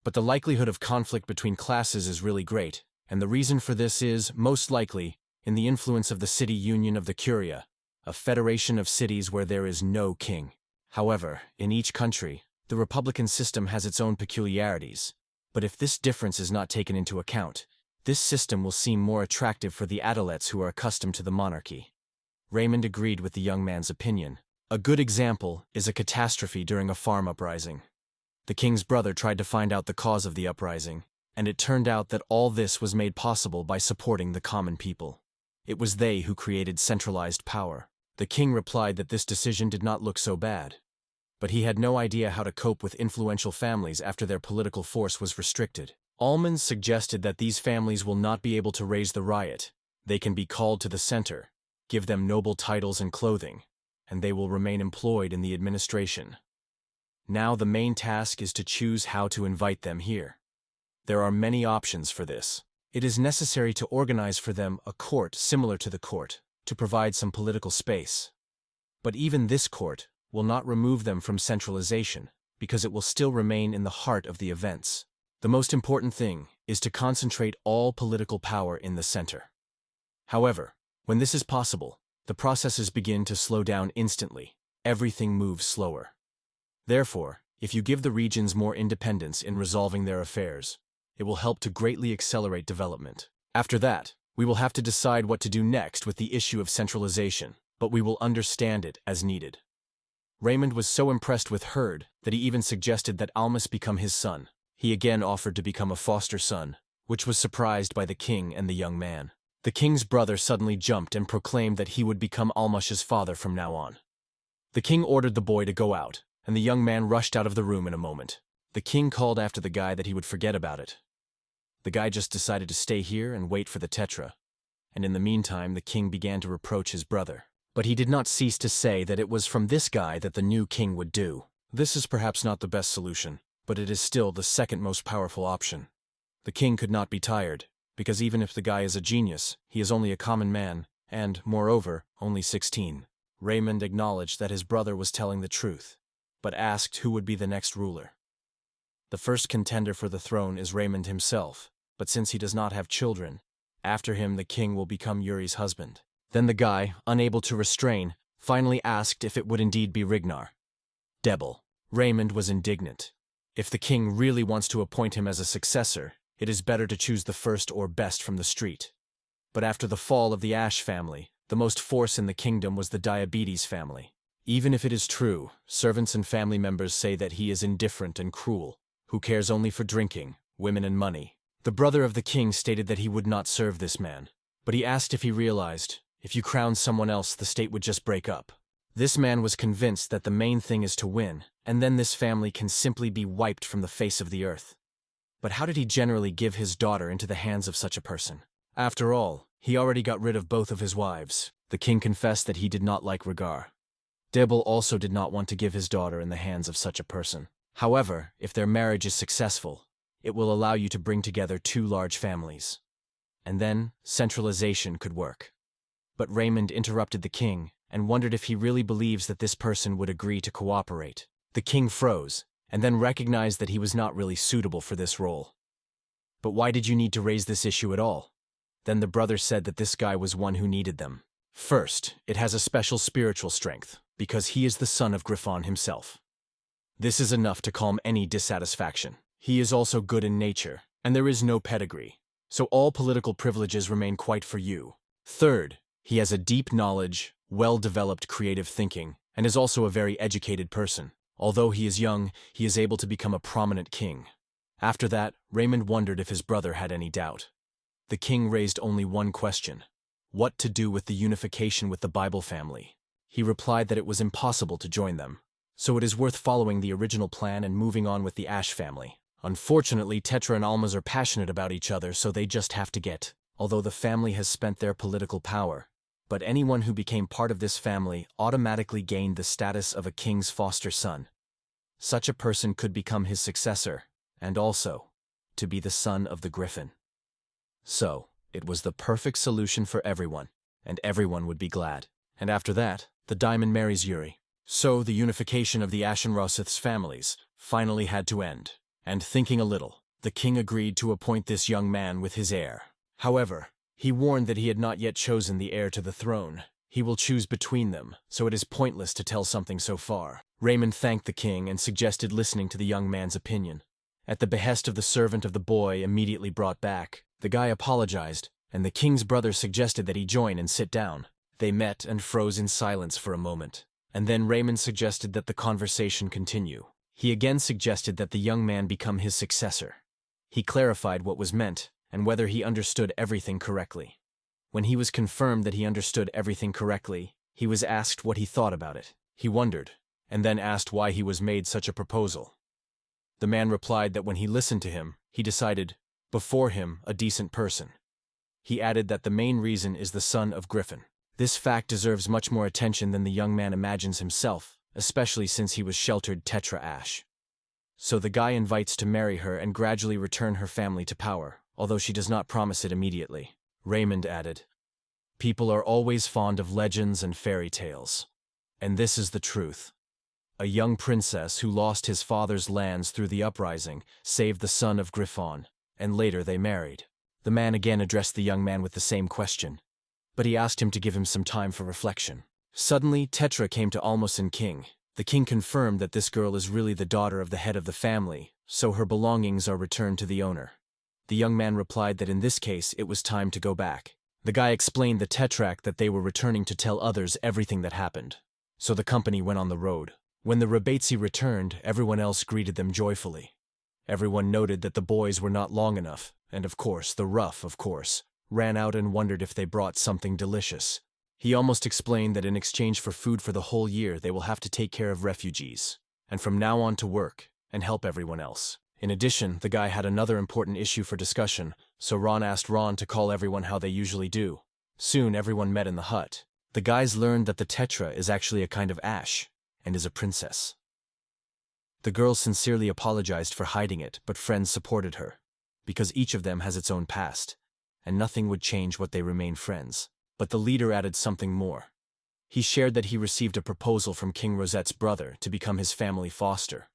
But the likelihood of conflict between classes is really great, and the reason for this is, most likely, in the influence of the city union of the Curia, a federation of cities where there is no king. However, in each country, the republican system has its own peculiarities, but if this difference is not taken into account, this system will seem more attractive for the adolescents who are accustomed to the monarchy. Raymond agreed with the young man's opinion. A good example is a catastrophe during a farm uprising. The king's brother tried to find out the cause of the uprising, and it turned out that all this was made possible by supporting the common people. It was they who created centralized power. The king replied that this decision did not look so bad, but he had no idea how to cope with influential families after their political force was restricted. Almond suggested that these families will not be able to raise the riot. They can be called to the center, give them noble titles and clothing, and they will remain employed in the administration. Now the main task is to choose how to invite them here. There are many options for this. It is necessary to organize for them a court similar to the court, to provide some political space. But even this court will not remove them from centralization, because it will still remain in the heart of the events. The most important thing is to concentrate all political power in the center. However, when this is possible, the processes begin to slow down instantly. Everything moves slower. Therefore, if you give the regions more independence in resolving their affairs, it will help to greatly accelerate development. After that, we will have to decide what to do next with the issue of centralization, but we will understand it as needed. Raymond was so impressed with Herd that he even suggested that Almas become his son. he again offered to become a foster son, which was surprised by the king and the young man. The king's brother suddenly jumped and proclaimed that he would become Almash's father from now on. The king ordered the boy to go out, and the young man rushed out of the room in a moment. The king called after the guy that he would forget about it. The guy just decided to stay here and wait for the tetra, and in the meantime the king began to reproach his brother. But he did not cease to say that it was from this guy that the new king would do. This is perhaps not the best solution, but it is still the second most powerful option. The king could not be tired, because even if the guy is a genius, he is only a common man, and, moreover, only 16. Raymond acknowledged that his brother was telling the truth, but asked who would be the next ruler. The first contender for the throne is Raymond himself, but since he does not have children, after him the king will become Yuri's husband. Then the guy, unable to restrain, finally asked if it would indeed be Rignar. Devil. Raymond was indignant. If the king really wants to appoint him as a successor, it is better to choose the first or best from the street. But after the fall of the Ash family, the most force in the kingdom was the Diabetes family. Even if it is true, servants and family members say that he is indifferent and cruel, who cares only for drinking, women and money. The brother of the king stated that he would not serve this man, but he asked if he realized, if you crown someone else, the state would just break up. This man was convinced that the main thing is to win, and then this family can simply be wiped from the face of the earth. But how did he generally give his daughter into the hands of such a person? After all, he already got rid of both of his wives. The king confessed that he did not like Rignar. Dibble also did not want to give his daughter in the hands of such a person. However, if their marriage is successful, it will allow you to bring together two large families. And then, centralization could work. But Raymond interrupted the king and wondered if he really believes that this person would agree to cooperate. The king froze, and then recognized that he was not really suitable for this role. But why did you need to raise this issue at all? Then the brother said that this guy was one who needed them. First, it has a special spiritual strength, because he is the son of Griffon himself. This is enough to calm any dissatisfaction. He is also good in nature, and there is no pedigree, so all political privileges remain quite for you. Third, he has a deep knowledge, well-developed creative thinking, and is also a very educated person. Although he is young, he is able to become a prominent king. After that, Raymond wondered if his brother had any doubt. The king raised only one question: what to do with the unification with the Bible family? He replied that it was impossible to join them, so it is worth following the original plan and moving on with the Ash family. Unfortunately, Tetra and Almaz are passionate about each other, so they just have to get. Although the family has spent their political power, but anyone who became part of this family automatically gained the status of a king's foster son. Such a person could become his successor, and also, to be the son of the Griffin. So, it was the perfect solution for everyone, and everyone would be glad. And after that, the diamond marries Yuri. So the unification of the Ashenrosith's families finally had to end. And thinking a little, the king agreed to appoint this young man with his heir. However, he warned that he had not yet chosen the heir to the throne. He will choose between them, so it is pointless to tell something so far. Raymond thanked the king and suggested listening to the young man's opinion. At the behest of the servant of the boy immediately brought back, the guy apologized, and the king's brother suggested that he join and sit down. They met and froze in silence for a moment, and then Raymond suggested that the conversation continue. He again suggested that the young man become his successor. He clarified what was meant, and whether he understood everything correctly. When he was confirmed that he understood everything correctly, he was asked what he thought about it. He wondered, and then asked why he was made such a proposal. The man replied that when he listened to him, he decided, before him, a decent person. He added that the main reason is the son of Griffin. This fact deserves much more attention than the young man imagines himself, especially since he was sheltered Tetra Ash. So the guy invites to marry her and gradually return her family to power, although she does not promise it immediately. Raymond added, "People are always fond of legends and fairy tales. And this is the truth. A young princess who lost his father's lands through the uprising saved the son of Griffon, and later they married." The man again addressed the young man with the same question, but he asked him to give him some time for reflection. Suddenly, Tetra came to Almosin King. The king confirmed that this girl is really the daughter of the head of the family, so her belongings are returned to the owner. The young man replied that in this case it was time to go back. The guy explained the Tetrak that they were returning to tell others everything that happened. So the company went on the road. When the Rebatsi returned, everyone else greeted them joyfully. Everyone noted that the boys were not long enough, and the rough, ran out and wondered if they brought something delicious. He almost explained that in exchange for food for the whole year, they will have to take care of refugees, and from now on to work and help everyone else. In addition, the guy had another important issue for discussion, so Ron asked Ron to call everyone how they usually do. Soon, everyone met in the hut. The guys learned that the Tetra is actually a kind of ash, and is a princess. The girls sincerely apologized for hiding it, but friends supported her, because each of them has its own past, and nothing would change what they remain friends. But the leader added something more. He shared that he received a proposal from King Rosette's brother to become his family foster.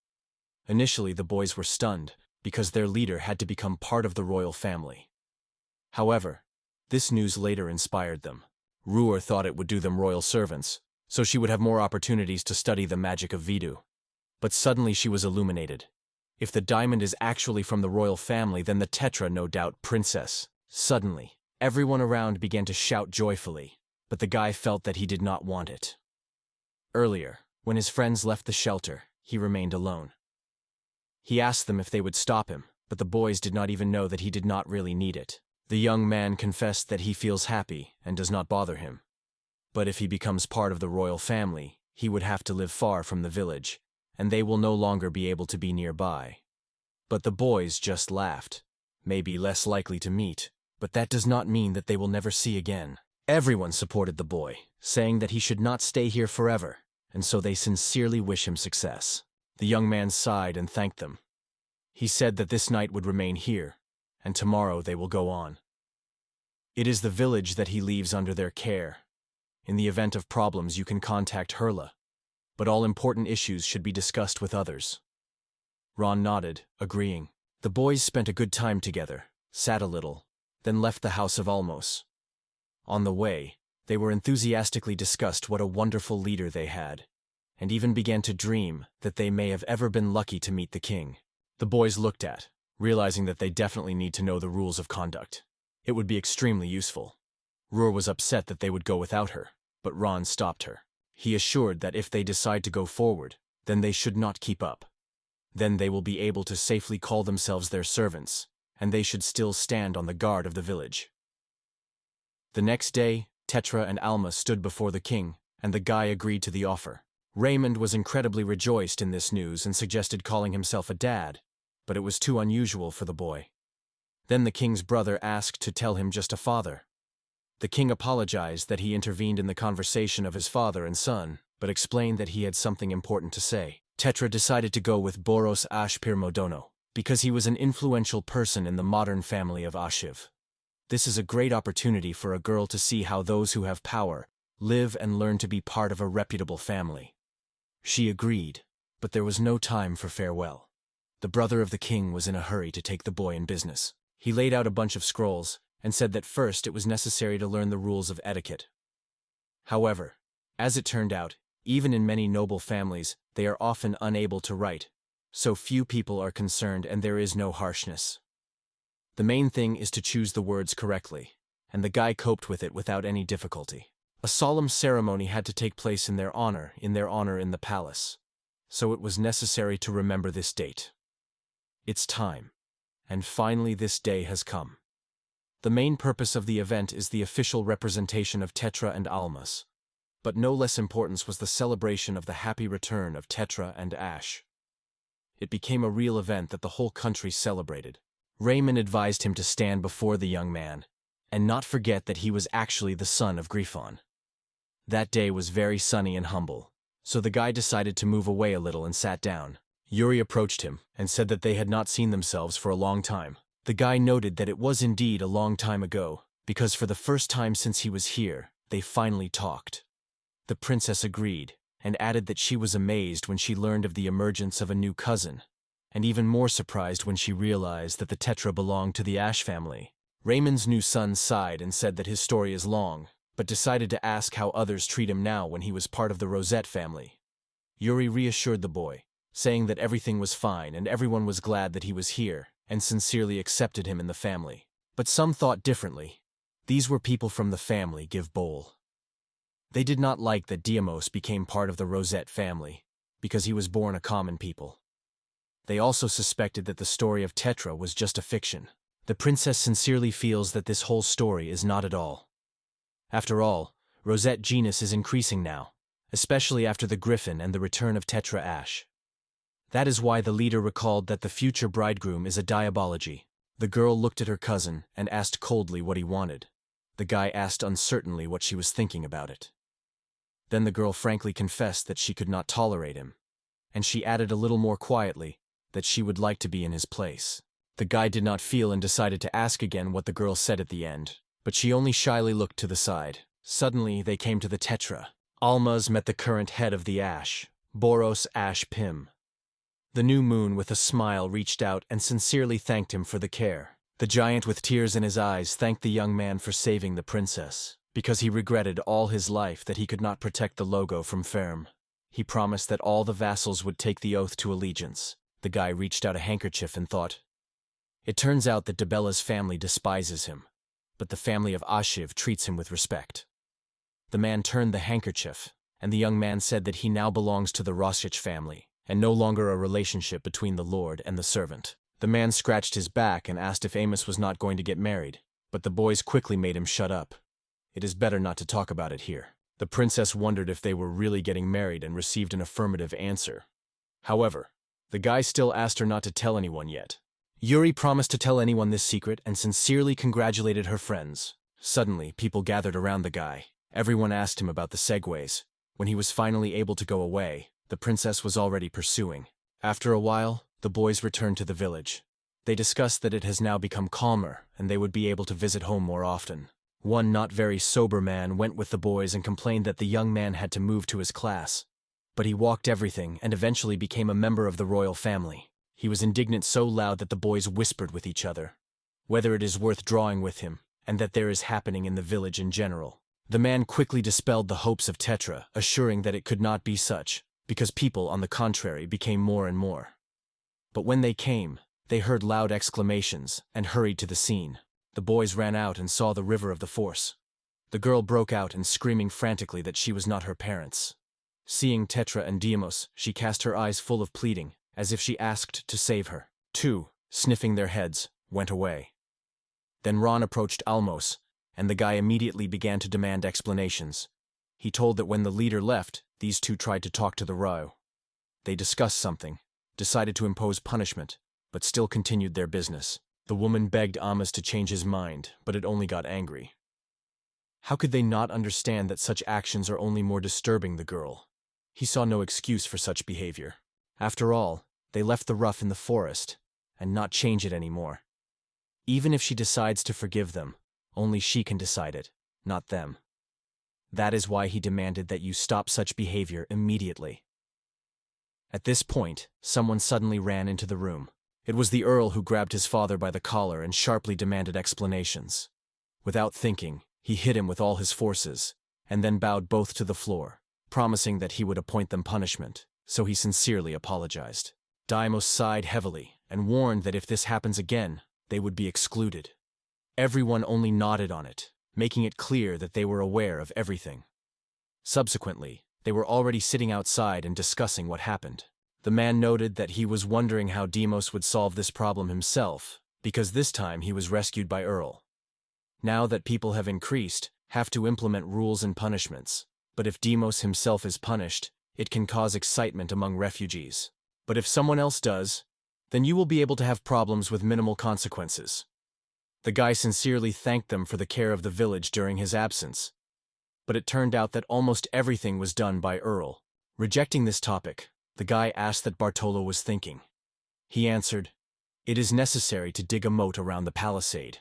Initially, the boys were stunned, because their leader had to become part of the royal family. However, this news later inspired them. Ruhr thought it would do them royal servants, so she would have more opportunities to study the magic of Vidu. But suddenly she was illuminated. If the diamond is actually from the royal family, then the Tetra, no doubt, princess. Suddenly, everyone around began to shout joyfully, but the guy felt that he did not want it. Earlier, when his friends left the shelter, he remained alone. He asked them if they would stop him, but the boys did not even know that he did not really need it. The young man confessed that he feels happy and does not bother him. But if he becomes part of the royal family, he would have to live far from the village, and they will no longer be able to be nearby. But the boys just laughed. Maybe less likely to meet, but that does not mean that they will never see again. Everyone supported the boy, saying that he should not stay here forever, and so they sincerely wish him success. The young man sighed and thanked them. He said that this night would remain here, and tomorrow they will go on. It is the village that he leaves under their care. In the event of problems, you can contact Herla, but all important issues should be discussed with others. Ron nodded, agreeing. The boys spent a good time together, sat a little, then left the house of Almos. On the way, they were enthusiastically discussed what a wonderful leader they had, and even began to dream that they may have ever been lucky to meet the king. The boys looked at, realizing that they definitely need to know the rules of conduct. It would be extremely useful. Ruhr was upset that they would go without her, but Ron stopped her. He assured that if they decide to go forward, then they should not keep up. Then they will be able to safely call themselves their servants, and they should still stand on the guard of the village. The next day, Tetra and Alma stood before the king, and the guy agreed to the offer. Raymond was incredibly rejoiced in this news and suggested calling himself a dad, but it was too unusual for the boy. Then the king's brother asked to tell him just a father. The king apologized that he intervened in the conversation of his father and son, but explained that he had something important to say. Tetra decided to go with Boros Ashpirmodono, because he was an influential person in the modern family of Ashiv. This is a great opportunity for a girl to see how those who have power live and learn to be part of a reputable family. She agreed, but there was no time for farewell. The brother of the king was in a hurry to take the boy in business. He laid out a bunch of scrolls and said that first it was necessary to learn the rules of etiquette. However, as it turned out, even in many noble families, they are often unable to write, so few people are concerned and there is no harshness. The main thing is to choose the words correctly, and the guy coped with it without any difficulty. A solemn ceremony had to take place in their honor in the palace, so it was necessary to remember this date. It's time, and finally this day has come. The main purpose of the event is the official representation of Tetra and Almas, but no less importance was the celebration of the happy return of Tetra and Ash. It became a real event that the whole country celebrated. Raymond advised him to stand before the young man, and not forget that he was actually the son of Griffon. That day was very sunny and humble, so the guy decided to move away a little and sat down. Yuri approached him and said that they had not seen themselves for a long time. The guy noted that it was indeed a long time ago, because for the first time since he was here, they finally talked. The princess agreed, and added that she was amazed when she learned of the emergence of a new cousin, and even more surprised when she realized that the Tetra belonged to the Ash family. Raymond's new son sighed and said that his story is long, but decided to ask how others treat him now when he was part of the Rosette family. Yuri reassured the boy, saying that everything was fine and everyone was glad that he was here, and sincerely accepted him in the family. But some thought differently. These were people from the family give bowl. They did not like that Diamos became part of the Rosette family, because he was born a common people. They also suspected that the story of Tetra was just a fiction. The princess sincerely feels that this whole story is not at all. After all, Rosette genus is increasing now, especially after the griffin and the return of Tetra Ash. That is why the leader recalled that the future bridegroom is a diabology. The girl looked at her cousin and asked coldly what he wanted. The guy asked uncertainly what she was thinking about it. Then the girl frankly confessed that she could not tolerate him, and she added a little more quietly that she would like to be in his place. The guy did not feel and decided to ask again what the girl said at the end, but she only shyly looked to the side. Suddenly they came to the Tetra. Almaz met the current head of the Ash, Boros Ash Pim. The new moon with a smile reached out and sincerely thanked him for the care. The giant with tears in his eyes thanked the young man for saving the princess, because he regretted all his life that he could not protect the logo from Ferm. He promised that all the vassals would take the oath to allegiance. The guy reached out a handkerchief and thought. It turns out that Debella's family despises him, but the family of Ashiv treats him with respect. The man turned the handkerchief, and the young man said that he now belongs to the Rosich family, and no longer a relationship between the lord and the servant. The man scratched his back and asked if Amos was not going to get married, but the boys quickly made him shut up. It is better not to talk about it here. The princess wondered if they were really getting married and received an affirmative answer. However, the guy still asked her not to tell anyone yet. Yuri promised to tell anyone this secret and sincerely congratulated her friends. Suddenly, people gathered around the guy. Everyone asked him about the segways. When he was finally able to go away, the princess was already pursuing. After a while, the boys returned to the village. They discussed that it has now become calmer and they would be able to visit home more often. One not very sober man went with the boys and complained that the young man had to move to his class. But he walked everything and eventually became a member of the royal family. He was indignant so loud that the boys whispered with each other whether it is worth drawing with him and that there is happening in the village in general. The man quickly dispelled the hopes of Tetra, assuring that it could not be such, because people, on the contrary, became more and more. But when they came, they heard loud exclamations and hurried to the scene. The boys ran out and saw the river of the force. The girl broke out and screaming frantically that she was not her parents. Seeing Tetra and Deimos, she cast her eyes full of pleading, as if she asked to save her. Two, sniffing their heads, went away. Then Ron approached Almos, and the guy immediately began to demand explanations. He told that when the leader left, these two tried to talk to the Rao. They discussed something, decided to impose punishment, but still continued their business. The woman begged Almos to change his mind, but it only got angry. How could they not understand that such actions are only more disturbing the girl? He saw no excuse for such behavior. After all, they left the rough in the forest, and not change it anymore. Even if she decides to forgive them, only she can decide it, not them. That is why he demanded that you stop such behavior immediately. At this point, someone suddenly ran into the room. It was the Earl who grabbed his father by the collar and sharply demanded explanations. Without thinking, he hit him with all his forces, and then bowed both to the floor, promising that he would appoint them punishment, so he sincerely apologized. Deimos sighed heavily and warned that if this happens again, they would be excluded. Everyone only nodded on it, making it clear that they were aware of everything. Subsequently, they were already sitting outside and discussing what happened. The man noted that he was wondering how Deimos would solve this problem himself, because this time he was rescued by Earl. Now that people have increased, have to implement rules and punishments, but if Deimos himself is punished, it can cause excitement among refugees. But if someone else does, then you will be able to have problems with minimal consequences. The guy sincerely thanked them for the care of the village during his absence. But it turned out that almost everything was done by Earl. Rejecting this topic, the guy asked that Bartolo was thinking. He answered, "It is necessary to dig a moat around the palisade.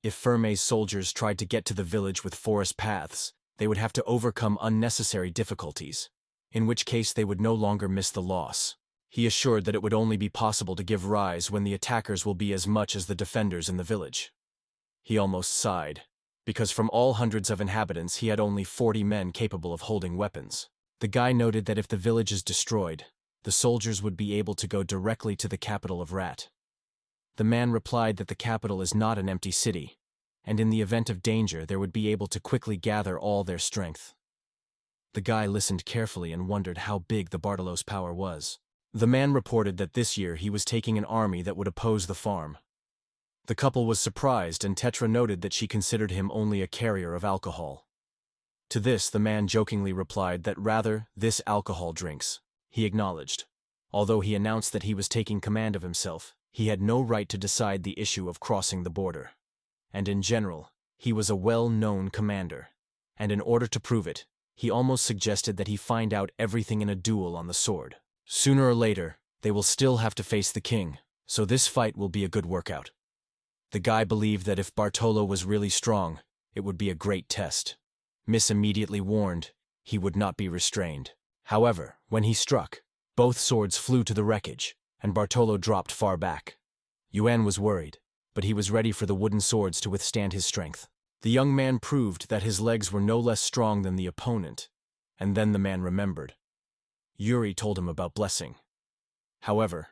If Ferme's soldiers tried to get to the village with forest paths, they would have to overcome unnecessary difficulties, in which case they would no longer miss the loss. He assured that it would only be possible to give rise when the attackers will be as much as the defenders in the village." He almost sighed, because from all hundreds of inhabitants he had only 40 men capable of holding weapons. The guy noted that if the village is destroyed, the soldiers would be able to go directly to the capital of Rat. The man replied that the capital is not an empty city, and in the event of danger they would be able to quickly gather all their strength. The guy listened carefully and wondered how big the Bartolos' power was. The man reported that this year he was taking an army that would oppose the farm. The couple was surprised, and Tetra noted that she considered him only a carrier of alcohol. To this, the man jokingly replied that rather this alcohol drinks, he acknowledged. Although he announced that he was taking command of himself, he had no right to decide the issue of crossing the border. And in general, he was a well-known commander. And in order to prove it, he almost suggested that he find out everything in a duel on the sword. Sooner or later, they will still have to face the king, so this fight will be a good workout. The guy believed that if Bartolo was really strong, it would be a great test. Miss immediately warned he would not be restrained. However, when he struck, both swords flew to the wreckage, and Bartolo dropped far back. Yuan was worried, but he was ready for the wooden swords to withstand his strength. The young man proved that his legs were no less strong than the opponent, and then the man remembered. Yuri told him about blessing. However,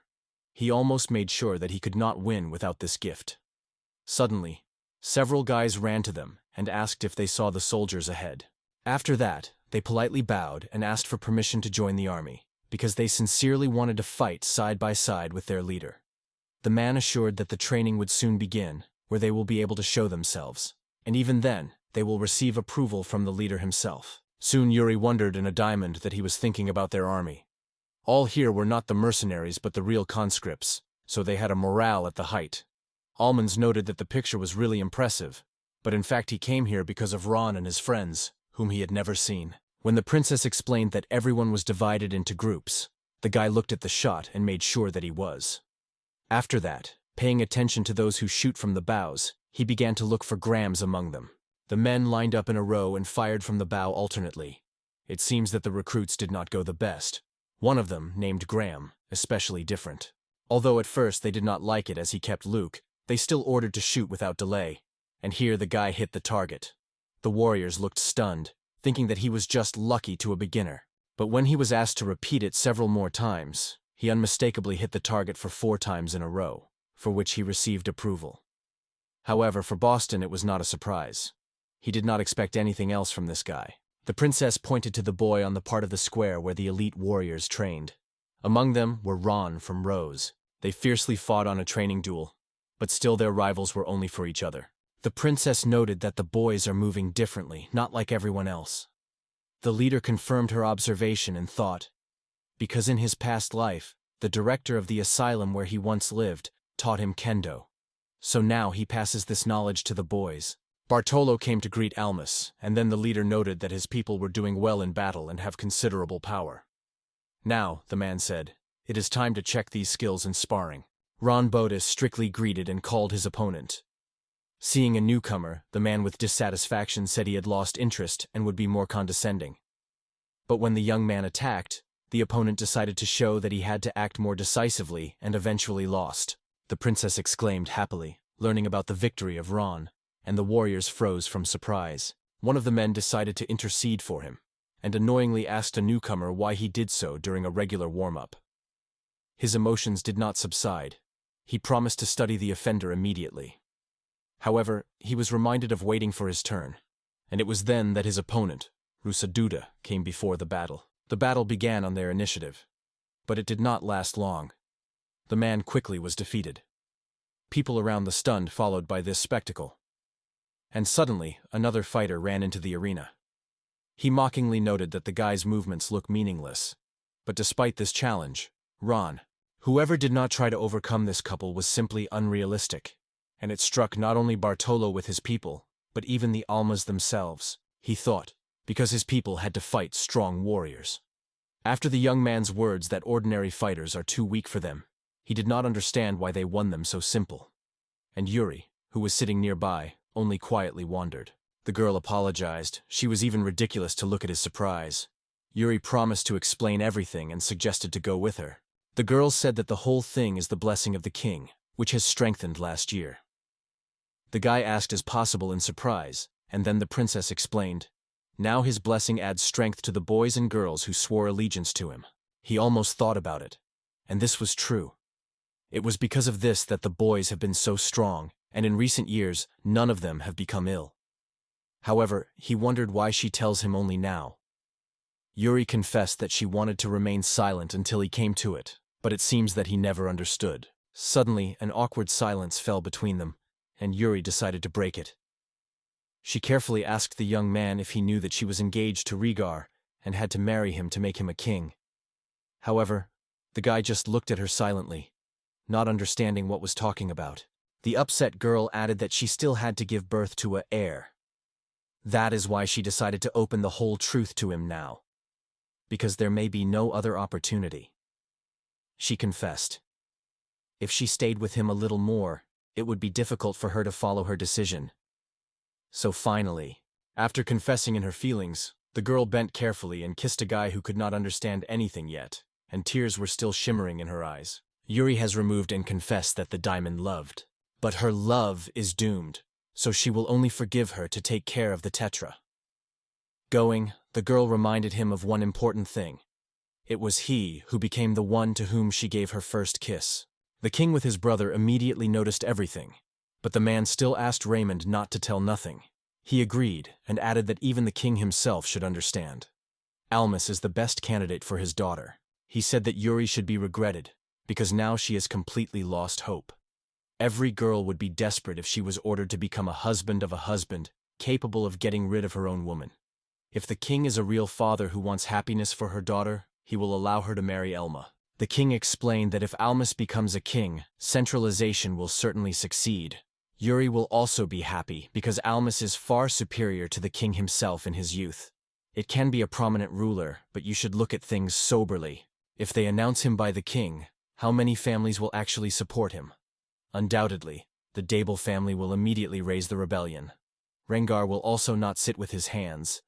he almost made sure that he could not win without this gift. Suddenly, several guys ran to them and asked if they saw the soldiers ahead. After that, they politely bowed and asked for permission to join the army, because they sincerely wanted to fight side by side with their leader. The man assured that the training would soon begin, where they will be able to show themselves, and even then, they will receive approval from the leader himself. Soon Yuri wondered in a diamond that he was thinking about their army. All here were not the mercenaries but the real conscripts, so they had a morale at the height. Almonds noted that the picture was really impressive, but in fact he came here because of Ron and his friends, whom he had never seen. When the princess explained that everyone was divided into groups, the guy looked at the shot and made sure that he was. After that, paying attention to those who shoot from the bows, he began to look for Grams among them. The men lined up in a row and fired from the bow alternately. It seems that the recruits did not go the best. One of them, named Graham, especially different. Although at first they did not like it as he kept Luke, they still ordered to shoot without delay, and here the guy hit the target. The warriors looked stunned, thinking that he was just lucky to a beginner. But when he was asked to repeat it several more times, he unmistakably hit the target for 4 times in a row, for which he received approval. However, for Boston it was not a surprise. He did not expect anything else from this guy. The princess pointed to the boy on the part of the square where the elite warriors trained. Among them were Ron from Rose. They fiercely fought on a training duel, but still their rivals were only for each other. The princess noted that the boys are moving differently, not like everyone else. The leader confirmed her observation and thought, because in his past life, the director of the asylum where he once lived taught him kendo. So now he passes this knowledge to the boys. Bartolo came to greet Almus, and then the leader noted that his people were doing well in battle and have considerable power. Now, the man said, it is time to check these skills in sparring. Ron Bodis strictly greeted and called his opponent. Seeing a newcomer, the man with dissatisfaction said he had lost interest and would be more condescending. But when the young man attacked, the opponent decided to show that he had to act more decisively and eventually lost. The princess exclaimed happily, learning about the victory of Ron, and the warriors froze from surprise. One of the men decided to intercede for him, and annoyingly asked a newcomer why he did so during a regular warm-up. His emotions did not subside. He promised to study the offender immediately. However, he was reminded of waiting for his turn, and it was then that his opponent, Rusaduda, came before the battle. The battle began on their initiative, but it did not last long. The man quickly was defeated. People around the stunned followed by this spectacle. And suddenly, another fighter ran into the arena. He mockingly noted that the guy's movements looked meaningless, but despite this challenge, whoever did not try to overcome this couple was simply unrealistic, and it struck not only Bartolo with his people, but even the Almas themselves, he thought, because his people had to fight strong warriors. After the young man's words that ordinary fighters are too weak for them, he did not understand why they won them so simple. And Yuri, who was sitting nearby, only quietly wondered. The girl apologized. She was even ridiculous to look at his surprise. Yuri promised to explain everything and suggested to go with her. The girl said that the whole thing is the blessing of the king, which has strengthened last year. The guy asked as possible in surprise, and then the princess explained. Now his blessing adds strength to the boys and girls who swore allegiance to him. He almost thought about it. And this was true. It was because of this that the boys have been so strong, and in recent years, none of them have become ill. However, he wondered why she tells him only now. Yuri confessed that she wanted to remain silent until he came to it, but it seems that he never understood. Suddenly, an awkward silence fell between them, and Yuri decided to break it. She carefully asked the young man if he knew that she was engaged to Rhaegar and had to marry him to make him a king. However, the guy just looked at her silently, not understanding what was talking about. The upset girl added that she still had to give birth to an heir. That is why she decided to open the whole truth to him now. Because there may be no other opportunity. She confessed. If she stayed with him a little more, it would be difficult for her to follow her decision. So finally, after confessing in her feelings, the girl bent carefully and kissed a guy who could not understand anything yet, and tears were still shimmering in her eyes. Yuri has removed and confessed that the diamond loved. But her love is doomed, so she will only forgive her to take care of the tetra. Going, the girl reminded him of one important thing. It was he who became the one to whom she gave her first kiss. The king with his brother immediately noticed everything, but the man still asked Raymond not to tell nothing. He agreed and added that even the king himself should understand. Almas is the best candidate for his daughter. He said that Yuri should be regretted, because now she has completely lost hope. Every girl would be desperate if she was ordered to become a husband of a husband, capable of getting rid of her own woman. If the king is a real father who wants happiness for her daughter, he will allow her to marry Elma. The king explained that if Almas becomes a king, centralization will certainly succeed. Yuri will also be happy because Almas is far superior to the king himself in his youth. It can be a prominent ruler, but you should look at things soberly. If they announce him by the king, how many families will actually support him? Undoubtedly, the Dable family will immediately raise the rebellion. Rhaegar will also not sit with his hands.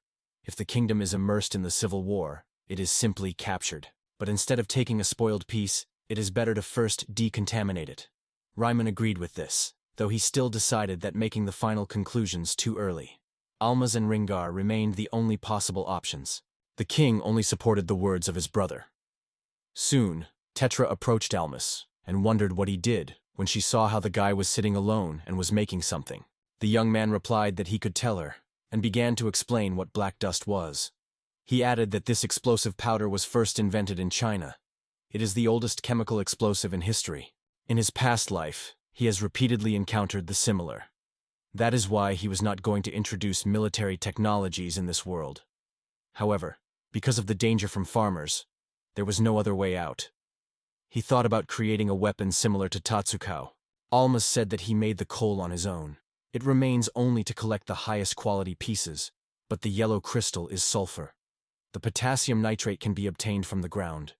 If the kingdom is immersed in the civil war, it is simply captured. But instead of taking a spoiled piece, it is better to first decontaminate it. Ryman agreed with this, though he still decided that making the final conclusions too early. Almas and Rhaegar remained the only possible options. The king only supported the words of his brother. Soon, Tetra approached Almas and wondered what he did when she saw how the guy was sitting alone and was making something. The young man replied that he could tell her, and began to explain what black dust was. He added that this explosive powder was first invented in China. It is the oldest chemical explosive in history. In his past life, he has repeatedly encountered the similar. That is why he was not going to introduce military technologies in this world. However, because of the danger from farmers, there was no other way out. He thought about creating a weapon similar to Tatsukao. Almas said that he made the coal on his own. It remains only to collect the highest quality pieces, but the yellow crystal is sulfur. The potassium nitrate can be obtained from the ground.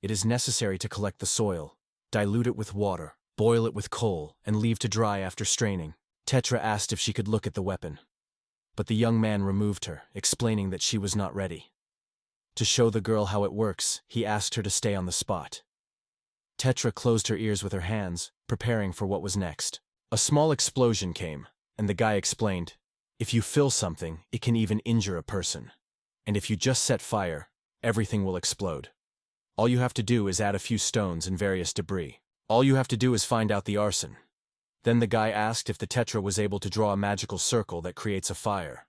It is necessary to collect the soil, dilute it with water, boil it with coal, and leave to dry after straining. Tetra asked if she could look at the weapon. But the young man removed her, explaining that she was not ready. To show the girl how it works, he asked her to stay on the spot. Tetra closed her ears with her hands, preparing for what was next. A small explosion came, and the guy explained, "If you fill something, it can even injure a person. And if you just set fire, everything will explode. All you have to do is add a few stones and various debris. All you have to do is find out the arson." Then the guy asked if the Tetra was able to draw a magical circle that creates a fire.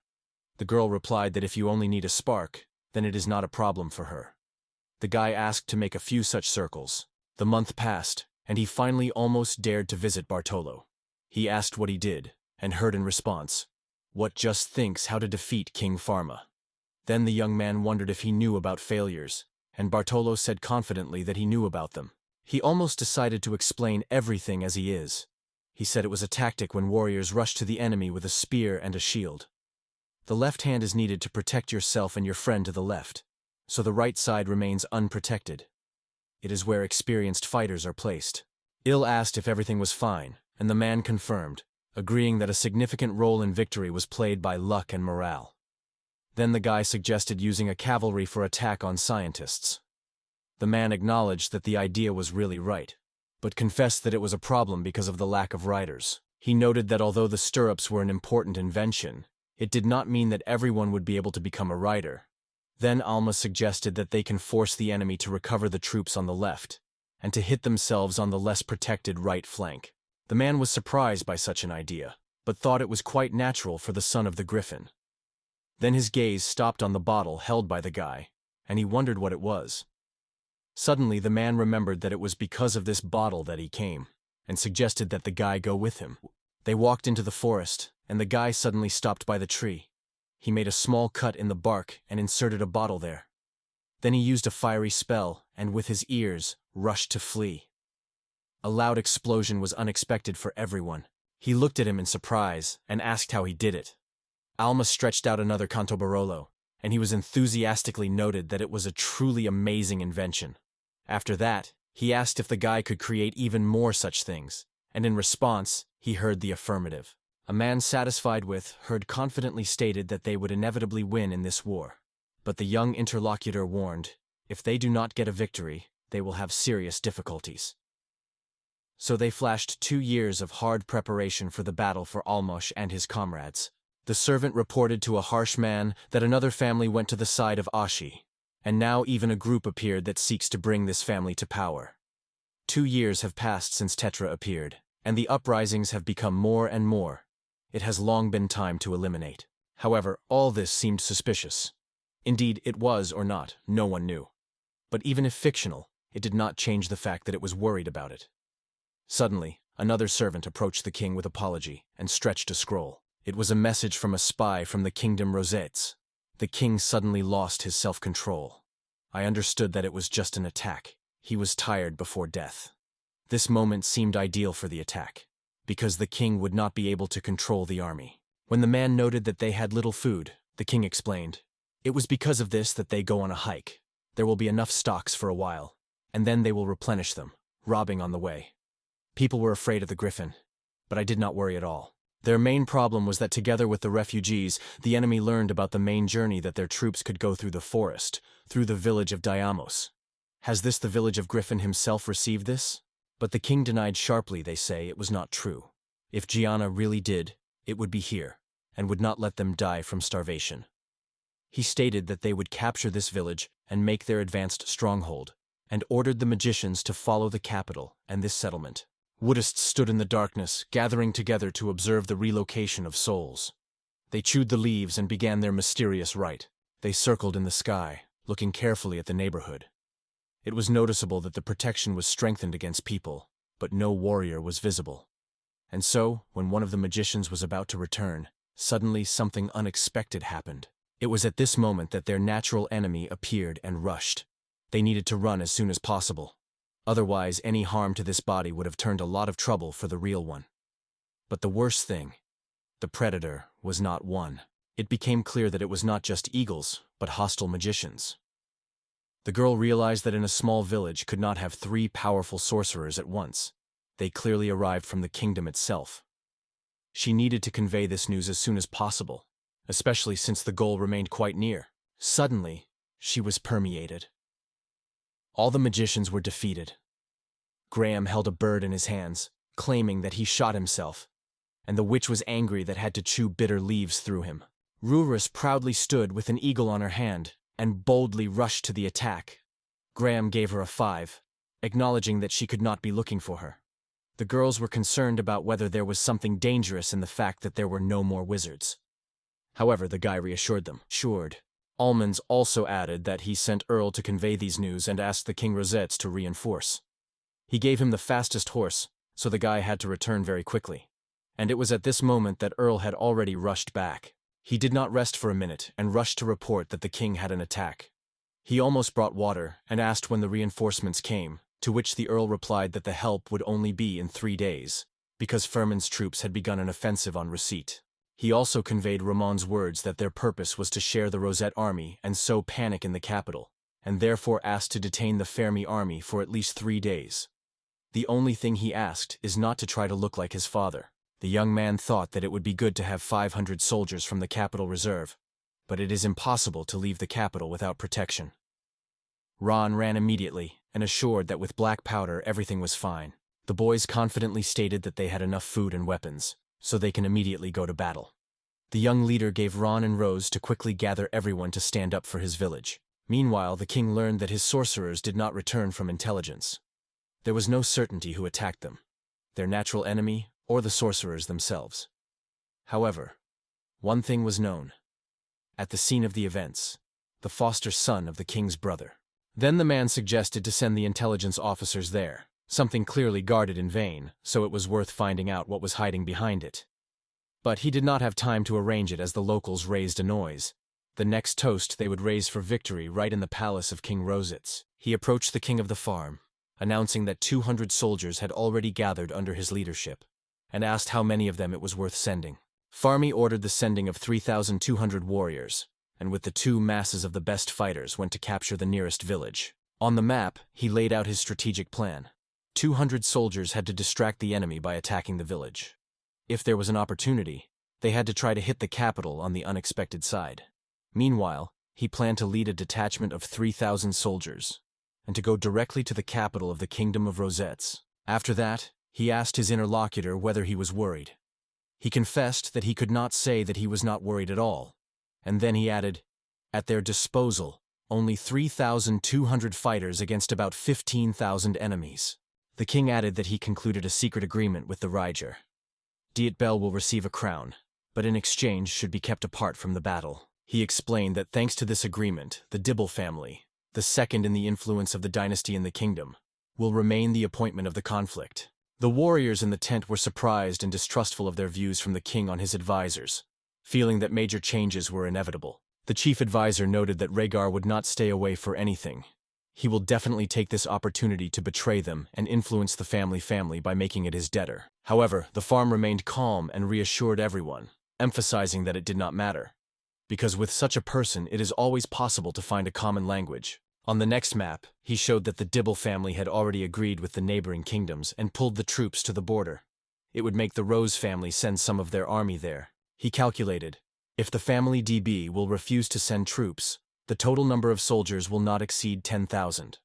The girl replied that if you only need a spark, then it is not a problem for her. The guy asked to make a few such circles. The month passed, and he finally almost dared to visit Bartolo. He asked what he did, and heard in response, "What just thinks how to defeat King Pharma." Then the young man wondered if he knew about failures, and Bartolo said confidently that he knew about them. He almost decided to explain everything as he is. He said it was a tactic when warriors rush to the enemy with a spear and a shield. The left hand is needed to protect yourself and your friend to the left, so the right side remains unprotected. It is where experienced fighters are placed. Il asked if everything was fine, and the man confirmed, agreeing that a significant role in victory was played by luck and morale. Then the guy suggested using a cavalry for attack on scientists. The man acknowledged that the idea was really right, but confessed that it was a problem because of the lack of riders. He noted that although the stirrups were an important invention, it did not mean that everyone would be able to become a rider. Then Alma suggested that they can force the enemy to recover the troops on the left, and to hit themselves on the less protected right flank. The man was surprised by such an idea, but thought it was quite natural for the son of the Griffin. Then his gaze stopped on the bottle held by the guy, and he wondered what it was. Suddenly, the man remembered that it was because of this bottle that he came, and suggested that the guy go with him. They walked into the forest, and the guy suddenly stopped by the tree. He made a small cut in the bark and inserted a bottle there. Then he used a fiery spell, and with his ears, rushed to flee. A loud explosion was unexpected for everyone. He looked at him in surprise, and asked how he did it. Alma stretched out another canto barolo, and he was enthusiastically noted that it was a truly amazing invention. After that, he asked if the guy could create even more such things, and in response, he heard the affirmative. A man satisfied with, heard confidently stated that they would inevitably win in this war. But the young interlocutor warned, if they do not get a victory, they will have serious difficulties. So they flashed 2 years of hard preparation for the battle for Almosh and his comrades. The servant reported to a harsh man that another family went to the side of Ashi, and now even a group appeared that seeks to bring this family to power. 2 years have passed since Tetra appeared, and the uprisings have become more and more. It has long been time to eliminate. However, all this seemed suspicious. Indeed, it was or not, no one knew. But even if fictional, it did not change the fact that it was worried about it. Suddenly, another servant approached the king with apology and stretched a scroll. It was a message from a spy from the kingdom Rosettes. The king suddenly lost his self-control. I understood that it was just an attack. He was tired before death. This moment seemed ideal for the attack, because the king would not be able to control the army. When the man noted that they had little food, the king explained, it was because of this that they go on a hike. There will be enough stocks for a while, and then they will replenish them, robbing on the way. People were afraid of the griffin, but I did not worry at all. Their main problem was that together with the refugees, the enemy learned about the main journey that their troops could go through the forest, through the village of Diamos. Has the village of Griffin himself received this? But the king denied sharply. They say it was not true. If Gianna really did, it would be here, and would not let them die from starvation. He stated that they would capture this village and make their advanced stronghold, and ordered the magicians to follow the capital and this settlement. Woodists stood in the darkness, gathering together to observe the relocation of souls. They chewed the leaves and began their mysterious rite. They circled in the sky, looking carefully at the neighborhood. It was noticeable that the protection was strengthened against people, but no warrior was visible. And so, when one of the magicians was about to return, suddenly something unexpected happened. It was at this moment that their natural enemy appeared and rushed. They needed to run as soon as possible. Otherwise, any harm to this body would have turned a lot of trouble for the real one. But the worst thing, the predator was not one. It became clear that it was not just eagles, but hostile magicians. The girl realized that in a small village could not have 3 powerful sorcerers at once. They clearly arrived from the kingdom itself. She needed to convey this news as soon as possible, especially since the goal remained quite near. Suddenly, she was permeated. All the magicians were defeated. Graham held a bird in his hands, claiming that he shot himself, and the witch was angry that had to chew bitter leaves through him. Rurus proudly stood with an eagle on her hand and boldly rushed to the attack. Graham gave her a 5, acknowledging that she could not be looking for her. The girls were concerned about whether there was something dangerous in the fact that there were no more wizards. However, the guy reassured them. Almonds also added that he sent Earl to convey these news and asked the King Rosettes to reinforce. He gave him the fastest horse, so the guy had to return very quickly. And it was at this moment that Earl had already rushed back. He did not rest for a minute and rushed to report that the king had an attack. He almost brought water and asked when the reinforcements came, to which the Earl replied that the help would only be in 3 days, because Furman's troops had begun an offensive on receipt. He also conveyed Ramon's words that their purpose was to share the Rosette army and sow panic in the capital, and therefore asked to detain the Fermi army for at least 3 days. The only thing he asked is not to try to look like his father. The young man thought that it would be good to have 500 soldiers from the capital reserve, but it is impossible to leave the capital without protection. Ron ran immediately and assured that with black powder everything was fine. The boys confidently stated that they had enough food and weapons, so they can immediately go to battle. The young leader gave Ron and Rose to quickly gather everyone to stand up for his village. Meanwhile, the king learned that his sorcerers did not return from intelligence. There was no certainty who attacked them, their natural enemy or the sorcerers themselves. However, one thing was known. At the scene of the events, the foster son of the king's brother, Then the man suggested to send the intelligence officers there, something clearly guarded in vain, so it was worth finding out what was hiding behind it. But he did not have time to arrange it as the locals raised a noise. The next toast they would raise for victory right in the palace of King Rositz. He approached the king of the farm, announcing that 200 soldiers had already gathered under his leadership, and asked how many of them it was worth sending. Farmy ordered the sending of 3,200 warriors, and with the 2 masses of the best fighters went to capture the nearest village. On the map, he laid out his strategic plan. 200 soldiers had to distract the enemy by attacking the village. If there was an opportunity, they had to try to hit the capital on the unexpected side. Meanwhile, he planned to lead a detachment of 3,000 soldiers, and to go directly to the capital of the Kingdom of Rositz. After that, he asked his interlocutor whether he was worried. He confessed that he could not say that he was not worried at all, and then he added, at their disposal, only 3,200 fighters against about 15,000 enemies. The king added that he concluded a secret agreement with the Ryger. Diet Bell will receive a crown, but in exchange should be kept apart from the battle. He explained that thanks to this agreement, the Dibble family, the second in the influence of the dynasty in the kingdom, will remain the appointment of the conflict. The warriors in the tent were surprised and distrustful of their views from the king on his advisors, feeling that major changes were inevitable. The chief advisor noted that Rhaegar would not stay away for anything. He will definitely take this opportunity to betray them and influence the family by making it his debtor. However, the farm remained calm and reassured everyone, emphasizing that it did not matter, because with such a person it is always possible to find a common language. On the next map, he showed that the Dibble family had already agreed with the neighboring kingdoms and pulled the troops to the border. It would make the Rose family send some of their army there. He calculated, if the family DB will refuse to send troops, the total number of soldiers will not exceed 10,000.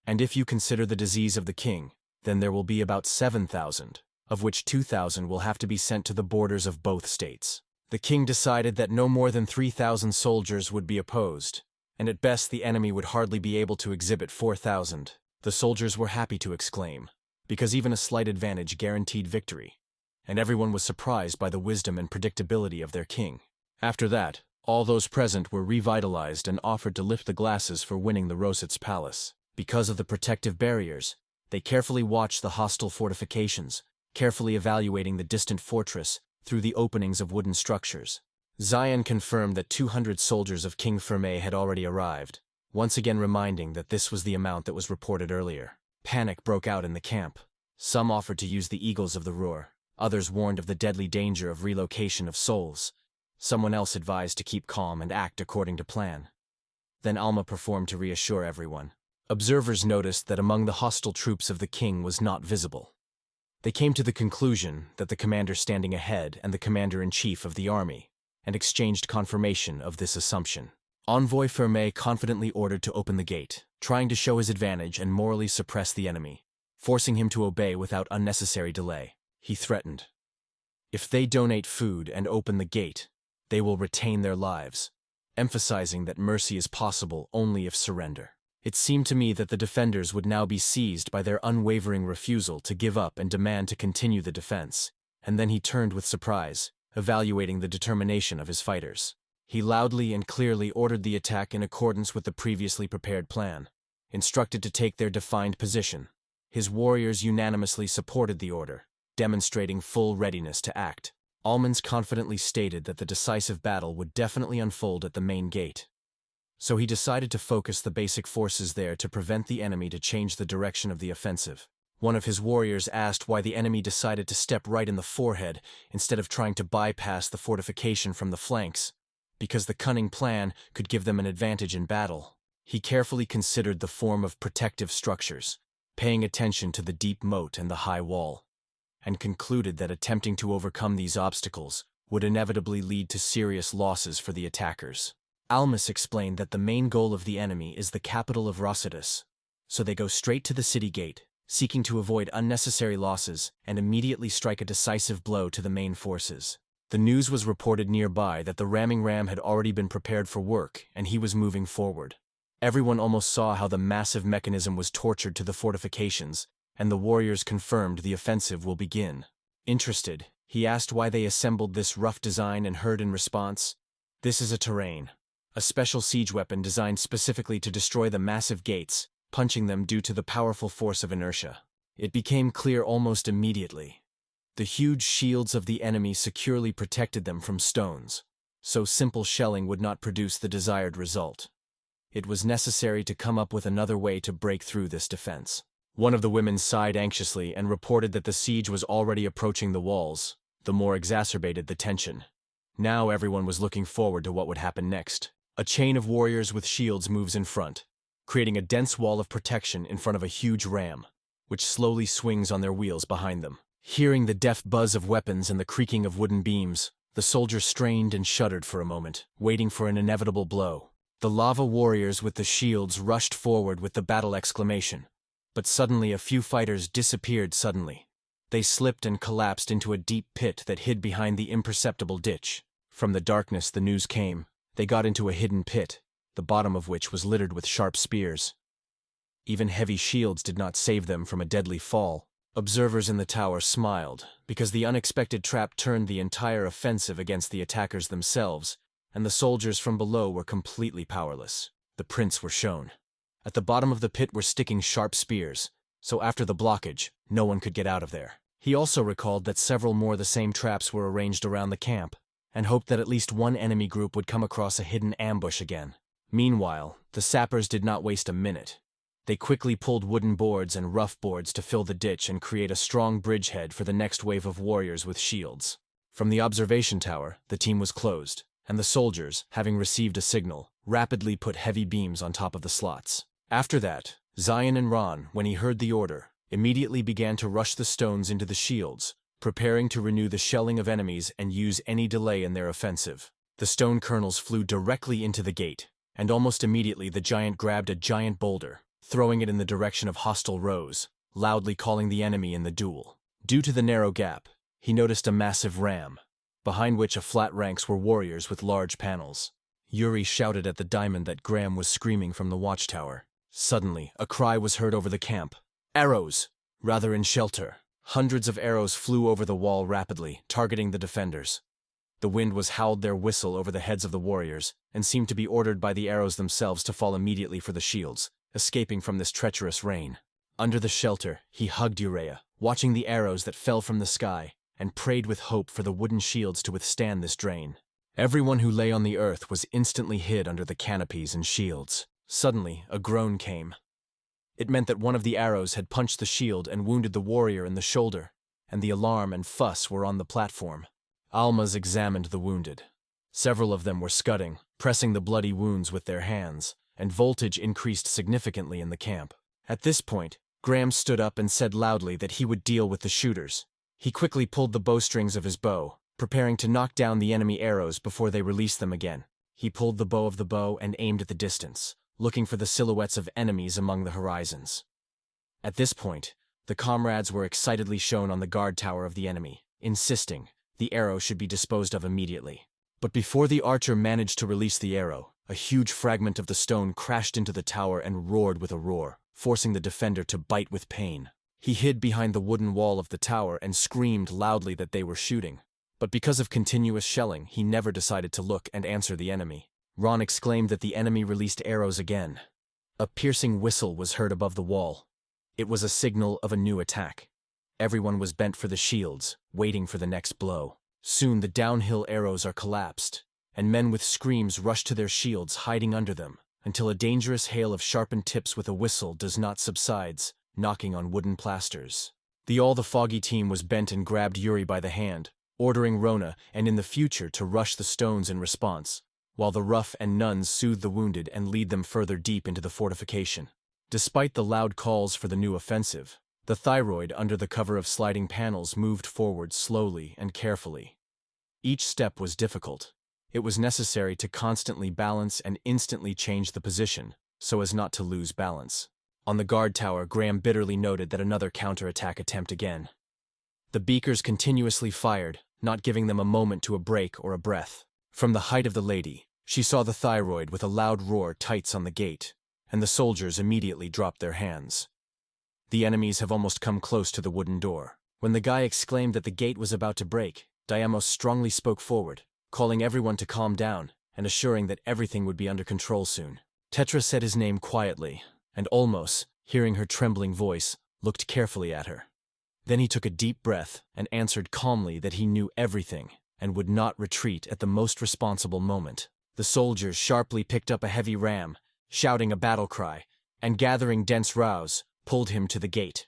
And if you consider the disease of the king, then there will be about 7,000, of which 2,000 will have to be sent to the borders of both states. The king decided that no more than 3,000 soldiers would be opposed, and at best the enemy would hardly be able to exhibit 4,000. The soldiers were happy to exclaim, because even a slight advantage guaranteed victory, and everyone was surprised by the wisdom and predictability of their king. After that, all those present were revitalized and offered to lift the glasses for winning the Rositz palace. Because of the protective barriers, they carefully watched the hostile fortifications, carefully evaluating the distant fortress through the openings of wooden structures. Zion confirmed that 200 soldiers of King Ferme had already arrived, once again reminding that this was the amount that was reported earlier. Panic broke out in the camp. Some offered to use the Eagles of the Ruhr, others warned of the deadly danger of relocation of souls. Someone else advised to keep calm and act according to plan. Then Alma performed to reassure everyone. Observers noticed that among the hostile troops of the king was not visible. They came to the conclusion that the commander standing ahead and the commander-in-chief of the army, and exchanged confirmation of this assumption. Envoy Ferme confidently ordered to open the gate, trying to show his advantage and morally suppress the enemy, forcing him to obey without unnecessary delay. He threatened, if they donate food and open the gate, they will retain their lives, emphasizing that mercy is possible only if surrender. It seemed to me that the defenders would now be seized by their unwavering refusal to give up and demand to continue the defense, and then he turned with surprise, evaluating the determination of his fighters. He loudly and clearly ordered the attack in accordance with the previously prepared plan, instructed to take their defined position. His warriors unanimously supported the order, demonstrating full readiness to act. Almonds confidently stated that the decisive battle would definitely unfold at the main gate. So he decided to focus the basic forces there to prevent the enemy to change the direction of the offensive. One of his warriors asked why the enemy decided to step right in the forehead instead of trying to bypass the fortification from the flanks, because the cunning plan could give them an advantage in battle. He carefully considered the form of protective structures, paying attention to the deep moat and the high wall, and concluded that attempting to overcome these obstacles would inevitably lead to serious losses for the attackers. Almas explained that the main goal of the enemy is the capital of Rositz, so they go straight to the city gate, seeking to avoid unnecessary losses and immediately strike a decisive blow to the main forces. The news was reported nearby that the ramming ram had already been prepared for work and he was moving forward. Everyone almost saw how the massive mechanism was tortured to the fortifications, and the warriors confirmed the offensive will begin. Interested, he asked why they assembled this rough design and heard in response, "This is a terrain. a special siege weapon designed specifically to destroy the massive gates, punching them due to the powerful force of inertia. It became clear almost immediately. The huge shields of the enemy securely protected them from stones, so simple shelling would not produce the desired result. It was necessary to come up with another way to break through this defense. One of the women sighed anxiously and reported that the siege was already approaching the walls, the more exacerbated the tension. Now everyone was looking forward to what would happen next. A chain of warriors with shields moves in front, creating a dense wall of protection in front of a huge ram, which slowly swings on their wheels behind them. Hearing the deaf buzz of weapons and the creaking of wooden beams, the soldiers strained and shuddered for a moment, waiting for an inevitable blow. The lava warriors with the shields rushed forward with the battle exclamation, but suddenly a few fighters disappeared suddenly. They slipped and collapsed into a deep pit that hid behind the imperceptible ditch. From the darkness the news came. They got into a hidden pit, the bottom of which was littered with sharp spears. Even heavy shields did not save them from a deadly fall. Observers in the tower smiled, because the unexpected trap turned the entire offensive against the attackers themselves, and the soldiers from below were completely powerless. The prints were shown. At the bottom of the pit were sticking sharp spears, so after the blockage, no one could get out of there. He also recalled that several more the same traps were arranged around the camp, and hoped that at least one enemy group would come across a hidden ambush again. Meanwhile, the sappers did not waste a minute. They quickly pulled wooden boards and rough boards to fill the ditch and create a strong bridgehead for the next wave of warriors with shields. From the observation tower, the team was closed, and the soldiers, having received a signal, rapidly put heavy beams on top of the slots. After that, Zion and Ron, when he heard the order, immediately began to rush the stones into the shields, preparing to renew the shelling of enemies and use any delay in their offensive. The stone kernels flew directly into the gate, and almost immediately the giant grabbed a giant boulder, throwing it in the direction of hostile rows, loudly calling the enemy in the duel. Due to the narrow gap, he noticed a massive ram, behind which a flat ranks were warriors with large panels. Yuri shouted at the diamond that Graham was screaming from the watchtower. Suddenly, a cry was heard over the camp. Arrows! Rather in shelter. Hundreds of arrows flew over the wall rapidly, targeting the defenders. The wind howled their whistle over the heads of the warriors, and seemed to be ordered by the arrows themselves to fall immediately for the shields, escaping from this treacherous rain. Under the shelter, he hugged Urea, watching the arrows that fell from the sky, and prayed with hope for the wooden shields to withstand this drain. Everyone who lay on the earth was instantly hid under the canopies and shields. Suddenly, a groan came. It meant that one of the arrows had punched the shield and wounded the warrior in the shoulder, and the alarm and fuss were on the platform. Almas examined the wounded. Several of them were scudding, pressing the bloody wounds with their hands, and voltage increased significantly in the camp. At this point, Graham stood up and said loudly that he would deal with the shooters. He quickly pulled the bowstrings of his bow, preparing to knock down the enemy arrows before they released them again. He pulled the bow of the bow and aimed at the distance, looking for the silhouettes of enemies among the horizons. At this point, the comrades were excitedly shown on the guard tower of the enemy, insisting the arrow should be disposed of immediately. But before the archer managed to release the arrow, a huge fragment of the stone crashed into the tower and roared with a roar, forcing the defender to bite with pain. He hid behind the wooden wall of the tower and screamed loudly that they were shooting. But because of continuous shelling, he never decided to look and answer the enemy. Ron exclaimed that the enemy released arrows again. A piercing whistle was heard above the wall. It was a signal of a new attack. Everyone was bent for the shields, waiting for the next blow. Soon the downhill arrows are collapsed, and men with screams rush to their shields, hiding under them, until a dangerous hail of sharpened tips with a whistle does not subsides, knocking on wooden plasters. The foggy team was bent and grabbed Yuri by the hand, ordering Rona and in the future to rush the stones in response, while the rough and nuns soothe the wounded and lead them further deep into the fortification. Despite the loud calls for the new offensive, the thyroid under the cover of sliding panels moved forward slowly and carefully. Each step was difficult. It was necessary to constantly balance and instantly change the position, so as not to lose balance. On the guard tower, Graham bitterly noted that another counterattack attempt again. The beakers continuously fired, not giving them a moment to a break or a breath. From the height of the lady, she saw the thyroid with a loud roar tights on the gate, and the soldiers immediately dropped their hands. The enemies have almost come close to the wooden door. When the guy exclaimed that the gate was about to break, Diamos strongly spoke forward, calling everyone to calm down, and assuring that everything would be under control soon. Tetra said his name quietly, and Olmos, hearing her trembling voice, looked carefully at her. Then he took a deep breath and answered calmly that he knew everything and would not retreat at the most responsible moment. The soldiers sharply picked up a heavy ram, shouting a battle cry, and gathering dense rows, pulled him to the gate.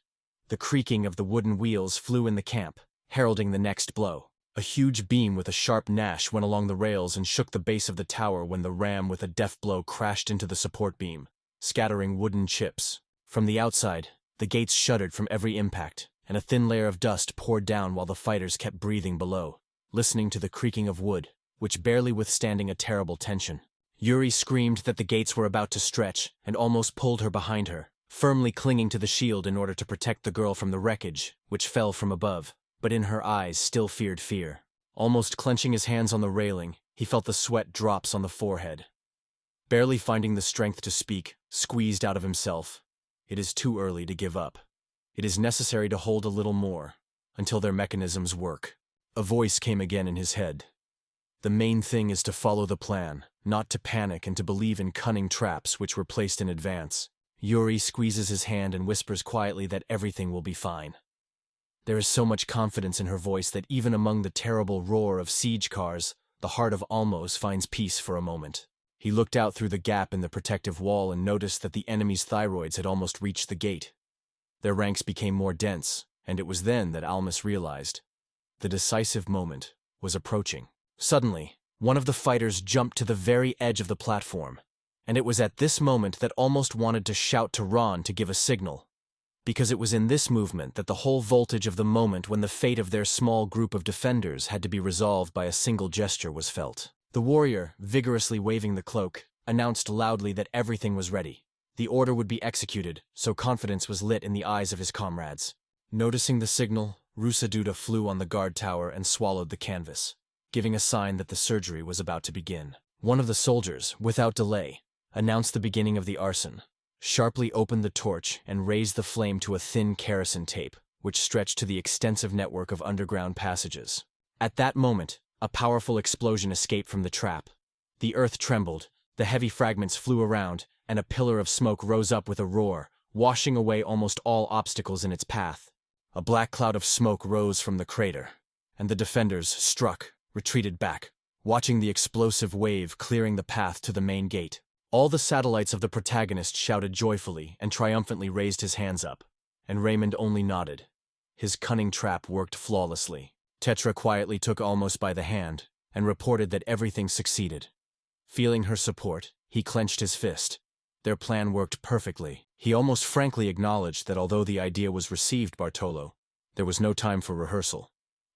The creaking of the wooden wheels flew in the camp, heralding the next blow. A huge beam with a sharp gnash went along the rails and shook the base of the tower when the ram with a deft blow crashed into the support beam, scattering wooden chips. From the outside, the gates shuddered from every impact, and a thin layer of dust poured down while the fighters kept breathing below, listening to the creaking of wood, which barely withstanding a terrible tension. Yuri screamed that the gates were about to stretch and almost pulled her behind her, firmly clinging to the shield in order to protect the girl from the wreckage, which fell from above, but in her eyes still feared fear. Almost clenching his hands on the railing, he felt the sweat drops on the forehead. Barely finding the strength to speak, squeezed out of himself, "It is too early to give up. It is necessary to hold a little more, until their mechanisms work." A voice came again in his head. "The main thing is to follow the plan, not to panic and to believe in cunning traps which were placed in advance." Yuri squeezes his hand and whispers quietly that everything will be fine. There is so much confidence in her voice that even among the terrible roar of siege cars, the heart of Almos finds peace for a moment. He looked out through the gap in the protective wall and noticed that the enemy's thyroids had almost reached the gate. Their ranks became more dense, and it was then that Almos realized the decisive moment was approaching. Suddenly, one of the fighters jumped to the very edge of the platform, and it was at this moment that Almost wanted to shout to Ron to give a signal, because it was in this movement that the whole voltage of the moment when the fate of their small group of defenders had to be resolved by a single gesture was felt. The warrior, vigorously waving the cloak, announced loudly that everything was ready. The order would be executed, so confidence was lit in the eyes of his comrades. Noticing the signal, Rusaduda flew on the guard tower and swallowed the canvas, giving a sign that the surgery was about to begin. One of the soldiers, without delay, announced the beginning of the arson, sharply opened the torch and raised the flame to a thin kerosene tape, which stretched to the extensive network of underground passages. At that moment, a powerful explosion escaped from the trap. The earth trembled, the heavy fragments flew around, and a pillar of smoke rose up with a roar, washing away almost all obstacles in its path. A black cloud of smoke rose from the crater, and the defenders, struck, retreated back, watching the explosive wave clearing the path to the main gate. All the satellites of the protagonist shouted joyfully and triumphantly raised his hands up, and Raymond only nodded. His cunning trap worked flawlessly. Tetra quietly took Almost by the hand and reported that everything succeeded. Feeling her support, he clenched his fist. Their plan worked perfectly. He almost frankly acknowledged that although the idea was received Bartolo, there was no time for rehearsal,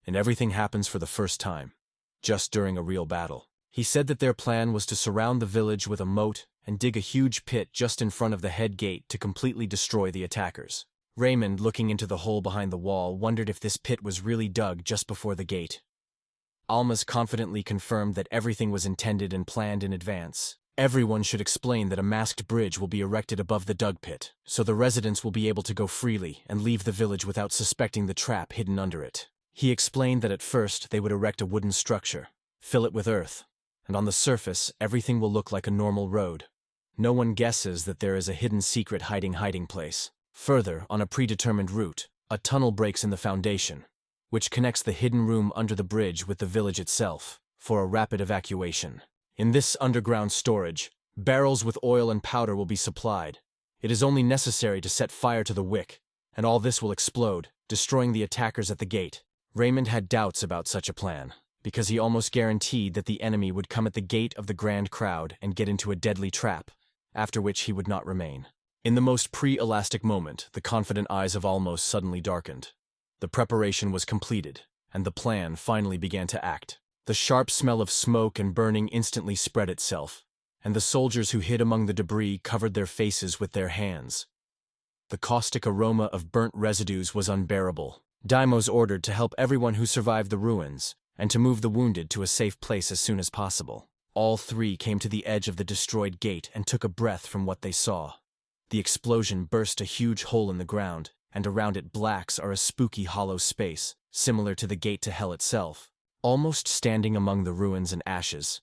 and everything happens for the first time, just during a real battle. He said that their plan was to surround the village with a moat and dig a huge pit just in front of the head gate to completely destroy the attackers. Raymond, looking into the hole behind the wall, wondered if this pit was really dug just before the gate. Almas confidently confirmed that everything was intended and planned in advance. Everyone should explain that a masked bridge will be erected above the dug pit, so the residents will be able to go freely and leave the village without suspecting the trap hidden under it. He explained that at first they would erect a wooden structure, fill it with earth, and on the surface everything will look like a normal road. No one guesses that there is a hidden secret hiding place. Further, on a predetermined route, a tunnel breaks in the foundation, which connects the hidden room under the bridge with the village itself, for a rapid evacuation. In this underground storage, barrels with oil and powder will be supplied. It is only necessary to set fire to the wick, and all this will explode, destroying the attackers at the gate. Raymond had doubts about such a plan, because he almost guaranteed that the enemy would come at the gate of the grand crowd and get into a deadly trap, after which he would not remain. In the most pre-elastic moment, the confident eyes of Almos suddenly darkened. The preparation was completed, and the plan finally began to act. The sharp smell of smoke and burning instantly spread itself, and the soldiers who hid among the debris covered their faces with their hands. The caustic aroma of burnt residues was unbearable. Daimos ordered to help everyone who survived the ruins, and to move the wounded to a safe place as soon as possible. All three came to the edge of the destroyed gate and took a breath from what they saw. The explosion burst a huge hole in the ground, and around it blacks are a spooky hollow space, similar to the gate to hell itself. Almost standing among the ruins and ashes,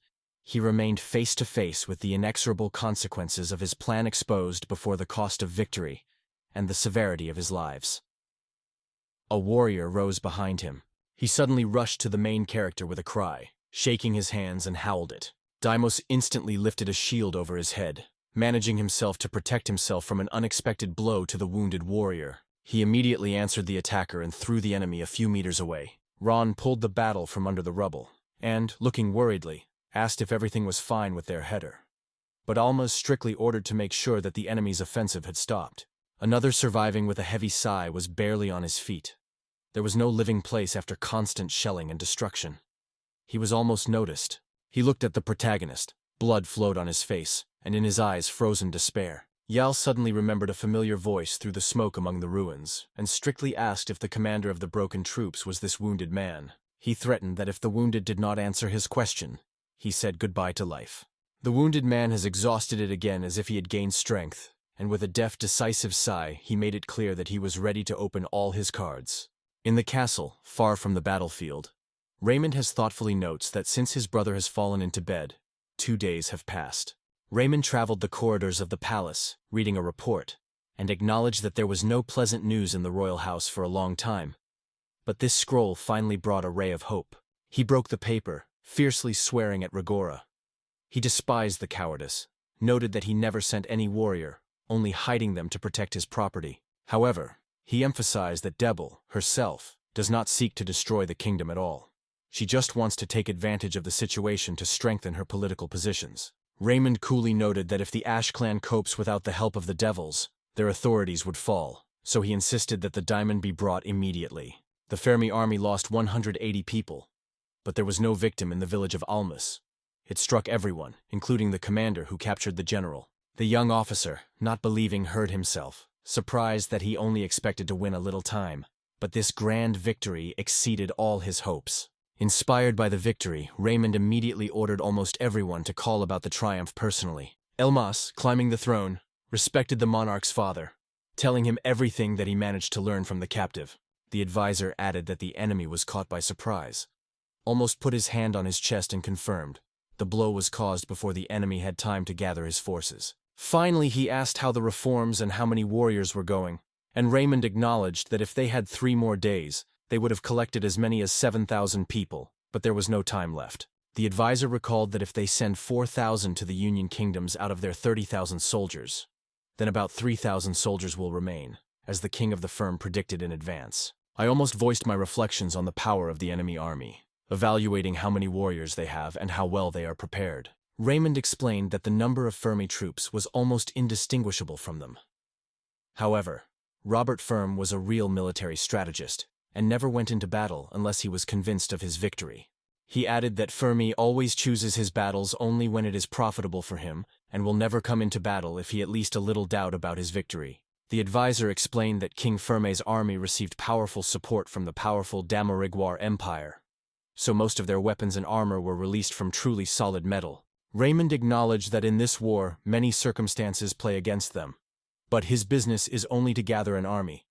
he remained face to face with the inexorable consequences of his plan exposed before the cost of victory and the severity of his lives. A warrior rose behind him. He suddenly rushed to the main character with a cry, shaking his hands and howled it. Deimos instantly lifted a shield over his head, managing himself to protect himself from an unexpected blow to the wounded warrior. He immediately answered the attacker and threw the enemy a few meters away. Ron pulled the battle from under the rubble, and, looking worriedly, asked if everything was fine with their header. But Alma strictly ordered to make sure that the enemy's offensive had stopped. Another surviving with a heavy sigh was barely on his feet. There was no living place after constant shelling and destruction. He was almost noticed. He looked at the protagonist. Blood flowed on his face, and in his eyes frozen despair. Yal suddenly remembered a familiar voice through the smoke among the ruins, and strictly asked if the commander of the broken troops was this wounded man. He threatened that if the wounded did not answer his question, he said goodbye to life. The wounded man has exhausted it again as if he had gained strength, and with a deft, decisive sigh, he made it clear that he was ready to open all his cards. In the castle, far from the battlefield, Raymond has thoughtfully notes that since his brother has fallen into bed, 2 days have passed. Raymond traveled the corridors of the palace, reading a report, and acknowledged that there was no pleasant news in the royal house for a long time. But this scroll finally brought a ray of hope. He broke the paper, fiercely swearing at Rigora. He despised the cowardice, noted that he never sent any warrior, only hiding them to protect his property. However, he emphasized that Debel, herself, does not seek to destroy the kingdom at all. She just wants to take advantage of the situation to strengthen her political positions. Raymond coolly noted that if the Ash clan copes without the help of the devils, their authorities would fall, so he insisted that the diamond be brought immediately. The Fermi army lost 180 people, but there was no victim in the village of Almas. It struck everyone, including the commander who captured the general. The young officer, not believing, heard himself, surprised that he only expected to win a little time. But this grand victory exceeded all his hopes. Inspired by the victory, Raymond immediately ordered almost everyone to call about the triumph personally. Elmas, climbing the throne, respected the monarch's father, telling him everything that he managed to learn from the captive. The advisor added that the enemy was caught by surprise. Almost put his hand on his chest and confirmed. The blow was caused before the enemy had time to gather his forces. Finally, he asked how the reforms and how many warriors were going, and Raymond acknowledged that if they had 3 more days, they would have collected as many as 7,000 people, but there was no time left. The advisor recalled that if they send 4,000 to the Union Kingdoms out of their 30,000 soldiers, then about 3,000 soldiers will remain, as the king of the firm predicted in advance. I almost voiced my reflections on the power of the enemy army, evaluating how many warriors they have and how well they are prepared. Raymond explained that the number of Fermi troops was almost indistinguishable from them. However, Robert Firm was a real military strategist, and never went into battle unless he was convinced of his victory. He added that Fermi always chooses his battles only when it is profitable for him, and will never come into battle if he at least a little doubt about his victory. The advisor explained that King Ferme's army received powerful support from the powerful Damarigwar Empire, so most of their weapons and armor were released from truly solid metal. Raymond acknowledged that in this war many circumstances play against them, but his business is only to gather an army.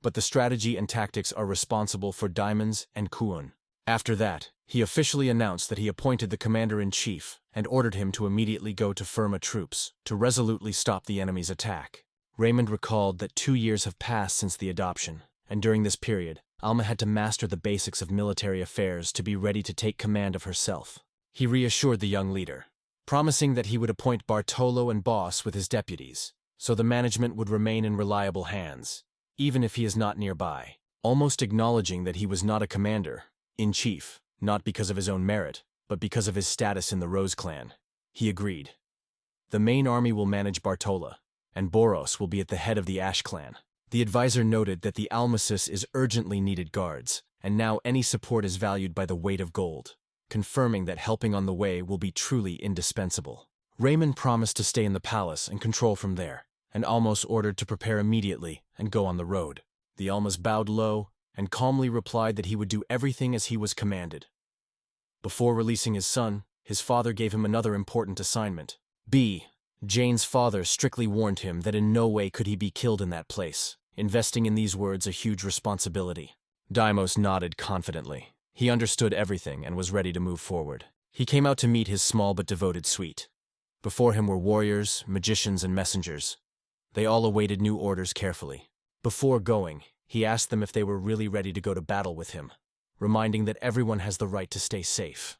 But the strategy and tactics are responsible for Diamonds and Kuon. After that, he officially announced that he appointed the commander-in-chief and ordered him to immediately go to Firma troops to resolutely stop the enemy's attack. Raymond recalled that 2 years have passed since the adoption, and during this period, Alma had to master the basics of military affairs to be ready to take command of herself. He reassured the young leader, promising that he would appoint Bartolo and Boss with his deputies, so the management would remain in reliable hands, even if he is not nearby, almost acknowledging that he was not a commander-in-chief, not because of his own merit, but because of his status in the Rose clan. He agreed. The main army will manage Bartola, and Boros will be at the head of the Ash clan. The advisor noted that the Almasis is urgently needed guards, and now any support is valued by the weight of gold, confirming that helping on the way will be truly indispensable. Raymond promised to stay in the palace and control from there, and Almos ordered to prepare immediately and go on the road. The Almas bowed low and calmly replied that he would do everything as he was commanded. Before releasing his son, his father gave him another important assignment. Jane's father strictly warned him that in no way could he be killed in that place, investing in these words a huge responsibility. Deimos nodded confidently. He understood everything and was ready to move forward. He came out to meet his small but devoted suite. Before him were warriors, magicians, and messengers. They all awaited new orders carefully. Before going, he asked them if they were really ready to go to battle with him, reminding that everyone has the right to stay safe.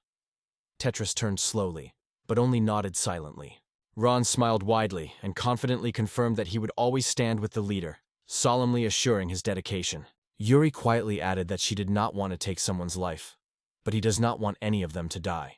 Tetris turned slowly, but only nodded silently. Ron smiled widely and confidently confirmed that he would always stand with the leader, solemnly assuring his dedication. Yuri quietly added that she did not want to take someone's life, but he does not want any of them to die.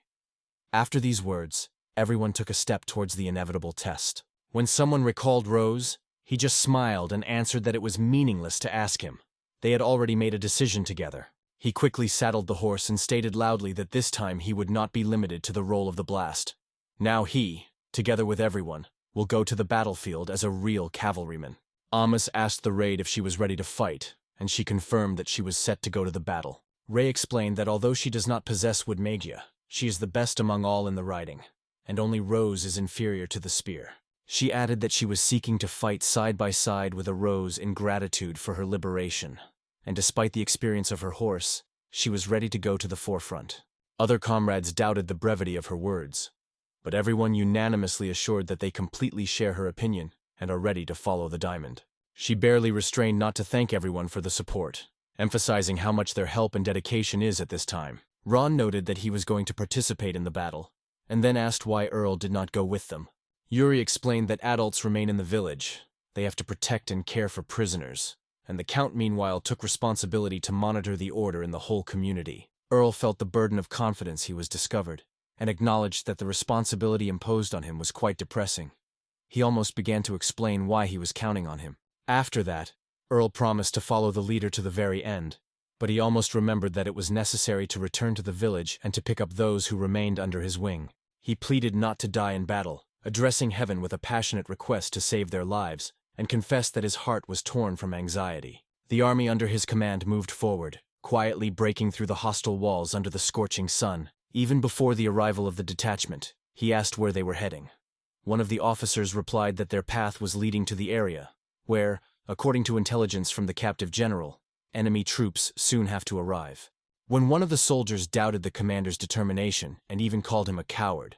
After these words, everyone took a step towards the inevitable test. When someone recalled Rose, he just smiled and answered that it was meaningless to ask him. They had already made a decision together. He quickly saddled the horse and stated loudly that this time he would not be limited to the role of the blast. Now he, together with everyone, will go to the battlefield as a real cavalryman. Amos asked the raid if she was ready to fight, and she confirmed that she was set to go to the battle. Ray explained that although she does not possess wood magia, she is the best among all in the riding, and only Rose is inferior to the spear. She added that she was seeking to fight side by side with a Rose in gratitude for her liberation, and despite the experience of her horse, she was ready to go to the forefront. Other comrades doubted the brevity of her words, but everyone unanimously assured that they completely share her opinion and are ready to follow the diamond. She barely restrained not to thank everyone for the support, emphasizing how much their help and dedication is at this time. Ron noted that he was going to participate in the battle, and then asked why Earl did not go with them. Yuri explained that adults remain in the village. They have to protect and care for prisoners, and the Count meanwhile took responsibility to monitor the order in the whole community. Earl felt the burden of confidence he was discovered, and acknowledged that the responsibility imposed on him was quite depressing. He almost began to explain why he was counting on him. After that, Earl promised to follow the leader to the very end, but he almost remembered that it was necessary to return to the village and to pick up those who remained under his wing. He pleaded not to die in battle, addressing heaven with a passionate request to save their lives, and confessed that his heart was torn from anxiety. The army under his command moved forward, quietly breaking through the hostile walls under the scorching sun. Even before the arrival of the detachment, he asked where they were heading. One of the officers replied that their path was leading to the area, where, according to intelligence from the captive general, enemy troops soon have to arrive. When one of the soldiers doubted the commander's determination and even called him a coward,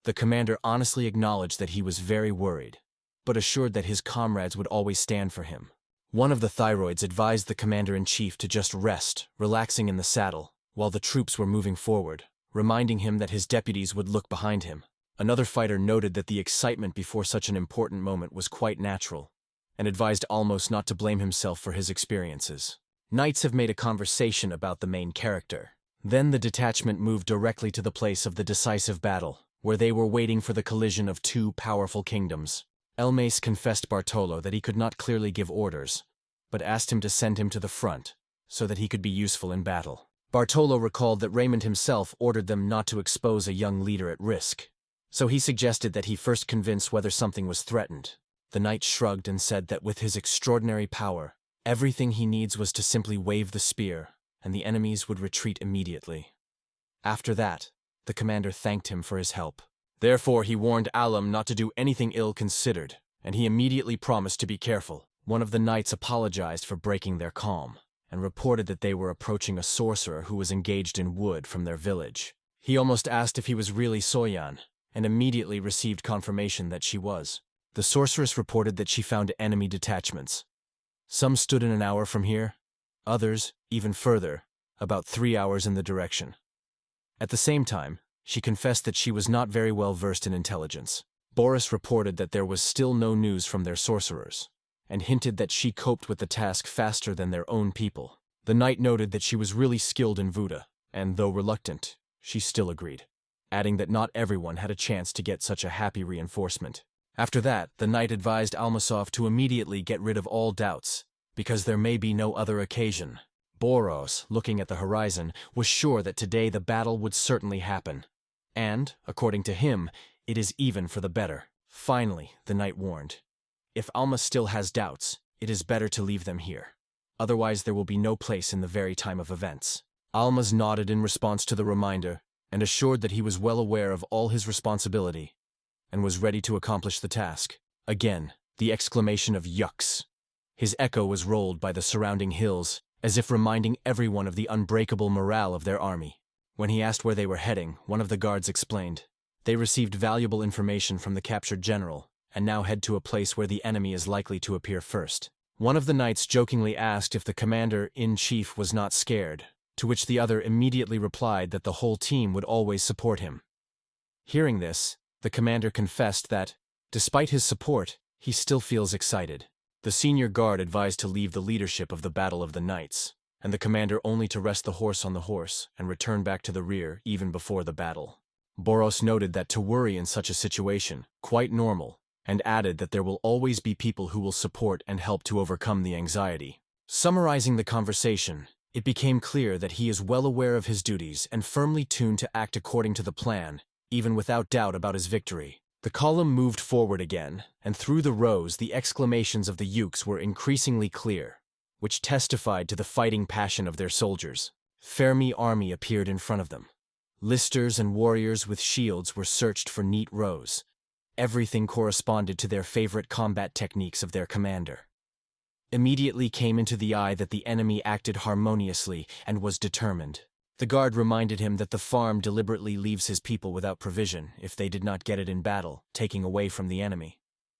the commander honestly acknowledged that he was very worried, but assured that his comrades would always stand for him. One of the thyroids advised the commander-in-chief to just rest, relaxing in the saddle, while the troops were moving forward, reminding him that his deputies would look behind him. Another fighter noted that the excitement before such an important moment was quite natural, and advised Almos not to blame himself for his experiences. Knights have made a conversation about the main character. Then the detachment moved directly to the place of the decisive battle, where they were waiting for the collision of two powerful kingdoms. Elmace confessed Bartolo that he could not clearly give orders, but asked him to send him to the front, so that he could be useful in battle. Bartolo recalled that Raymond himself ordered them not to expose a young leader at risk, so he suggested that he first convince whether something was threatened. The knight shrugged and said that with his extraordinary power, everything he needs was to simply wave the spear, and the enemies would retreat immediately. After that, the commander thanked him for his help. Therefore he warned Alum not to do anything ill-considered, and he immediately promised to be careful. One of the knights apologized for breaking their calm, and reported that they were approaching a sorcerer who was engaged in wood from their village. He almost asked if he was really Soyan, and immediately received confirmation that she was. The sorceress reported that she found enemy detachments. Some stood in an hour from here, others, even further, about 3 hours in the direction. At the same time, she confessed that she was not very well versed in intelligence. Boris reported that there was still no news from their sorcerers, and hinted that she coped with the task faster than their own people. The knight noted that she was really skilled in voodoo, and though reluctant, she still agreed, adding that not everyone had a chance to get such a happy reinforcement. After that, the knight advised Almasov to immediately get rid of all doubts, because there may be no other occasion. Boros, looking at the horizon, was sure that today the battle would certainly happen. And, according to him, it is even for the better. Finally, the knight warned, if Alma still has doubts, it is better to leave them here. Otherwise there will be no place in the very time of events. Almas nodded in response to the reminder, and assured that he was well aware of all his responsibility, and was ready to accomplish the task. Again, the exclamation of "Yucks!" His echo was rolled by the surrounding hills, as if reminding everyone of the unbreakable morale of their army. When he asked where they were heading, one of the guards explained, "They received valuable information from the captured general, and now head to a place where the enemy is likely to appear first." One of the knights jokingly asked if the commander-in-chief was not scared, to which the other immediately replied that the whole team would always support him. Hearing this, the commander confessed that, despite his support, he still feels excited. The senior guard advised to leave the leadership of the Battle of the Knights, and the commander only to rest the horse on the horse and return back to the rear even before the battle. Boros noted that to worry in such a situation, quite normal, and added that there will always be people who will support and help to overcome the anxiety. Summarizing the conversation, it became clear that he is well aware of his duties and firmly tuned to act according to the plan, even without doubt about his victory. The column moved forward again, and through the rows the exclamations of the Ukes were increasingly clear, which testified to the fighting passion of their soldiers. Fermi army appeared in front of them. Listers and warriors with shields were searched for neat rows. Everything corresponded to their favorite combat techniques of their commander. Immediately came into the eye that the enemy acted harmoniously and was determined. The guard reminded him that the farm deliberately leaves his people without provision if they did not get it in battle, taking away from the enemy.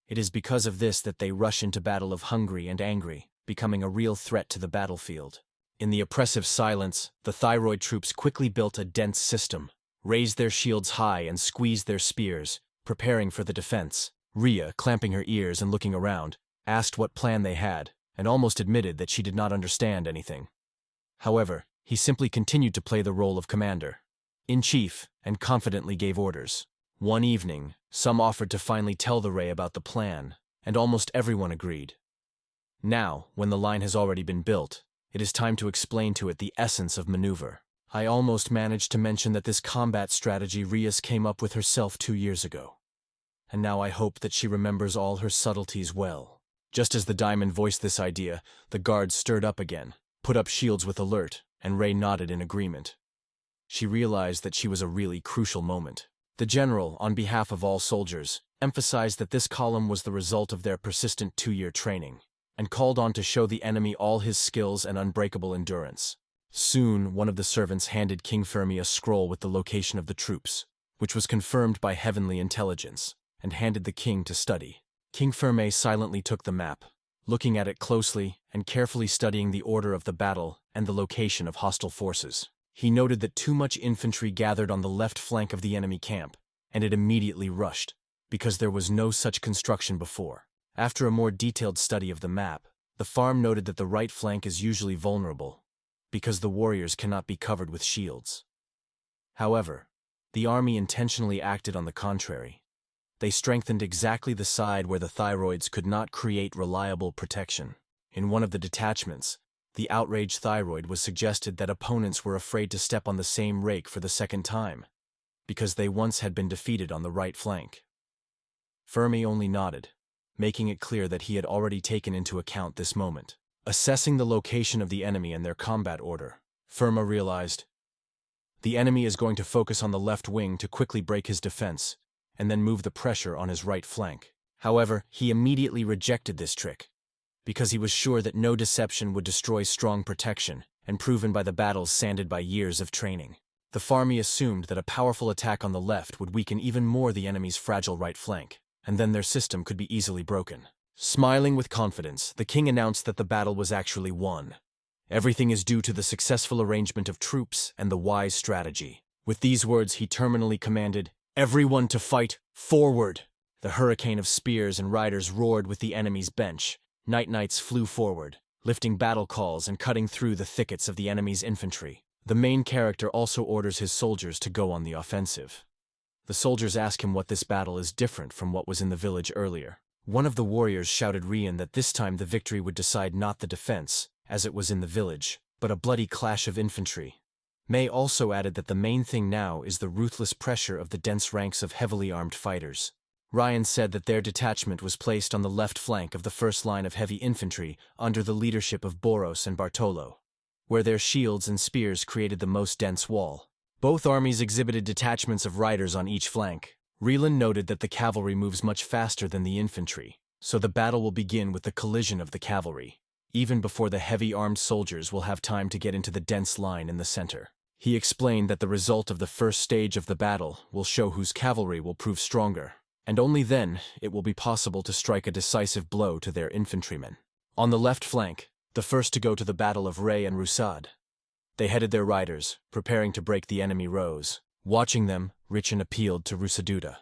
It is because of this that they rush into battle of hungry and angry, becoming a real threat to the battlefield. In the oppressive silence, the thyroid troops quickly built a dense system, raised their shields high and squeezed their spears, preparing for the defense. Rhea, clamping her ears and looking around, asked what plan they had, and almost admitted that she did not understand anything. However, he simply continued to play the role of commander-in-chief and confidently gave orders. One evening, some offered to finally tell the Rey about the plan, and almost everyone agreed. Now, when the line has already been built, it is time to explain to it the essence of maneuver. I almost managed to mention that this combat strategy Rhea came up with herself 2 years ago. And now I hope that she remembers all her subtleties well. Just as the diamond voiced this idea, the guards stirred up again, put up shields with alert, and Rey nodded in agreement. She realized that she was a really crucial moment. The general, on behalf of all soldiers, emphasized that this column was the result of their persistent 2-year training, and called on to show the enemy all his skills and unbreakable endurance. Soon, one of the servants handed King Fermi a scroll with the location of the troops, which was confirmed by heavenly intelligence, and handed the king to study. King Fermi silently took the map, looking at it closely and carefully studying the order of the battle and the location of hostile forces. He noted that too much infantry gathered on the left flank of the enemy camp, and it immediately rushed, because there was no such construction before. After a more detailed study of the map, the farm noted that the right flank is usually vulnerable, because the warriors cannot be covered with shields. However, the army intentionally acted on the contrary. They strengthened exactly the side where the thyroids could not create reliable protection. In one of the detachments, the outraged thyroid was suggested that opponents were afraid to step on the same rake for the second time, because they once had been defeated on the right flank. Fermi only nodded, making it clear that he had already taken into account this moment. Assessing the location of the enemy and their combat order, Fermi realized the enemy is going to focus on the left wing to quickly break his defense, and then move the pressure on his right flank. However, he immediately rejected this trick, because he was sure that no deception would destroy strong protection, and proven by the battles sanded by years of training. The Farmi assumed that a powerful attack on the left would weaken even more the enemy's fragile right flank, and then their system could be easily broken. Smiling with confidence, the king announced that the battle was actually won. Everything is due to the successful arrangement of troops and the wise strategy. With these words, he terminally commanded, "Everyone to fight, forward!" The hurricane of spears and riders roared with the enemy's bench. Knights flew forward, lifting battle calls and cutting through the thickets of the enemy's infantry. The main character also orders his soldiers to go on the offensive. The soldiers ask him what this battle is different from what was in the village earlier. One of the warriors shouted Rian that this time the victory would decide not the defense, as it was in the village, but a bloody clash of infantry. May also added that the main thing now is the ruthless pressure of the dense ranks of heavily armed fighters. Ryan said that their detachment was placed on the left flank of the first line of heavy infantry under the leadership of Boros and Bartolo, where their shields and spears created the most dense wall. Both armies exhibited detachments of riders on each flank. Relan noted that the cavalry moves much faster than the infantry, so the battle will begin with the collision of the cavalry, even before the heavy armed soldiers will have time to get into the dense line in the center. He explained that the result of the first stage of the battle will show whose cavalry will prove stronger, and only then it will be possible to strike a decisive blow to their infantrymen. On the left flank, the first to go to the battle of Rei and Rusad, they headed their riders, preparing to break the enemy rows. Watching them, Richin appealed to Rusaduda,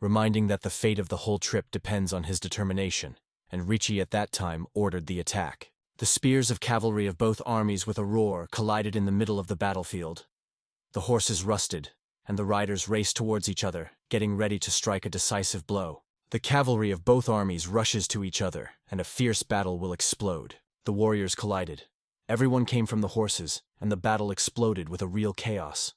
reminding that the fate of the whole trip depends on his determination, and Ricci at that time ordered the attack. The spears of cavalry of both armies with a roar collided in the middle of the battlefield. The horses rusted, and the riders raced towards each other, getting ready to strike a decisive blow. The cavalry of both armies rushes to each other, and a fierce battle will explode. The warriors collided. Everyone came from the horses, and the battle exploded with a real chaos.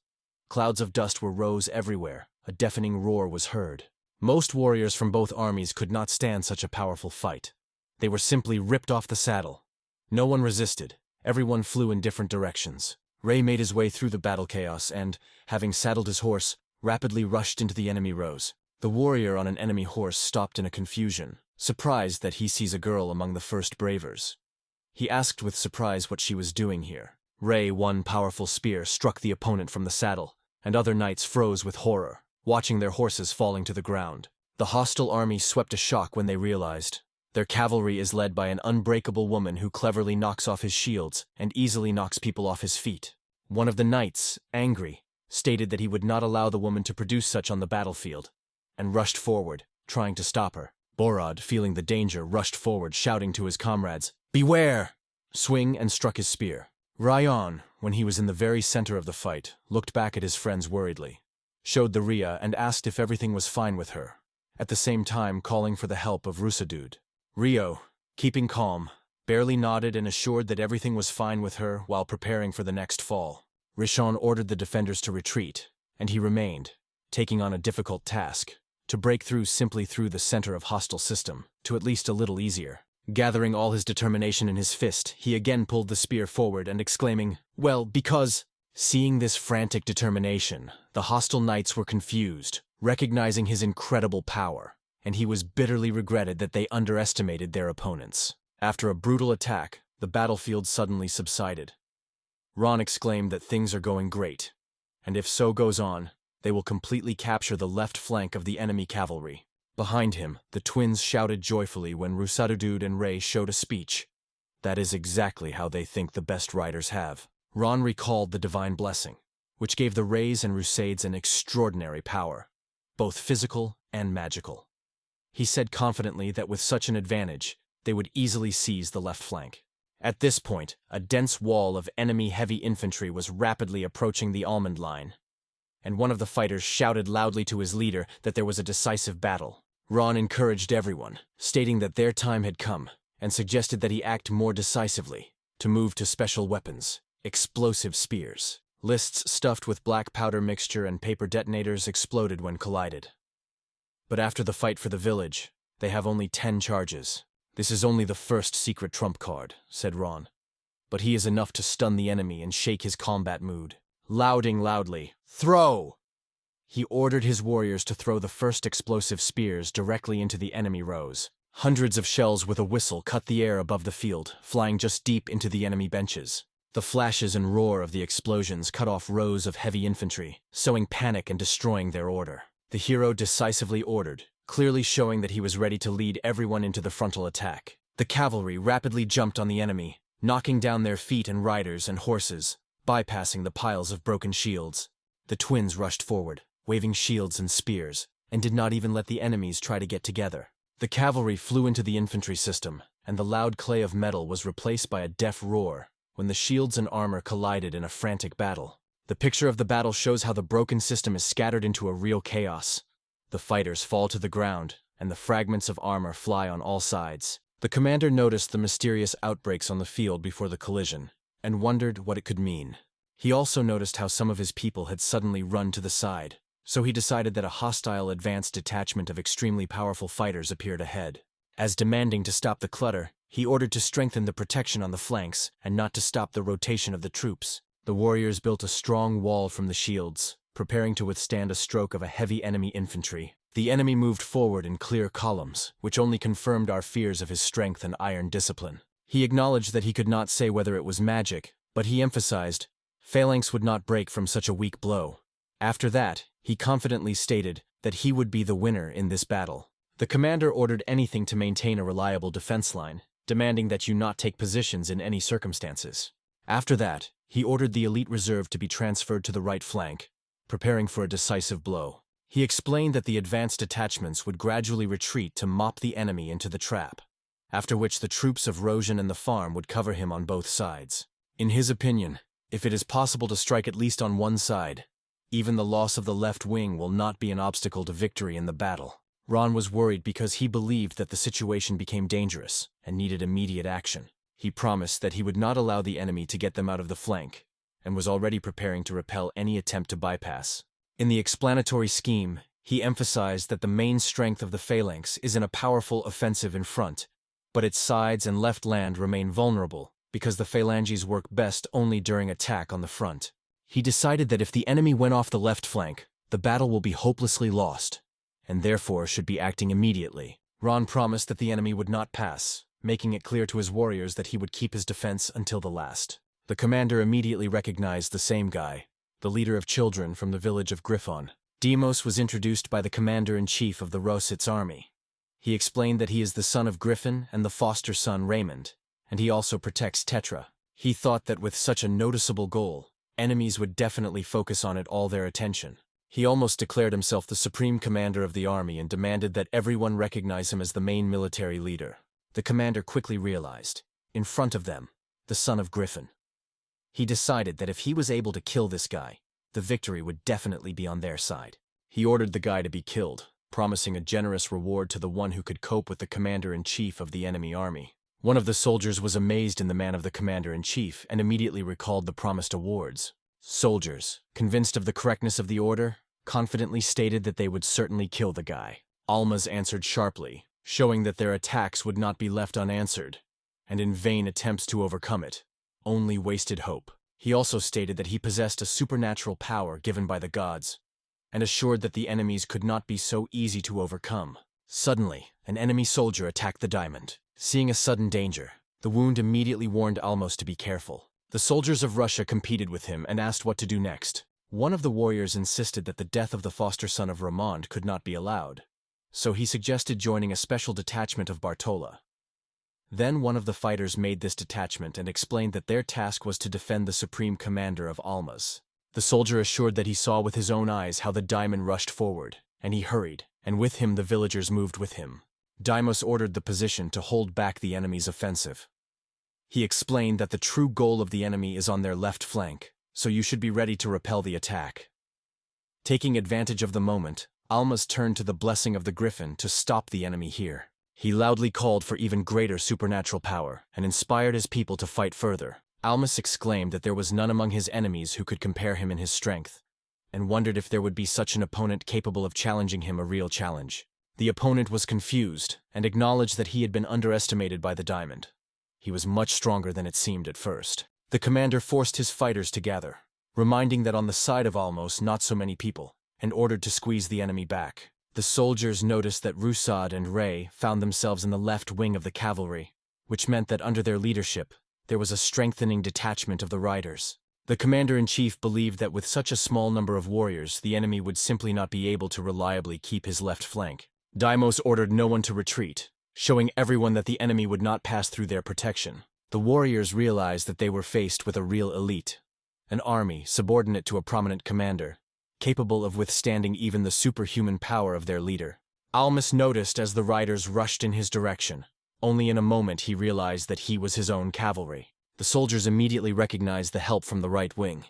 Clouds of dust rose everywhere. A deafening roar was heard. Most warriors from both armies could not stand such a powerful fight. They were simply ripped off the saddle. No one resisted. Everyone flew in different directions. Rei made his way through the battle chaos and, having saddled his horse, rapidly rushed into the enemy rows. The warrior on an enemy horse stopped in a confusion, surprised that he sees a girl among the first bravers. He asked with surprise what she was doing here. Rei, one powerful spear, struck the opponent from the saddle, and other knights froze with horror, watching their horses falling to the ground. The hostile army swept a shock when they realized their cavalry is led by an unbreakable woman who cleverly knocks off his shields and easily knocks people off his feet. One of the knights, angry, stated that he would not allow the woman to produce such on the battlefield, and rushed forward, trying to stop her. Borad, feeling the danger, rushed forward, shouting to his comrades, "Beware!" Swing and struck his spear. Ryan, when he was in the very center of the fight, looked back at his friends worriedly, showed the Rhea and asked if everything was fine with her, at the same time calling for the help of Rusadud. Rio, keeping calm, barely nodded and assured that everything was fine with her while preparing for the next fall. Rishon ordered the defenders to retreat, and he remained, taking on a difficult task, to break through simply through the center of hostile system, to at least a little easier. Gathering all his determination in his fist, he again pulled the spear forward and exclaiming, "Well, because—" Seeing this frantic determination, the hostile knights were confused, recognizing his incredible power, and he was bitterly regretted that they underestimated their opponents. After a brutal attack, the battlefield suddenly subsided. Ron exclaimed that things are going great, and if so goes on, they will completely capture the left flank of the enemy cavalry. Behind him, the twins shouted joyfully when Rusadudud and Rei showed a speech. That is exactly how they think the best riders have. Ron recalled the divine blessing, which gave the Reis and Rusades an extraordinary power, both physical and magical. He said confidently that with such an advantage, they would easily seize the left flank. At this point, a dense wall of enemy heavy infantry was rapidly approaching the almond line, and one of the fighters shouted loudly to his leader that there was a decisive battle. Ron encouraged everyone, stating that their time had come, and suggested that he act more decisively, to move to special weapons, explosive spears. Lists stuffed with black powder mixture and paper detonators exploded when collided. But after the fight for the village, they have only 10 charges. "This is only the first secret trump card," said Ron. "But he is enough to stun the enemy and shake his combat mood." Louding loudly, "Throw!" He ordered his warriors to throw the first explosive spears directly into the enemy rows. Hundreds of shells with a whistle cut the air above the field, flying just deep into the enemy benches. The flashes and roar of the explosions cut off rows of heavy infantry, sowing panic and destroying their order. The hero decisively ordered, clearly showing that he was ready to lead everyone into the frontal attack. The cavalry rapidly jumped on the enemy, knocking down their feet and riders and horses, bypassing the piles of broken shields. The twins rushed forward, waving shields and spears, and did not even let the enemies try to get together. The cavalry flew into the infantry system, and the loud clay of metal was replaced by a deaf roar when the shields and armor collided in a frantic battle. The picture of the battle shows how the broken system is scattered into a real chaos. The fighters fall to the ground, and the fragments of armor fly on all sides. The commander noticed the mysterious outbreaks on the field before the collision, and wondered what it could mean. He also noticed how some of his people had suddenly run to the side, so he decided that a hostile advanced detachment of extremely powerful fighters appeared ahead. As demanding to stop the clutter, he ordered to strengthen the protection on the flanks and not to stop the rotation of the troops. The warriors built a strong wall from the shields, preparing to withstand a stroke of a heavy enemy infantry. The enemy moved forward in clear columns, which only confirmed our fears of his strength and iron discipline. He acknowledged that he could not say whether it was magic, but he emphasized, Phalanx would not break from such a weak blow. After that, he confidently stated that he would be the winner in this battle. The commander ordered anything to maintain a reliable defense line, demanding that you not take positions in any circumstances. After that, he ordered the elite reserve to be transferred to the right flank, preparing for a decisive blow. He explained that the advanced detachments would gradually retreat to mop the enemy into the trap, after which the troops of Rosian and the farm would cover him on both sides. In his opinion, if it is possible to strike at least on one side, even the loss of the left wing will not be an obstacle to victory in the battle. Ron was worried because he believed that the situation became dangerous and needed immediate action. He promised that he would not allow the enemy to get them out of the flank, and was already preparing to repel any attempt to bypass. In the explanatory scheme, he emphasized that the main strength of the phalanx is in a powerful offensive in front, but its sides and left land remain vulnerable because the phalanges work best only during attack on the front. He decided that if the enemy went off the left flank, the battle will be hopelessly lost, and therefore should be acting immediately. Ron promised that the enemy would not pass, making it clear to his warriors that he would keep his defense until the last. The commander immediately recognized the same guy, the leader of children from the village of Griffon. Deimos was introduced by the commander-in-chief of the Rosit's army. He explained that he is the son of Griffin and the foster son Raymond, and he also protects Tetra. He thought that with such a noticeable goal, enemies would definitely focus on it all their attention. He almost declared himself the supreme commander of the army and demanded that everyone recognize him as the main military leader. The commander quickly realized, in front of them, the son of Griffin. He decided that if he was able to kill this guy, the victory would definitely be on their side. He ordered the guy to be killed, promising a generous reward to the one who could cope with the commander-in-chief of the enemy army. One of the soldiers was amazed in the man of the commander-in-chief and immediately recalled the promised awards. Soldiers, convinced of the correctness of the order, confidently stated that they would certainly kill the guy. Almas answered sharply, showing that their attacks would not be left unanswered, and in vain attempts to overcome it only wasted hope. He also stated that he possessed a supernatural power given by the gods, and assured that the enemies could not be so easy to overcome. Suddenly, an enemy soldier attacked the diamond. Seeing a sudden danger, the wound immediately warned Almos to be careful. The soldiers of Russia competed with him and asked what to do next. One of the warriors insisted that the death of the foster son of Ramond could not be allowed, so he suggested joining a special detachment of Bartola. Then one of the fighters made this detachment and explained that their task was to defend the supreme commander of Almas. The soldier assured that he saw with his own eyes how the diamond rushed forward, and he hurried, and with him the villagers moved with him. Deimos ordered the position to hold back the enemy's offensive. He explained that the true goal of the enemy is on their left flank, so you should be ready to repel the attack. Taking advantage of the moment, Almas turned to the blessing of the Griffin to stop the enemy here. He loudly called for even greater supernatural power and inspired his people to fight further. Almas exclaimed that there was none among his enemies who could compare him in his strength, and wondered if there would be such an opponent capable of challenging him a real challenge. The opponent was confused and acknowledged that he had been underestimated by the diamond. He was much stronger than it seemed at first. The commander forced his fighters to gather, reminding that on the side of Almos not so many people, and ordered to squeeze the enemy back. The soldiers noticed that Rusad and Ray found themselves in the left wing of the cavalry, which meant that under their leadership, there was a strengthening detachment of the riders. The commander-in-chief believed that with such a small number of warriors, the enemy would simply not be able to reliably keep his left flank. Deimos ordered no one to retreat, showing everyone that the enemy would not pass through their protection. The warriors realized that they were faced with a real elite, an army subordinate to a prominent commander, capable of withstanding even the superhuman power of their leader. Almas noticed as the riders rushed in his direction. Only in a moment he realized that he was his own cavalry. The soldiers immediately recognized the help from the right wing.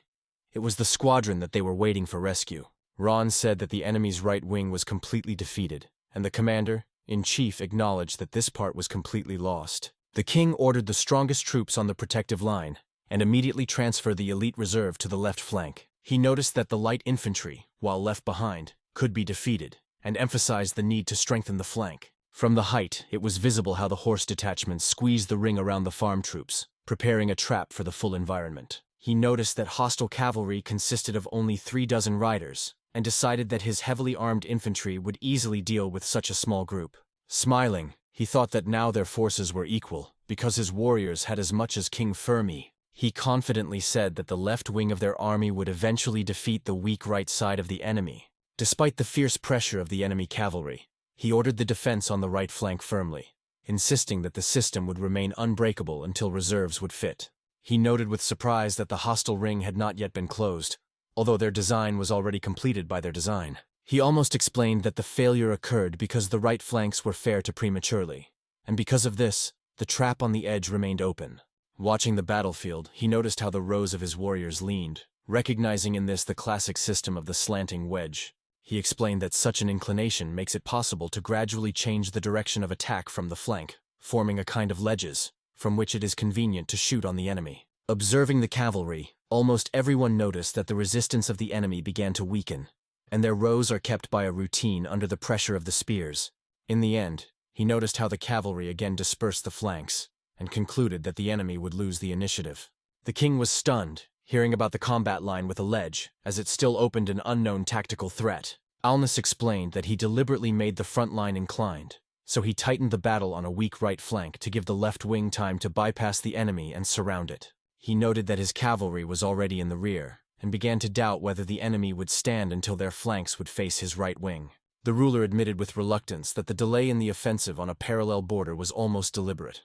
It was the squadron that they were waiting for rescue. Ron said that the enemy's right wing was completely defeated, and the commander-in-chief acknowledged that this part was completely lost. The king ordered the strongest troops on the protective line, and immediately transferred the elite reserve to the left flank. He noticed that the light infantry, while left behind, could be defeated, and emphasized the need to strengthen the flank. From the height, it was visible how the horse detachments squeezed the ring around the farm troops, preparing a trap for the full environment. He noticed that hostile cavalry consisted of only 36 riders, and decided that his heavily armed infantry would easily deal with such a small group. Smiling, he thought that now their forces were equal, because his warriors had as much as King Fermi. He confidently said that the left wing of their army would eventually defeat the weak right side of the enemy. Despite the fierce pressure of the enemy cavalry, he ordered the defense on the right flank firmly, insisting that the system would remain unbreakable until reserves would fit. He noted with surprise that the hostile ring had not yet been closed, although their design was already completed by their design. He almost explained that the failure occurred because the right flanks were fair to prematurely, and because of this, the trap on the edge remained open. Watching the battlefield, he noticed how the rows of his warriors leaned, recognizing in this the classic system of the slanting wedge. He explained that such an inclination makes it possible to gradually change the direction of attack from the flank, forming a kind of ledges, from which it is convenient to shoot on the enemy. Observing the cavalry, almost everyone noticed that the resistance of the enemy began to weaken, and their rows are kept by a routine under the pressure of the spears. In the end, he noticed how the cavalry again dispersed the flanks, and concluded that the enemy would lose the initiative. The king was stunned, hearing about the combat line with a ledge, as it still opened an unknown tactical threat. Almas explained that he deliberately made the front line inclined, so he tightened the battle on a weak right flank to give the left wing time to bypass the enemy and surround it. He noted that his cavalry was already in the rear, and began to doubt whether the enemy would stand until their flanks would face his right wing. The ruler admitted with reluctance that the delay in the offensive on a parallel border was almost deliberate.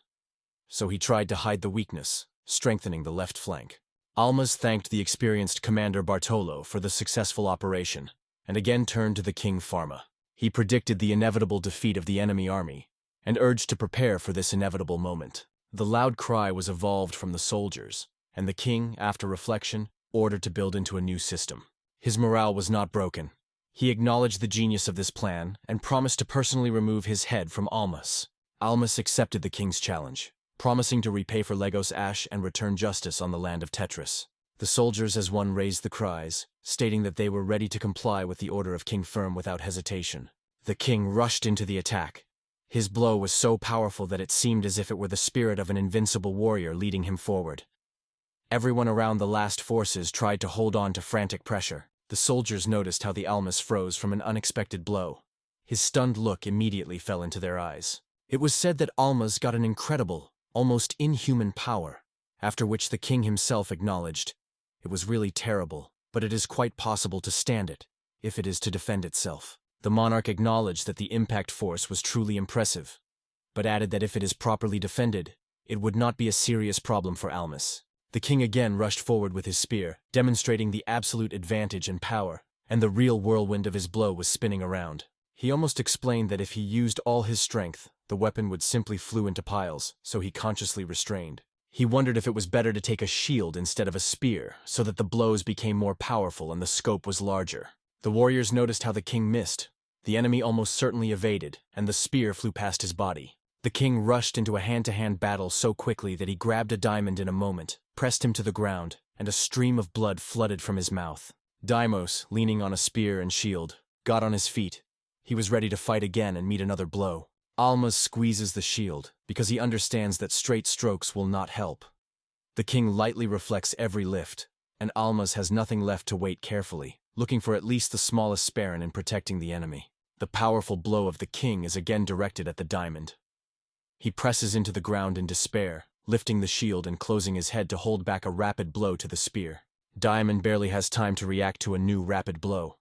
So he tried to hide the weakness, strengthening the left flank. Almas thanked the experienced commander Bartolo for the successful operation, and again turned to the King Pharma. He predicted the inevitable defeat of the enemy army, and urged to prepare for this inevitable moment. The loud cry was evolved from the soldiers, and the king, after reflection, ordered to build into a new system. His morale was not broken. He acknowledged the genius of this plan, and promised to personally remove his head from Almas. Almas accepted the king's challenge, promising to repay for Legos Ash and return justice on the land of Tetris. The soldiers as one raised the cries, stating that they were ready to comply with the order of King Firm without hesitation. The king rushed into the attack. His blow was so powerful that it seemed as if it were the spirit of an invincible warrior leading him forward. Everyone around the last forces tried to hold on to frantic pressure. The soldiers noticed how the Almas froze from an unexpected blow. His stunned look immediately fell into their eyes. It was said that Almas got an incredible, almost inhuman power, after which the king himself acknowledged, "It was really terrible, but it is quite possible to stand it, if it is to defend itself." The monarch acknowledged that the impact force was truly impressive, but added that if it is properly defended, it would not be a serious problem for Almas. The king again rushed forward with his spear, demonstrating the absolute advantage and power, and the real whirlwind of his blow was spinning around. He almost explained that if he used all his strength, the weapon would simply flew into piles, so he consciously restrained. He wondered if it was better to take a shield instead of a spear, so that the blows became more powerful and the scope was larger. The warriors noticed how the king missed. The enemy almost certainly evaded, and the spear flew past his body. The king rushed into a hand-to-hand battle so quickly that he grabbed a diamond in a moment, pressed him to the ground, and a stream of blood flooded from his mouth. Deimos, leaning on a spear and shield, got on his feet. He was ready to fight again and meet another blow. Almas squeezes the shield, because he understands that straight strokes will not help. The king lightly reflects every lift, and Almas has nothing left to wait carefully, looking for at least the smallest sparring in protecting the enemy. The powerful blow of the king is again directed at the diamond. He presses into the ground in despair, lifting the shield and closing his head to hold back a rapid blow to the spear. Diamond barely has time to react to a new rapid blow.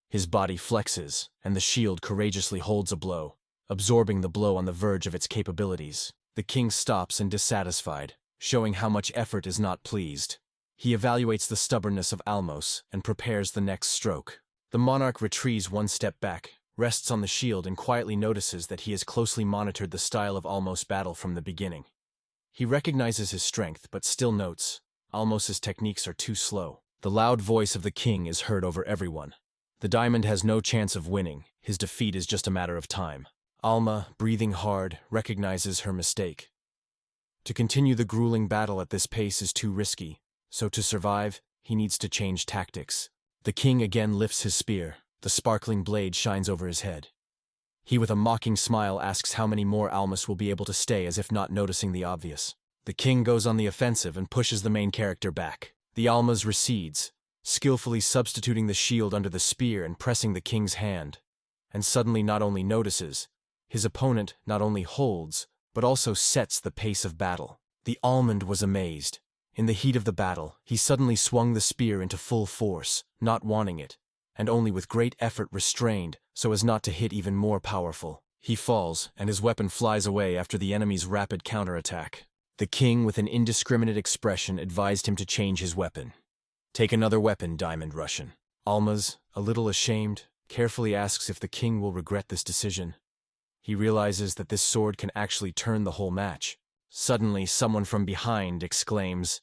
His body flexes, and the shield courageously holds a blow, absorbing the blow on the verge of its capabilities. The king stops and dissatisfied, showing how much effort is not pleased. He evaluates the stubbornness of Almos and prepares the next stroke. The monarch retreats one step back, rests on the shield and quietly notices that he has closely monitored the style of Almos' battle from the beginning. He recognizes his strength but still notes, Almos' techniques are too slow. The loud voice of the king is heard over everyone. The diamond has no chance of winning, his defeat is just a matter of time. Alma, breathing hard, recognizes her mistake. To continue the grueling battle at this pace is too risky, so to survive, he needs to change tactics. The king again lifts his spear. The sparkling blade shines over his head. He with a mocking smile asks how many more Almas will be able to stay, as if not noticing the obvious. The king goes on the offensive and pushes the main character back. The Almas recedes, skillfully substituting the shield under the spear and pressing the king's hand, and suddenly not only notices, his opponent not only holds, but also sets the pace of battle. The almond was amazed. In the heat of the battle, he suddenly swung the spear into full force, not wanting it, and only with great effort restrained so as not to hit even more powerful. He falls, and his weapon flies away after the enemy's rapid counterattack. The king, with an indiscriminate expression, advised him to change his weapon. "Take another weapon, Diamond Russian." Almaz, a little ashamed, carefully asks if the king will regret this decision. He realizes that this sword can actually turn the whole match. Suddenly, someone from behind exclaims,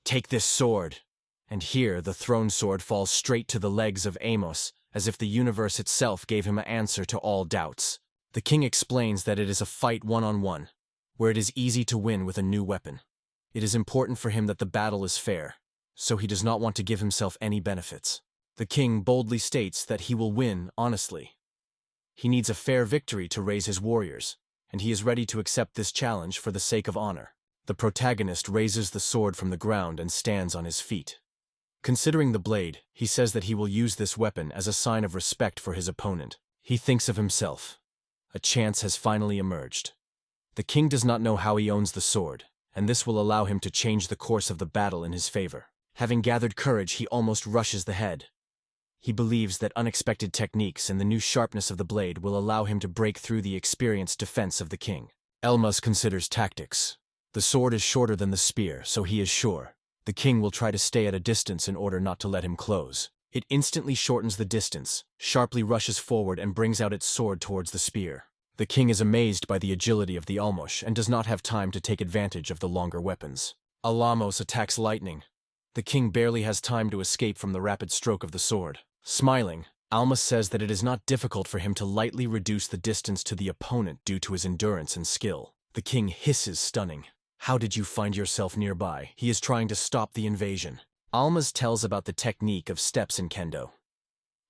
"Take this sword!" And here the throne sword falls straight to the legs of Amos, as if the universe itself gave him an answer to all doubts. The king explains that it is a fight one-on-one, where it is easy to win with a new weapon. It is important for him that the battle is fair, so he does not want to give himself any benefits. The king boldly states that he will win honestly. He needs a fair victory to raise his warriors, and he is ready to accept this challenge for the sake of honor. The protagonist raises the sword from the ground and stands on his feet. Considering the blade, he says that he will use this weapon as a sign of respect for his opponent. He thinks of himself. A chance has finally emerged. The king does not know how he owns the sword, and this will allow him to change the course of the battle in his favor. Having gathered courage, he almost rushes the head. He believes that unexpected techniques and the new sharpness of the blade will allow him to break through the experienced defense of the king. Elmas considers tactics. The sword is shorter than the spear, so he is sure the king will try to stay at a distance in order not to let him close. It instantly shortens the distance, sharply rushes forward and brings out its sword towards the spear. The king is amazed by the agility of the Almosh and does not have time to take advantage of the longer weapons. Alamos attacks lightning. The king barely has time to escape from the rapid stroke of the sword. Smiling, Alma says that it is not difficult for him to lightly reduce the distance to the opponent due to his endurance and skill. The king hisses, stunning. "How did you find yourself nearby?" He is trying to stop the invasion. Almaz tells about the technique of steps in kendo.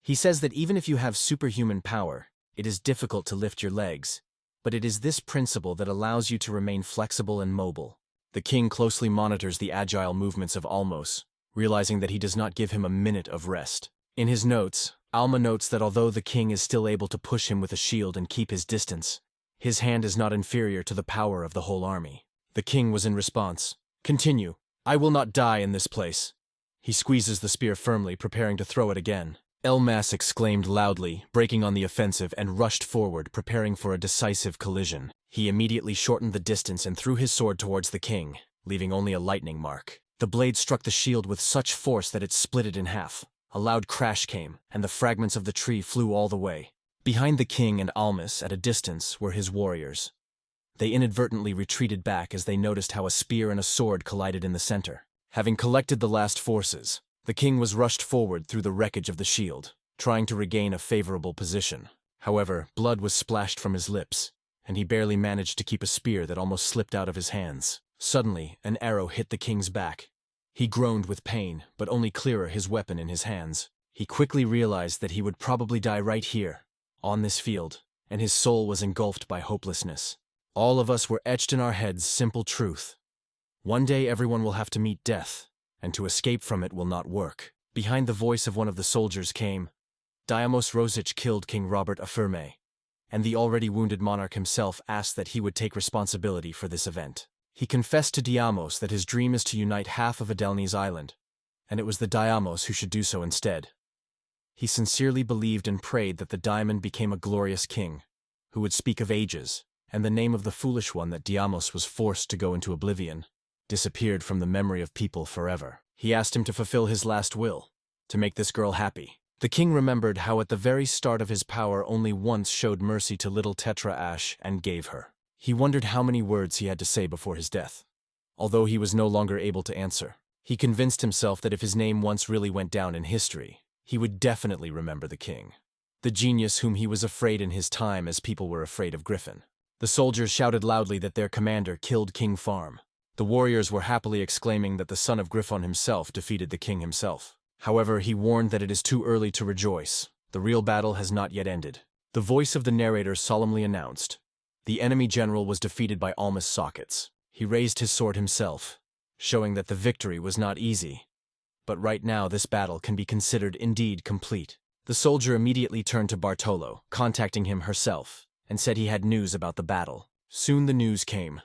He says that even if you have superhuman power, it is difficult to lift your legs, but it is this principle that allows you to remain flexible and mobile. The king closely monitors the agile movements of Almos, realizing that he does not give him a minute of rest. In his notes, Alma notes that although the king is still able to push him with a shield and keep his distance, his hand is not inferior to the power of the whole army. The king was in response, "Continue. I will not die in this place." He squeezes the spear firmly, preparing to throw it again. Elmas exclaimed loudly, breaking on the offensive, and rushed forward, preparing for a decisive collision. He immediately shortened the distance and threw his sword towards the king, leaving only a lightning mark. The blade struck the shield with such force that it split it in half. A loud crash came, and the fragments of the tree flew all the way. Behind the king and Almas, at a distance, were his warriors. They inadvertently retreated back as they noticed how a spear and a sword collided in the center. Having collected the last forces, the king was rushed forward through the wreckage of the shield, trying to regain a favorable position. However, blood was splashed from his lips, and he barely managed to keep a spear that almost slipped out of his hands. Suddenly, an arrow hit the king's back. He groaned with pain, but only clearer his weapon in his hands. He quickly realized that he would probably die right here, on this field, and his soul was engulfed by hopelessness. All of us were etched in our heads simple truth. One day everyone will have to meet death, and to escape from it will not work. Behind the voice of one of the soldiers came, "Diamos Rosic killed King Robert Affirme," and the already wounded monarch himself asked that he would take responsibility for this event. He confessed to Diamos that his dream is to unite half of Adelnes Island, and it was the Diamos who should do so instead. He sincerely believed and prayed that the diamond became a glorious king, who would speak of ages, and the name of the foolish one that Diamos was forced to go into oblivion disappeared from the memory of people forever. He asked him to fulfill his last will, to make this girl happy. The king remembered how at the very start of his power only once showed mercy to little Tetra Ash and gave her. He wondered how many words he had to say before his death. Although he was no longer able to answer, he convinced himself that if his name once really went down in history, he would definitely remember the king, the genius whom he was afraid in his time as people were afraid of Griffin. The soldiers shouted loudly that their commander killed King Farm. The warriors were happily exclaiming that the son of Griffon himself defeated the king himself. However, he warned that it is too early to rejoice. The real battle has not yet ended. The voice of the narrator solemnly announced, "The enemy general was defeated by Almas Sockets." He raised his sword himself, showing that the victory was not easy. But right now this battle can be considered indeed complete. The soldier immediately turned to Bartolo, contacting him herself, and said he had news about the battle. Soon the news came.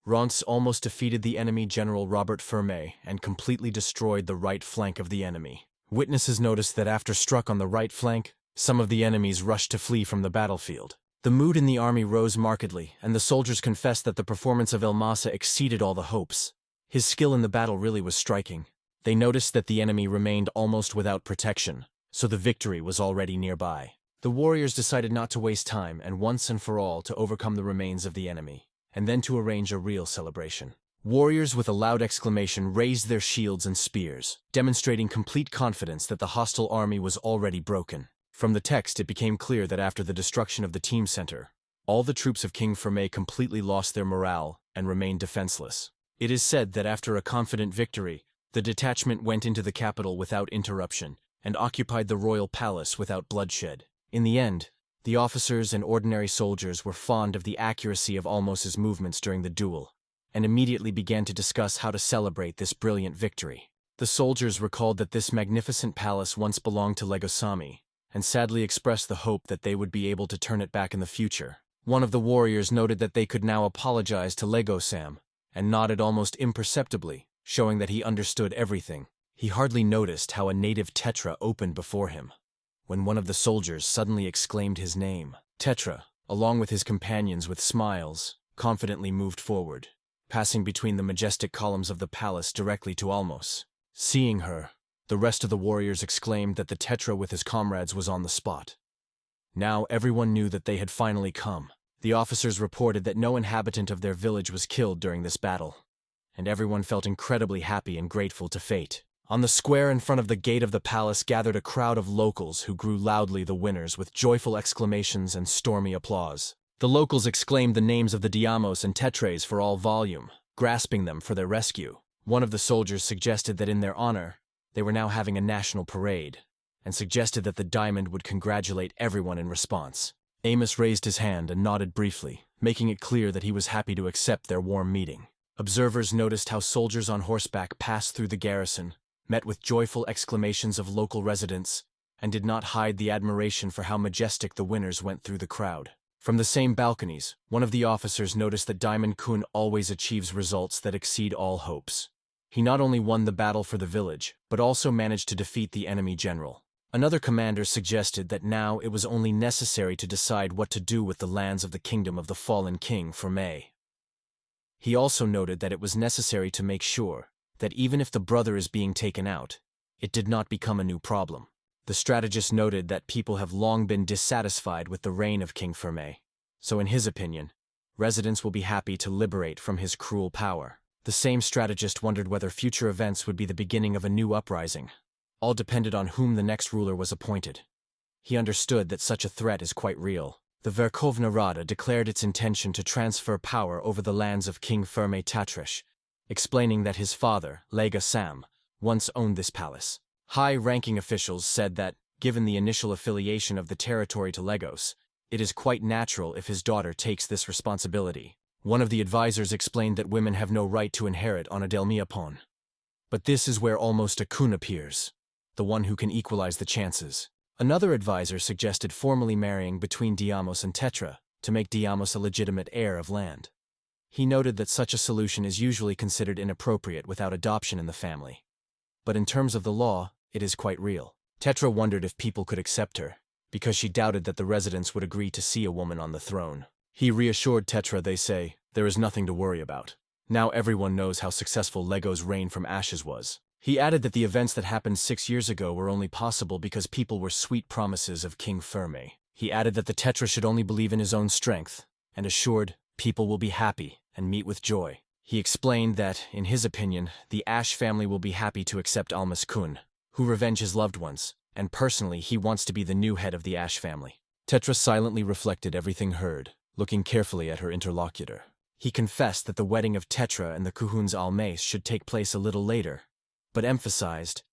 Rance almost defeated the enemy General Robert Ferme and completely destroyed the right flank of the enemy. Witnesses noticed that after struck on the right flank, some of the enemies rushed to flee from the battlefield. The mood in the army rose markedly, and the soldiers confessed that the performance of El Masa exceeded all the hopes. His skill in the battle really was striking. They noticed that the enemy remained almost without protection, so the victory was already nearby. The warriors decided not to waste time and once and for all to overcome the remains of the enemy, and then to arrange a real celebration. Warriors with a loud exclamation raised their shields and spears, demonstrating complete confidence that the hostile army was already broken. From the text, it became clear that after the destruction of the team center, all the troops of King Ferme completely lost their morale and remained defenseless. It is said that after a confident victory, the detachment went into the capital without interruption and occupied the royal palace without bloodshed. In the end, the officers and ordinary soldiers were fond of the accuracy of Almos's movements during the duel, and immediately began to discuss how to celebrate this brilliant victory. The soldiers recalled that this magnificent palace once belonged to Legosami, and sadly expressed the hope that they would be able to turn it back in the future. One of the warriors noted that they could now apologize to Legosam, and nodded almost imperceptibly, showing that he understood everything. He hardly noticed how a native Tetra opened before him, when one of the soldiers suddenly exclaimed his name. Tetra, along with his companions with smiles, confidently moved forward, passing between the majestic columns of the palace directly to Almos. Seeing her, the rest of the warriors exclaimed that the Tetra with his comrades was on the spot. Now everyone knew that they had finally come. The officers reported that no inhabitant of their village was killed during this battle, and everyone felt incredibly happy and grateful to fate. On the square in front of the gate of the palace gathered a crowd of locals who grew loudly the winners with joyful exclamations and stormy applause. The locals exclaimed the names of the Diamos and Tetres for all volume, grasping them for their rescue. One of the soldiers suggested that in their honor, they were now having a national parade, and suggested that the diamond would congratulate everyone in response. Amos raised his hand and nodded briefly, making it clear that he was happy to accept their warm meeting. Observers noticed how soldiers on horseback passed through the garrison, met with joyful exclamations of local residents, and did not hide the admiration for how majestic the winners went through the crowd. From the same balconies, one of the officers noticed that Diamond-kun always achieves results that exceed all hopes. He not only won the battle for the village, but also managed to defeat the enemy general. Another commander suggested that now it was only necessary to decide what to do with the lands of the kingdom of the fallen king Ferme. He also noted that it was necessary to make sure that even if the brother is being taken out, it did not become a new problem. The strategist noted that people have long been dissatisfied with the reign of King Ferme, so in his opinion, residents will be happy to liberate from his cruel power. The same strategist wondered whether future events would be the beginning of a new uprising. All depended on whom the next ruler was appointed. He understood that such a threat is quite real. The Verkhovna Rada declared its intention to transfer power over the lands of King Ferme Tatrish, explaining that his father, Lega Sam, once owned this palace. High-ranking officials said that, given the initial affiliation of the territory to Legos, it is quite natural if his daughter takes this responsibility. One of the advisors explained that women have no right to inherit on a Delmiapon. But this is where almost a kun appears, the one who can equalize the chances. Another advisor suggested formally marrying between Diamos and Tetra to make Diamos a legitimate heir of land. He noted that such a solution is usually considered inappropriate without adoption in the family. But in terms of the law, it is quite real. Tetra wondered if people could accept her, because she doubted that the residents would agree to see a woman on the throne. He reassured Tetra, they say, there is nothing to worry about. Now everyone knows how successful Lego's reign from ashes was. He added that the events that happened 6 years ago were only possible because people were sweet promises of King Ferme. He added that the Tetra should only believe in his own strength, and assured people will be happy and meet with joy. He explained that, in his opinion, the Ash family will be happy to accept Almas Kun, who revenge his loved ones, and personally he wants to be the new head of the Ash family. Tetra silently reflected everything heard, looking carefully at her interlocutor. He confessed that the wedding of Tetra and the Kuhuns Almes should take place a little later, but emphasized,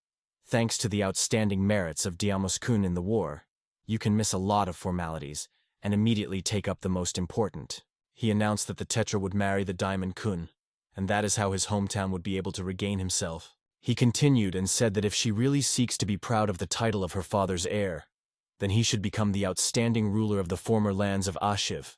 thanks to the outstanding merits of Diamos Kun in the war, you can miss a lot of formalities and immediately take up the most important. He announced that the Tetra would marry the Diamond Kun, and that is how his hometown would be able to regain himself. He continued and said that if she really seeks to be proud of the title of her father's heir, then he should become the outstanding ruler of the former lands of Ashiv,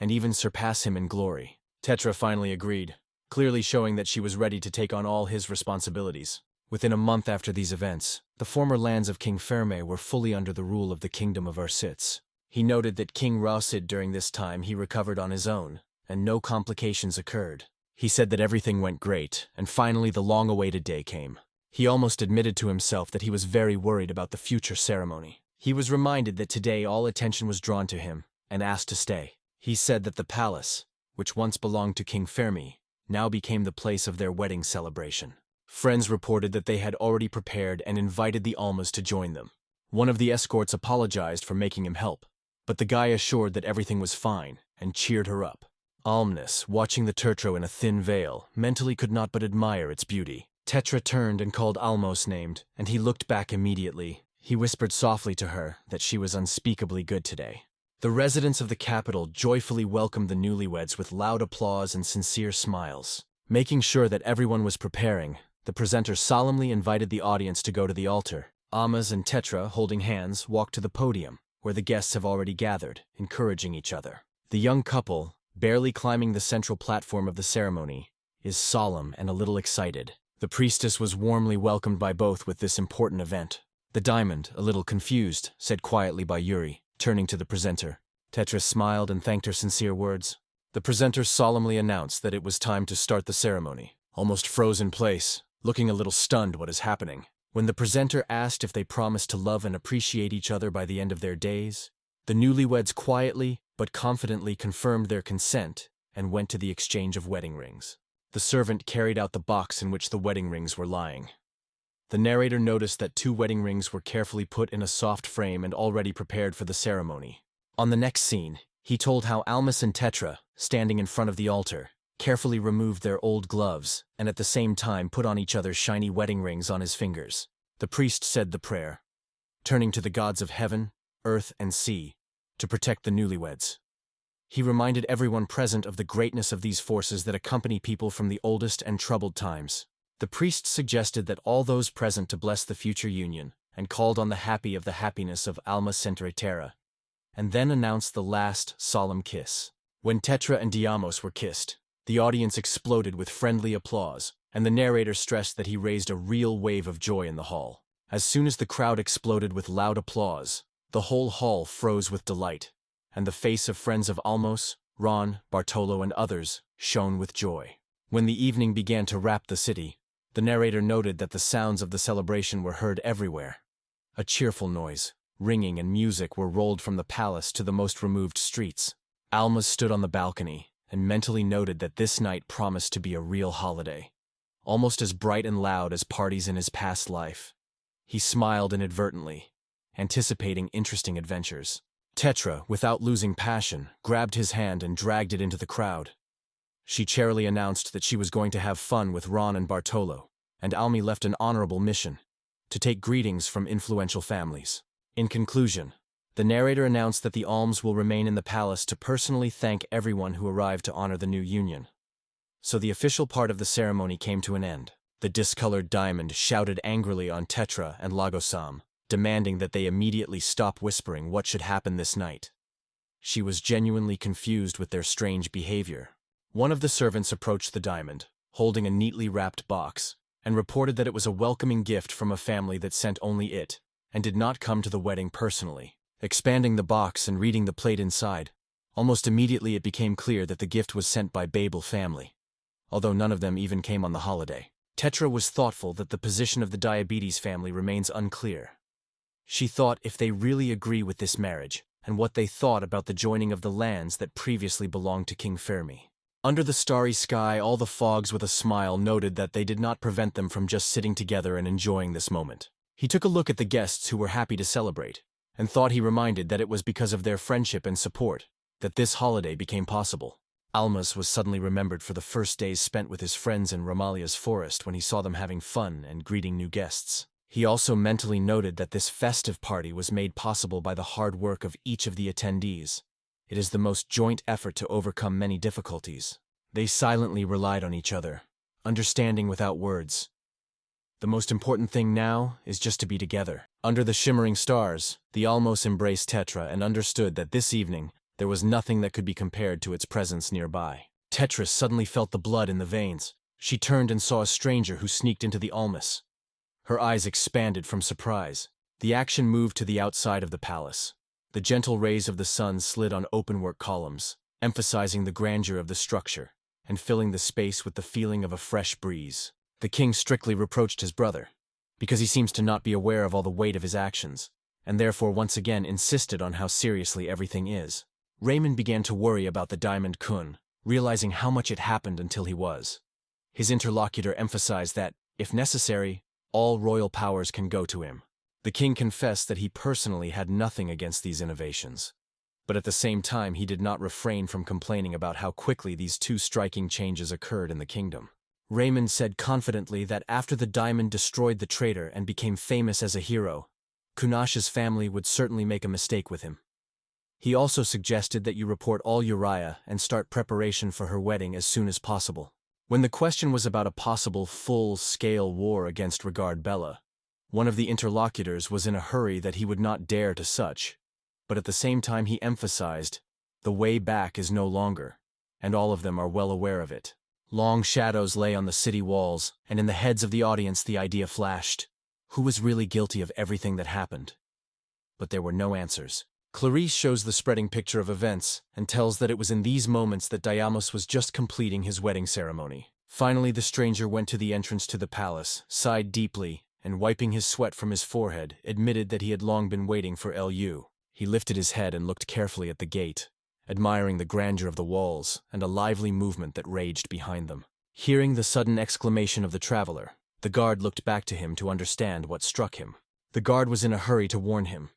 and even surpass him in glory. Tetra finally agreed, clearly showing that she was ready to take on all his responsibilities. Within a month after these events, the former lands of King Ferme were fully under the rule of the Kingdom of Ursitz. He noted that King Rausid during this time he recovered on his own, and no complications occurred. He said that everything went great, and finally the long-awaited day came. He almost admitted to himself that he was very worried about the future ceremony. He was reminded that today all attention was drawn to him, and asked to stay. He said that the palace, which once belonged to King Fermi, now became the place of their wedding celebration. Friends reported that they had already prepared and invited the Almas to join them. One of the escorts apologized for making him help, but the guy assured that everything was fine and cheered her up. Almnus, watching the Tertro in a thin veil, mentally could not but admire its beauty. Tetra turned and called Almos named, and he looked back immediately. He whispered softly to her that she was unspeakably good today. The residents of the capital joyfully welcomed the newlyweds with loud applause and sincere smiles. Making sure that everyone was preparing, the presenter solemnly invited the audience to go to the altar. Almas and Tetra, holding hands, walked to the podium, where the guests have already gathered, encouraging each other. The young couple, barely climbing the central platform of the ceremony, is solemn and a little excited. The priestess was warmly welcomed by both with this important event. The diamond, a little confused, said quietly by Yuri, turning to the presenter. Tetra smiled and thanked her sincere words. The presenter solemnly announced that it was time to start the ceremony, almost froze in place, looking a little stunned what is happening. When the presenter asked if they promised to love and appreciate each other by the end of their days, the newlyweds quietly but confidently confirmed their consent and went to the exchange of wedding rings. The servant carried out the box in which the wedding rings were lying. The narrator noticed that 2 wedding rings were carefully put in a soft frame and already prepared for the ceremony. On the next scene, he told how Almas and Tetra, standing in front of the altar, carefully removed their old gloves and at the same time put on each other's shiny wedding rings on his fingers. The priest said the prayer, turning to the gods of heaven, earth, and sea, to protect the newlyweds. He reminded everyone present of the greatness of these forces that accompany people from the oldest and troubled times. The priest suggested that all those present to bless the future union, and called on the happy of the happiness of Alma Centretera, and then announced the last solemn kiss. When Tetra and Diamos were kissed, the audience exploded with friendly applause, and the narrator stressed that he raised a real wave of joy in the hall. As soon as the crowd exploded with loud applause, the whole hall froze with delight, and the face of friends of Almos, Ron, Bartolo, and others shone with joy. When the evening began to wrap the city, the narrator noted that the sounds of the celebration were heard everywhere. A cheerful noise, ringing, and music were rolled from the palace to the most removed streets. Almas stood on the balcony and mentally noted that this night promised to be a real holiday, almost as bright and loud as parties in his past life. He smiled inadvertently, anticipating interesting adventures. Tetra, without losing passion, grabbed his hand and dragged it into the crowd. She cheerily announced that she was going to have fun with Ron and Bartolo, and Almi left an honorable mission, to take greetings from influential families. In conclusion, the narrator announced that the Alms will remain in the palace to personally thank everyone who arrived to honor the new union. So the official part of the ceremony came to an end. The discolored diamond shouted angrily on Tetra and Lagosam, demanding that they immediately stop whispering what should happen this night. She was genuinely confused with their strange behavior. One of the servants approached the diamond, holding a neatly wrapped box, and reported that it was a welcoming gift from a family that sent only it, and did not come to the wedding personally. Expanding the box and reading the plate inside, almost immediately it became clear that the gift was sent by Babel family, although none of them even came on the holiday. Tetra was thoughtful that the position of the Diabetes family remains unclear. She thought if they really agree with this marriage, and what they thought about the joining of the lands that previously belonged to King Fermi. Under the starry sky, all the fogs with a smile noted that they did not prevent them from just sitting together and enjoying this moment. He took a look at the guests who were happy to celebrate, and thought he reminded that it was because of their friendship and support that this holiday became possible. Almas was suddenly remembered for the first days spent with his friends in Ramalia's forest when he saw them having fun and greeting new guests. He also mentally noted that this festive party was made possible by the hard work of each of the attendees. It is the most joint effort to overcome many difficulties. They silently relied on each other, understanding without words. The most important thing now is just to be together. Under the shimmering stars, the Almos embraced Tetra and understood that this evening there was nothing that could be compared to its presence nearby. Tetris suddenly felt the blood in the veins. She turned and saw a stranger who sneaked into the almas. Her eyes expanded from surprise. The action moved to the outside of the palace. The gentle rays of the sun slid on openwork columns, emphasizing the grandeur of the structure, and filling the space with the feeling of a fresh breeze. The king strictly reproached his brother, because he seems to not be aware of all the weight of his actions, and therefore once again insisted on how seriously everything is. Raymond began to worry about the Diamond Kun, realizing how much had happened until he was. His interlocutor emphasized that, if necessary, all royal powers can go to him. The king confessed that he personally had nothing against these innovations, but at the same time he did not refrain from complaining about how quickly these two striking changes occurred in the kingdom. Raymond said confidently that after the diamond destroyed the traitor and became famous as a hero, Kunash's family would certainly make a mistake with him. He also suggested that you report all Uriah and start preparation for her wedding as soon as possible. When the question was about a possible full-scale war against Regard Bella, one of the interlocutors was in a hurry that he would not dare to such, but at the same time he emphasized, the way back is no longer, and all of them are well aware of it. Long shadows lay on the city walls, and in the heads of the audience the idea flashed. Who was really guilty of everything that happened? But there were no answers. Clarice shows the spreading picture of events, and tells that it was in these moments that Diamos was just completing his wedding ceremony. Finally the stranger went to the entrance to the palace, sighed deeply, and wiping his sweat from his forehead, admitted that he had long been waiting for Lu. He lifted his head and looked carefully at the gate, admiring the grandeur of the walls and a lively movement that raged behind them. Hearing the sudden exclamation of the traveler, the guard looked back to him to understand what struck him. The guard was in a hurry to warn him.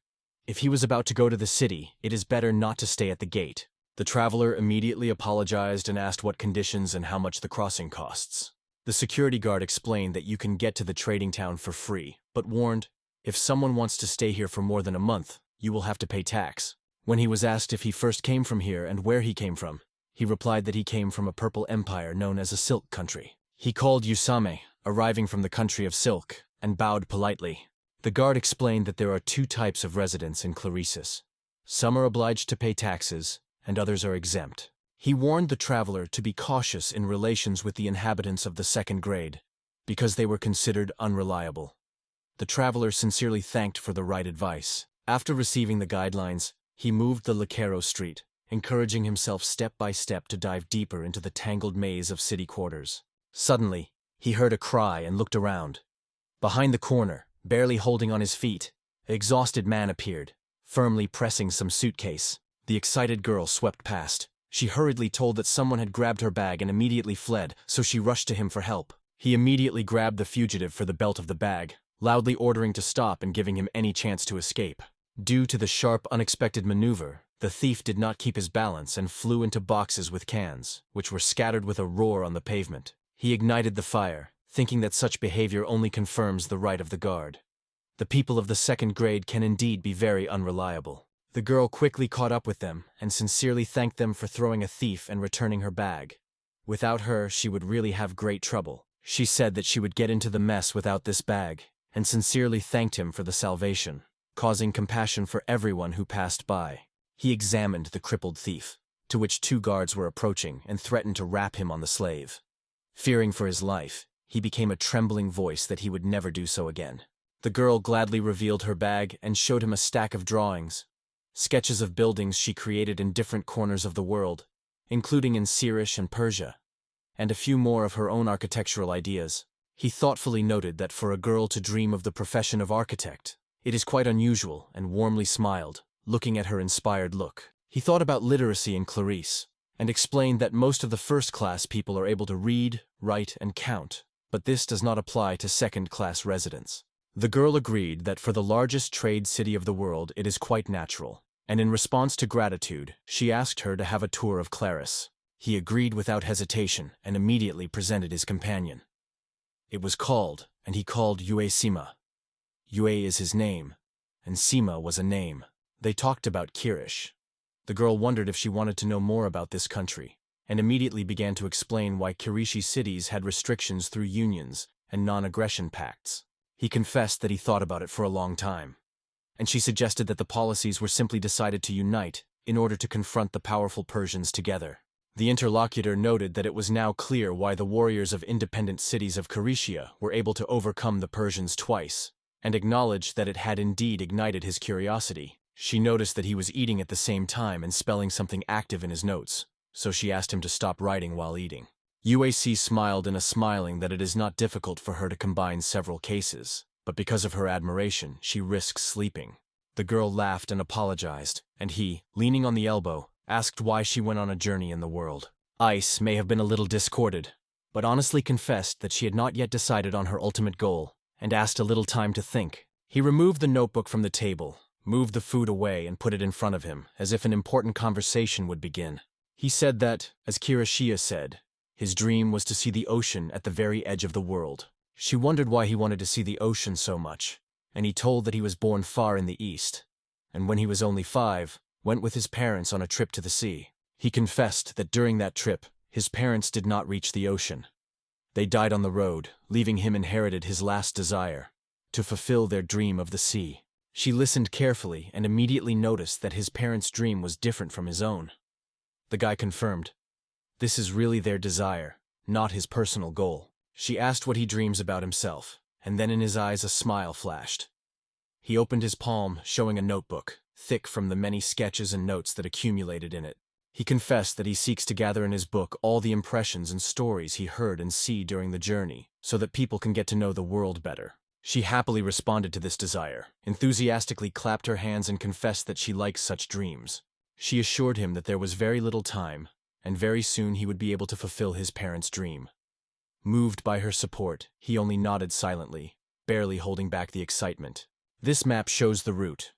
If he was about to go to the city, it is better not to stay at the gate. The traveler immediately apologized and asked what conditions and how much the crossing costs. The security guard explained that you can get to the trading town for free, but warned, if someone wants to stay here for more than a month, you will have to pay tax. When he was asked if he first came from here and where he came from, he replied that he came from a purple empire known as a silk country. He called Usame, arriving from the country of silk, and bowed politely. The guard explained that there are two types of residents in Clarissus. Some are obliged to pay taxes, and others are exempt. He warned the traveler to be cautious in relations with the inhabitants of the second grade, because they were considered unreliable. The traveler sincerely thanked for the right advice. After receiving the guidelines, he moved the Lacero street, encouraging himself step by step to dive deeper into the tangled maze of city quarters. Suddenly, he heard a cry and looked around. Behind the corner, barely holding on his feet, an exhausted man appeared, firmly pressing some suitcase. The excited girl swept past. She hurriedly told that someone had grabbed her bag and immediately fled, so she rushed to him for help. He immediately grabbed the fugitive for the belt of the bag, loudly ordering to stop and giving him any chance to escape. Due to the sharp, unexpected maneuver, the thief did not keep his balance and flew into boxes with cans, which were scattered with a roar on the pavement. He ignited the fire, thinking that such behavior only confirms the right of the guard. The people of the second grade can indeed be very unreliable. The girl quickly caught up with them and sincerely thanked them for throwing a thief and returning her bag. Without her, she would really have great trouble. She said that she would get into the mess without this bag, and sincerely thanked him for the salvation, causing compassion for everyone who passed by. He examined the crippled thief, to which two guards were approaching, and threatened to rap him on the slave. Fearing for his life, he became a trembling voice that he would never do so again. The girl gladly revealed her bag and showed him a stack of drawings, sketches of buildings she created in different corners of the world, including in Syrish and Persia, and a few more of her own architectural ideas. He thoughtfully noted that for a girl to dream of the profession of architect, it is quite unusual, and warmly smiled, looking at her inspired look. He thought about literacy in Clarice, and explained that most of the first-class people are able to read, write, and count, but this does not apply to second-class residents. The girl agreed that for the largest trade city of the world it is quite natural, and in response to gratitude, she asked her to have a tour of Claris. He agreed without hesitation and immediately presented his companion. It was called, and he called Yue Sima. Yue is his name, and Sima was a name. They talked about Kirish. The girl wondered if she wanted to know more about this country, and immediately began to explain why Kirishi cities had restrictions through unions and non-aggression pacts. He confessed that he thought about it for a long time, and she suggested that the policies were simply decided to unite in order to confront the powerful Persians together. The interlocutor noted that it was now clear why the warriors of independent cities of Kharitia were able to overcome the Persians twice, and acknowledged that it had indeed ignited his curiosity. She noticed that he was eating at the same time and spelling something active in his notes, so she asked him to stop writing while eating. UAC smiled in a smiling that it is not difficult for her to combine several cases, but because of her admiration, she risks sleeping. The girl laughed and apologized, and he, leaning on the elbow, asked why she went on a journey in the world. Ice may have been a little discordant, but honestly confessed that she had not yet decided on her ultimate goal, and asked a little time to think. He removed the notebook from the table, moved the food away and put it in front of him, as if an important conversation would begin. He said that, as Kirishia said, his dream was to see the ocean at the very edge of the world. She wondered why he wanted to see the ocean so much, and he told that he was born far in the east, and when he was only 5, went with his parents on a trip to the sea. He confessed that during that trip, his parents did not reach the ocean. They died on the road, leaving him inherited his last desire, to fulfill their dream of the sea. She listened carefully and immediately noticed that his parents' dream was different from his own. The guy confirmed, this is really their desire, not his personal goal. She asked what he dreams about himself, and then in his eyes a smile flashed. He opened his palm, showing a notebook, thick from the many sketches and notes that accumulated in it. He confessed that he seeks to gather in his book all the impressions and stories he heard and see during the journey, so that people can get to know the world better. She happily responded to this desire, enthusiastically clapped her hands and confessed that she likes such dreams. She assured him that there was very little time, and very soon he would be able to fulfill his parents' dream. Moved by her support, he only nodded silently, barely holding back the excitement. This map shows the route.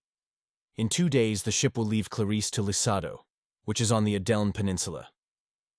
In 2 days the ship will leave Clarice to Lisado, which is on the Adeln Peninsula.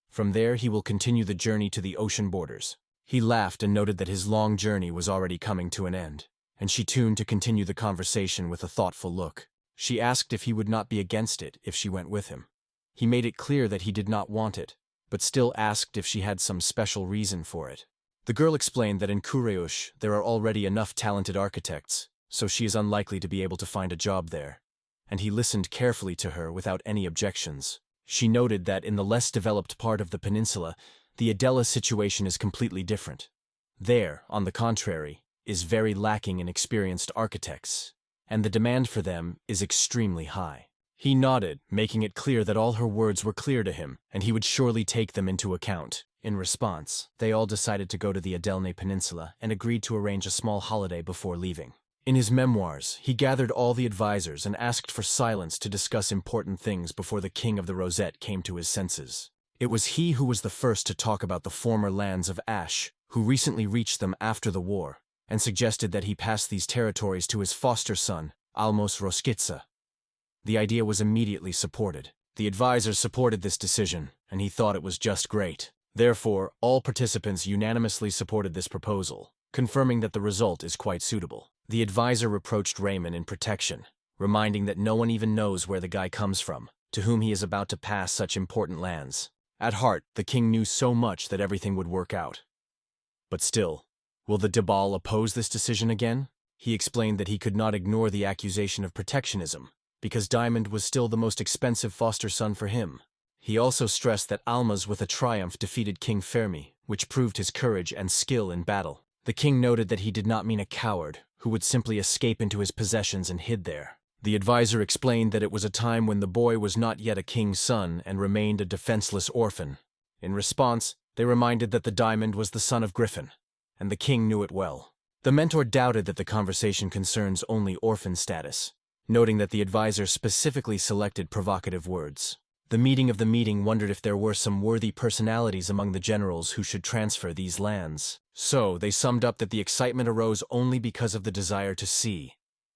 From there he will continue the journey to the ocean borders. He laughed and noted that his long journey was already coming to an end, and she tuned to continue the conversation with a thoughtful look. She asked if he would not be against it if she went with him. He made it clear that he did not want it, but still asked if she had some special reason for it. The girl explained that in Kureush there are already enough talented architects, so she is unlikely to be able to find a job there, and he listened carefully to her without any objections. She noted that in the less developed part of the peninsula, the Adela situation is completely different. There, on the contrary, is very lacking in experienced architects, and the demand for them is extremely high. He nodded, making it clear that all her words were clear to him, and he would surely take them into account. In response, they all decided to go to the Adelne Peninsula and agreed to arrange a small holiday before leaving. In his memoirs, he gathered all the advisors and asked for silence to discuss important things before the king of the Rosette came to his senses. It was he who was the first to talk about the former lands of Ash, who recently reached them after the war, and suggested that he pass these territories to his foster son, Almos Roskitsa. The idea was immediately supported. The advisors supported this decision, and he thought it was just great. Therefore, all participants unanimously supported this proposal, confirming that the result is quite suitable. The advisor reproached Raymond in protection, reminding that no one even knows where the guy comes from, to whom he is about to pass such important lands. At heart, the king knew so much that everything would work out. But still, will the Debal oppose this decision again? He explained that he could not ignore the accusation of protectionism, because Diamond was still the most expensive foster son for him. He also stressed that Almaz with a triumph defeated King Fermi, which proved his courage and skill in battle. The king noted that he did not mean a coward, who would simply escape into his possessions and hid there. The advisor explained that it was a time when the boy was not yet a king's son and remained a defenseless orphan. In response, they reminded that the diamond was the son of Griffin, and the king knew it well. The mentor doubted that the conversation concerns only orphan status, noting that the advisor specifically selected provocative words. The meeting wondered if there were some worthy personalities among the generals who should transfer these lands. So, they summed up that the excitement arose only because of the desire to see.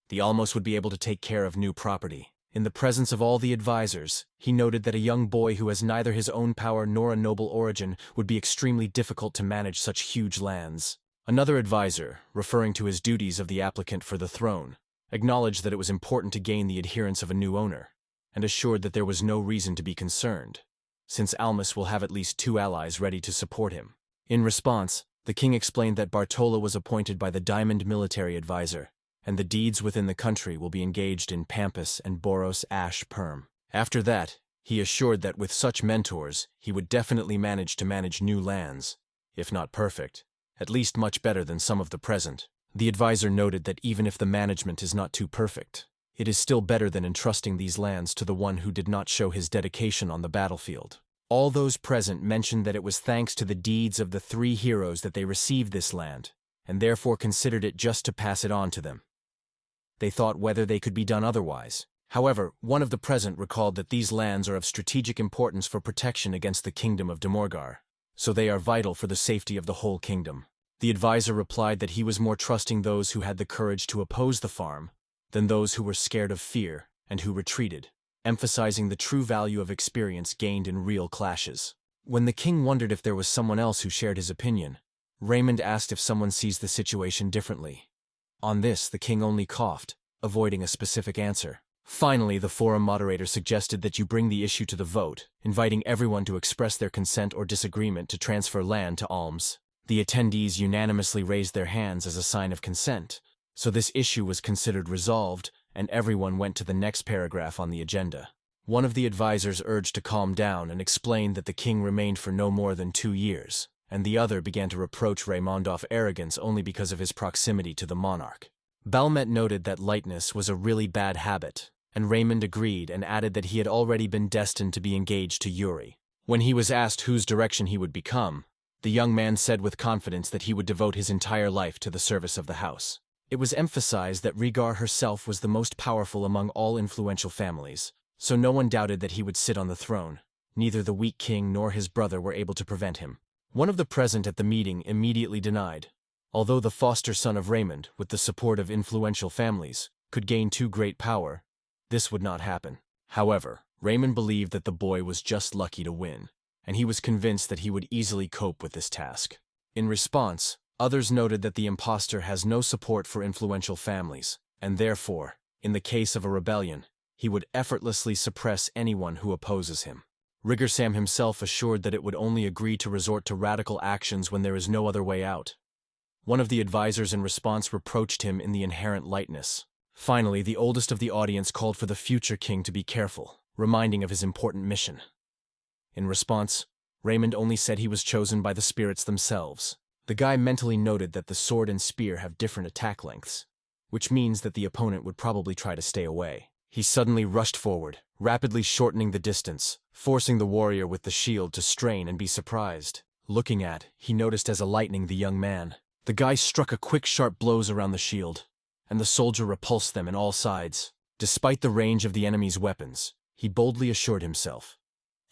The Almos would be able to take care of new property. In the presence of all the advisors, he noted that a young boy who has neither his own power nor a noble origin would be extremely difficult to manage such huge lands. Another advisor, referring to his duties of the applicant for the throne, acknowledged that it was important to gain the adherence of a new owner, and assured that there was no reason to be concerned, since Almus will have at least 2 allies ready to support him. In response, the king explained that Bartola was appointed by the Diamond military advisor, and the deeds within the country will be engaged in Pampas and Boros Ash Perm. After that, He assured that with such mentors, he would definitely manage to manage new lands, if not perfect, at least much better than some of the present. The advisor noted that even if the management is not too perfect, it is still better than entrusting these lands to the one who did not show his dedication on the battlefield. All those present mentioned that it was thanks to the deeds of the 3 heroes that they received this land, and therefore considered it just to pass it on to them. They thought whether they could be done otherwise. However, one of the present recalled that these lands are of strategic importance for protection against the kingdom of Demorgar, so they are vital for the safety of the whole kingdom. The advisor replied that he was more trusting those who had the courage to oppose the farm than those who were scared of fear and who retreated, emphasizing the true value of experience gained in real clashes. When the king wondered if there was someone else who shared his opinion, Raymond asked if someone sees the situation differently. On this, the king only coughed, avoiding a specific answer. Finally, the forum moderator suggested that you bring the issue to the vote, inviting everyone to express their consent or disagreement to transfer land to alms. The attendees unanimously raised their hands as a sign of consent, so this issue was considered resolved, and everyone went to the next paragraph on the agenda. One of the advisors urged to calm down and explained that the king remained for no more than 2 years, and the other began to reproach Raymond's arrogance only because of his proximity to the monarch. Balmet noted that lightness was a really bad habit, and Raymond agreed and added that he had already been destined to be engaged to Yuri. When he was asked whose direction he would become, the young man said with confidence that he would devote his entire life to the service of the house. It was emphasized that Rhaegar herself was the most powerful among all influential families, so no one doubted that he would sit on the throne. Neither the weak king nor his brother were able to prevent him. One of the present at the meeting immediately denied. Although the foster son of Raymond, with the support of influential families, could gain too great power, this would not happen. However, Raymond believed that the boy was just lucky to win, and he was convinced that he would easily cope with this task. In response, others noted that the impostor has no support for influential families, and therefore, in the case of a rebellion, he would effortlessly suppress anyone who opposes him. Rigersam himself assured that it would only agree to resort to radical actions when there is no other way out. One of the advisors in response reproached him in the inherent lightness. Finally, the oldest of the audience called for the future king to be careful, reminding of his important mission. In response, Raymond only said he was chosen by the spirits themselves. The guy mentally noted that the sword and spear have different attack lengths, which means that the opponent would probably try to stay away. He suddenly rushed forward, rapidly shortening the distance, forcing the warrior with the shield to strain and be surprised. Looking at, he noticed as a lightning the young man. The guy struck a quick sharp blows around the shield, and the soldier repulsed them in all sides. Despite the range of the enemy's weapons, he boldly assured himself,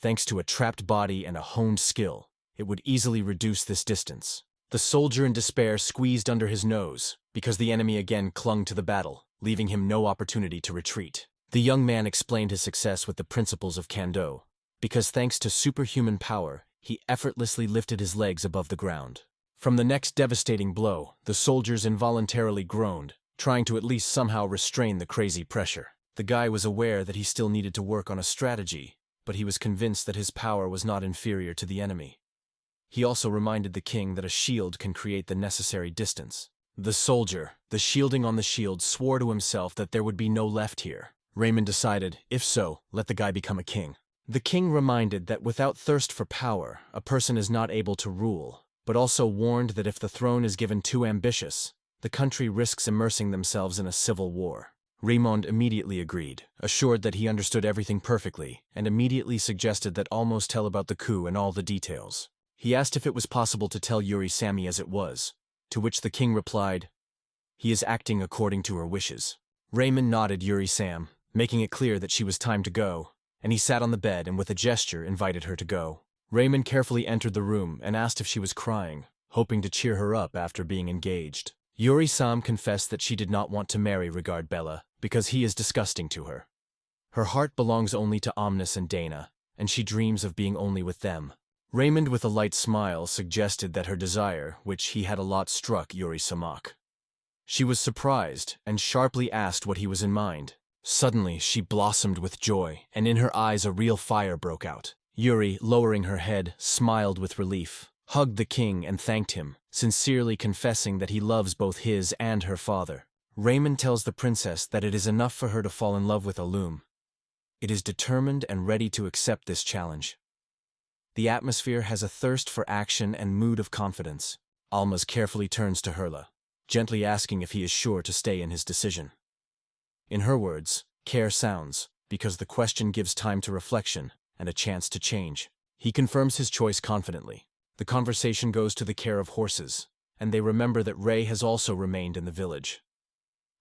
thanks to a trapped body and a honed skill, it would easily reduce this distance. The soldier in despair squeezed under his nose, because the enemy again clung to the battle, leaving him no opportunity to retreat. The young man explained his success with the principles of Kando, because thanks to superhuman power, he effortlessly lifted his legs above the ground. From the next devastating blow, the soldiers involuntarily groaned, trying to at least somehow restrain the crazy pressure. The guy was aware that he still needed to work on a strategy, but he was convinced that his power was not inferior to the enemy. He also reminded the king that a shield can create the necessary distance. The soldier, the shielding on the shield, swore to himself that there would be no left here. Raymond decided, if so, let the guy become a king. The king reminded that without thirst for power, a person is not able to rule, but also warned that if the throne is given too ambitious, the country risks immersing themselves in a civil war. Raymond immediately agreed, assured that he understood everything perfectly, and immediately suggested that almost tell about the coup and all the details. He asked if it was possible to tell Yuri Sami as it was, to which the king replied, he is acting according to her wishes. Raymond nodded Yuri Sam, making it clear that she was time to go, and he sat on the bed and with a gesture invited her to go. Raymond carefully entered the room and asked if she was crying, hoping to cheer her up after being engaged. Yuri Sam confessed that she did not want to marry Regard Bella because he is disgusting to her. Her heart belongs only to Omnis and Dana, and she dreams of being only with them. Raymond with a light smile suggested that her desire, which he had a lot, struck Yuri Samak. She was surprised and sharply asked what he was in mind. Suddenly she blossomed with joy, and in her eyes a real fire broke out. Yuri, lowering her head, smiled with relief, hugged the king and thanked him, sincerely confessing that he loves both his and her father. Raymond tells the princess that it is enough for her to fall in love with Alum, It is determined and ready to accept this challenge. The atmosphere has a thirst for action and mood of confidence. Almas carefully turns to Herla, gently asking if he is sure to stay in his decision. In her words, care sounds, because the question gives time to reflection and a chance to change. He confirms his choice confidently. The conversation goes to the care of horses, and they remember that Ray has also remained in the village.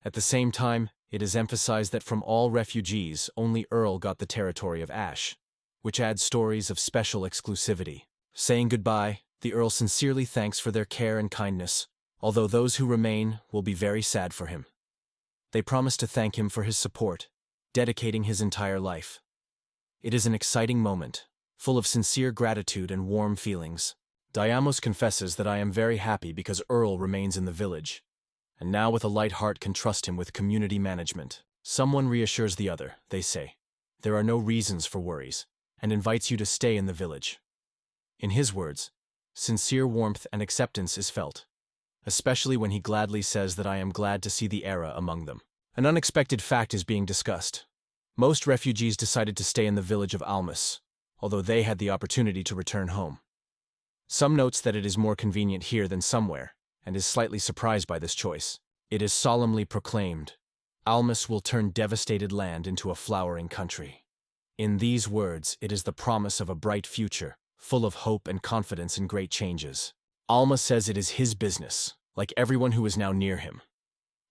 At the same time, it is emphasized that from all refugees, only Earl got the territory of Ash, which adds stories of special exclusivity. Saying goodbye, the Earl sincerely thanks for their care and kindness, although those who remain will be very sad for him. They promise to thank him for his support, dedicating his entire life. It is an exciting moment, full of sincere gratitude and warm feelings. Diamos confesses that I am very happy because Earl remains in the village, and now with a light heart can trust him with community management. Someone reassures the other, they say. There are no reasons for worries, and invites you to stay in the village. In his words, sincere warmth and acceptance is felt, especially when he gladly says that I am glad to see the era among them. An unexpected fact is being discussed. Most refugees decided to stay in the village of Almas, although they had the opportunity to return home. Some notes that it is more convenient here than somewhere, and is slightly surprised by this choice. It is solemnly proclaimed, Almas will turn devastated land into a flowering country. In these words, it is the promise of a bright future, full of hope and confidence in great changes. Alma says it is his business, like everyone who is now near him.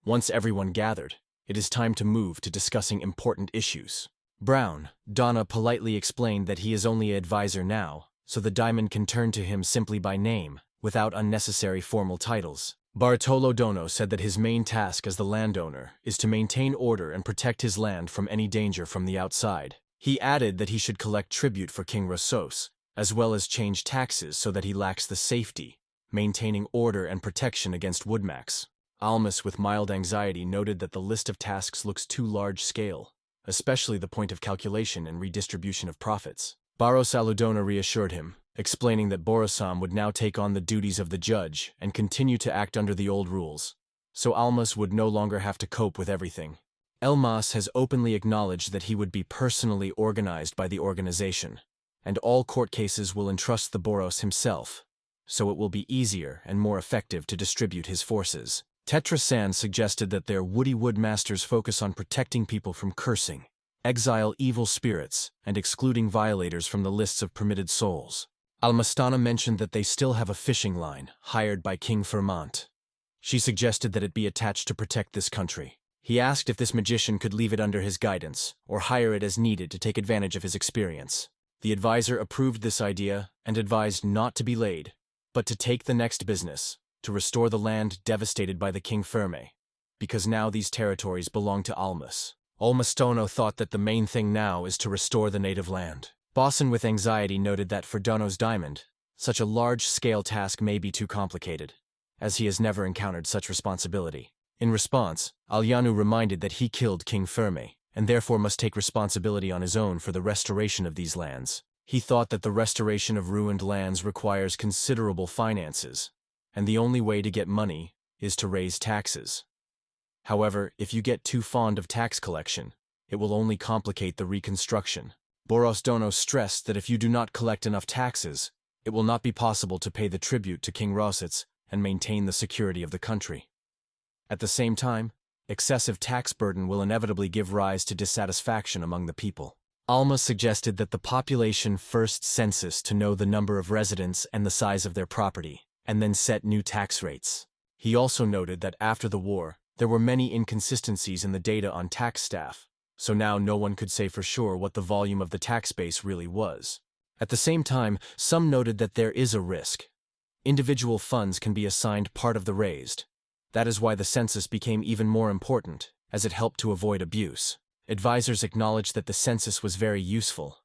Once everyone gathered, it is time to move to discussing important issues. Brown, Donna politely explained that he is only an advisor now, so the diamond can turn to him simply by name, without unnecessary formal titles. Bartolo Dono said that his main task as the landowner is to maintain order and protect his land from any danger from the outside. He added that he should collect tribute for King Rossos, as well as change taxes so that he lacks the safety, maintaining order and protection against woodmax. Almas, with mild anxiety, noted that the list of tasks looks too large-scale, especially the point of calculation and redistribution of profits. Barros Aludona reassured him, explaining that Borosam would now take on the duties of the judge and continue to act under the old rules, so Almas would no longer have to cope with everything. Elmas has openly acknowledged that he would be personally organized by the organization, and all court cases will entrust the Boros himself, so it will be easier and more effective to distribute his forces. Tetra San suggested that their Woody Woodmasters focus on protecting people from cursing, exile evil spirits, and excluding violators from the lists of permitted souls. Almastana mentioned that they still have a fishing line, hired by King Fermant. She suggested that it be attached to protect this country. He asked if this magician could leave it under his guidance, or hire it as needed to take advantage of his experience. The advisor approved this idea and advised not to be laid, but to take the next business, to restore the land devastated by the King Ferme, because now these territories belong to Almas. Olmastono thought that the main thing now is to restore the native land. Bosson with anxiety noted that for Dono's diamond, such a large-scale task may be too complicated, as he has never encountered such responsibility. In response, Alyanu reminded that he killed King Ferme, and therefore must take responsibility on his own for the restoration of these lands. He thought that the restoration of ruined lands requires considerable finances, and the only way to get money is to raise taxes. However, if you get too fond of tax collection, it will only complicate the reconstruction. Boros Dono stressed that if you do not collect enough taxes, it will not be possible to pay the tribute to King Rositz and maintain the security of the country. At the same time, excessive tax burden will inevitably give rise to dissatisfaction among the people. Alma suggested that the population first census to know the number of residents and the size of their property, and then set new tax rates. He also noted that after the war, there were many inconsistencies in the data on tax staff, so now no one could say for sure what the volume of the tax base really was. At the same time, some noted that there is a risk. Individual funds can be assigned part of the raised. That is why the census became even more important, as it helped to avoid abuse. Advisors acknowledged that the census was very useful,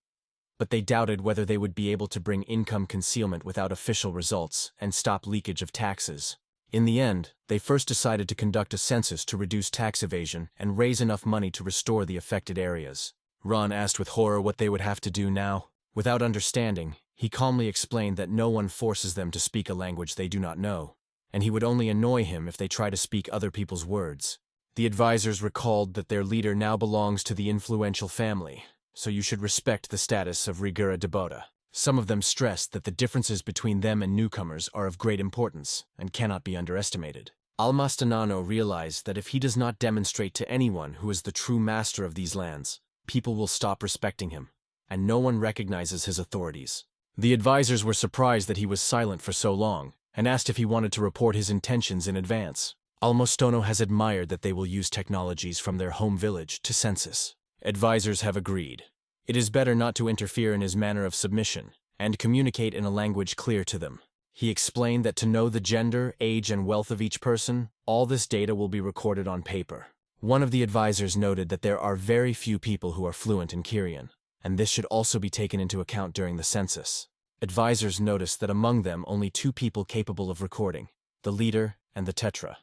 but they doubted whether they would be able to bring income concealment without official results and stop leakage of taxes. In the end, they first decided to conduct a census to reduce tax evasion and raise enough money to restore the affected areas. Ron asked with horror what they would have to do now. Without understanding, he calmly explained that no one forces them to speak a language they do not know, and he would only annoy him if they try to speak other people's words. The advisors recalled that their leader now belongs to the influential family, so you should respect the status of rigura debota. Some of them stressed that the differences between them and newcomers are of great importance and cannot be underestimated. Almastanano realized that if he does not demonstrate to anyone who is the true master of these lands, people will stop respecting him, and no one recognizes his authorities. The advisors were surprised that he was silent for so long, and asked if he wanted to report his intentions in advance. Almostono has admired that they will use technologies from their home village to census. Advisors have agreed. It is better not to interfere in his manner of submission, and communicate in a language clear to them. He explained that to know the gender, age, and wealth of each person, all this data will be recorded on paper. One of the advisors noted that there are very few people who are fluent in Kyrian, and this should also be taken into account during the census. Advisors noticed that among them only 2 people capable of recording, the leader and the tetra.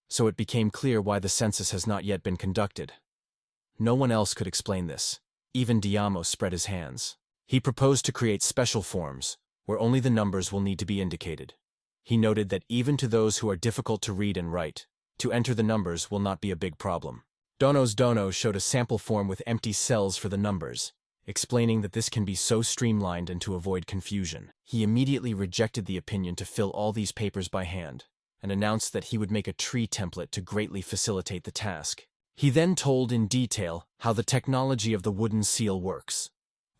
So it became clear why the census has not yet been conducted. No one else could explain this. Even Diamo spread his hands. He proposed to create special forms, where only the numbers will need to be indicated. He noted that even to those who are difficult to read and write, to enter the numbers will not be a big problem. Dono's Dono showed a sample form with empty cells for the numbers, explaining that this can be so streamlined and to avoid confusion. He immediately rejected the opinion to fill all these papers by hand, and announced that he would make a tree template to greatly facilitate the task. He then told in detail how the technology of the wooden seal works.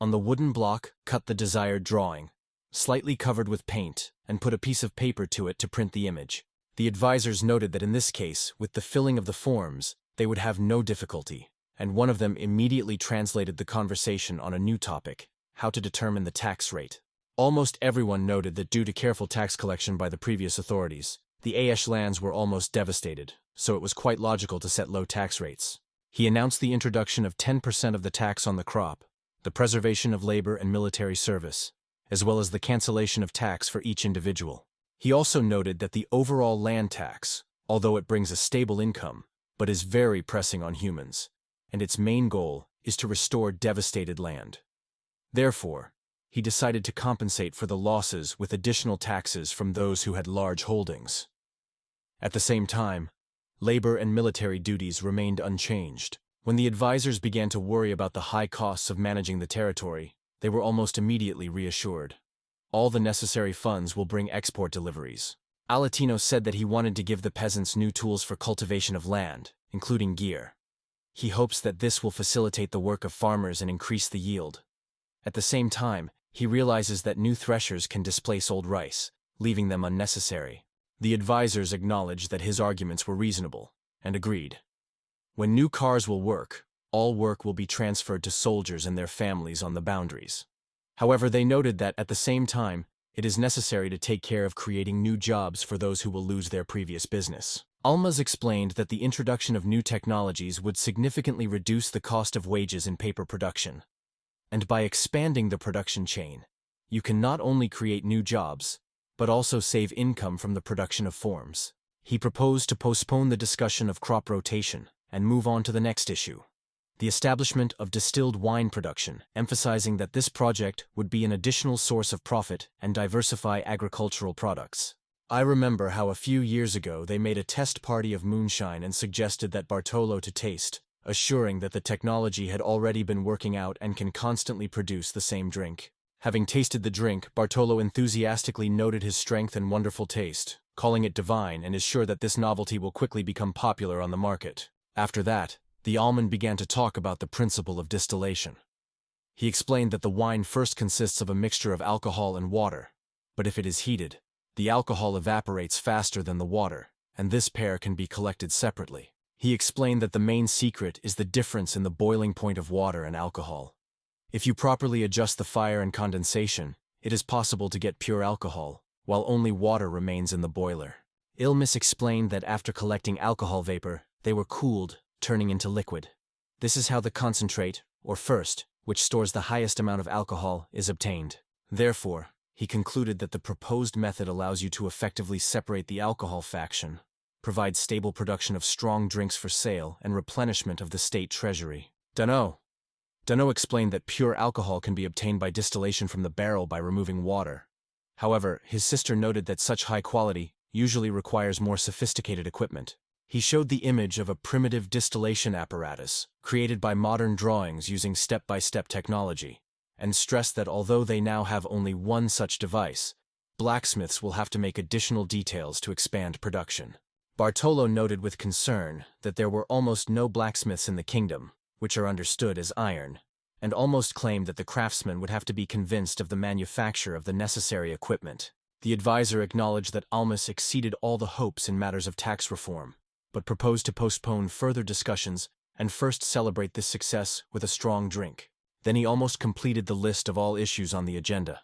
On the wooden block, cut the desired drawing, slightly covered with paint, and put a piece of paper to it to print the image. The advisors noted that in this case, with the filling of the forms, they would have no difficulty, and one of them immediately translated the conversation on a new topic, how to determine the tax rate. Almost everyone noted that due to careful tax collection by the previous authorities, the Aesh lands were almost devastated, so it was quite logical to set low tax rates. He announced the introduction of 10% of the tax on the crop, the preservation of labor and military service, as well as the cancellation of tax for each individual. He also noted that the overall land tax, although it brings a stable income, but is very pressing on humans, and its main goal is to restore devastated land. Therefore, he decided to compensate for the losses with additional taxes from those who had large holdings. At the same time, labor and military duties remained unchanged. When the advisors began to worry about the high costs of managing the territory, they were almost immediately reassured. All the necessary funds will bring export deliveries. Alatino said that he wanted to give the peasants new tools for cultivation of land, including gear. He hopes that this will facilitate the work of farmers and increase the yield. At the same time, he realizes that new threshers can displace old rice, leaving them unnecessary. The advisors acknowledged that his arguments were reasonable, and agreed. When new cars will work, all work will be transferred to soldiers and their families on the boundaries. However, they noted that at the same time, it is necessary to take care of creating new jobs for those who will lose their previous business. Almaz explained that the introduction of new technologies would significantly reduce the cost of wages in paper production. And by expanding the production chain, you can not only create new jobs, but also save income from the production of forms. He proposed to postpone the discussion of crop rotation and move on to the next issue, the establishment of distilled wine production, emphasizing that this project would be an additional source of profit and diversify agricultural products. I remember how a few years ago they made a test party of moonshine and suggested that Bartolo to taste, assuring that the technology had already been working out and can constantly produce the same drink. Having tasted the drink, Bartolo enthusiastically noted his strength and wonderful taste, calling it divine, and is sure that this novelty will quickly become popular on the market. After that, the almond began to talk about the principle of distillation. He explained that the wine first consists of a mixture of alcohol and water, but if it is heated, the alcohol evaporates faster than the water, and this pair can be collected separately. He explained that the main secret is the difference in the boiling point of water and alcohol. If you properly adjust the fire and condensation, it is possible to get pure alcohol, while only water remains in the boiler. Ilmis explained that after collecting alcohol vapor, they were cooled, turning into liquid. This is how the concentrate, or first, which stores the highest amount of alcohol, is obtained. Therefore, he concluded that the proposed method allows you to effectively separate the alcohol faction, provide stable production of strong drinks for sale, and replenishment of the state treasury. Dano explained that pure alcohol can be obtained by distillation from the barrel by removing water. However, his sister noted that such high quality usually requires more sophisticated equipment. He showed the image of a primitive distillation apparatus, created by modern drawings using step-by-step technology, and stressed that although they now have only one such device, blacksmiths will have to make additional details to expand production. Bartolo noted with concern that there were almost no blacksmiths in the kingdom, which are understood as iron, and almost claimed that the craftsmen would have to be convinced of the manufacture of the necessary equipment. The advisor acknowledged that Almas exceeded all the hopes in matters of tax reform, but proposed to postpone further discussions and first celebrate this success with a strong drink. Then he almost completed the list of all issues on the agenda.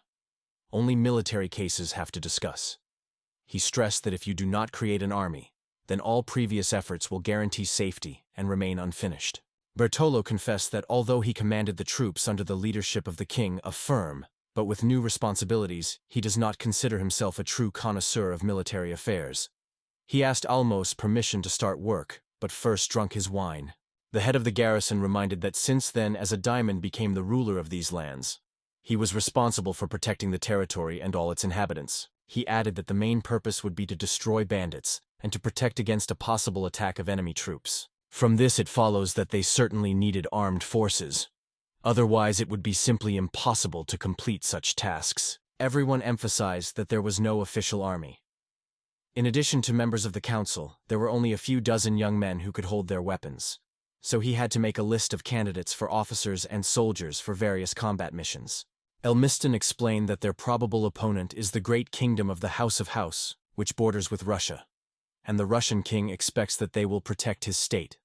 Only military cases have to discuss. He stressed that if you do not create an army, then all previous efforts will guarantee safety and remain unfinished. Bartolo confessed that although he commanded the troops under the leadership of the king of firm, but with new responsibilities, he does not consider himself a true connoisseur of military affairs. He asked Almos permission to start work, but first drunk his wine. The head of the garrison reminded that since then, as a diamond became the ruler of these lands, he was responsible for protecting the territory and all its inhabitants. He added that the main purpose would be to destroy bandits and to protect against a possible attack of enemy troops. From this it follows that they certainly needed armed forces. Otherwise it would be simply impossible to complete such tasks. Everyone emphasized that there was no official army. In addition to members of the council, there were only a few dozen young men who could hold their weapons. So he had to make a list of candidates for officers and soldiers for various combat missions. Elmiston explained that their probable opponent is the great kingdom of the House of House, which borders with Russia, and the Russian king expects that they will protect his state.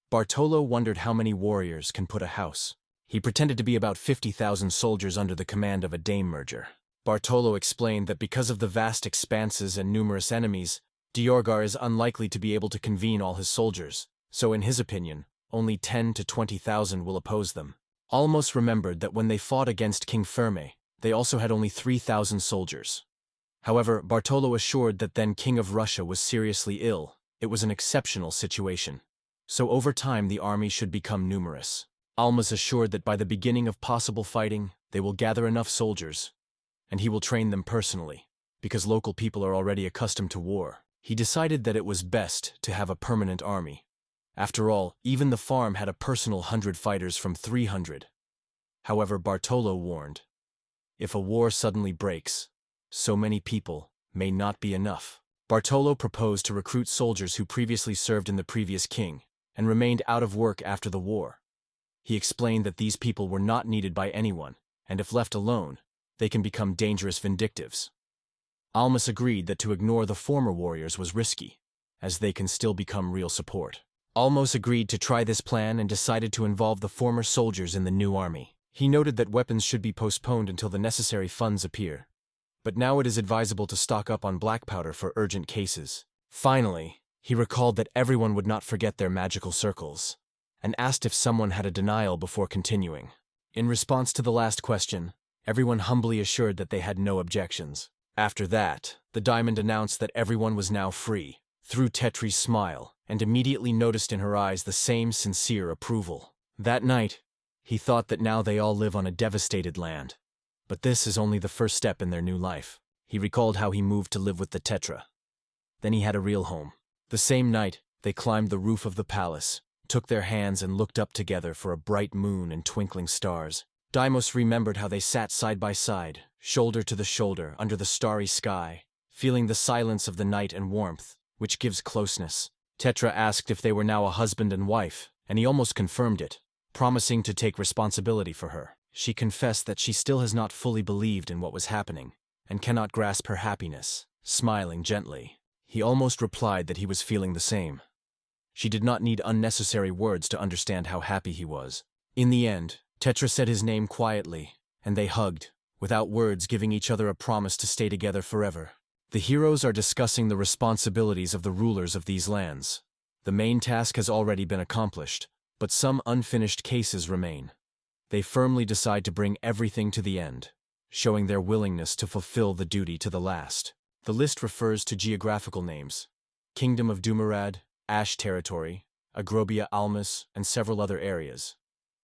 Bartolo wondered how many warriors can put a house. He pretended to be about 50,000 soldiers under the command of a dame merger. Bartolo explained that because of the vast expanses and numerous enemies, Diorgar is unlikely to be able to convene all his soldiers, so in his opinion, only 10 to 20,000 will oppose them. Almos remembered that when they fought against King Ferme, they also had only 3,000 soldiers. However, Bartolo assured that then King of Russia was seriously ill. It was an exceptional situation. So over time the army should become numerous. Almos assured that by the beginning of possible fighting, they will gather enough soldiers, and he will train them personally, because local people are already accustomed to war. He decided that it was best to have a permanent army. After all, even the farm had a personal 100 fighters from 300. However, Bartolo warned, if a war suddenly breaks, so many people may not be enough. Bartolo proposed to recruit soldiers who previously served in the previous king and remained out of work after the war. He explained that these people were not needed by anyone, and if left alone, they can become dangerous vindictives. Almas agreed that to ignore the former warriors was risky, as they can still become real support. Almos agreed to try this plan and decided to involve the former soldiers in the new army. He noted that weapons should be postponed until the necessary funds appear, but now it is advisable to stock up on black powder for urgent cases. Finally, he recalled that everyone would not forget their magical circles, and asked if someone had a denial before continuing. In response to the last question, everyone humbly assured that they had no objections. After that, the diamond announced that everyone was now free, through Tetri's smile, and immediately noticed in her eyes the same sincere approval. That night, he thought that now they all live on a devastated land. But this is only the first step in their new life. He recalled how he moved to live with the Tetra. Then he had a real home. The same night, they climbed the roof of the palace, took their hands and looked up together for a bright moon and twinkling stars. Deimos remembered how they sat side by side, shoulder to the shoulder, under the starry sky, feeling the silence of the night and warmth, which gives closeness. Tetra asked if they were now a husband and wife, and he almost confirmed it, promising to take responsibility for her. She confessed that she still has not fully believed in what was happening, and cannot grasp her happiness, smiling gently. He almost replied that he was feeling the same. She did not need unnecessary words to understand how happy he was. In the end, Tetra said his name quietly, and they hugged, without words, giving each other a promise to stay together forever. The heroes are discussing the responsibilities of the rulers of these lands. The main task has already been accomplished, but some unfinished cases remain. They firmly decide to bring everything to the end, showing their willingness to fulfill the duty to the last. The list refers to geographical names: Kingdom of Dumarad, Ash Territory, Agrobia Almas, and several other areas.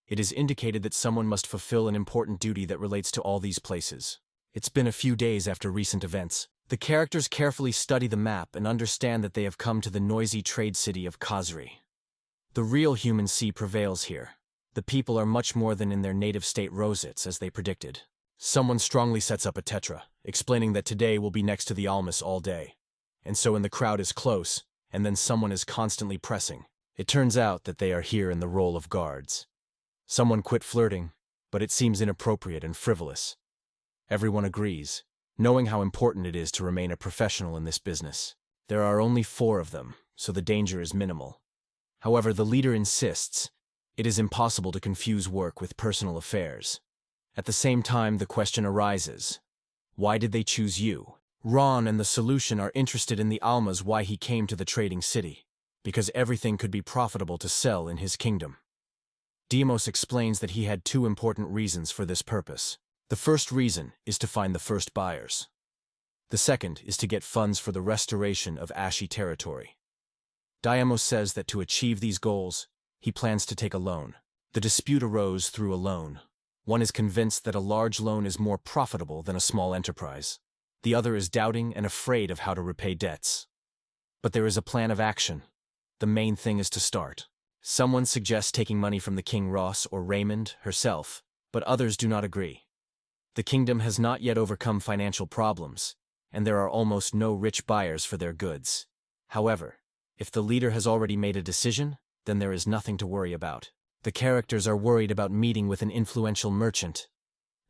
It is indicated that someone must fulfill an important duty that relates to all these places. It's been a few days after recent events. The characters carefully study the map and understand that they have come to the noisy trade city of Khazri. The real human sea prevails here. The people are much more than in their native state Rosets, as they predicted. Someone strongly sets up a tetra, explaining that today will be next to the Almas all day. And so when the crowd is close, and then someone is constantly pressing, it turns out that they are here in the role of guards. Someone quit flirting, but it seems inappropriate and frivolous. Everyone agrees, knowing how important it is to remain a professional in this business. There are only 4 of them, so the danger is minimal. However, the leader insists it is impossible to confuse work with personal affairs. At the same time, the question arises, why did they choose you? Ron and the solution are interested in the Almas why he came to the trading city, because everything could be profitable to sell in his kingdom. Demos explains that he had 2 important reasons for this purpose. The first reason is to find the first buyers. The second is to get funds for the restoration of Ashy territory. Diamos says that to achieve these goals, he plans to take a loan. The dispute arose through a loan. One is convinced that a large loan is more profitable than a small enterprise. The other is doubting and afraid of how to repay debts. But there is a plan of action. The main thing is to start. Someone suggests taking money from the King Ross or Raymond herself, but others do not agree. The kingdom has not yet overcome financial problems, and there are almost no rich buyers for their goods. However, if the leader has already made a decision, then there is nothing to worry about. The characters are worried about meeting with an influential merchant.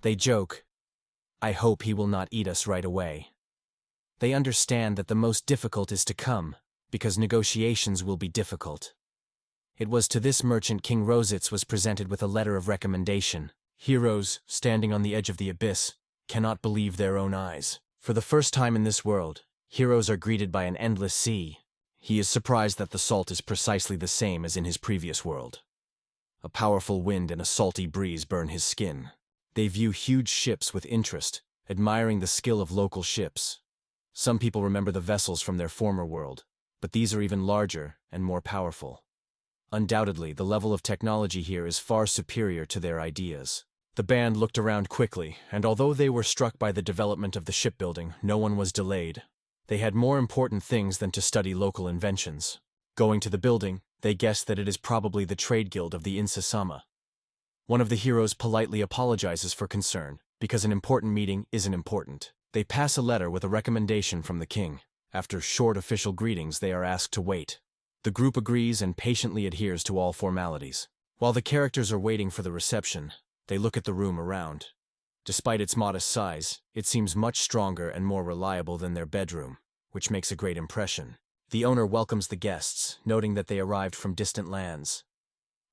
They joke, "I hope he will not eat us right away." They understand that the most difficult is to come, because negotiations will be difficult. It was to this merchant King Rositz was presented with a letter of recommendation. Heroes, standing on the edge of the abyss, cannot believe their own eyes. For the first time in this world, heroes are greeted by an endless sea. He is surprised that the salt is precisely the same as in his previous world. A powerful wind and a salty breeze burn his skin. They view huge ships with interest, admiring the skill of local ships. Some people remember the vessels from their former world, but these are even larger and more powerful. Undoubtedly, the level of technology here is far superior to their ideas. The band looked around quickly, and although they were struck by the development of the shipbuilding, no one was delayed. They had more important things than to study local inventions. Going to the building, they guessed that it is probably the trade guild of the Insasama. One of the heroes politely apologizes for concern, because an important meeting isn't important. They pass a letter with a recommendation from the king. After short official greetings, they are asked to wait. The group agrees and patiently adheres to all formalities. While the characters are waiting for the reception, they look at the room around. Despite its modest size, it seems much stronger and more reliable than their bedroom, which makes a great impression. The owner welcomes the guests, noting that they arrived from distant lands.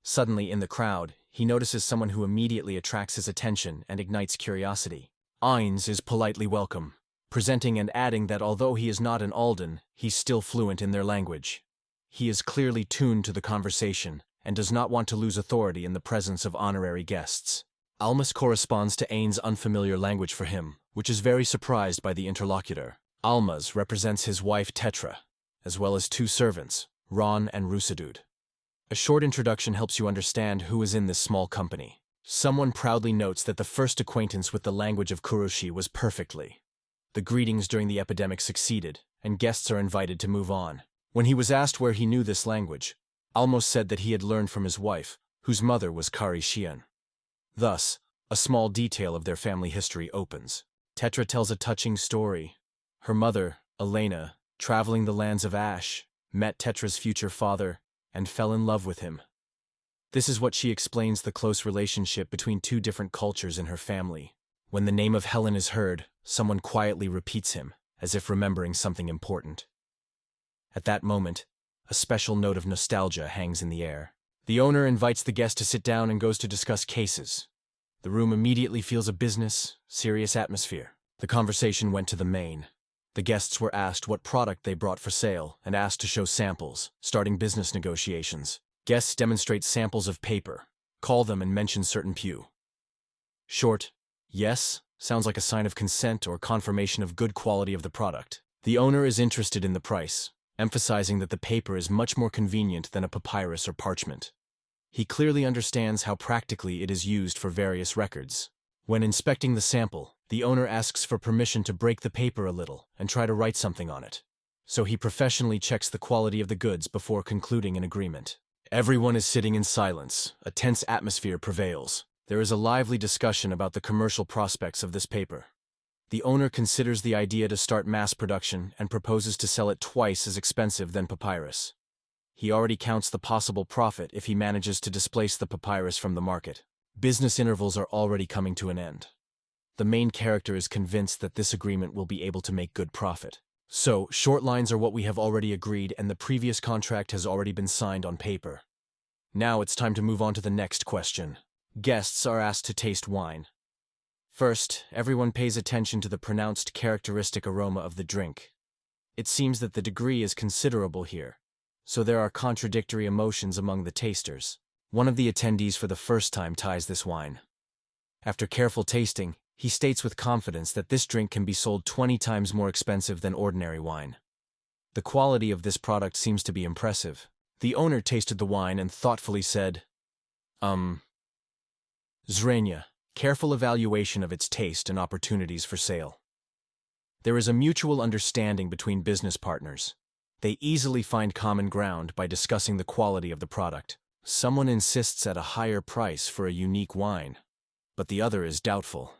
Suddenly, in the crowd, he notices someone who immediately attracts his attention and ignites curiosity. Ainz is politely welcome, presenting and adding that although he is not an Alden, he's still fluent in their language. He is clearly tuned to the conversation and does not want to lose authority in the presence of honorary guests. Almas corresponds to Ain's unfamiliar language for him, which is very surprised by the interlocutor. Almas represents his wife Tetra, as well as 2 servants, Ron and Rusadud. A short introduction helps you understand who is in this small company. Someone proudly notes that the first acquaintance with the language of Kuroshi was perfectly. The greetings during the epidemic succeeded, and guests are invited to move on. When he was asked where he knew this language, Almos said that he had learned from his wife, whose mother was Kari Shion. Thus, a small detail of their family history opens. Tetra tells a touching story. Her mother, Elena, traveling the lands of Ash, met Tetra's future father and fell in love with him. This is what she explains the close relationship between 2 different cultures in her family. When the name of Helen is heard, someone quietly repeats him, as if remembering something important. At that moment, a special note of nostalgia hangs in the air. The owner invites the guest to sit down and goes to discuss cases. The room immediately feels a business, serious atmosphere. The conversation went to the main. The guests were asked what product they brought for sale and asked to show samples, starting business negotiations. Guests demonstrate samples of paper, call them and mention certain pew. Short, yes, sounds like a sign of consent or confirmation of good quality of the product. The owner is interested in the price, emphasizing that the paper is much more convenient than a papyrus or parchment. He clearly understands how practically it is used for various records. When inspecting the sample, The owner asks for permission to break the paper a little and try to write something on it. So he professionally checks the quality of the goods before concluding an agreement. Everyone is sitting in silence. A tense atmosphere prevails. There is a lively discussion about the commercial prospects of this paper. The owner considers the idea to start mass production and proposes to sell it twice as expensive than papyrus. He already counts the possible profit if he manages to displace the papyrus from the market. Business intervals are already coming to an end. The main character is convinced that this agreement will be able to make good profit. So, short lines are what we have already agreed, and the previous contract has already been signed on paper. Now it's time to move on to the next question. Guests are asked to taste wine. First, everyone pays attention to the pronounced characteristic aroma of the drink. It seems that the degree is considerable here, so there are contradictory emotions among the tasters. One of the attendees for the first time tries this wine. After careful tasting, he states with confidence that this drink can be sold 20 times more expensive than ordinary wine. The quality of this product seems to be impressive. The owner tasted the wine and thoughtfully said, Zrenia, careful evaluation of its taste and opportunities for sale. There is a mutual understanding between business partners. They easily find common ground by discussing the quality of the product. Someone insists at a higher price for a unique wine, but the other is doubtful.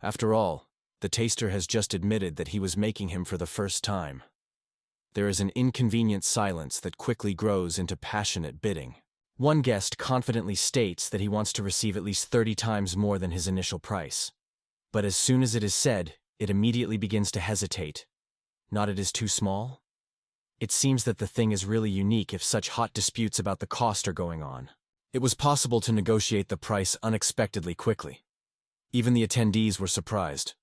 After all, the taster has just admitted that he was making him for the first time. There is an inconvenient silence that quickly grows into passionate bidding. One guest confidently states that he wants to receive at least 30 times more than his initial price. But as soon as it is said, it immediately begins to hesitate. Not it is too small? It seems that the thing is really unique if such hot disputes about the cost are going on. It was possible to negotiate the price unexpectedly quickly. Even the attendees were surprised.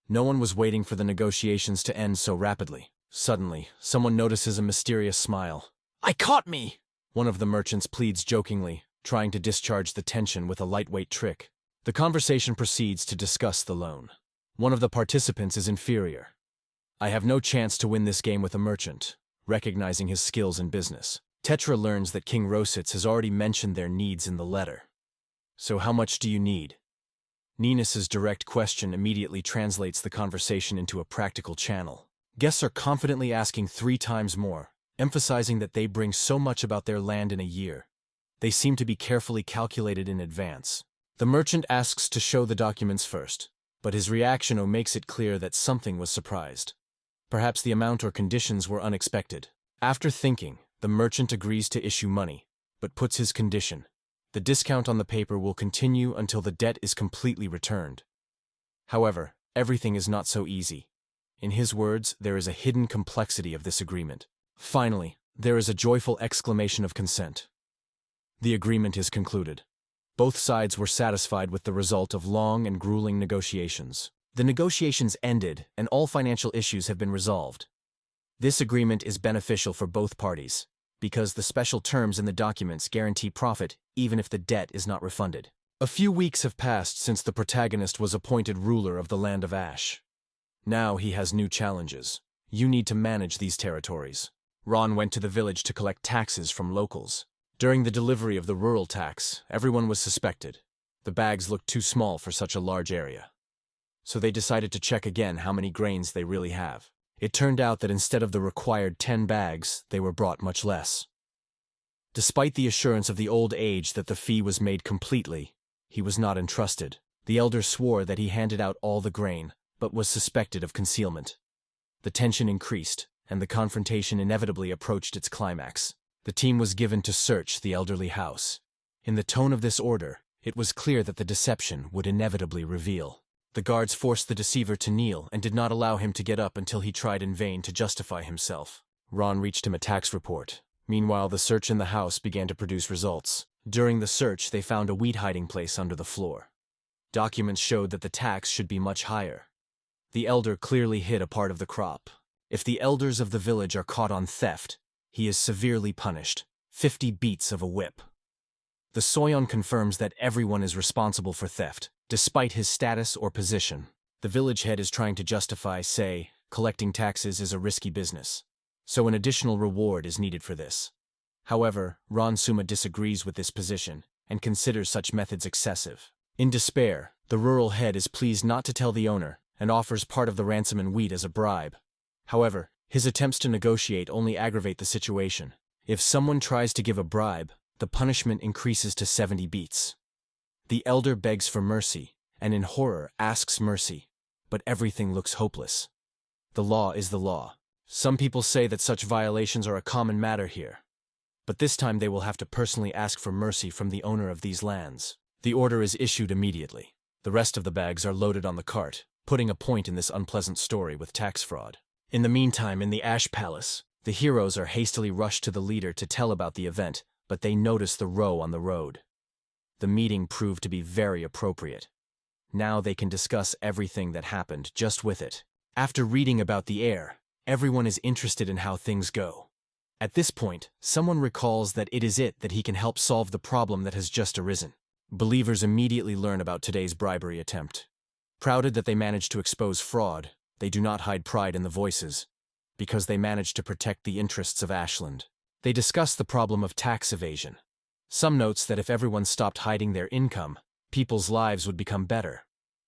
No one was waiting for the negotiations to end so rapidly. Suddenly, someone notices a mysterious smile. "I caught me!" One of the merchants pleads jokingly, trying to discharge the tension with a lightweight trick. The conversation proceeds to discuss the loan. One of the participants is inferior. "I have no chance to win this game with a merchant," recognizing his skills in business. Tetra learns that King Rositz has already mentioned their needs in the letter. "So how much do you need?" Ninus's direct question immediately translates the conversation into a practical channel. Guests are confidently asking 3 times more, emphasizing that they bring so much about their land in a year. They seem to be carefully calculated in advance. The merchant asks to show the documents first, but his reaction makes it clear that something was surprised. Perhaps the amount or conditions were unexpected. After thinking, the merchant agrees to issue money, but puts his condition. The discount on the paper will continue until the debt is completely returned. However, everything is not so easy. In his words, there is a hidden complexity of this agreement. Finally, there is a joyful exclamation of consent. The agreement is concluded. Both sides were satisfied with the result of long and grueling negotiations. The negotiations ended, and all financial issues have been resolved. This agreement is beneficial for both parties, because the special terms in the documents guarantee profit even if the debt is not refunded. A few weeks have passed since the protagonist was appointed ruler of the land of Ash. Now he has new challenges. You need to manage these territories. Ron went to the village to collect taxes from locals. During the delivery of the rural tax, everyone was suspected. The bags looked too small for such a large area. So they decided to check again how many grains they really have. It turned out that instead of the required 10 bags, they were brought much less. Despite the assurance of the old age that the fee was made completely, he was not entrusted. The elder swore that he handed out all the grain, but was suspected of concealment. The tension increased, and the confrontation inevitably approached its climax. The team was given to search the elderly house. In the tone of this order, it was clear that the deception would inevitably reveal. The guards forced the deceiver to kneel and did not allow him to get up until he tried in vain to justify himself. Ron reached him a tax report. Meanwhile, the search in the house began to produce results. During the search, they found a wheat hiding place under the floor. Documents showed that the tax should be much higher. The elder clearly hid a part of the crop. If the elders of the village are caught on theft, he is severely punished, 50 beats of a whip. The Soyon confirms that everyone is responsible for theft, despite his status or position. The village head is trying to justify, say, collecting taxes is a risky business, so an additional reward is needed for this. However, Ron Suma disagrees with this position and considers such methods excessive. In despair, the rural head is pleased not to tell the owner and offers part of the ransom in wheat as a bribe. However, his attempts to negotiate only aggravate the situation. If someone tries to give a bribe, the punishment increases to 70 beats. The elder begs for mercy, and in horror asks mercy, but everything looks hopeless. The law is the law. Some people say that such violations are a common matter here. But this time they will have to personally ask for mercy from the owner of these lands. The order is issued immediately. The rest of the bags are loaded on the cart, putting a point in this unpleasant story with tax fraud. In the meantime, in the Ash Palace, the heroes are hastily rushed to the leader to tell about the event, but they notice the row on the road. The meeting proved to be very appropriate. Now they can discuss everything that happened just with it. After reading about the heir, everyone is interested in how things go. At this point, someone recalls that it is it that he can help solve the problem that has just arisen. Believers immediately learn about today's bribery attempt. Prouded that they managed to expose fraud, they do not hide pride in the voices, because they managed to protect the interests of Ashland. They discuss the problem of tax evasion. Some notes that if everyone stopped hiding their income, people's lives would become better.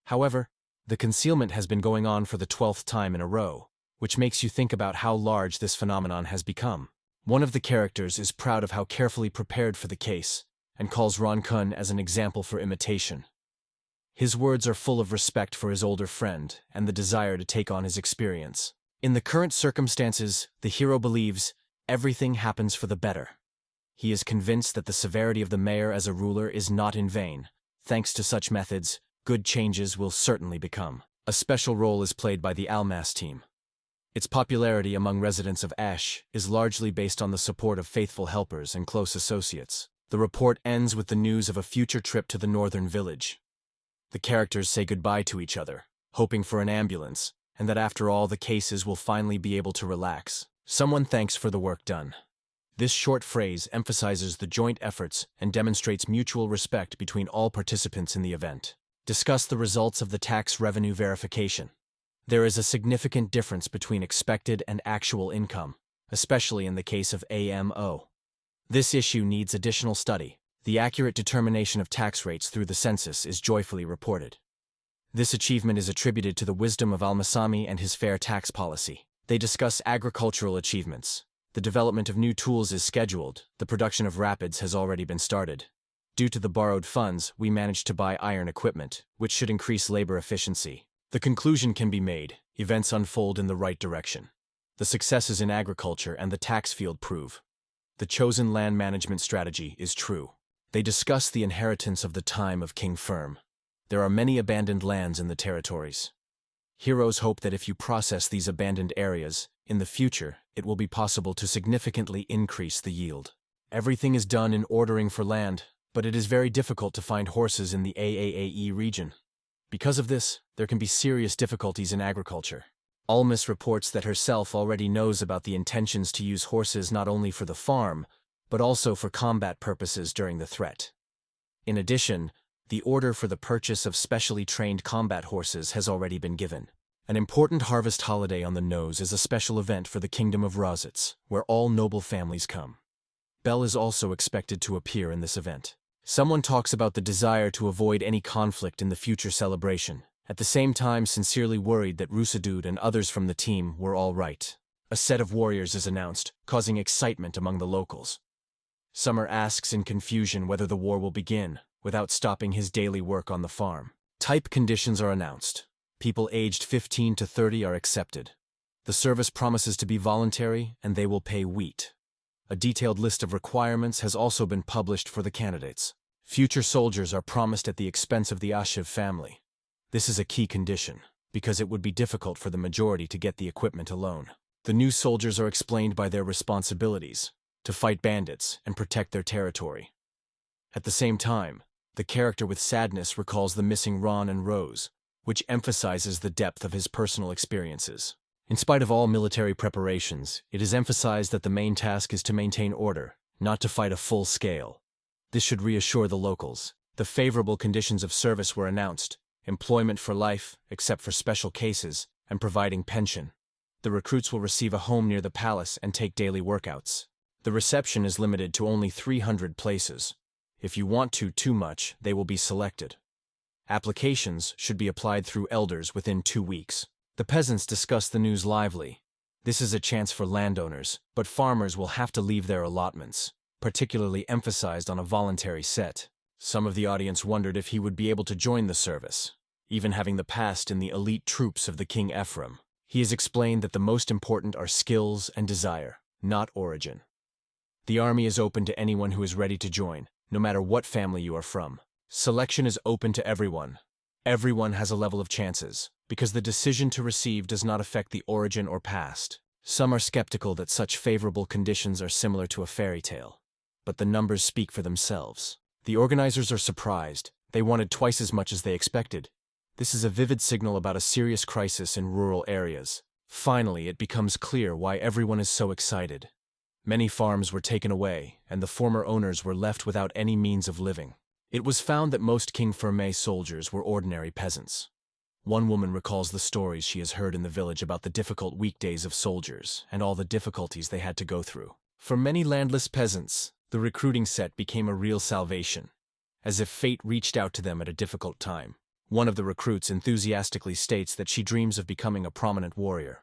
However, the concealment has been going on for the 12th time in a row, which makes you think about how large this phenomenon has become. One of the characters is proud of how carefully prepared for the case, and calls Ron-kun as an example for imitation. His words are full of respect for his older friend and the desire to take on his experience. In the current circumstances, the hero believes everything happens for the better. He is convinced that the severity of the mayor as a ruler is not in vain. Thanks to such methods, good changes will certainly become. A special role is played by the Almas team. Its popularity among residents of Ash is largely based on the support of faithful helpers and close associates. The report ends with the news of a future trip to the northern village. The characters say goodbye to each other, hoping for an ambulance, and that after all the cases will finally be able to relax. Someone thanks for the work done. This short phrase emphasizes the joint efforts and demonstrates mutual respect between all participants in the event. Discuss the results of the tax revenue verification. There is a significant difference between expected and actual income, especially in the case of AMO. This issue needs additional study. The accurate determination of tax rates through the census is joyfully reported. This achievement is attributed to the wisdom of Almasami and his fair tax policy. They discuss agricultural achievements. The development of new tools is scheduled. The production of rapids has already been started. Due to the borrowed funds, we managed to buy iron equipment, which should increase labor efficiency. The conclusion can be made. Events unfold in the right direction. The successes in agriculture and the tax field prove the chosen land management strategy is true. They discuss the inheritance of the time of King Firm. There are many abandoned lands in the territories. Heroes hope that if you process these abandoned areas, in the future, it will be possible to significantly increase the yield. Everything is done in ordering for land, but it is very difficult to find horses in the AAAE region. Because of this, there can be serious difficulties in agriculture. Almas reports that herself already knows about the intentions to use horses not only for the farm, but also for combat purposes during the threat. In addition, the order for the purchase of specially trained combat horses has already been given. An important harvest holiday on the nose is a special event for the Kingdom of Rozitz, where all noble families come. Belle is also expected to appear in this event. Someone talks about the desire to avoid any conflict in the future celebration, at the same time sincerely worried that Rusadud and others from the team were all right. A set of warriors is announced, causing excitement among the locals. Summer asks in confusion whether the war will begin, without stopping his daily work on the farm. Type conditions are announced. People aged 15 to 30 are accepted. The service promises to be voluntary, and they will pay wheat. A detailed list of requirements has also been published for the candidates. Future soldiers are promised at the expense of the Ashiv family. This is a key condition, because it would be difficult for the majority to get the equipment alone. The new soldiers are explained by their responsibilities, to fight bandits and protect their territory. At the same time, the character with sadness recalls the missing Ron and Rose, which emphasizes the depth of his personal experiences. In spite of all military preparations, it is emphasized that the main task is to maintain order, not to fight a full scale. This should reassure the locals. The favorable conditions of service were announced: employment for life, except for special cases, and providing pension. The recruits will receive a home near the palace and take daily workouts. The reception is limited to only 300 places. If you want too much, they will be selected. Applications should be applied through elders within 2 weeks. The peasants discuss the news lively. This is a chance for landowners, but farmers will have to leave their allotments, particularly emphasized on a voluntary set. Some of the audience wondered if he would be able to join the service, even having the past in the elite troops of the King Ephraim. He has explained that the most important are skills and desire, not origin. The army is open to anyone who is ready to join, no matter what family you are from. Selection is open to everyone. Everyone has a level of chances, because the decision to receive does not affect the origin or past. Some are skeptical that such favorable conditions are similar to a fairy tale. But the numbers speak for themselves. The organizers are surprised. They wanted twice as much as they expected. This is a vivid signal about a serious crisis in rural areas. Finally, it becomes clear why everyone is so excited. Many farms were taken away, and the former owners were left without any means of living. It was found that most King Firme soldiers were ordinary peasants. One woman recalls the stories she has heard in the village about the difficult weekdays of soldiers and all the difficulties they had to go through. For many landless peasants, the recruiting set became a real salvation, as if fate reached out to them at a difficult time. One of the recruits enthusiastically states that she dreams of becoming a prominent warrior.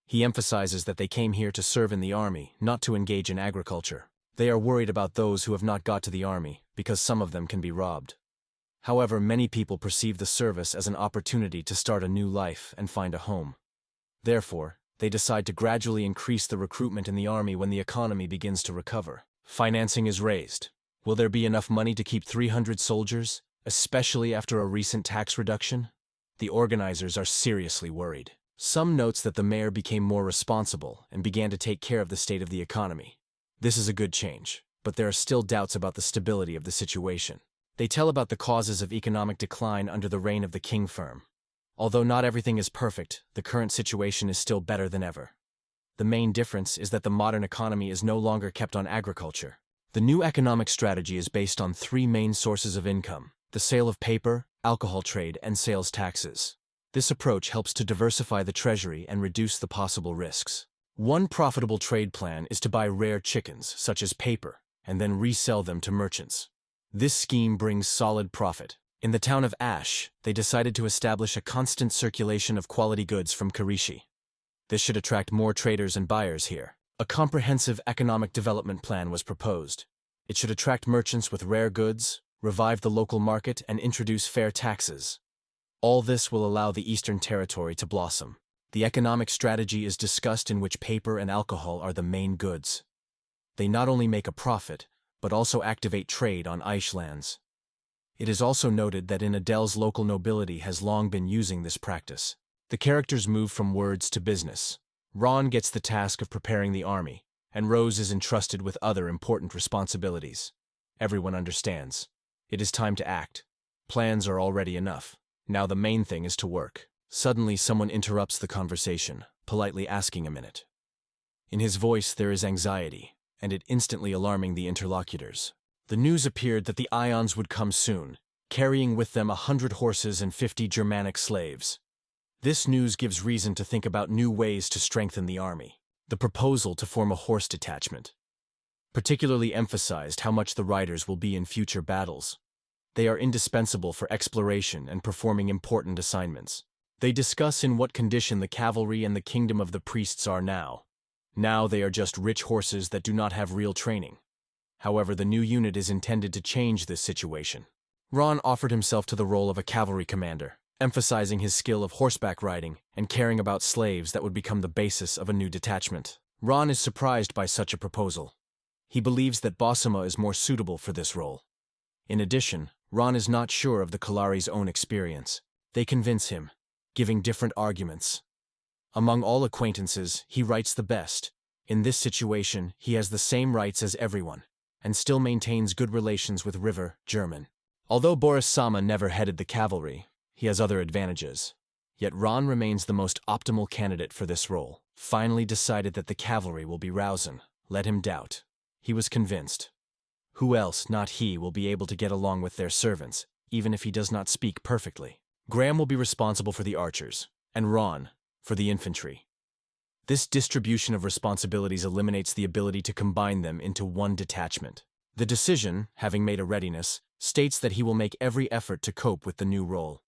He emphasizes that they came here to serve in the army, not to engage in agriculture. They are worried about those who have not got to the army, because some of them can be robbed. However, many people perceive the service as an opportunity to start a new life and find a home. Therefore, they decide to gradually increase the recruitment in the army when the economy begins to recover. Financing is raised. Will there be enough money to keep 300 soldiers, especially after a recent tax reduction? The organizers are seriously worried. Some notes that the mayor became more responsible and began to take care of the state of the economy. This is a good change, but there are still doubts about the stability of the situation. They tell about the causes of economic decline under the reign of the King firm. Although not everything is perfect, the current situation is still better than ever. The main difference is that the modern economy is no longer kept on agriculture. The new economic strategy is based on 3 main sources of income: the sale of paper, alcohol trade, and sales taxes. This approach helps to diversify the treasury and reduce the possible risks. One profitable trade plan is to buy rare chickens, such as paper, and then resell them to merchants. This scheme brings solid profit. In the town of Ash, they decided to establish a constant circulation of quality goods from Karishi. This should attract more traders and buyers here. A comprehensive economic development plan was proposed. It should attract merchants with rare goods, revive the local market, and introduce fair taxes. All this will allow the Eastern Territory to blossom. The economic strategy is discussed in which paper and alcohol are the main goods. They not only make a profit, but also activate trade on Aish lands. It is also noted that in Adele's local nobility has long been using this practice. The characters move from words to business. Ron gets the task of preparing the army, and Rose is entrusted with other important responsibilities. Everyone understands. It is time to act. Plans are already enough. Now the main thing is to work. Suddenly someone interrupts the conversation, politely asking a minute. In his voice there is anxiety, and it instantly alarming the interlocutors. The news appeared that the Ions would come soon, carrying with them 100 horses and 50 Germanic slaves. This news gives reason to think about new ways to strengthen the army. The proposal to form a horse detachment particularly emphasized how much the riders will be in future battles. They are indispensable for exploration and performing important assignments. They discuss in what condition the cavalry and the kingdom of the priests are now. Now they are just rich horses that do not have real training. However, the new unit is intended to change this situation. Ron offered himself to the role of a cavalry commander, emphasizing his skill of horseback riding and caring about slaves that would become the basis of a new detachment. Ron is surprised by such a proposal. He believes that Bosima is more suitable for this role. In addition, Ron is not sure of the Kalari's own experience. They convince him, giving different arguments. Among all acquaintances, he writes the best. In this situation, he has the same rights as everyone, and still maintains good relations with River, German. Although Boris Sama never headed the cavalry, he has other advantages. Yet Ron remains the most optimal candidate for this role. Finally decided that the cavalry will be Rausen. Let him doubt. He was convinced. Who else, not he, will be able to get along with their servants, even if he does not speak perfectly? Graham will be responsible for the archers, and Ron for the infantry. This distribution of responsibilities eliminates the ability to combine them into one detachment. The decision, having made a readiness, states that he will make every effort to cope with the new role.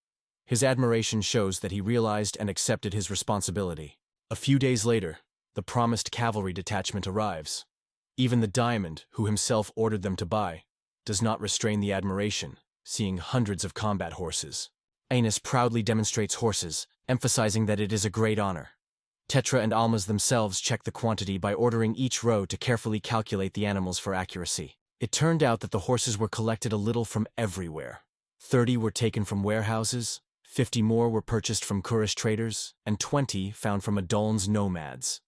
His admiration shows that he realized and accepted his responsibility. A few days later, the promised cavalry detachment arrives. Even the diamond, who himself ordered them to buy, does not restrain the admiration, seeing hundreds of combat horses. Aeneas proudly demonstrates horses, emphasizing that it is a great honor. Tetra and Almas themselves check the quantity by ordering each row to carefully calculate the animals for accuracy. It turned out that the horses were collected a little from everywhere. 30 were taken from warehouses, 50 more were purchased from Kurish traders, and 20 found from Adoln's nomads.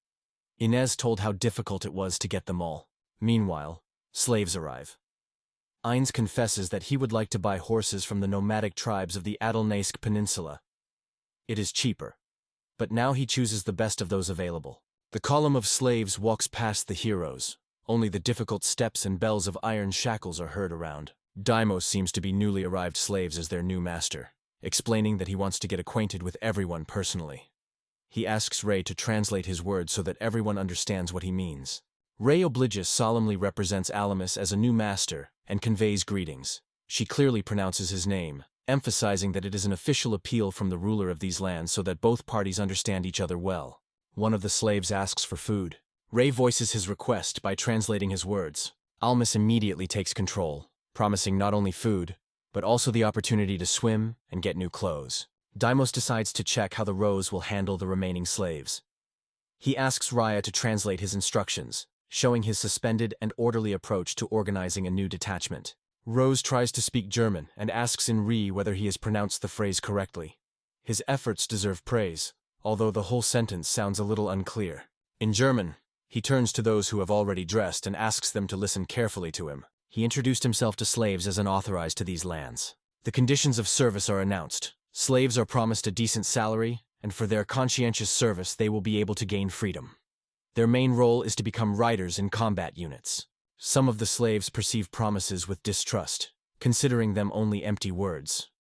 Inez told how difficult it was to get them all. Meanwhile, slaves arrive. Ines confesses that he would like to buy horses from the nomadic tribes of the Adalnaisk Peninsula. It is cheaper. But now he chooses the best of those available. The column of slaves walks past the heroes. Only the difficult steps and bells of iron shackles are heard around. Deimos seems to be newly arrived slaves as their new master, explaining that he wants to get acquainted with everyone personally. He asks Ray to translate his words so that everyone understands what he means. Ray Obligus solemnly represents Alamus as a new master and conveys greetings. She clearly pronounces his name, emphasizing that it is an official appeal from the ruler of these lands so that both parties understand each other well. One of the slaves asks for food. Ray voices his request by translating his words. Almus immediately takes control, promising not only food, but also the opportunity to swim and get new clothes. Deimos decides to check how the Rose will handle the remaining slaves. He asks Raya to translate his instructions, showing his suspended and orderly approach to organizing a new detachment. Rose tries to speak German and asks Inri whether he has pronounced the phrase correctly. His efforts deserve praise, although the whole sentence sounds a little unclear. In German, he turns to those who have already dressed and asks them to listen carefully to him. He introduced himself to slaves as unauthorized to these lands. The conditions of service are announced. Slaves are promised a decent salary, and for their conscientious service they will be able to gain freedom. Their main role is to become riders in combat units. Some of the slaves perceive promises with distrust, considering them only empty words.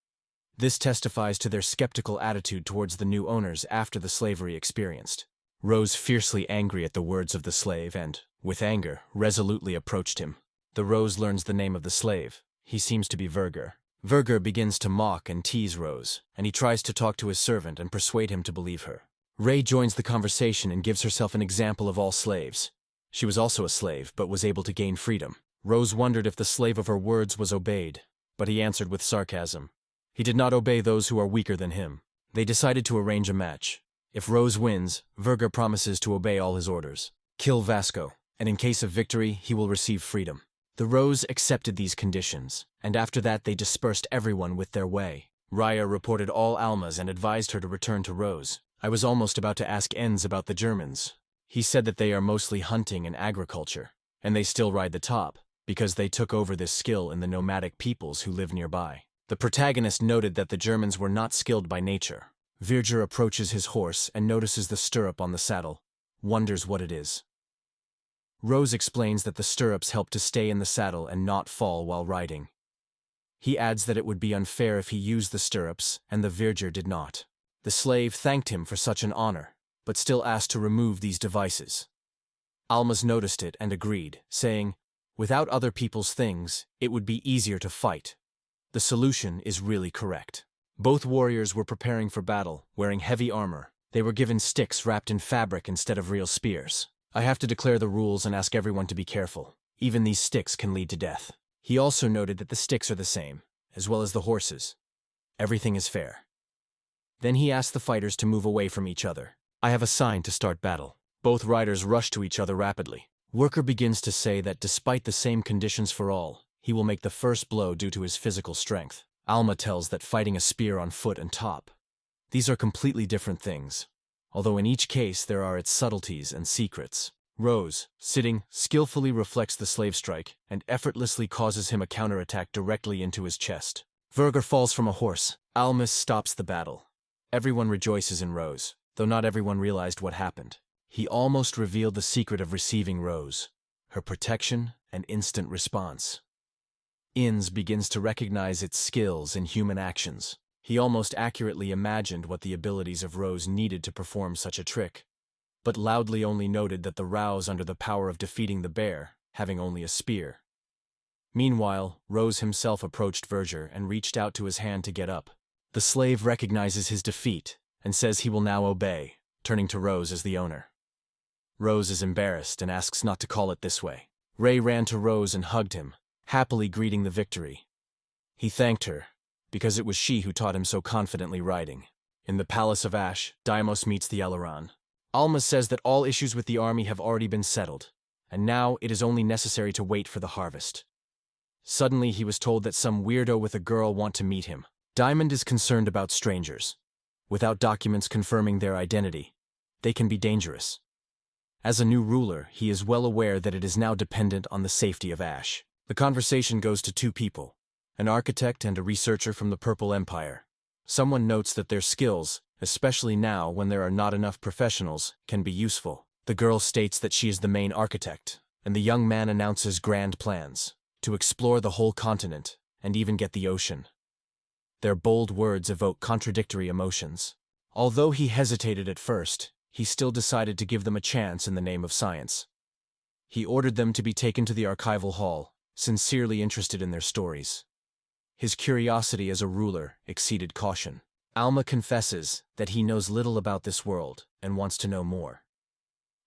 This testifies to their skeptical attitude towards the new owners after the slavery experienced. Rose, fiercely angry at the words of the slave and, with anger, resolutely approached him. The Rose learns the name of the slave. He seems to be Verger. Verger begins to mock and tease Rose, and he tries to talk to his servant and persuade him to believe her. Ray joins the conversation and gives herself an example of all slaves. She was also a slave, but was able to gain freedom. Rose wondered if the slave of her words was obeyed, but he answered with sarcasm. He did not obey those who are weaker than him. They decided to arrange a match. If Rose wins, Verger promises to obey all his orders. Kill Vasco, and in case of victory, he will receive freedom. The Rose accepted these conditions, and after that they dispersed everyone with their way. Raya reported all Almas and advised her to return to Rose. I was almost about to ask Enz about the Germans. He said that they are mostly hunting and agriculture, and they still ride the top, because they took over this skill in the nomadic peoples who live nearby. The protagonist noted that the Germans were not skilled by nature. Virger approaches his horse and notices the stirrup on the saddle, wonders what it is. Rose explains that the stirrups help to stay in the saddle and not fall while riding. He adds that it would be unfair if he used the stirrups and the Virger did not. The slave thanked him for such an honor, but still asked to remove these devices. Almas noticed it and agreed, saying, "Without other people's things, it would be easier to fight." The solution is really correct. Both warriors were preparing for battle, wearing heavy armor. They were given sticks wrapped in fabric instead of real spears. I have to declare the rules and ask everyone to be careful. Even these sticks can lead to death. He also noted that the sticks are the same, as well as the horses. Everything is fair. Then he asked the fighters to move away from each other. I have a sign to start battle. Both riders rush to each other rapidly. Worker begins to say that despite the same conditions for all, he will make the first blow due to his physical strength. Alma tells that fighting a spear on foot and top. These are completely different things, although in each case there are its subtleties and secrets. Rose, sitting, skillfully reflects the slave strike and effortlessly causes him a counterattack directly into his chest. Verger falls from a horse. Almas stops the battle. Everyone rejoices in Rose, though not everyone realized what happened. He almost revealed the secret of receiving Rose, her protection and instant response. Inz begins to recognize its skills in human actions. He almost accurately imagined what the abilities of Rose needed to perform such a trick, but loudly only noted that the Rouse under the power of defeating the bear, having only a spear. Meanwhile, Rose himself approached Verger and reached out to his hand to get up. The slave recognizes his defeat and says he will now obey, turning to Rose as the owner. Rose is embarrassed and asks not to call it this way. Ray ran to Rose and hugged him, happily greeting the victory. He thanked her, because it was she who taught him so confidently riding. In the Palace of Ash, Deimos meets the Eleron. Alma says that all issues with the army have already been settled, and now it is only necessary to wait for the harvest. Suddenly he was told that some weirdo with a girl want to meet him. Diamond is concerned about strangers. Without documents confirming their identity, they can be dangerous. As a new ruler, he is well aware that it is now dependent on the safety of Ash. The conversation goes to two people, an architect and a researcher from the Purple Empire. Someone notes that their skills, especially now when there are not enough professionals, can be useful. The girl states that she is the main architect, and the young man announces grand plans to explore the whole continent and even get the ocean. Their bold words evoke contradictory emotions. Although he hesitated at first, he still decided to give them a chance in the name of science. He ordered them to be taken to the archival hall, sincerely interested in their stories. His curiosity as a ruler exceeded caution. Alma confesses that he knows little about this world and wants to know more.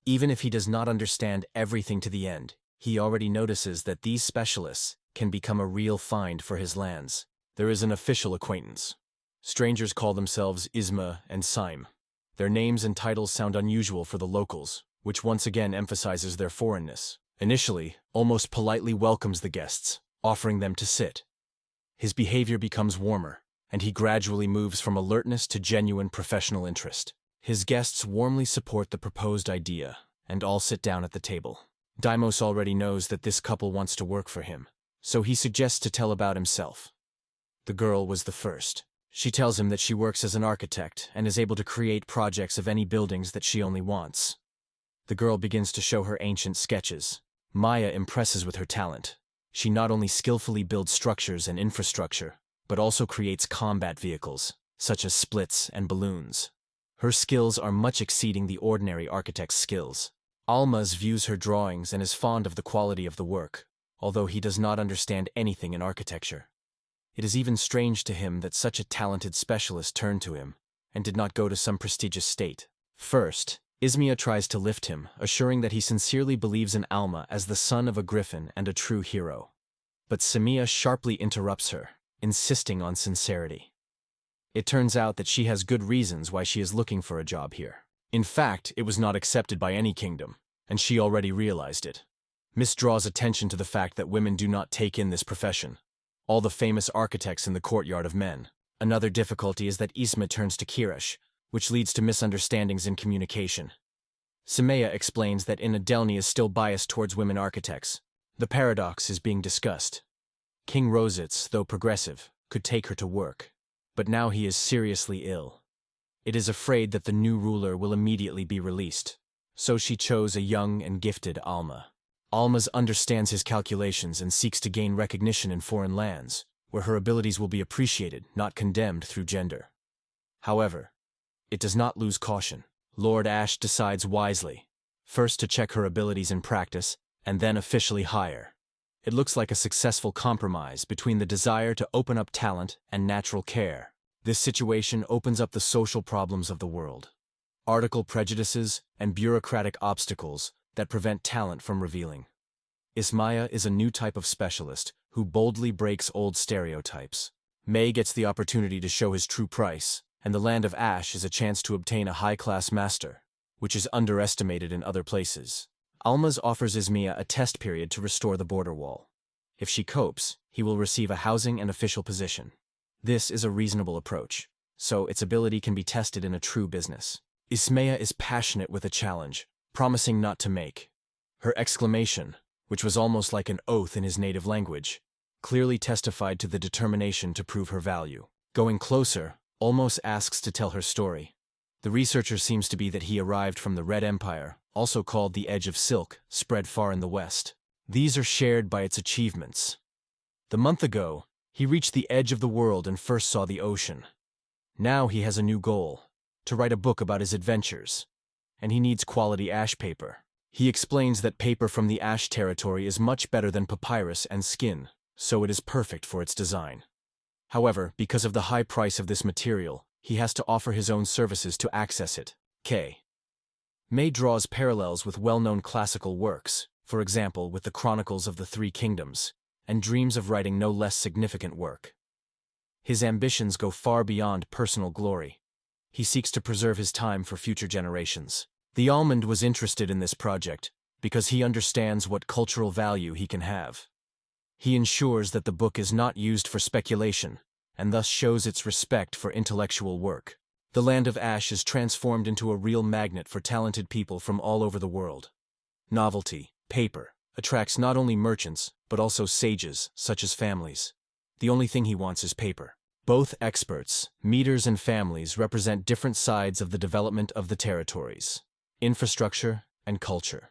Even if he does not understand everything to the end, he already notices that these specialists can become a real find for his lands. There is an official acquaintance. Strangers call themselves Isma and Saim. Their names and titles sound unusual for the locals, which once again emphasizes their foreignness. Initially, almost politely welcomes the guests, offering them to sit. His behavior becomes warmer, and he gradually moves from alertness to genuine professional interest. His guests warmly support the proposed idea, and all sit down at the table. Deimos already knows that this couple wants to work for him, so he suggests to tell about himself. The girl was the first. She tells him that she works as an architect and is able to create projects of any buildings that she only wants. The girl begins to show her ancient sketches. Maya impresses with her talent. She not only skillfully builds structures and infrastructure, but also creates combat vehicles, such as splits and balloons. Her skills are much exceeding the ordinary architect's skills. Almaz views her drawings and is fond of the quality of the work, although he does not understand anything in architecture. It is even strange to him that such a talented specialist turned to him, and did not go to some prestigious state. First, Ismia tries to lift him, assuring that he sincerely believes in Alma as the son of a griffin and a true hero. But Samia sharply interrupts her, insisting on sincerity. It turns out that she has good reasons why she is looking for a job here. In fact, it was not accepted by any kingdom, and she already realized it. Miss draws attention to the fact that women do not take in this profession. All the famous architects in the courtyard of men. Another difficulty is that Isma turns to Kirish, which leads to misunderstandings in communication. Samaya explains that Inadelni is still biased towards women architects. The paradox is being discussed. King Rositz, though progressive, could take her to work, but now he is seriously ill. It is afraid that the new ruler will immediately be released, so she chose a young and gifted Alma. Almaz understands his calculations and seeks to gain recognition in foreign lands, where her abilities will be appreciated, not condemned through gender. However, it does not lose caution. Lord Ash decides wisely, first to check her abilities in practice, and then officially hire. It looks like a successful compromise between the desire to open up talent and natural care. This situation opens up the social problems of the world. Article prejudices and bureaucratic obstacles that prevent talent from revealing. Ismaya is a new type of specialist who boldly breaks old stereotypes. May gets the opportunity to show his true price, and the Land of Ash is a chance to obtain a high-class master, which is underestimated in other places. Almaz offers Ismaya a test period to restore the border wall. If she copes, he will receive a housing and official position. This is a reasonable approach, so its ability can be tested in a true business. Ismaya is passionate with a challenge, promising not to make. Her exclamation, which was almost like an oath in his native language, clearly testified to the determination to prove her value. Going closer, Olmos asks to tell her story. The researcher seems to be that he arrived from the Red Empire, also called the Edge of Silk, spread far in the west. These are shared by its achievements. The month ago, he reached the edge of the world and first saw the ocean. Now he has a new goal, to write a book about his adventures. And he needs quality ash paper. He explains that paper from the ash territory is much better than papyrus and skin. so it is perfect for its design. However, because of the high price of this material, he has to offer his own services to access it. K. May draws parallels with well-known classical works, for example with the Chronicles of the Three Kingdoms, and dreams of writing no less significant work. His ambitions go far beyond personal glory. He seeks to preserve his time for future generations. The almond was interested in this project because he understands what cultural value he can have. He ensures that the book is not used for speculation, and thus shows its respect for intellectual work. The Land of Ash is transformed into a real magnet for talented people from all over the world. Novelty, paper, attracts not only merchants, but also sages, such as families. The only thing he wants is paper. Both experts, meters and families, represent different sides of the development of the territories, infrastructure and culture.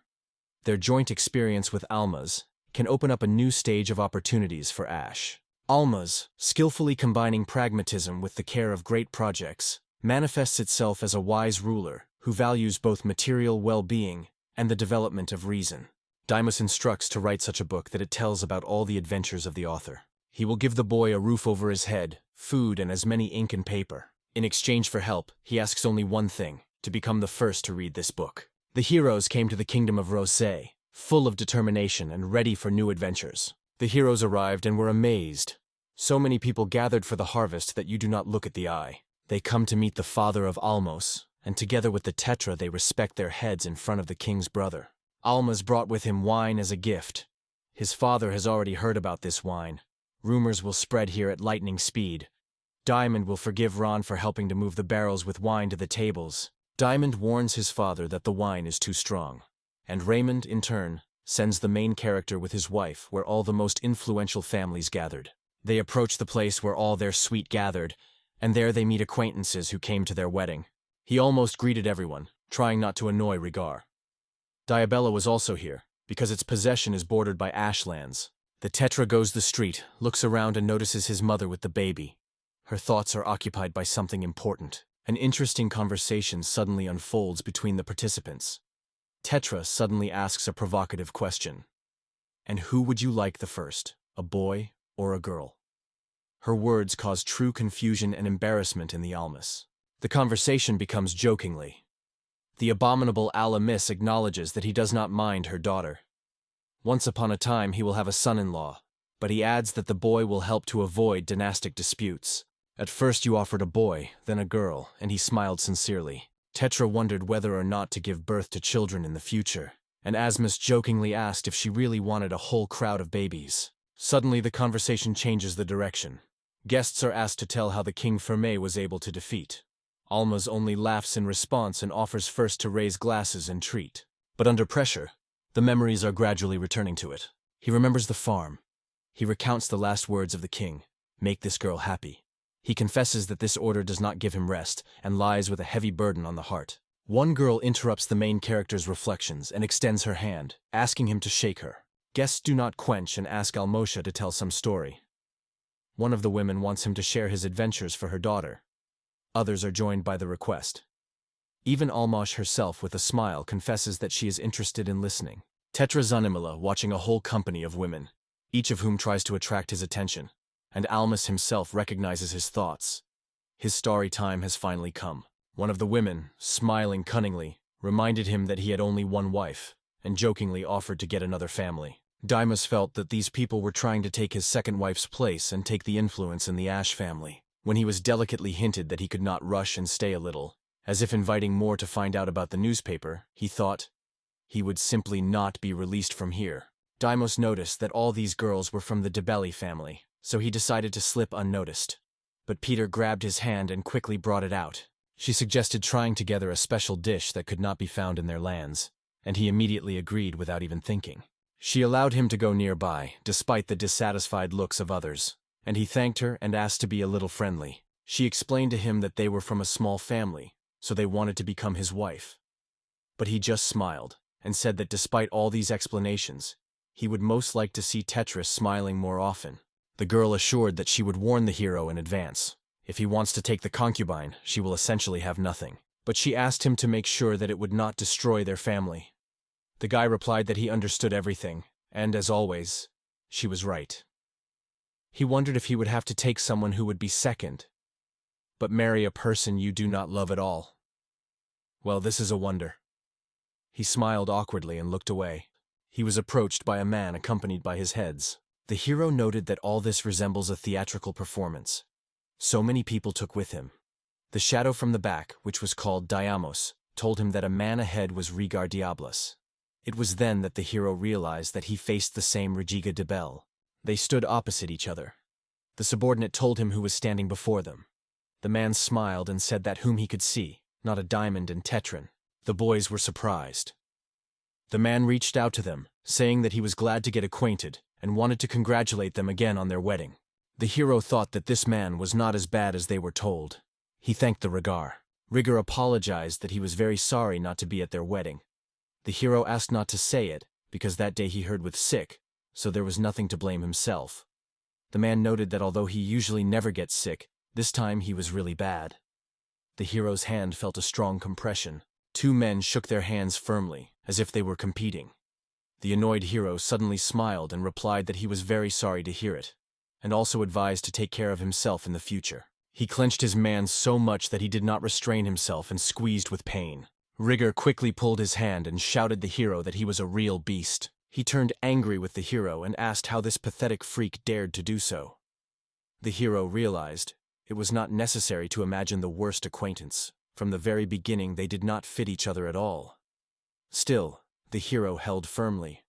Their joint experience with Alma's can open up a new stage of opportunities for Ash. Alma's, skillfully combining pragmatism with the care of great projects, manifests itself as a wise ruler who values both material well-being and the development of reason. Deimos instructs to write such a book that it tells about all the adventures of the author. He will give the boy a roof over his head, food, and as many ink and paper. In exchange for help, he asks only one thing: to become the first to read this book. The heroes came to the kingdom of Rosé, full of determination and ready for new adventures. The heroes arrived and were amazed. So many people gathered for the harvest that you do not look at the eye. They come to meet the father of Almos, and together with the Tetra they respect their heads in front of the king's brother. Alma's brought with him wine as a gift. His father has already heard about this wine. Rumors will spread here at lightning speed. Diamond will forgive Ron for helping to move the barrels with wine to the tables. Diamond warns his father that the wine is too strong. And Raymond, in turn, sends the main character with his wife where all the most influential families gathered. They approach the place where all their suite gathered, and there they meet acquaintances who came to their wedding. He almost greeted everyone, trying not to annoy Rhaegar. Diabella was also here, because its possession is bordered by ashlands. The Tetra goes the street, looks around and notices his mother with the baby. Her thoughts are occupied by something important. An interesting conversation suddenly unfolds between the participants. Tetra suddenly asks a provocative question. And who would you like the first, a boy or a girl? Her words cause true confusion and embarrassment in the Almas. The conversation becomes jokingly. The abominable Alamis acknowledges that he does not mind her daughter. Once upon a time he will have a son-in-law, but he adds that the boy will help to avoid dynastic disputes. At first you offered a boy, then a girl, and he smiled sincerely. Tetra wondered whether or not to give birth to children in the future, and Asmus jokingly asked if she really wanted a whole crowd of babies. Suddenly the conversation changes the direction. Guests are asked to tell how the King Ferme was able to defeat. Almas only laughs in response and offers first to raise glasses and treat. But under pressure, the memories are gradually returning to it. He remembers the farm. He recounts the last words of the king: make this girl happy. He confesses that this order does not give him rest and lies with a heavy burden on the heart. One girl interrupts the main character's reflections and extends her hand, asking him to shake her. Guests do not quench and ask Almosha to tell some story. One of the women wants him to share his adventures for her daughter. Others are joined by the request. Even Almosh herself, with a smile, confesses that she is interested in listening. Tetra Zunimala watching a whole company of women, each of whom tries to attract his attention, and Almas himself recognizes his thoughts. His starry time has finally come. One of the women, smiling cunningly, reminded him that he had only one wife, and jokingly offered to get another family. Deimos felt that these people were trying to take his second wife's place and take the influence in the Ash family. When he was delicately hinted that he could not rush and stay a little, as if inviting more to find out about the newspaper, he thought he would simply not be released from here. Deimos noticed that all these girls were from the Debelli family, so he decided to slip unnoticed. But Peter grabbed his hand and quickly brought it out. She suggested trying together a special dish that could not be found in their lands, and he immediately agreed without even thinking. She allowed him to go nearby, despite the dissatisfied looks of others, and he thanked her and asked to be a little friendly. She explained to him that they were from a small family, so they wanted to become his wife. But he just smiled, and said that despite all these explanations, he would most like to see Tetris smiling more often. The girl assured that she would warn the hero in advance. If he wants to take the concubine, she will essentially have nothing. But she asked him to make sure that it would not destroy their family. The guy replied that he understood everything, and as always, she was right. He wondered if he would have to take someone who would be second. But marry a person you do not love at all. Well, this is a wonder. He smiled awkwardly and looked away. He was approached by a man accompanied by his heads. The hero noted that all this resembles a theatrical performance. So many people took with him. The shadow from the back, which was called Diamos, told him that a man ahead was Rigar Diablos. It was then that the hero realized that he faced the same Regiga de Bell. They stood opposite each other. The subordinate told him who was standing before them. The man smiled and said that whom he could see, not a diamond and tetran. The boys were surprised. The man reached out to them, saying that he was glad to get acquainted and wanted to congratulate them again on their wedding. The hero thought that this man was not as bad as they were told. He thanked the Rigar. Rigar apologized that he was very sorry not to be at their wedding. The hero asked not to say it, because that day he heard was sick, so there was nothing to blame himself. The man noted that although he usually never gets sick, this time he was really bad. The hero's hand felt a strong compression. Two men shook their hands firmly, as if they were competing. The annoyed hero suddenly smiled and replied that he was very sorry to hear it, and also advised to take care of himself in the future. He clenched his hands so much that he did not restrain himself and squeezed with pain. Rigar quickly pulled his hand and shouted the hero that he was a real beast. He turned angry with the hero and asked how this pathetic freak dared to do so. The hero realized it was not necessary to imagine the worst acquaintance. From the very beginning they did not fit each other at all. Still, the hero held firmly.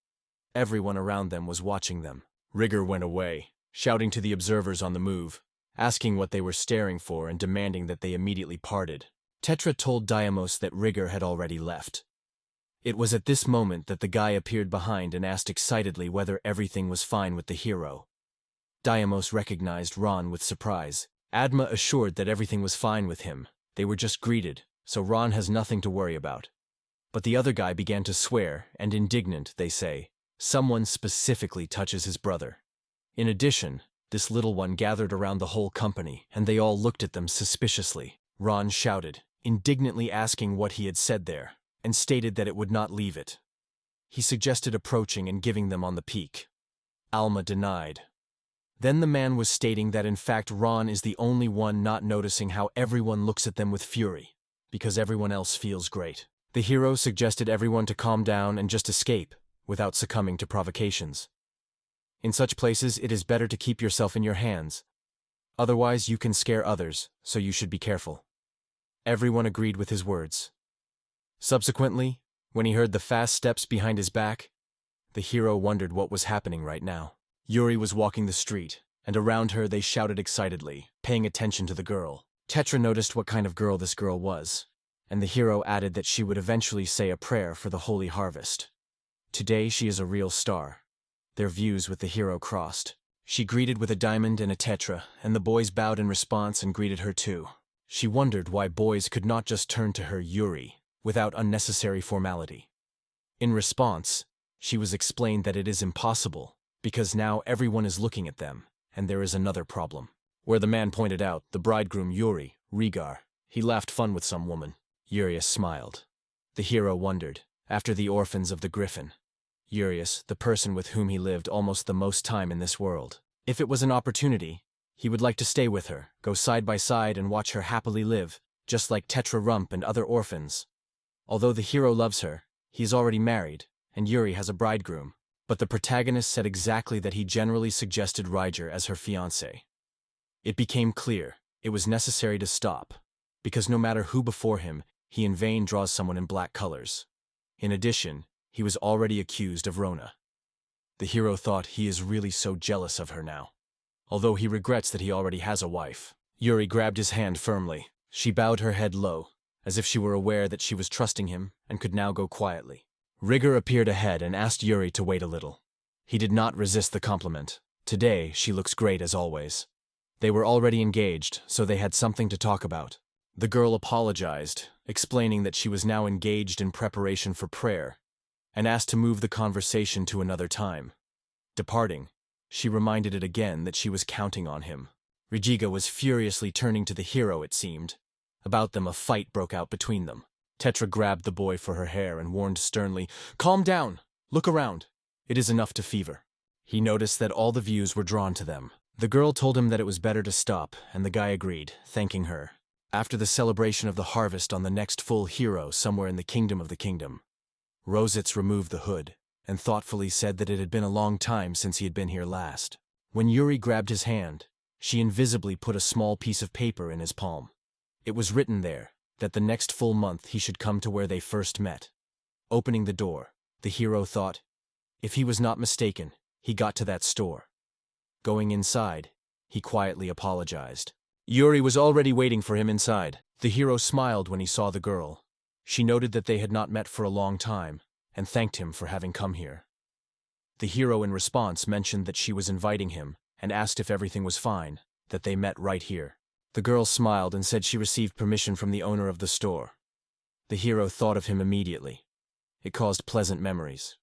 Everyone around them was watching them. Rigar went away, shouting to the observers on the move, asking what they were staring for and demanding that they immediately parted. Tetra told Diamos that Rigar had already left. It was at this moment that the guy appeared behind and asked excitedly whether everything was fine with the hero. Diamos recognized Ron with surprise. Adma assured that everything was fine with him. They were just greeted, so Ron has nothing to worry about. But the other guy began to swear, and indignant, they say, someone specifically touches his brother. In addition, this little one gathered around the whole company, and they all looked at them suspiciously. Ron shouted, indignantly asking what he had said there, and stated that it would not leave it. He suggested approaching and giving them on the peak. Alma denied. Then the man was stating that in fact Ron is the only one not noticing how everyone looks at them with fury, because everyone else feels great. The hero suggested everyone to calm down and just escape, without succumbing to provocations. In such places it is better to keep yourself in your hands. Otherwise you can scare others, so you should be careful. Everyone agreed with his words. Subsequently, when he heard the fast steps behind his back, the hero wondered what was happening right now. Yuri was walking the street, and around her they shouted excitedly, paying attention to the girl. Tetra noticed what kind of girl this girl was, and the hero added that she would eventually say a prayer for the holy harvest. Today she is a real star. Their views with the hero crossed. She greeted with a diamond and a tetra, and the boys bowed in response and greeted her too. She wondered why boys could not just turn to her Yuri, without unnecessary formality. In response, she was explained that it is impossible, because now everyone is looking at them, and there is another problem. Where the man pointed out, the bridegroom Yuri, Rigar, he laughed fun with some woman. Urius smiled. The hero wondered, after the orphans of the Griffin, Urius, the person with whom he lived almost the most time in this world. If it was an opportunity, he would like to stay with her, go side by side and watch her happily live, just like Tetra Rump and other orphans. Although the hero loves her, he is already married, and Yuri has a bridegroom. But the protagonist said exactly that he generally suggested Ryger as her fiancé. It became clear, it was necessary to stop, because no matter who before him, he in vain draws someone in black colors. In addition, he was already accused of Rona. The hero thought he is really so jealous of her now, although he regrets that he already has a wife. Yuri grabbed his hand firmly. She bowed her head low, as if she were aware that she was trusting him and could now go quietly. Rigar appeared ahead and asked Yuri to wait a little. He did not resist the compliment. Today, she looks great as always. They were already engaged, so they had something to talk about. The girl apologized, explaining that she was now engaged in preparation for prayer, and asked to move the conversation to another time. Departing, she reminded it again that she was counting on him. Regiga was furiously turning to the hero, it seemed. About them a fight broke out between them. Tetra grabbed the boy for her hair and warned sternly, "Calm down! Look around! It is enough to fever." He noticed that all the views were drawn to them. The girl told him that it was better to stop, and the guy agreed, thanking her. After the celebration of the harvest on the next full hero somewhere in the kingdom of the kingdom, Rositz removed the hood and thoughtfully said that it had been a long time since he had been here last. When Yuri grabbed his hand, she invisibly put a small piece of paper in his palm. It was written there that the next full month he should come to where they first met. Opening the door, the hero thought, if he was not mistaken, he got to that store. Going inside, he quietly apologized. Yuri was already waiting for him inside. The hero smiled when he saw the girl. She noted that they had not met for a long time, and thanked him for having come here. The hero in response mentioned that she was inviting him, and asked if everything was fine, that they met right here. The girl smiled and said she received permission from the owner of the store. The hero thought of him immediately. It caused pleasant memories.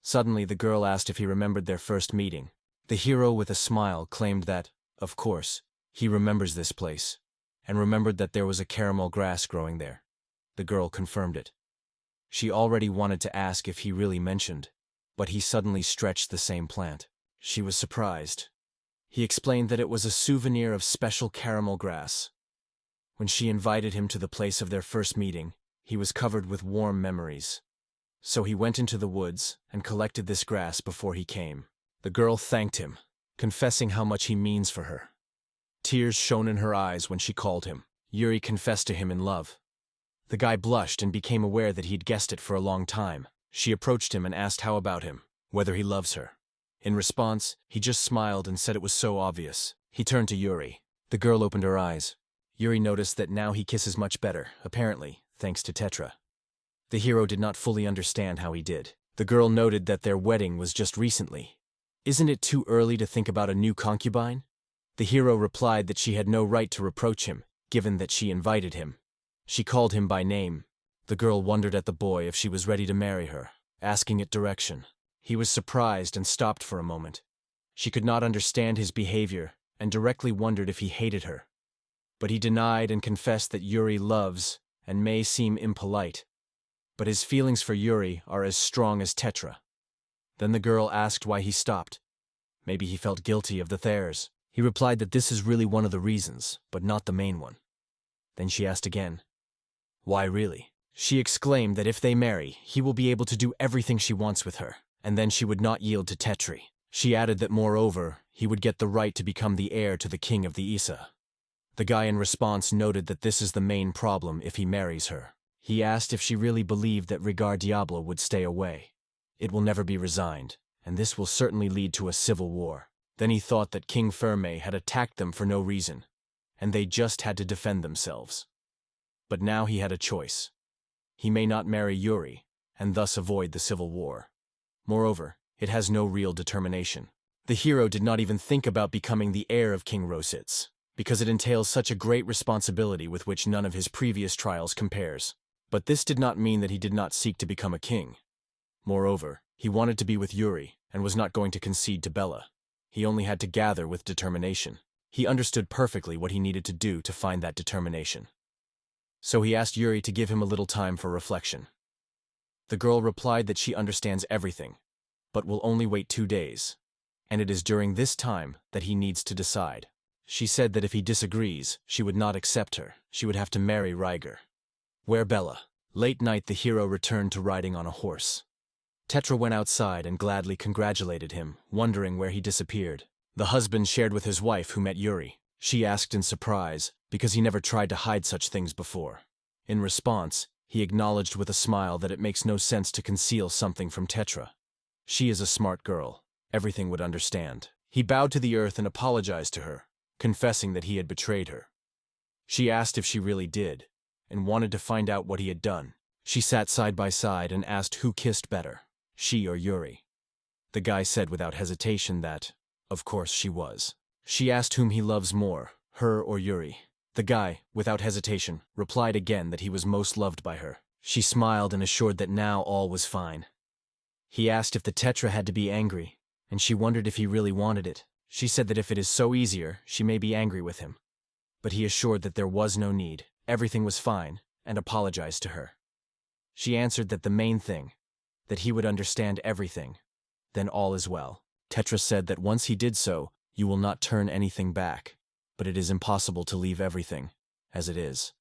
Suddenly the girl asked if he remembered their first meeting. The hero with a smile claimed that, of course, he remembers this place, and remembered that there was a caramel grass growing there. The girl confirmed it. She already wanted to ask if he really mentioned, but he suddenly stretched the same plant. She was surprised. He explained that it was a souvenir of special caramel grass. When she invited him to the place of their first meeting, he was covered with warm memories. So he went into the woods and collected this grass before he came. The girl thanked him, confessing how much he means for her. Tears shone in her eyes when she called him. Yuri confessed to him in love. The guy blushed and became aware that he'd guessed it for a long time. She approached him and asked how about him, whether he loves her. In response, he just smiled and said it was so obvious. He turned to Yuri. The girl opened her eyes. Yuri noticed that now he kisses much better, apparently, thanks to Tetra. The hero did not fully understand how he did. The girl noted that their wedding was just recently. Isn't it too early to think about a new concubine? The hero replied that she had no right to reproach him, given that she invited him. She called him by name. The girl wondered at the boy if she was ready to marry her, asking it direction. He was surprised and stopped for a moment. She could not understand his behavior and directly wondered if he hated her. But he denied and confessed that Yuri loves and may seem impolite, but his feelings for Yuri are as strong as Tetra. Then the girl asked why he stopped. Maybe he felt guilty of the Thayers. He replied that this is really one of the reasons, but not the main one. Then she asked again, why really? She exclaimed that if they marry, he will be able to do everything she wants with her, and then she would not yield to Tetri. She added that moreover, he would get the right to become the heir to the king of the Isa. The guy in response noted that this is the main problem if he marries her. He asked if she really believed that Rigar Diablo would stay away. It will never be resigned, and this will certainly lead to a civil war. Then he thought that King Ferme had attacked them for no reason, and they just had to defend themselves. But now he had a choice. He may not marry Yuri, and thus avoid the civil war. Moreover, it has no real determination. The hero did not even think about becoming the heir of King Rositz, because it entails such a great responsibility with which none of his previous trials compares. But this did not mean that he did not seek to become a king. Moreover, he wanted to be with Yuri, and was not going to concede to Bella. He only had to gather with determination. He understood perfectly what he needed to do to find that determination. So he asked Yuri to give him a little time for reflection. The girl replied that she understands everything, but will only wait 2 days, and it is during this time that he needs to decide. She said that if he disagrees, she would not accept her. She would have to marry Ryger. Where Bella? Late night the hero returned to riding on a horse. Tetra went outside and gladly congratulated him, wondering where he disappeared. The husband shared with his wife who met Yuri. She asked in surprise, because he never tried to hide such things before. In response, he acknowledged with a smile that it makes no sense to conceal something from Tetra. She is a smart girl. Everything would understand. He bowed to the earth and apologized to her, confessing that he had betrayed her. She asked if she really did, and wanted to find out what he had done. She sat side by side and asked who kissed better, she or Yuri. The guy said without hesitation that, of course, she was. She asked whom he loves more, her or Yuri. The guy, without hesitation, replied again that he was most loved by her. She smiled and assured that now all was fine. He asked if the Tetra had to be angry, and she wondered if he really wanted it. She said that if it is so easier, she may be angry with him. But he assured that there was no need, everything was fine, and apologized to her. She answered that the main thing, that he would understand everything, then all is well. Tetra said that once he did so, You will not turn anything back, but it is impossible to leave everything as it is.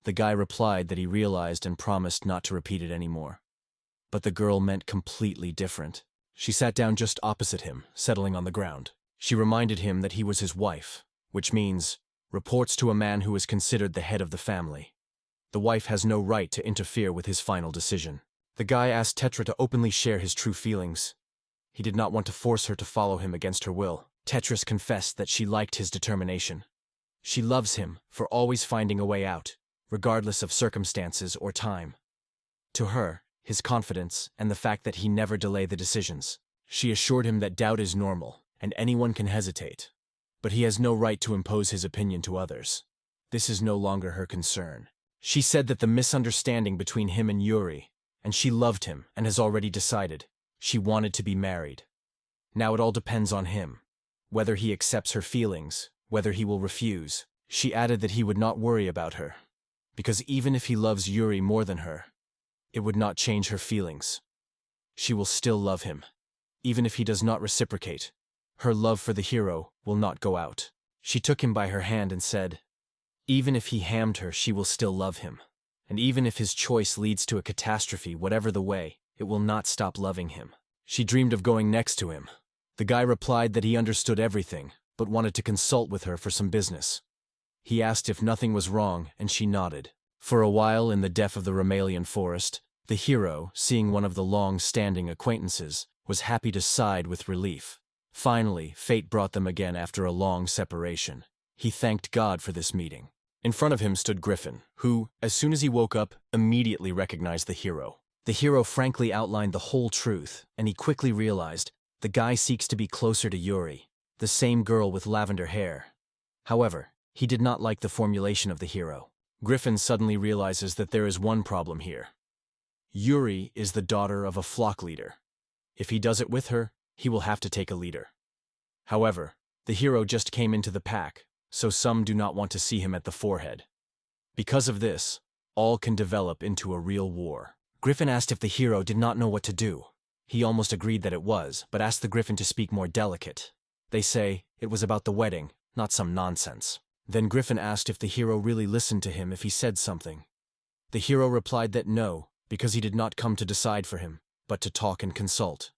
The guy replied that he realized and promised not to repeat it anymore. But the girl meant completely different. She sat down just opposite him, settling on the ground. She reminded him that he was his wife, which means reports to a man who is considered the head of the family. The wife has no right to interfere with his final decision. The guy asked Tetra to openly share his true feelings. He did not want to force her to follow him against her will. Tetris confessed that she liked his determination. She loves him for always finding a way out, regardless of circumstances or time. To her, his confidence and the fact that he never delayed the decisions. She assured him that doubt is normal, and anyone can hesitate. But he has no right to impose his opinion to others. This is no longer her concern. She said that the misunderstanding between him and Yuri, and she loved him and has already decided. She wanted to be married. Now it all depends on him. Whether he accepts her feelings, whether he will refuse. She added that he would not worry about her, because even if he loves Yuri more than her, it would not change her feelings. She will still love him. Even if he does not reciprocate, her love for the hero will not go out. She took him by her hand and said, even if he hammed her, she will still love him. And even if his choice leads to a catastrophe, whatever the way, it will not stop loving him. She dreamed of going next to him. The guy replied that he understood everything, but wanted to consult with her for some business. He asked if nothing was wrong, and she nodded. For a while in the depth of the Romalian forest, the hero, seeing one of the long-standing acquaintances, was happy to side with relief. Finally, fate brought them again after a long separation. He thanked God for this meeting. In front of him stood Griffin, who, as soon as he woke up, immediately recognized the hero. The hero frankly outlined the whole truth, and he quickly realized the guy seeks to be closer to Yuri, the same girl with lavender hair. However, he did not like the formulation of the hero. Griffin suddenly realizes that there is one problem here. Yuri is the daughter of a flock leader. If he does it with her, he will have to take a leader. However, the hero just came into the pack, so some do not want to see him at the forehead. Because of this, all can develop into a real war. Griffin asked if the hero did not know what to do. He almost agreed that it was, but asked the Griffin to speak more delicate. They say it was about the wedding, not some nonsense. Then Griffin asked if the hero really listened to him if he said something. The hero replied that no, because he did not come to decide for him, but to talk and consult.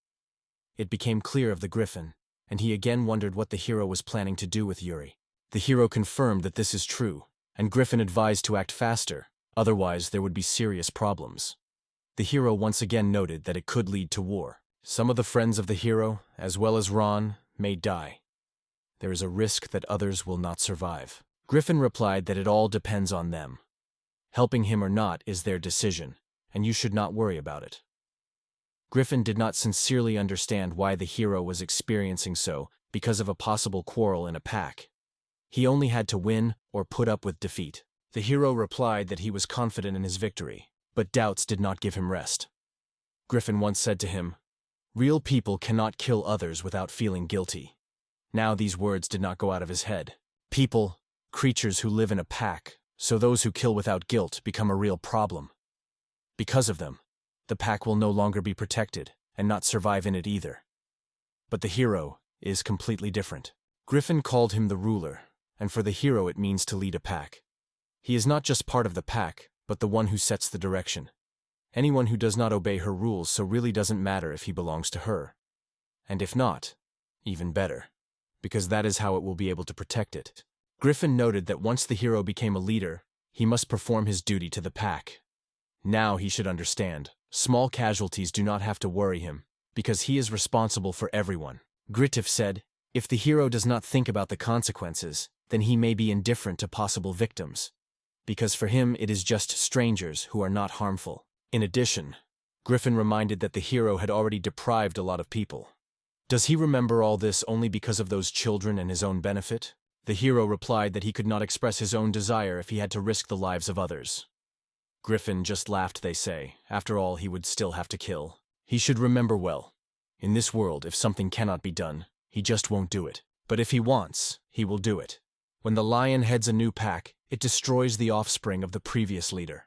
It became clear of the Griffin, and he again wondered what the hero was planning to do with Yuri. The hero confirmed that this is true, and Griffin advised to act faster, otherwise there would be serious problems. The hero once again noted that it could lead to war. Some of the friends of the hero, as well as Ron, may die. There is a risk that others will not survive. Griffin replied that it all depends on them. Helping him or not is their decision, and you should not worry about it. Griffin did not sincerely understand why the hero was experiencing so because of a possible quarrel in a pack. He only had to win or put up with defeat. The hero replied that he was confident in his victory, but doubts did not give him rest. Griffin once said to him, "Real people cannot kill others without feeling guilty." Now these words did not go out of his head. People, creatures who live in a pack, so those who kill without guilt become a real problem. Because of them, the pack will no longer be protected and not survive in it either. But the hero is completely different. Griffin called him the ruler, and for the hero it means to lead a pack. He is not just part of the pack, but the one who sets the direction. Anyone who does not obey her rules so really doesn't matter if he belongs to her. And if not, even better, because that is how it will be able to protect it. Griffin noted that once the hero became a leader, he must perform his duty to the pack. Now he should understand, small casualties do not have to worry him, because he is responsible for everyone. Gritif said, if the hero does not think about the consequences, then he may be indifferent to possible victims, because for him it is just strangers who are not harmful. In addition, Griffin reminded that the hero had already deprived a lot of people. Does he remember all this only because of those children and his own benefit? The hero replied that he could not express his own desire if he had to risk the lives of others. Griffin just laughed, they say. After all, he would still have to kill. He should remember well. In this world, if something cannot be done, he just won't do it. But if he wants, he will do it. When the lion heads a new pack, it destroys the offspring of the previous leader.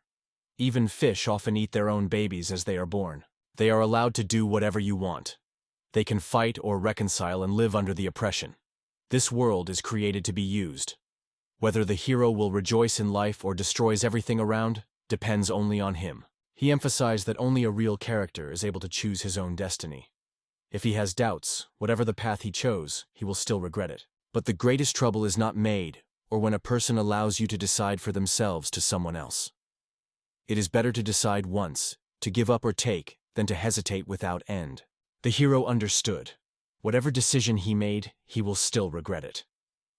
Even fish often eat their own babies as they are born. They are allowed to do whatever you want. They can fight or reconcile and live under the oppression. This world is created to be used. Whether the hero will rejoice in life or destroys everything around depends only on him. He emphasized that only a real character is able to choose his own destiny. If he has doubts, whatever the path he chose, he will still regret it. But the greatest trouble is not made, or when a person allows you to decide for themselves to someone else. It is better to decide once, to give up or take, than to hesitate without end. The hero understood. Whatever decision he made, he will still regret it.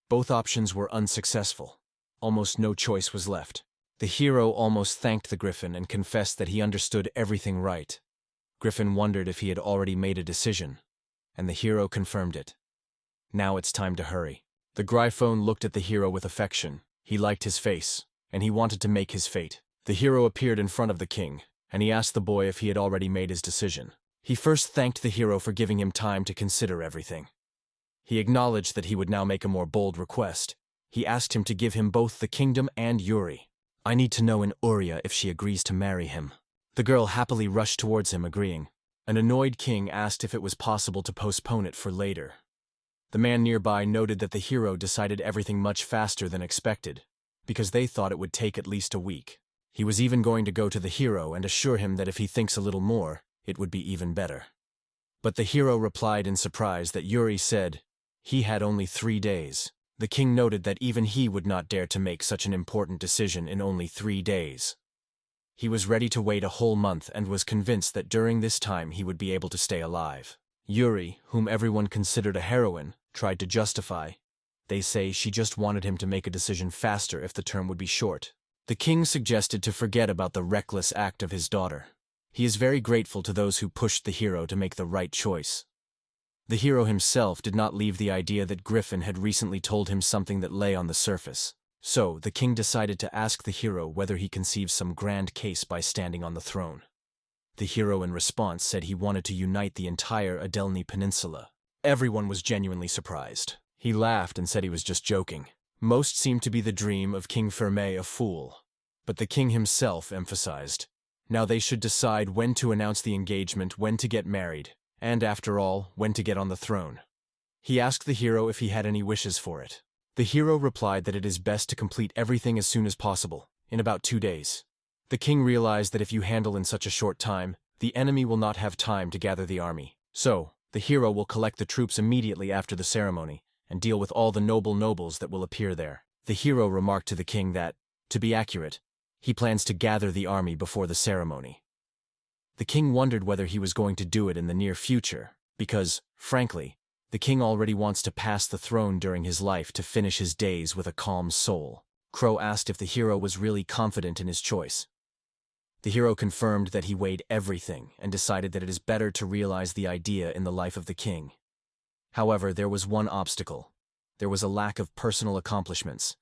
Both options were unsuccessful. Almost no choice was left. The hero almost thanked the griffin and confessed that he understood everything right. Griffin wondered if he had already made a decision, and the hero confirmed it. Now it's time to hurry. The Gryphone looked at the hero with affection. He liked his face, and he wanted to make his fate. The hero appeared in front of the king, and he asked the boy if he had already made his decision. He first thanked the hero for giving him time to consider everything. He acknowledged that he would now make a more bold request. He asked him to give him both the kingdom and Yuri. I need to know in Uria if she agrees to marry him. The girl happily rushed towards him, agreeing. An annoyed king asked if it was possible to postpone it for later. The man nearby noted that the hero decided everything much faster than expected, because they thought it would take at least a week. He was even going to go to the hero and assure him that if he thinks a little more, it would be even better. But the hero replied in surprise that Yuri said he had only 3 days. The king noted that even he would not dare to make such an important decision in only 3 days. He was ready to wait a whole month and was convinced that during this time he would be able to stay alive. Yuri, whom everyone considered a heroine, tried to justify. They say she just wanted him to make a decision faster if the term would be short. The king suggested to forget about the reckless act of his daughter. He is very grateful to those who pushed the hero to make the right choice. The hero himself did not leave the idea that Griffin had recently told him something that lay on the surface. So, the king decided to ask the hero whether he conceived some grand case by standing on the throne. The hero in response said he wanted to unite the entire Adelni Peninsula. Everyone was genuinely surprised. He laughed and said he was just joking. Most seemed to be the dream of King Ferme, a fool. But the king himself emphasized. Now they should decide when to announce the engagement, when to get married, and after all, when to get on the throne. He asked the hero if he had any wishes for it. The hero replied that it is best to complete everything as soon as possible, in about 2 days. The king realized that if you handle in such a short time, the enemy will not have time to gather the army. So, the hero will collect the troops immediately after the ceremony, and deal with all the nobles that will appear there. The hero remarked to the king that, to be accurate, he plans to gather the army before the ceremony. The king wondered whether he was going to do it in the near future, because, frankly, the king already wants to pass the throne during his life to finish his days with a calm soul. Crow asked if the hero was really confident in his choice. The hero confirmed that he weighed everything and decided that it is better to realize the idea in the life of the king. However, there was one obstacle. There was a lack of personal accomplishments,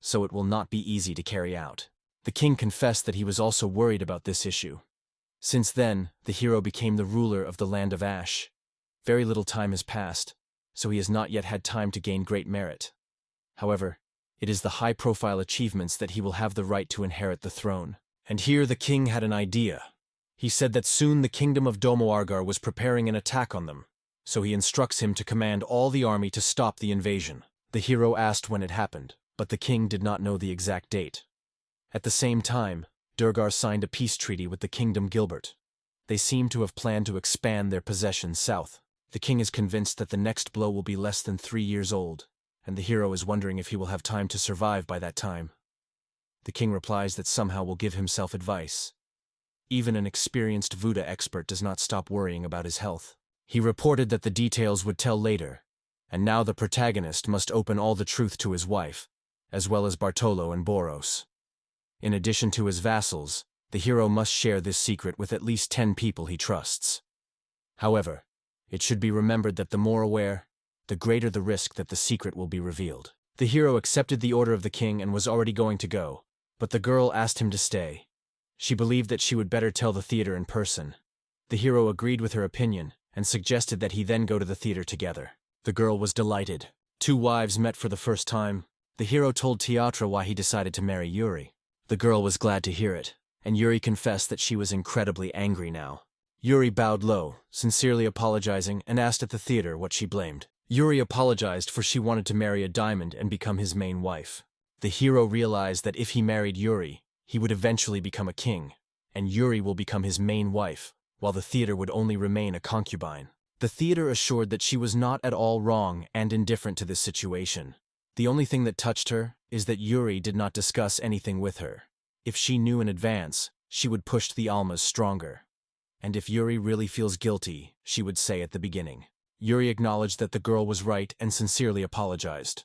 so it will not be easy to carry out. The king confessed that he was also worried about this issue. Since then, the hero became the ruler of the land of Ash. Very little time has passed, so he has not yet had time to gain great merit. However, it is the high-profile achievements that he will have the right to inherit the throne. And here the king had an idea. He said that soon the kingdom of Domoargar was preparing an attack on them, so he instructs him to command all the army to stop the invasion. The hero asked when it happened, but the king did not know the exact date. At the same time, Durgar signed a peace treaty with the kingdom Gilbert. They seem to have planned to expand their possessions south. The king is convinced that the next blow will be less than 3 years old, and the hero is wondering if he will have time to survive by that time. The king replies that somehow will give himself advice. Even an experienced Vuda expert does not stop worrying about his health. He reported that the details would tell later, and now the protagonist must open all the truth to his wife, as well as Bartolo and Boros. In addition to his vassals, the hero must share this secret with at least 10 people he trusts. However, it should be remembered that the more aware, the greater the risk that the secret will be revealed. The hero accepted the order of the king and was already going to go, but the girl asked him to stay. She believed that she would better tell the theater in person. The hero agreed with her opinion and suggested that he then go to the theater together. The girl was delighted. 2 wives met for the first time. The hero told Teatra why he decided to marry Yuri. The girl was glad to hear it, and Yuri confessed that she was incredibly angry now. Yuri bowed low, sincerely apologizing, and asked at the theater what she blamed. Yuri apologized for she wanted to marry a diamond and become his main wife. The hero realized that if he married Yuri, he would eventually become a king, and Yuri will become his main wife, while the theater would only remain a concubine. The theater assured that she was not at all wrong and indifferent to this situation. The only thing that touched her is that Yuri did not discuss anything with her. If she knew in advance, she would push the almas stronger. And if Yuri really feels guilty, she would say at the beginning. Yuri acknowledged that the girl was right and sincerely apologized.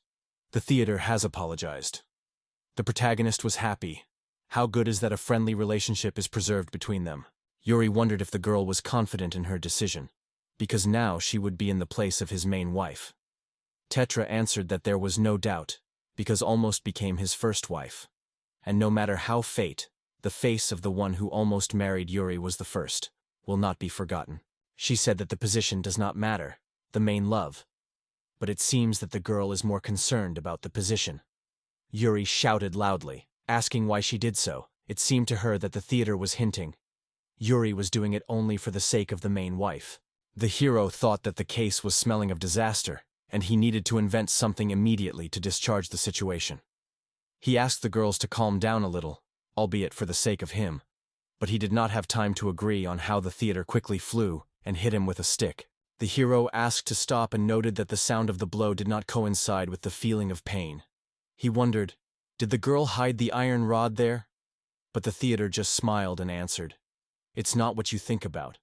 The theater has apologized. The protagonist was happy. How good is that a friendly relationship is preserved between them? Yuri wondered if the girl was confident in her decision, because now she would be in the place of his main wife. Tetra answered that there was no doubt, because almost became his first wife. And no matter how fate, the face of the one who almost married Yuri was the first, will not be forgotten. She said that the position does not matter, the main love. But it seems that the girl is more concerned about the position. Yuri shouted loudly, asking why she did so. It seemed to her that the theater was hinting. Yuri was doing it only for the sake of the main wife. The hero thought that the case was smelling of disaster, and he needed to invent something immediately to discharge the situation. He asked the girls to calm down a little, albeit for the sake of him, but he did not have time to agree on how the theater quickly flew and hit him with a stick. The hero asked to stop and noted that the sound of the blow did not coincide with the feeling of pain. He wondered, did the girl hide the iron rod there? But the theater just smiled and answered, it's not what you think about.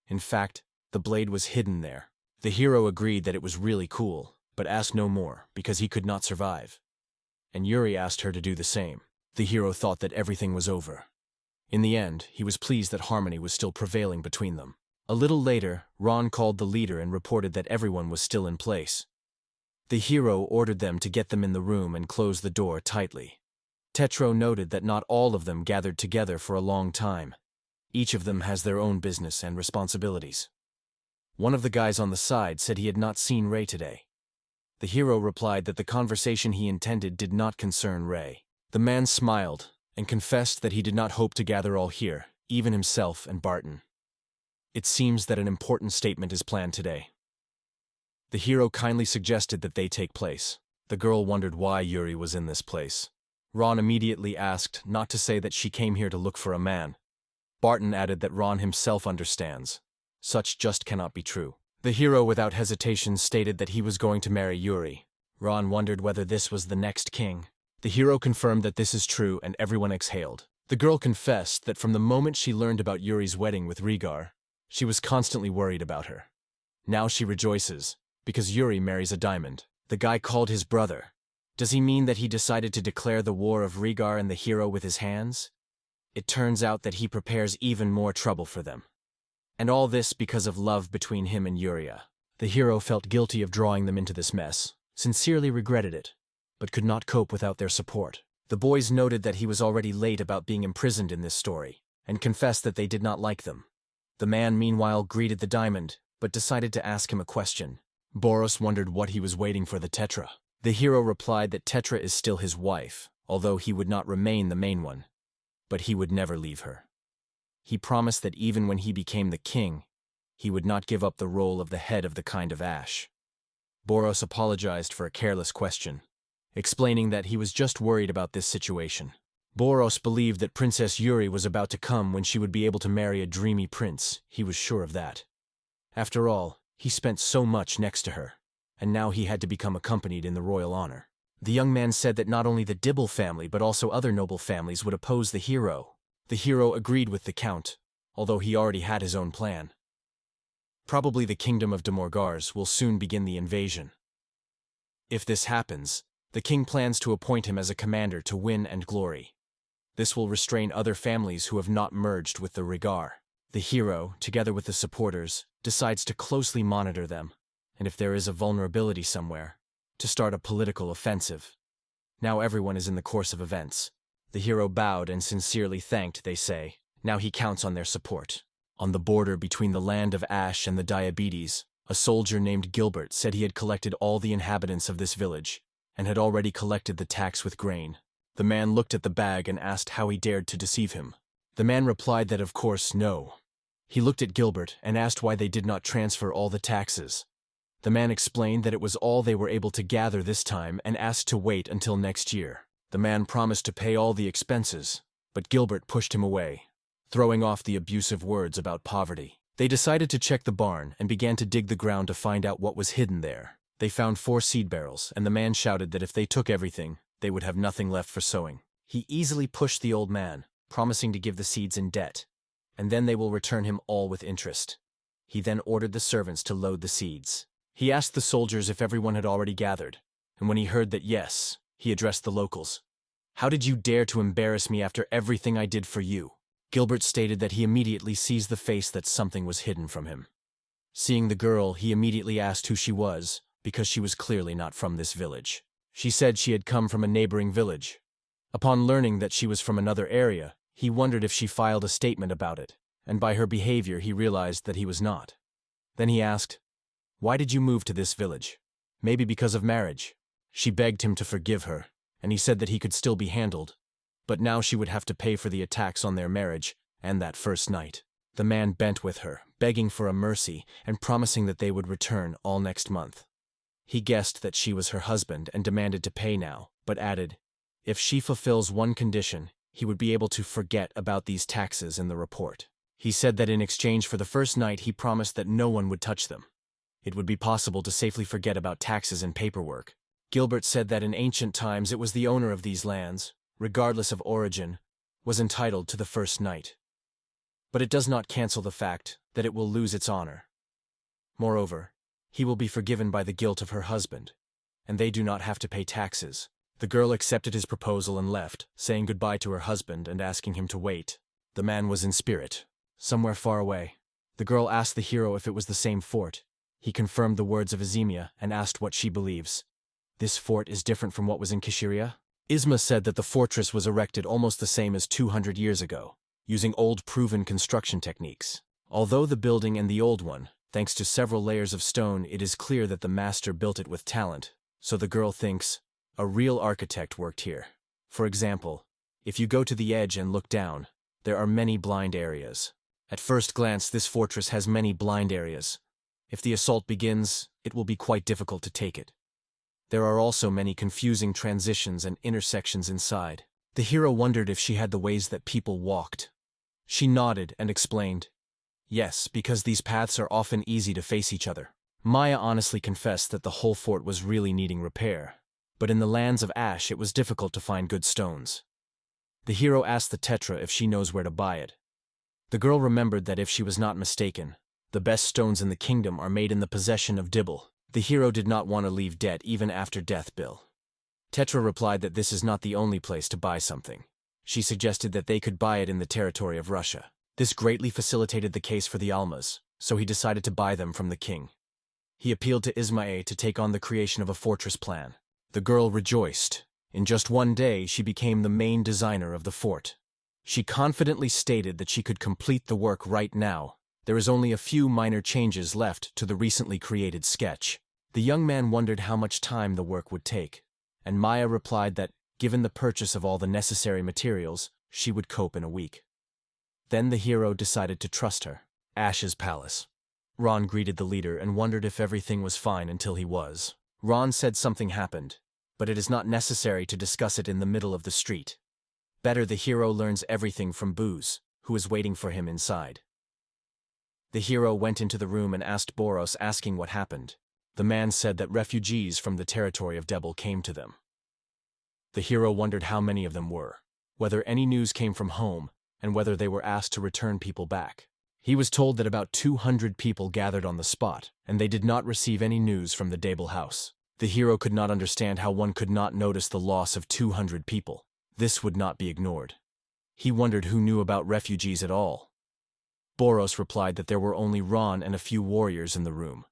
In fact, the blade was hidden there. The hero agreed that it was really cool, but asked no more because he could not survive. And Yuri asked her to do the same. The hero thought that everything was over. In the end, he was pleased that harmony was still prevailing between them. A little later, Ron called the leader and reported that everyone was still in place. The hero ordered them to get them in the room and close the door tightly. Tetro noted that not all of them gathered together for a long time. Each of them has their own business and responsibilities. One of the guys on the side said he had not seen Ray today. The hero replied that the conversation he intended did not concern Ray. The man smiled and confessed that he did not hope to gather all here, even himself and Barton. It seems that an important statement is planned today. The hero kindly suggested that they take place. The girl wondered why Yuri was in this place. Ron immediately asked not to say that she came here to look for a man. Barton added that Ron himself understands. Such just cannot be true. The hero without hesitation stated that he was going to marry Yuri. Ron wondered whether this was the next king. The hero confirmed that this is true and everyone exhaled. The girl confessed that from the moment she learned about Yuri's wedding with Rhaegar, she was constantly worried about her. Now she rejoices, because Yuri marries a diamond. The guy called his brother. Does he mean that he decided to declare the war of Rhaegar and the hero with his hands? It turns out that he prepares even more trouble for them. And all this because of love between him and Yuria. The hero felt guilty of drawing them into this mess, sincerely regretted it, but could not cope without their support. The boys noted that he was already late about being imprisoned in this story, and confessed that they did not like them. The man meanwhile greeted the diamond, but decided to ask him a question. Boros wondered what he was waiting for the Tetra. The hero replied that Tetra is still his wife, although he would not remain the main one. But he would never leave her. He promised that even when he became the king, he would not give up the role of the head of the kind of ash. Boros apologized for a careless question, explaining that he was just worried about this situation. Boros believed that Princess Yuri was about to come when she would be able to marry a dreamy prince. He was sure of that. After all, he spent so much next to her, and now he had to become accompanied in the royal honor. The young man said that not only the Dibble family but also other noble families would oppose the hero. The hero agreed with the count, although he already had his own plan. Probably the kingdom of Demorgars will soon begin the invasion. If this happens, the king plans to appoint him as a commander to win and glory. This will restrain other families who have not merged with the Rhaegar. The hero, together with the supporters, decides to closely monitor them, and if there is a vulnerability somewhere, to start a political offensive. Now everyone is in the course of events. The hero bowed and sincerely thanked, they say. Now he counts on their support. On the border between the land of Ash and the Diabetes, a soldier named Gilbert said he had collected all the inhabitants of this village, and had already collected the tax with grain. The man looked at the bag and asked how he dared to deceive him. The man replied that of course no. He looked at Gilbert and asked why they did not transfer all the taxes. The man explained that it was all they were able to gather this time and asked to wait until next year. The man promised to pay all the expenses, but Gilbert pushed him away, throwing off the abusive words about poverty. They decided to check the barn and began to dig the ground to find out what was hidden there. They found 4 seed barrels, and the man shouted that if they took everything, they would have nothing left for sowing. He easily pushed the old man, promising to give the seeds in debt, and then they will return him all with interest. He then ordered the servants to load the seeds. He asked the soldiers if everyone had already gathered, and when he heard that yes, he addressed the locals. "How did you dare to embarrass me after everything I did for you?" Gilbert stated that he immediately sees the face that something was hidden from him. Seeing the girl, he immediately asked who she was, because she was clearly not from this village. She said she had come from a neighboring village. Upon learning that she was from another area, he wondered if she filed a statement about it, and by her behavior he realized that he was not. Then he asked, "Why did you move to this village?" "Maybe because of marriage." She begged him to forgive her, and he said that he could still be handled, but now she would have to pay for the attacks on their marriage and that first night. The man bent with her, begging for a mercy and promising that they would return all next month. He guessed that she was her husband and demanded to pay now, but added, if she fulfills one condition, he would be able to forget about these taxes in the report. He said that in exchange for the first night he promised that no one would touch them. It would be possible to safely forget about taxes and paperwork. Gilbert said that in ancient times it was the owner of these lands, regardless of origin, was entitled to the first night. But it does not cancel the fact that it will lose its honor. Moreover, he will be forgiven by the guilt of her husband, and they do not have to pay taxes. The girl accepted his proposal and left, saying goodbye to her husband and asking him to wait. The man was in spirit, somewhere far away. The girl asked the hero if it was the same fort. He confirmed the words of Izemiya and asked what she believes. "This fort is different from what was in Kishiria?" Izma said that the fortress was erected almost the same as 200 years ago, using old proven construction techniques. Although the building and the old one, thanks to several layers of stone, it is clear that the master built it with talent, so the girl thinks, a real architect worked here. For example, if you go to the edge and look down, there are many blind areas. At first glance, this fortress has many blind areas. If the assault begins, it will be quite difficult to take it. There are also many confusing transitions and intersections inside. The hero wondered if she had the ways that people walked. She nodded and explained, "Yes, because these paths are often easy to face each other." Maya honestly confessed that the whole fort was really needing repair, but in the lands of Ash it was difficult to find good stones. The hero asked the Tetra if she knows where to buy it. The girl remembered that if she was not mistaken, the best stones in the kingdom are made in the possession of Dibble. The hero did not want to leave debt even after death bill. Tetra replied that this is not the only place to buy something. She suggested that they could buy it in the territory of Russia. This greatly facilitated the case for the Almas, so he decided to buy them from the king. He appealed to Ismae to take on the creation of a fortress plan. The girl rejoiced. In just one day, she became the main designer of the fort. She confidently stated that she could complete the work right now. There is only a few minor changes left to the recently created sketch. The young man wondered how much time the work would take, and Maya replied that, given the purchase of all the necessary materials, she would cope in a week. Then the hero decided to trust her. Ash's palace. Ron greeted the leader and wondered if everything was fine until he was. Ron said something happened, but it is not necessary to discuss it in the middle of the street. Better the hero learns everything from Booze, who is waiting for him inside. The hero went into the room and asked Boros, asking what happened. The man said that refugees from the territory of Debel came to them. The hero wondered how many of them were, whether any news came from home, and whether they were asked to return people back. He was told that about 200 people gathered on the spot, and they did not receive any news from the Debel house. The hero could not understand how one could not notice the loss of 200 people. This would not be ignored. He wondered who knew about refugees at all. Boros replied that there were only Ron and a few warriors in the room.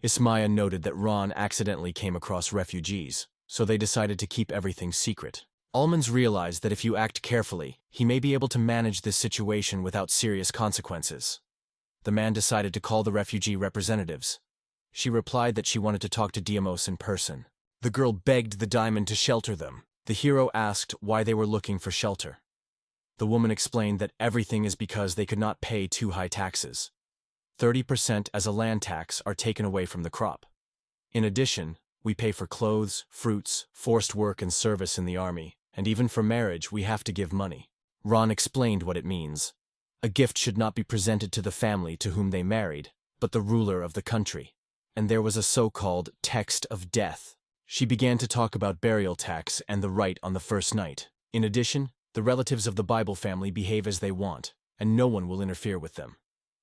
Ismaya noted that Ron accidentally came across refugees, so they decided to keep everything secret. Almonds realized that if you act carefully, he may be able to manage this situation without serious consequences. The man decided to call the refugee representatives. She replied that she wanted to talk to Diamos in person. The girl begged the diamond to shelter them. The hero asked why they were looking for shelter. The woman explained that everything is because they could not pay too high taxes. 30% as a land tax are taken away from the crop. In addition, we pay for clothes, fruits, forced work and service in the army, and even for marriage we have to give money. Ron explained what it means. A gift should not be presented to the family to whom they married, but the ruler of the country. And there was a so-called text of death. She began to talk about burial tax and the rite on the first night. In addition, the relatives of the Bible family behave as they want, and no one will interfere with them.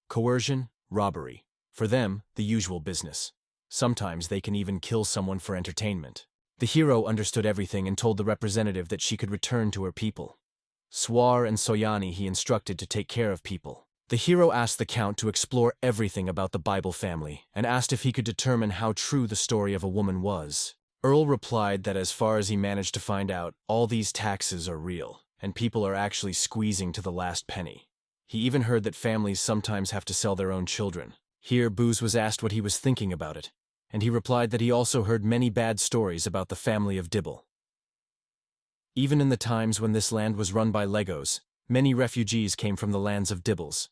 Coercion, robbery. For them, the usual business. Sometimes they can even kill someone for entertainment. The hero understood everything and told the representative that she could return to her people. Swar and Soyani he instructed to take care of people. The hero asked the count to explore everything about the Bible family and asked if he could determine how true the story of a woman was. Earl replied that as far as he managed to find out, all these taxes are real, and people are actually squeezing to the last penny. He even heard that families sometimes have to sell their own children. Here Booz was asked what he was thinking about it, and he replied that he also heard many bad stories about the family of Dibble. Even in the times when this land was run by Legos, many refugees came from the lands of Dibbles.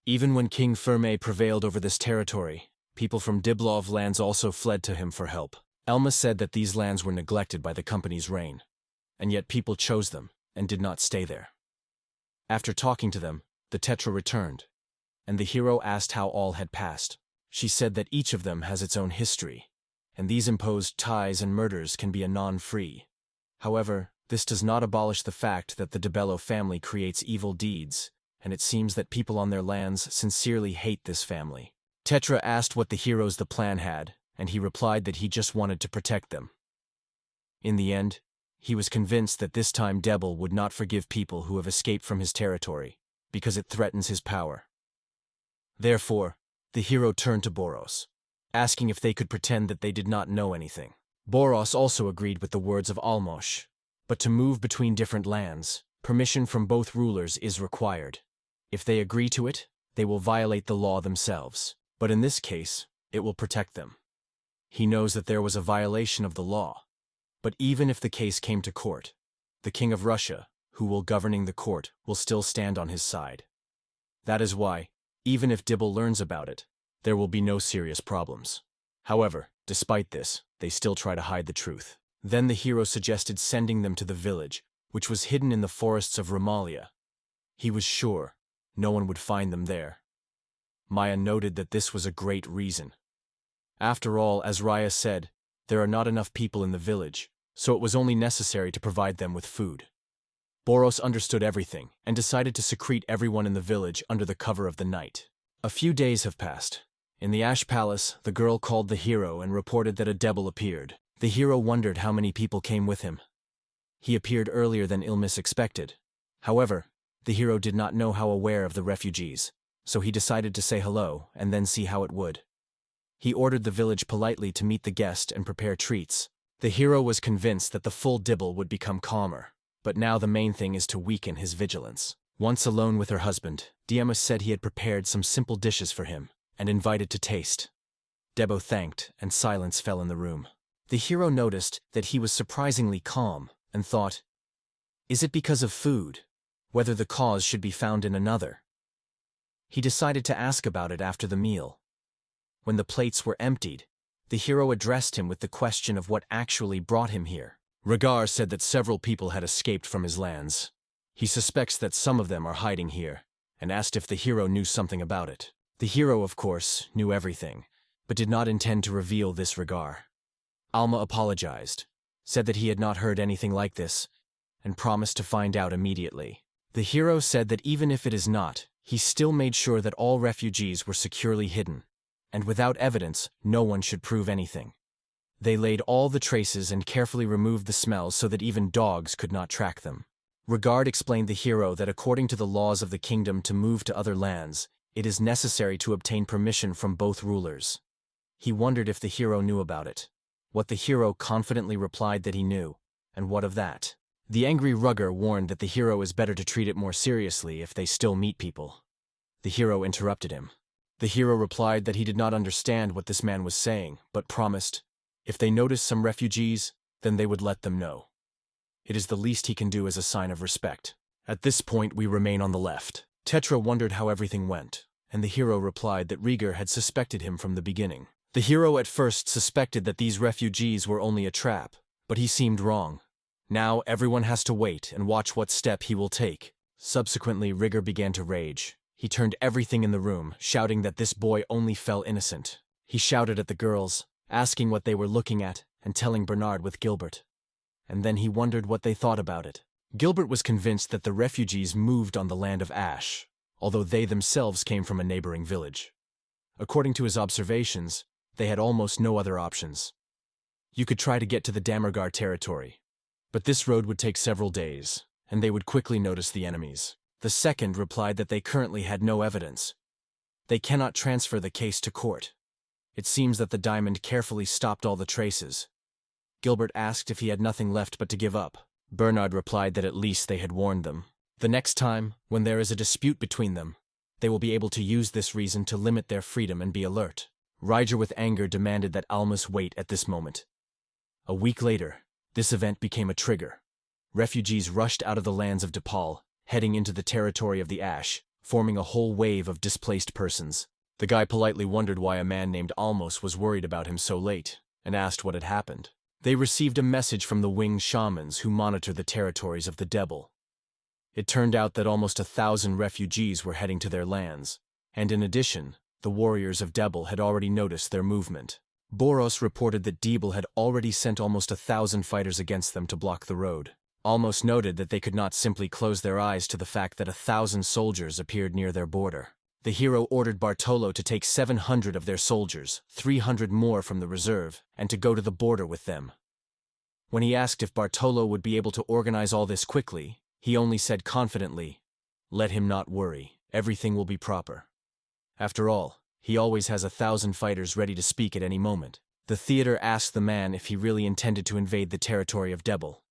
Even when King Ferme prevailed over this territory, people from Diblov lands also fled to him for help. Elma said that these lands were neglected by the company's reign, and yet people chose them and did not stay there. After talking to them, the Tetra returned, and the hero asked how all had passed. She said that each of them has its own history, and these imposed ties and murders can be a non-free. However, this does not abolish the fact that the DeBello family creates evil deeds, and it seems that people on their lands sincerely hate this family. Tetra asked what the heroes the plan had, and he replied that he just wanted to protect them. In the end, he was convinced that this time Debel would not forgive people who have escaped from his territory, because it threatens his power. Therefore, the hero turned to Boros, asking if they could pretend that they did not know anything. Boros also agreed with the words of Almosh, but to move between different lands, permission from both rulers is required. If they agree to it, they will violate the law themselves, but in this case, it will protect them. He knows that there was a violation of the law, but even if the case came to court, the King of Russia, who will governing the court, will still stand on his side. That is why, even if Dibble learns about it, there will be no serious problems. However, despite this, they still try to hide the truth. Then the hero suggested sending them to the village, which was hidden in the forests of Romalia. He was sure no one would find them there. Maya noted that this was a great reason. After all, as Raya said, there are not enough people in the village, so it was only necessary to provide them with food. Boros understood everything and decided to secrete everyone in the village under the cover of the night. A few days have passed. In the Ash Palace, the girl called the hero and reported that a Debel appeared. The hero wondered how many people came with him. He appeared earlier than Ilmis expected. However, the hero did not know how aware of the refugees, so he decided to say hello and then see how it would. He ordered the village politely to meet the guest and prepare treats. The hero was convinced that the full Dibble would become calmer, but now the main thing is to weaken his vigilance. Once alone with her husband, Diemus said he had prepared some simple dishes for him and invited to taste. Debo thanked, and silence fell in the room. The hero noticed that he was surprisingly calm and thought, is it because of food? Whether the cause should be found in another? He decided to ask about it after the meal. When the plates were emptied, the hero addressed him with the question of what actually brought him here. Rhaegar said that several people had escaped from his lands. He suspects that some of them are hiding here, and asked if the hero knew something about it. The hero, of course, knew everything, but did not intend to reveal this Rhaegar. Alma apologized, said that he had not heard anything like this, and promised to find out immediately. The hero said that even if it is not, he still made sure that all refugees were securely hidden, and without evidence, no one should prove anything. They laid all the traces and carefully removed the smells so that even dogs could not track them. Regard explained the hero that according to the laws of the kingdom to move to other lands, it is necessary to obtain permission from both rulers. He wondered if the hero knew about it. What the hero confidently replied that he knew, and what of that? The angry Rugger warned that the hero is better to treat it more seriously if they still meet people. The hero interrupted him. The hero replied that he did not understand what this man was saying, but promised, if they noticed some refugees, then they would let them know. It is the least he can do as a sign of respect. At this point we remain on the left. Tetra wondered how everything went, and the hero replied that Rhaegar had suspected him from the beginning. The hero at first suspected that these refugees were only a trap, but he seemed wrong. Now everyone has to wait and watch what step he will take. Subsequently, Rigger began to rage. He turned everything in the room, shouting that this boy only fell innocent. He shouted at the girls, asking what they were looking at, and telling Bernard with Gilbert. And then he wondered what they thought about it. Gilbert was convinced that the refugees moved on the land of Ash, although they themselves came from a neighboring village. According to his observations, they had almost no other options. You could try to get to the Damergar territory, but this road would take several days, and they would quickly notice the enemies. The second replied that they currently had no evidence. They cannot transfer the case to court. It seems that the diamond carefully stopped all the traces. Gilbert asked if he had nothing left but to give up. Bernard replied that at least they had warned them. The next time, when there is a dispute between them, they will be able to use this reason to limit their freedom and be alert. Ryger with anger demanded that Almus wait at this moment. A week later, this event became a trigger. Refugees rushed out of the lands of DePaul, heading into the territory of the Ash, forming a whole wave of displaced persons. The guy politely wondered why a man named Almus was worried about him so late, and asked what had happened. They received a message from the winged shamans who monitor the territories of the Devil. It turned out that almost 1,000 refugees were heading to their lands, and in addition, the warriors of Debel had already noticed their movement. Boros reported that Debel had already sent almost 1,000 fighters against them to block the road. Almost noted that they could not simply close their eyes to the fact that 1,000 soldiers appeared near their border. The hero ordered Bartolo to take 700 of their soldiers, 300 more from the reserve, and to go to the border with them. When he asked if Bartolo would be able to organize all this quickly, he only said confidently, "Let him not worry, everything will be proper." After all, he always has 1,000 fighters ready to speak at any moment. The theater asked the man if he really intended to invade the territory of Debel.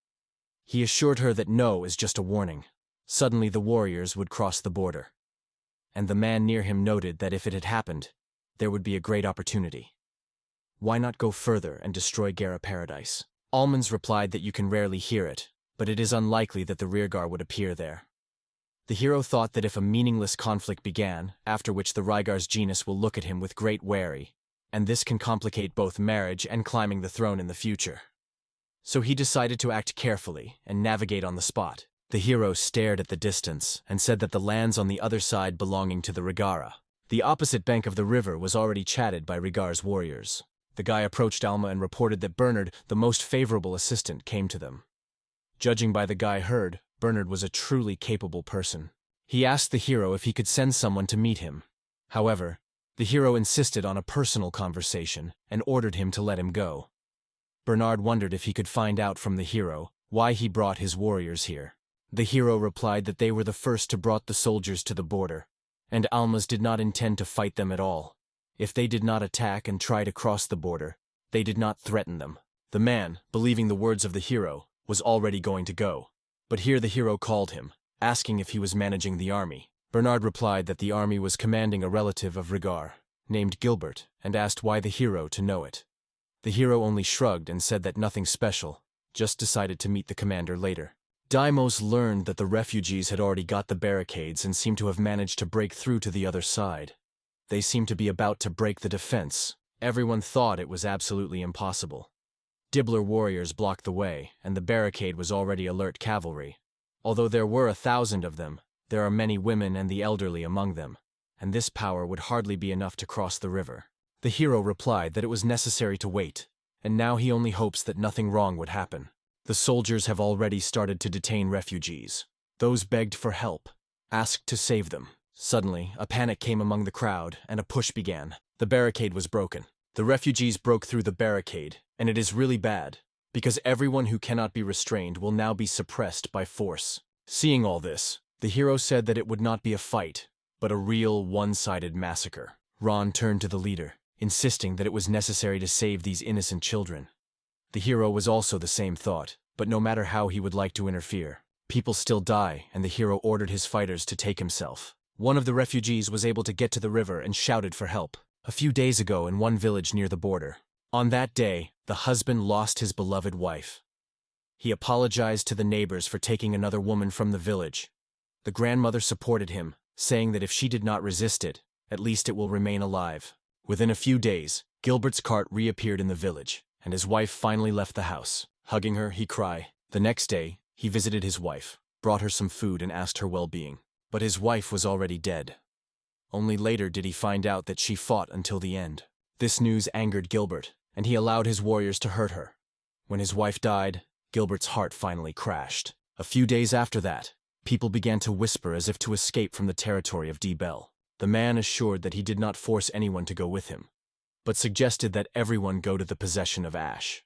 He assured her that no is just a warning. Suddenly the warriors would cross the border. And the man near him noted that if it had happened, there would be a great opportunity. Why not go further and destroy Gara Paradise? Almans replied that you can rarely hear it, but it is unlikely that the rearguard would appear there. The hero thought that if a meaningless conflict began, after which the Rygar's genus will look at him with great worry, and this can complicate both marriage and climbing the throne in the future. So he decided to act carefully and navigate on the spot. The hero stared at the distance and said that the lands on the other side belonging to the Rigara. The opposite bank of the river was already chatted by Rigar's warriors. The guy approached Alma and reported that Bernard, the most favorable assistant, came to them. Judging by the guy heard, Bernard was a truly capable person. He asked the hero if he could send someone to meet him. However, the hero insisted on a personal conversation and ordered him to let him go. Bernard wondered if he could find out from the hero why he brought his warriors here. The hero replied that they were the first to brought the soldiers to the border, and Almas did not intend to fight them at all. If they did not attack and try to cross the border, they did not threaten them. The man, believing the words of the hero, was already going to go. But here the hero called him, asking if he was managing the army. Bernard replied that the army was commanding a relative of Rigar, named Gilbert, and asked why the hero to know it. The hero only shrugged and said that nothing special, just decided to meet the commander later. Deimos learned that the refugees had already got the barricades and seemed to have managed to break through to the other side. They seemed to be about to break the defense. Everyone thought it was absolutely impossible. Dibbler warriors blocked the way, and the barricade was already alert cavalry. Although there were 1,000 of them, there are many women and the elderly among them, and this power would hardly be enough to cross the river. The hero replied that it was necessary to wait, and now he only hopes that nothing wrong would happen. The soldiers have already started to detain refugees. Those begged for help, asked to save them. Suddenly, a panic came among the crowd, and a push began. The barricade was broken. The refugees broke through the barricade, and it is really bad, because everyone who cannot be restrained will now be suppressed by force. Seeing all this, the hero said that it would not be a fight, but a real one-sided massacre. Ron turned to the leader, insisting that it was necessary to save these innocent children. The hero was also the same thought, but no matter how he would like to interfere, people still die, and the hero ordered his fighters to take himself. One of the refugees was able to get to the river and shouted for help. A few days ago in one village near the border. On that day, the husband lost his beloved wife. He apologized to the neighbors for taking another woman from the village. The grandmother supported him, saying that if she did not resist it, at least it will remain alive. Within a few days, Gilbert's cart reappeared in the village, and his wife finally left the house. Hugging her, he cried. The next day, he visited his wife, brought her some food and asked her well-being. But his wife was already dead. Only later did he find out that she fought until the end. This news angered Gilbert, and he allowed his warriors to hurt her. When his wife died, Gilbert's heart finally crashed. A few days after that, people began to whisper as if to escape from the territory of D. Bell. The man assured that he did not force anyone to go with him, but suggested that everyone go to the possession of Ash.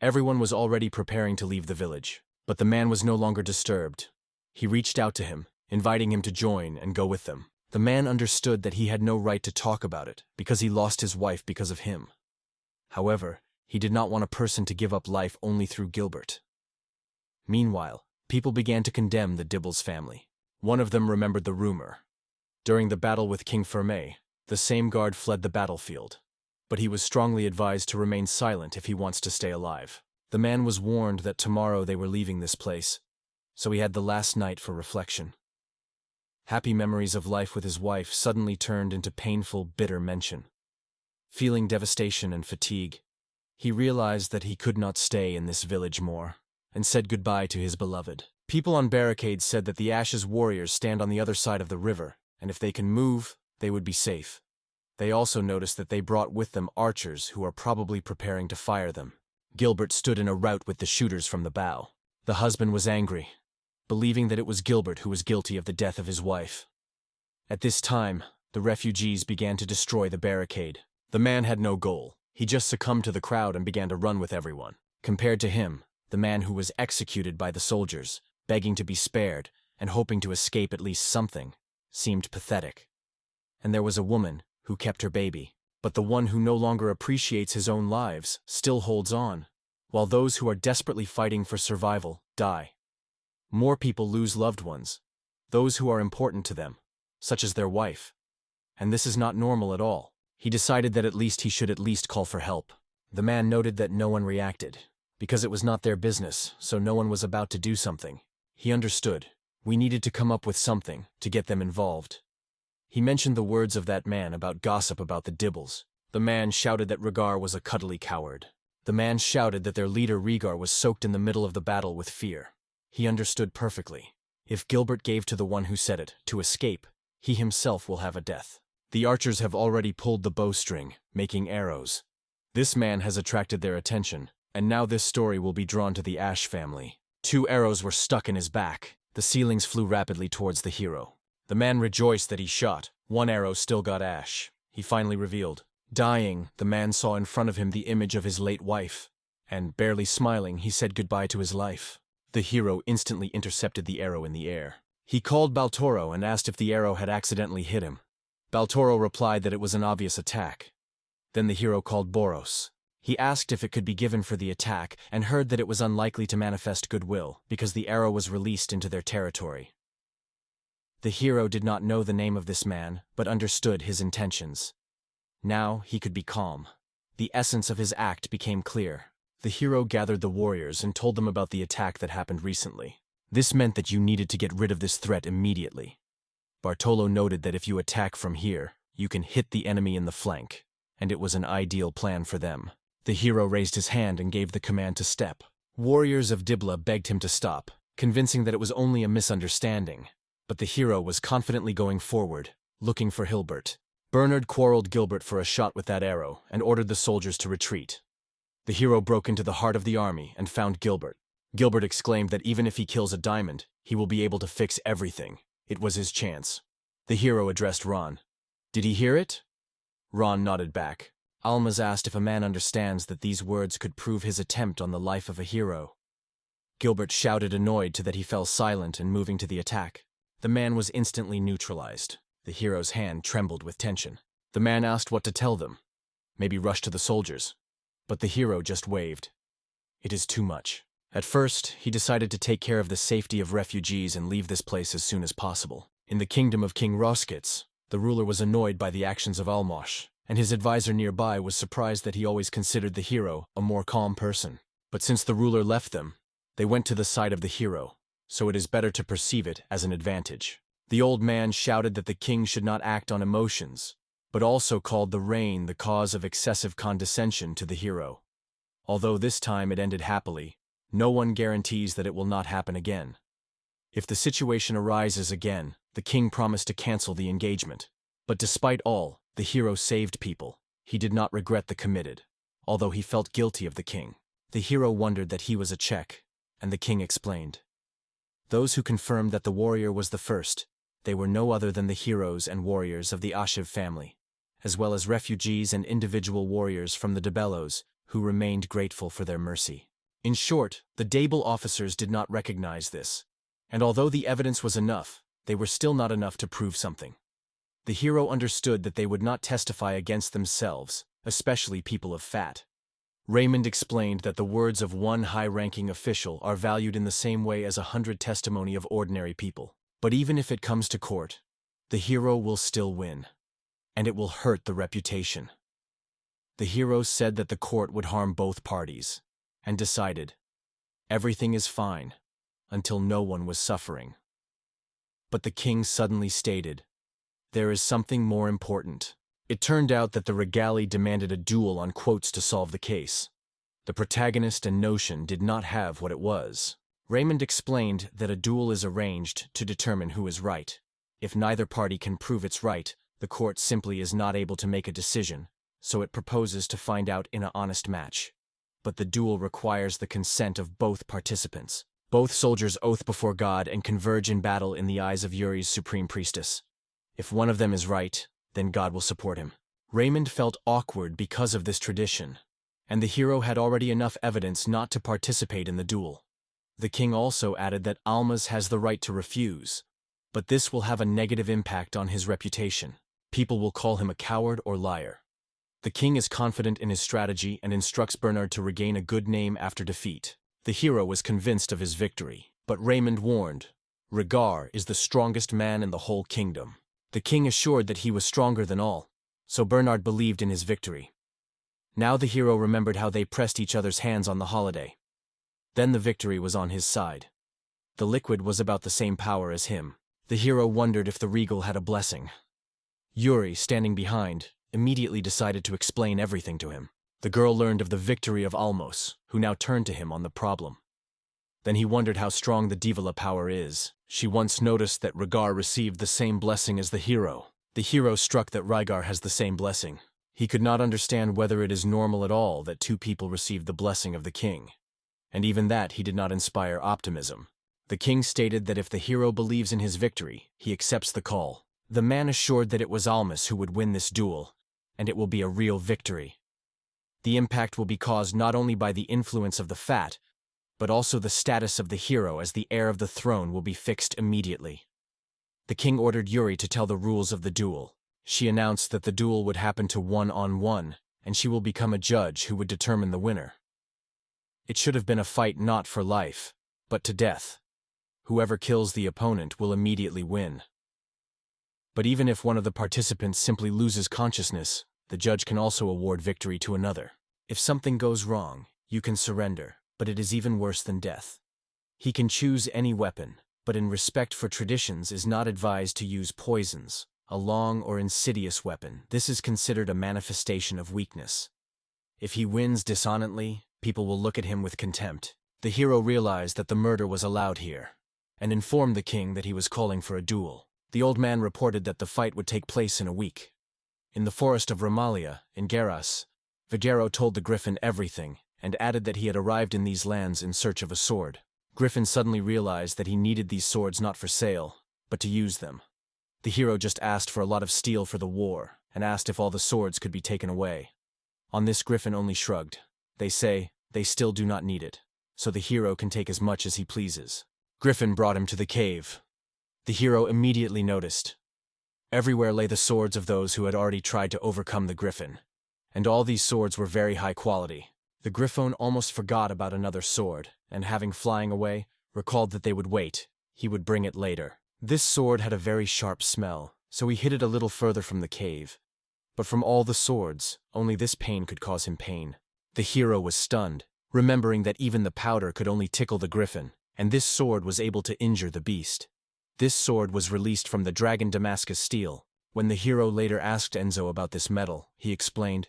Everyone was already preparing to leave the village, but the man was no longer disturbed. He reached out to him, inviting him to join and go with them. The man understood that he had no right to talk about it because he lost his wife because of him. However, he did not want a person to give up life only through Gilbert. Meanwhile, people began to condemn the Dibbles family. One of them remembered the rumor. During the battle with King Ferme, the same guard fled the battlefield, but he was strongly advised to remain silent if he wants to stay alive. The man was warned that tomorrow they were leaving this place, so he had the last night for reflection. Happy memories of life with his wife suddenly turned into painful, bitter mention. Feeling devastation and fatigue, he realized that he could not stay in this village more, and said goodbye to his beloved. People on barricades said that the Ash's warriors stand on the other side of the river, and if they can move, they would be safe. They also noticed that they brought with them archers who are probably preparing to fire them. Gilbert stood in a rout with the shooters from the bow. The husband was angry, believing that it was Gilbert who was guilty of the death of his wife. At this time, the refugees began to destroy the barricade. The man had no goal. He just succumbed to the crowd and began to run with everyone. Compared to him, the man who was executed by the soldiers, begging to be spared and hoping to escape at least something, seemed pathetic. And there was a woman who kept her baby. But the one who no longer appreciates his own lives still holds on, while those who are desperately fighting for survival die. More people lose loved ones, those who are important to them, such as their wife. And this is not normal at all. He decided that he should at least call for help. The man noted that no one reacted, because it was not their business, so no one was about to do something. He understood. We needed to come up with something to get them involved. He mentioned the words of that man about gossip about the Dibbles. The man shouted that Rhaegar was a cuddly coward. The man shouted that their leader Rhaegar was soaked in the middle of the battle with fear. He understood perfectly. If Gilbert gave to the one who said it to escape, he himself will have a death. The archers have already pulled the bowstring, making arrows. This man has attracted their attention, and now this story will be drawn to the Ash family. 2 arrows were stuck in his back. The ceilings flew rapidly towards the hero. The man rejoiced that he shot. 1 arrow still got Ash. He finally revealed. Dying, the man saw in front of him the image of his late wife, and, barely smiling, he said goodbye to his life. The hero instantly intercepted the arrow in the air. He called Baltoro and asked if the arrow had accidentally hit him. Baltoro replied that it was an obvious attack. Then the hero called Boros. He asked if it could be given for the attack and heard that it was unlikely to manifest goodwill because the arrow was released into their territory. The hero did not know the name of this man, but understood his intentions. Now he could be calm. The essence of his act became clear. The hero gathered the warriors and told them about the attack that happened recently. This meant that you needed to get rid of this threat immediately. Bartolo noted that if you attack from here, you can hit the enemy in the flank, and it was an ideal plan for them. The hero raised his hand and gave the command to step. Warriors of Dibla begged him to stop, convincing that it was only a misunderstanding. But the hero was confidently going forward, looking for Hilbert. Bernard quarreled Gilbert for a shot with that arrow and ordered the soldiers to retreat. The hero broke into the heart of the army and found Gilbert. Gilbert exclaimed that even if he kills a diamond, he will be able to fix everything. It was his chance. The hero addressed Ron. Did he hear it? Ron nodded back. Almaz asked if a man understands that these words could prove his attempt on the life of a hero. Gilbert shouted annoyed to that he fell silent and moving to the attack. The man was instantly neutralized. The hero's hand trembled with tension. The man asked what to tell them. Maybe rush to the soldiers. But the hero just waved. It is too much. At first, he decided to take care of the safety of refugees and leave this place as soon as possible. In the kingdom of King Roskitz, the ruler was annoyed by the actions of Almosh, and his advisor nearby was surprised that he always considered the hero a more calm person. But since the ruler left them, they went to the side of the hero, so it is better to perceive it as an advantage. The old man shouted that the king should not act on emotions, but also called the rain the cause of excessive condescension to the hero. Although this time it ended happily, no one guarantees that it will not happen again. If the situation arises again, the king promised to cancel the engagement. But despite all, the hero saved people. He did not regret the committed, although he felt guilty of the king. The hero wondered that he was a Czech, and the king explained. Those who confirmed that the warrior was the first, they were no other than the heroes and warriors of the Ashiv family, as well as refugees and individual warriors from the Debelos, who remained grateful for their mercy. In short, the Dable officers did not recognize this, and although the evidence was enough, they were still not enough to prove something. The hero understood that they would not testify against themselves, especially people of fat. Raymond explained that the words of one high-ranking official are valued in the same way as 100 testimony of ordinary people. But even if it comes to court, the hero will still win, and it will hurt the reputation. The hero said that the court would harm both parties, and decided, everything is fine, until no one was suffering. But the king suddenly stated, there is something more important. It turned out that the regali demanded a duel on quotes to solve the case. The protagonist and notion did not have what it was. Raymond explained that a duel is arranged to determine who is right. If neither party can prove it's right, the court simply is not able to make a decision, so it proposes to find out in an honest match. But the duel requires the consent of both participants. Both soldiers oath before God and converge in battle in the eyes of Yuri's supreme priestess. If one of them is right, then God will support him. Raymond felt awkward because of this tradition, and the hero had already enough evidence not to participate in the duel. The king also added that Almas has the right to refuse, but this will have a negative impact on his reputation. People will call him a coward or liar. The king is confident in his strategy and instructs Bernard to regain a good name after defeat. The hero was convinced of his victory, but Raymond warned, Rhaegar is the strongest man in the whole kingdom. The king assured that he was stronger than all, so Bernard believed in his victory. Now the hero remembered how they pressed each other's hands on the holiday. Then the victory was on his side. The liquid was about the same power as him. The hero wondered if the regal had a blessing. Yuri, standing behind, immediately decided to explain everything to him. The girl learned of the victory of Almos, who now turned to him on the problem. Then he wondered how strong the Divala power is. She once noticed that Rhaegar received the same blessing as the hero. The hero struck that Rhaegar has the same blessing. He could not understand whether it is normal at all that two people receive the blessing of the king. And even that he did not inspire optimism. The king stated that if the hero believes in his victory, he accepts the call. The man assured that it was Almas who would win this duel, and it will be a real victory. The impact will be caused not only by the influence of the fat, but also the status of the hero as the heir of the throne will be fixed immediately. The king ordered Yuri to tell the rules of the duel. She announced that the duel would happen to 1-on-1, and she will become a judge who would determine the winner. It should have been a fight not for life, but to death. Whoever kills the opponent will immediately win. But even if one of the participants simply loses consciousness, the judge can also award victory to another. If something goes wrong, you can surrender, but it is even worse than death. He can choose any weapon, but in respect for traditions is not advised to use poisons, a long or insidious weapon. This is considered a manifestation of weakness. If he wins dishonestly, people will look at him with contempt. The hero realized that the murder was allowed here, and informed the king that he was calling for a duel. The old man reported that the fight would take place in a week. In the forest of Ramalia, in Geras, Vigero told the griffin everything, and added that he had arrived in these lands in search of a sword. Griffin suddenly realized that he needed these swords not for sale, but to use them. The hero just asked for a lot of steel for the war, and asked if all the swords could be taken away. On this Griffin only shrugged. They say they still do not need it, so the hero can take as much as he pleases. Griffin brought him to the cave. The hero immediately noticed. Everywhere lay the swords of those who had already tried to overcome the Griffin, and all these swords were very high quality. The Griffon almost forgot about another sword, and having flying away, recalled that they would wait. He would bring it later. This sword had a very sharp smell, so he hid it a little further from the cave. But from all the swords, only this pain could cause him pain. The hero was stunned, remembering that even the powder could only tickle the Griffin, and this sword was able to injure the beast. This sword was released from the dragon Damascus steel, When the hero later asked Enzo about this metal, he explained,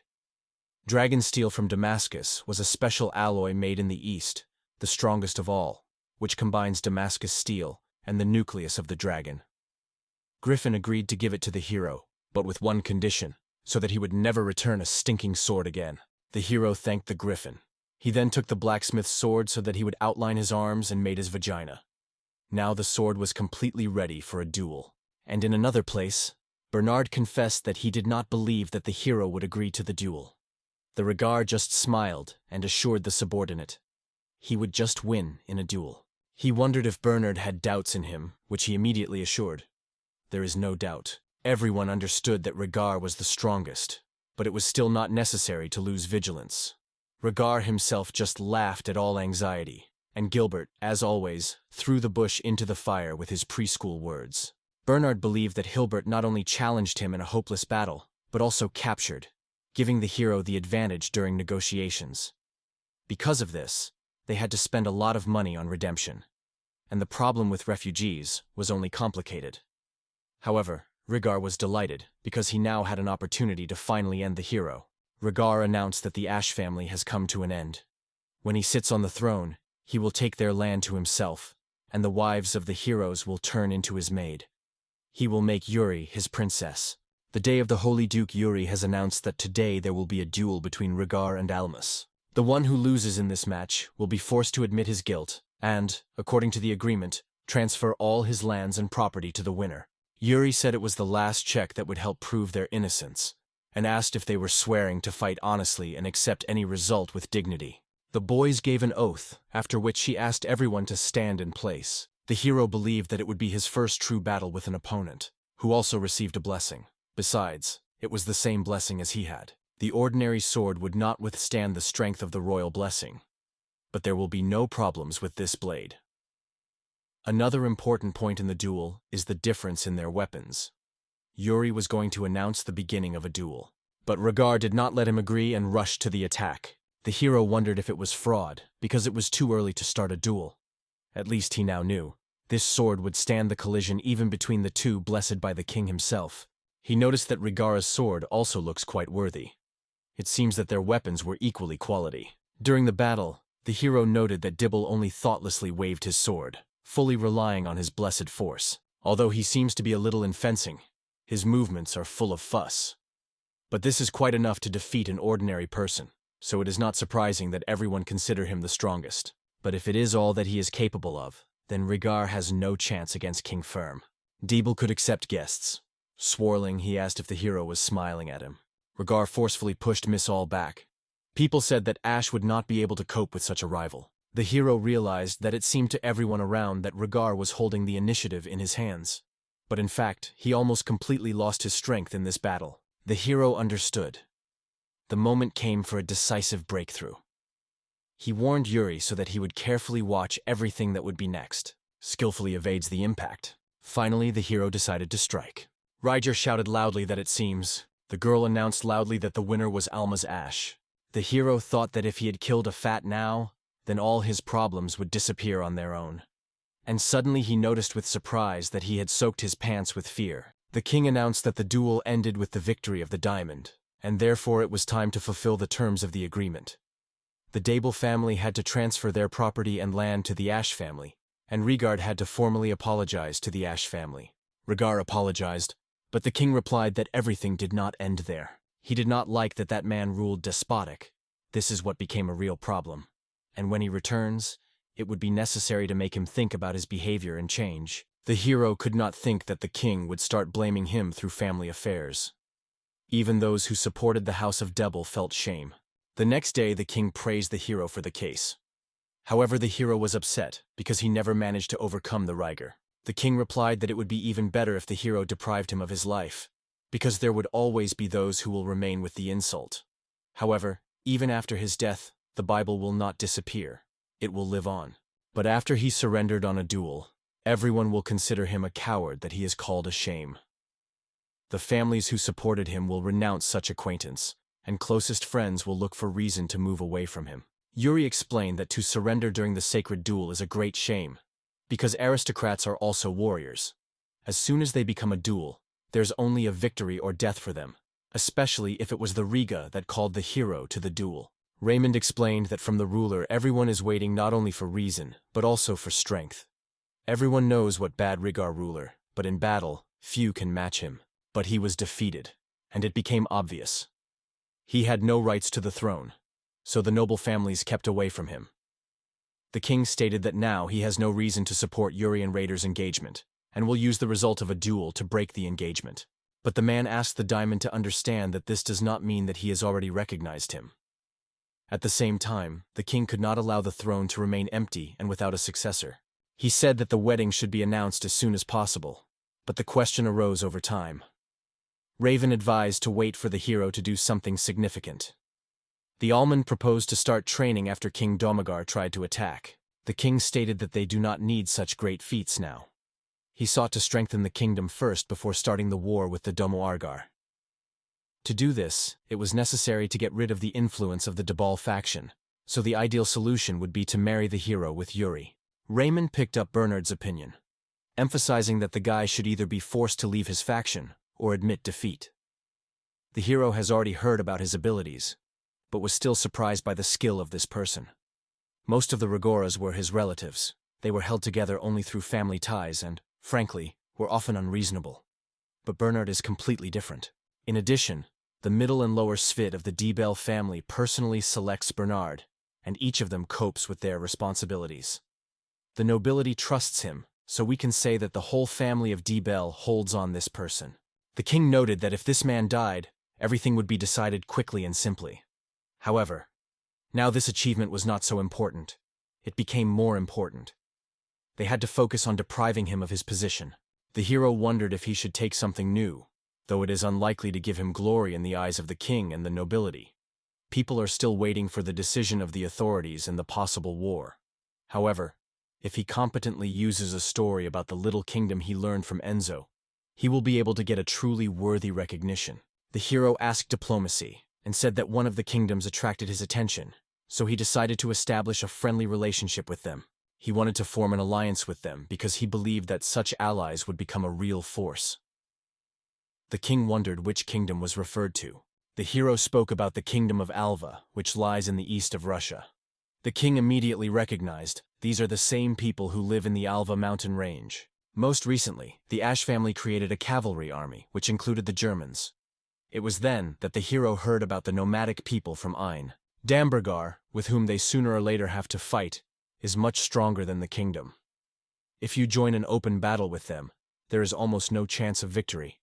"Dragon steel from Damascus was a special alloy made in the East, the strongest of all, which combines Damascus steel and the nucleus of the dragon." Griffin agreed to give it to the hero, but with one condition, so that he would never return a stinking sword again. The hero thanked the Griffin. He then took the blacksmith's sword so that he would outline his arms and made his vagina. Now the sword was completely ready for a duel. And in another place, Bernard confessed that he did not believe that the hero would agree to the duel. The Regard just smiled and assured the subordinate he would just win in a duel. He wondered if Bernard had doubts in him, which he immediately assured. There is no doubt. Everyone understood that Regard was the strongest, but it was still not necessary to lose vigilance. Regard himself just laughed at all anxiety, and Gilbert, as always, threw the bush into the fire with his preschool words. Bernard believed that Hilbert not only challenged him in a hopeless battle, but also captured, giving the hero the advantage during negotiations. Because of this, they had to spend a lot of money on redemption, and the problem with refugees was only complicated. However, Regard was delighted, because he now had an opportunity to finally end the hero. Regard announced that the Ash family has come to an end. When he sits on the throne, he will take their land to himself, and the wives of the heroes will turn into his maid. He will make Yuri his princess. The day of the Holy Duke Yuri has announced that today there will be a duel between Regard and Almas. The one who loses in this match will be forced to admit his guilt and, according to the agreement, transfer all his lands and property to the winner. Yuri said it was the last check that would help prove their innocence, and asked if they were swearing to fight honestly and accept any result with dignity. The boys gave an oath, after which he asked everyone to stand in place. The hero believed that it would be his first true battle with an opponent, who also received a blessing. Besides, it was the same blessing as he had. The ordinary sword would not withstand the strength of the royal blessing, but there will be no problems with this blade. Another important point in the duel is the difference in their weapons. Yuri was going to announce the beginning of a duel, but Regard did not let him agree and rushed to the attack. The hero wondered if it was fraud, because it was too early to start a duel. At least he now knew. This sword would stand the collision even between the two blessed by the king himself. He noticed that Regard's sword also looks quite worthy. It seems that their weapons were equally quality. During the battle, the hero noted that Dibble only thoughtlessly waved his sword, fully relying on his blessed force. Although he seems to be a little in fencing, his movements are full of fuss. But this is quite enough to defeat an ordinary person, so it is not surprising that everyone consider him the strongest. But if it is all that he is capable of, then Regard has no chance against King Firm. Dibble could accept guests. Swirling, he asked if the hero was smiling at him. Regard forcefully pushed Miss All back. People said that Ash would not be able to cope with such a rival. The hero realized that it seemed to everyone around that Regard was holding the initiative in his hands. But in fact, he almost completely lost his strength in this battle. The hero understood. The moment came for a decisive breakthrough. He warned Yuri so that he would carefully watch everything that would be next. Skillfully evades the impact. Finally, the hero decided to strike. Ryger shouted loudly that it seems. The girl announced loudly that the winner was Alma's Ash. The hero thought that if he had killed a fat now, then all his problems would disappear on their own. And suddenly he noticed with surprise that he had soaked his pants with fear. The king announced that the duel ended with the victory of the diamond, and therefore it was time to fulfill the terms of the agreement. The Dable family had to transfer their property and land to the Ash family, and Regard had to formally apologize to the Ash family. Regard apologized, but the king replied that everything did not end there. He did not like that that man ruled despotic. This is what became a real problem. And when he returns, it would be necessary to make him think about his behavior and change. The hero could not think that the king would start blaming him through family affairs. Even those who supported the House of Debble felt shame. The next day, the king praised the hero for the case. However, the hero was upset because he never managed to overcome the Ryger. The king replied that it would be even better if the hero deprived him of his life, because there would always be those who will remain with the insult. However, even after his death, the Bible will not disappear. It will live on. But after he surrendered on a duel, everyone will consider him a coward that he is called a shame. The families who supported him will renounce such acquaintance, and closest friends will look for reason to move away from him. Yuri explained that to surrender during the sacred duel is a great shame, because aristocrats are also warriors. As soon as they become a duel, There's only a victory or death for them, especially if it was the Riga that called the hero to the duel. Raymond explained that from the ruler everyone is waiting not only for reason, but also for strength. Everyone knows what bad rig our ruler, but in battle, few can match him. But he was defeated, and it became obvious. He had no rights to the throne, so the noble families kept away from him. The king stated that now he has no reason to support Yuri and Raider's engagement, and will use the result of a duel to break the engagement. But the man asked the diamond to understand that this does not mean that he has already recognized him. At the same time, the king could not allow the throne to remain empty and without a successor. He said that the wedding should be announced as soon as possible, but the question arose over time. Raven advised to wait for the hero to do something significant. The almond proposed to start training after King Domagar tried to attack. The king stated that they do not need such great feats now. He sought to strengthen the kingdom first before starting the war with the Domo-Argar. To do this, it was necessary to get rid of the influence of the Debal faction, so the ideal solution would be to marry the hero with Yuri. Raymond picked up Bernard's opinion, emphasizing that the guy should either be forced to leave his faction or admit defeat. The hero has already heard about his abilities, but was still surprised by the skill of this person. Most of the Rigoras were his relatives. They were held together only through family ties and, frankly, were often unreasonable. But Bernard is completely different. In addition, the middle and lower Svid of the Debel family personally selects Bernard, and each of them copes with their responsibilities. The nobility trusts him, so we can say that the whole family of Debel holds on this person. The king noted that if this man died, everything would be decided quickly and simply. However, now this achievement was not so important. It became more important. They had to focus on depriving him of his position. The hero wondered if he should take something new, though it is unlikely to give him glory in the eyes of the king and the nobility. People are still waiting for the decision of the authorities and the possible war. However, if he competently uses a story about the little kingdom he learned from Enzo, he will be able to get a truly worthy recognition. The hero asked diplomacy, and said that one of the kingdoms attracted his attention, so he decided to establish a friendly relationship with them. He wanted to form an alliance with them because he believed that such allies would become a real force. The king wondered which kingdom was referred to. The hero spoke about the kingdom of Alva, which lies in the east of Russia. The king immediately recognized these are the same people who live in the Alva mountain range. Most recently, the Ash family created a cavalry army, which included the Germans. It was then that the hero heard about the nomadic people from Ain. Dambergar, with whom they sooner or later have to fight, is much stronger than the kingdom. If you join an open battle with them, there is almost no chance of victory.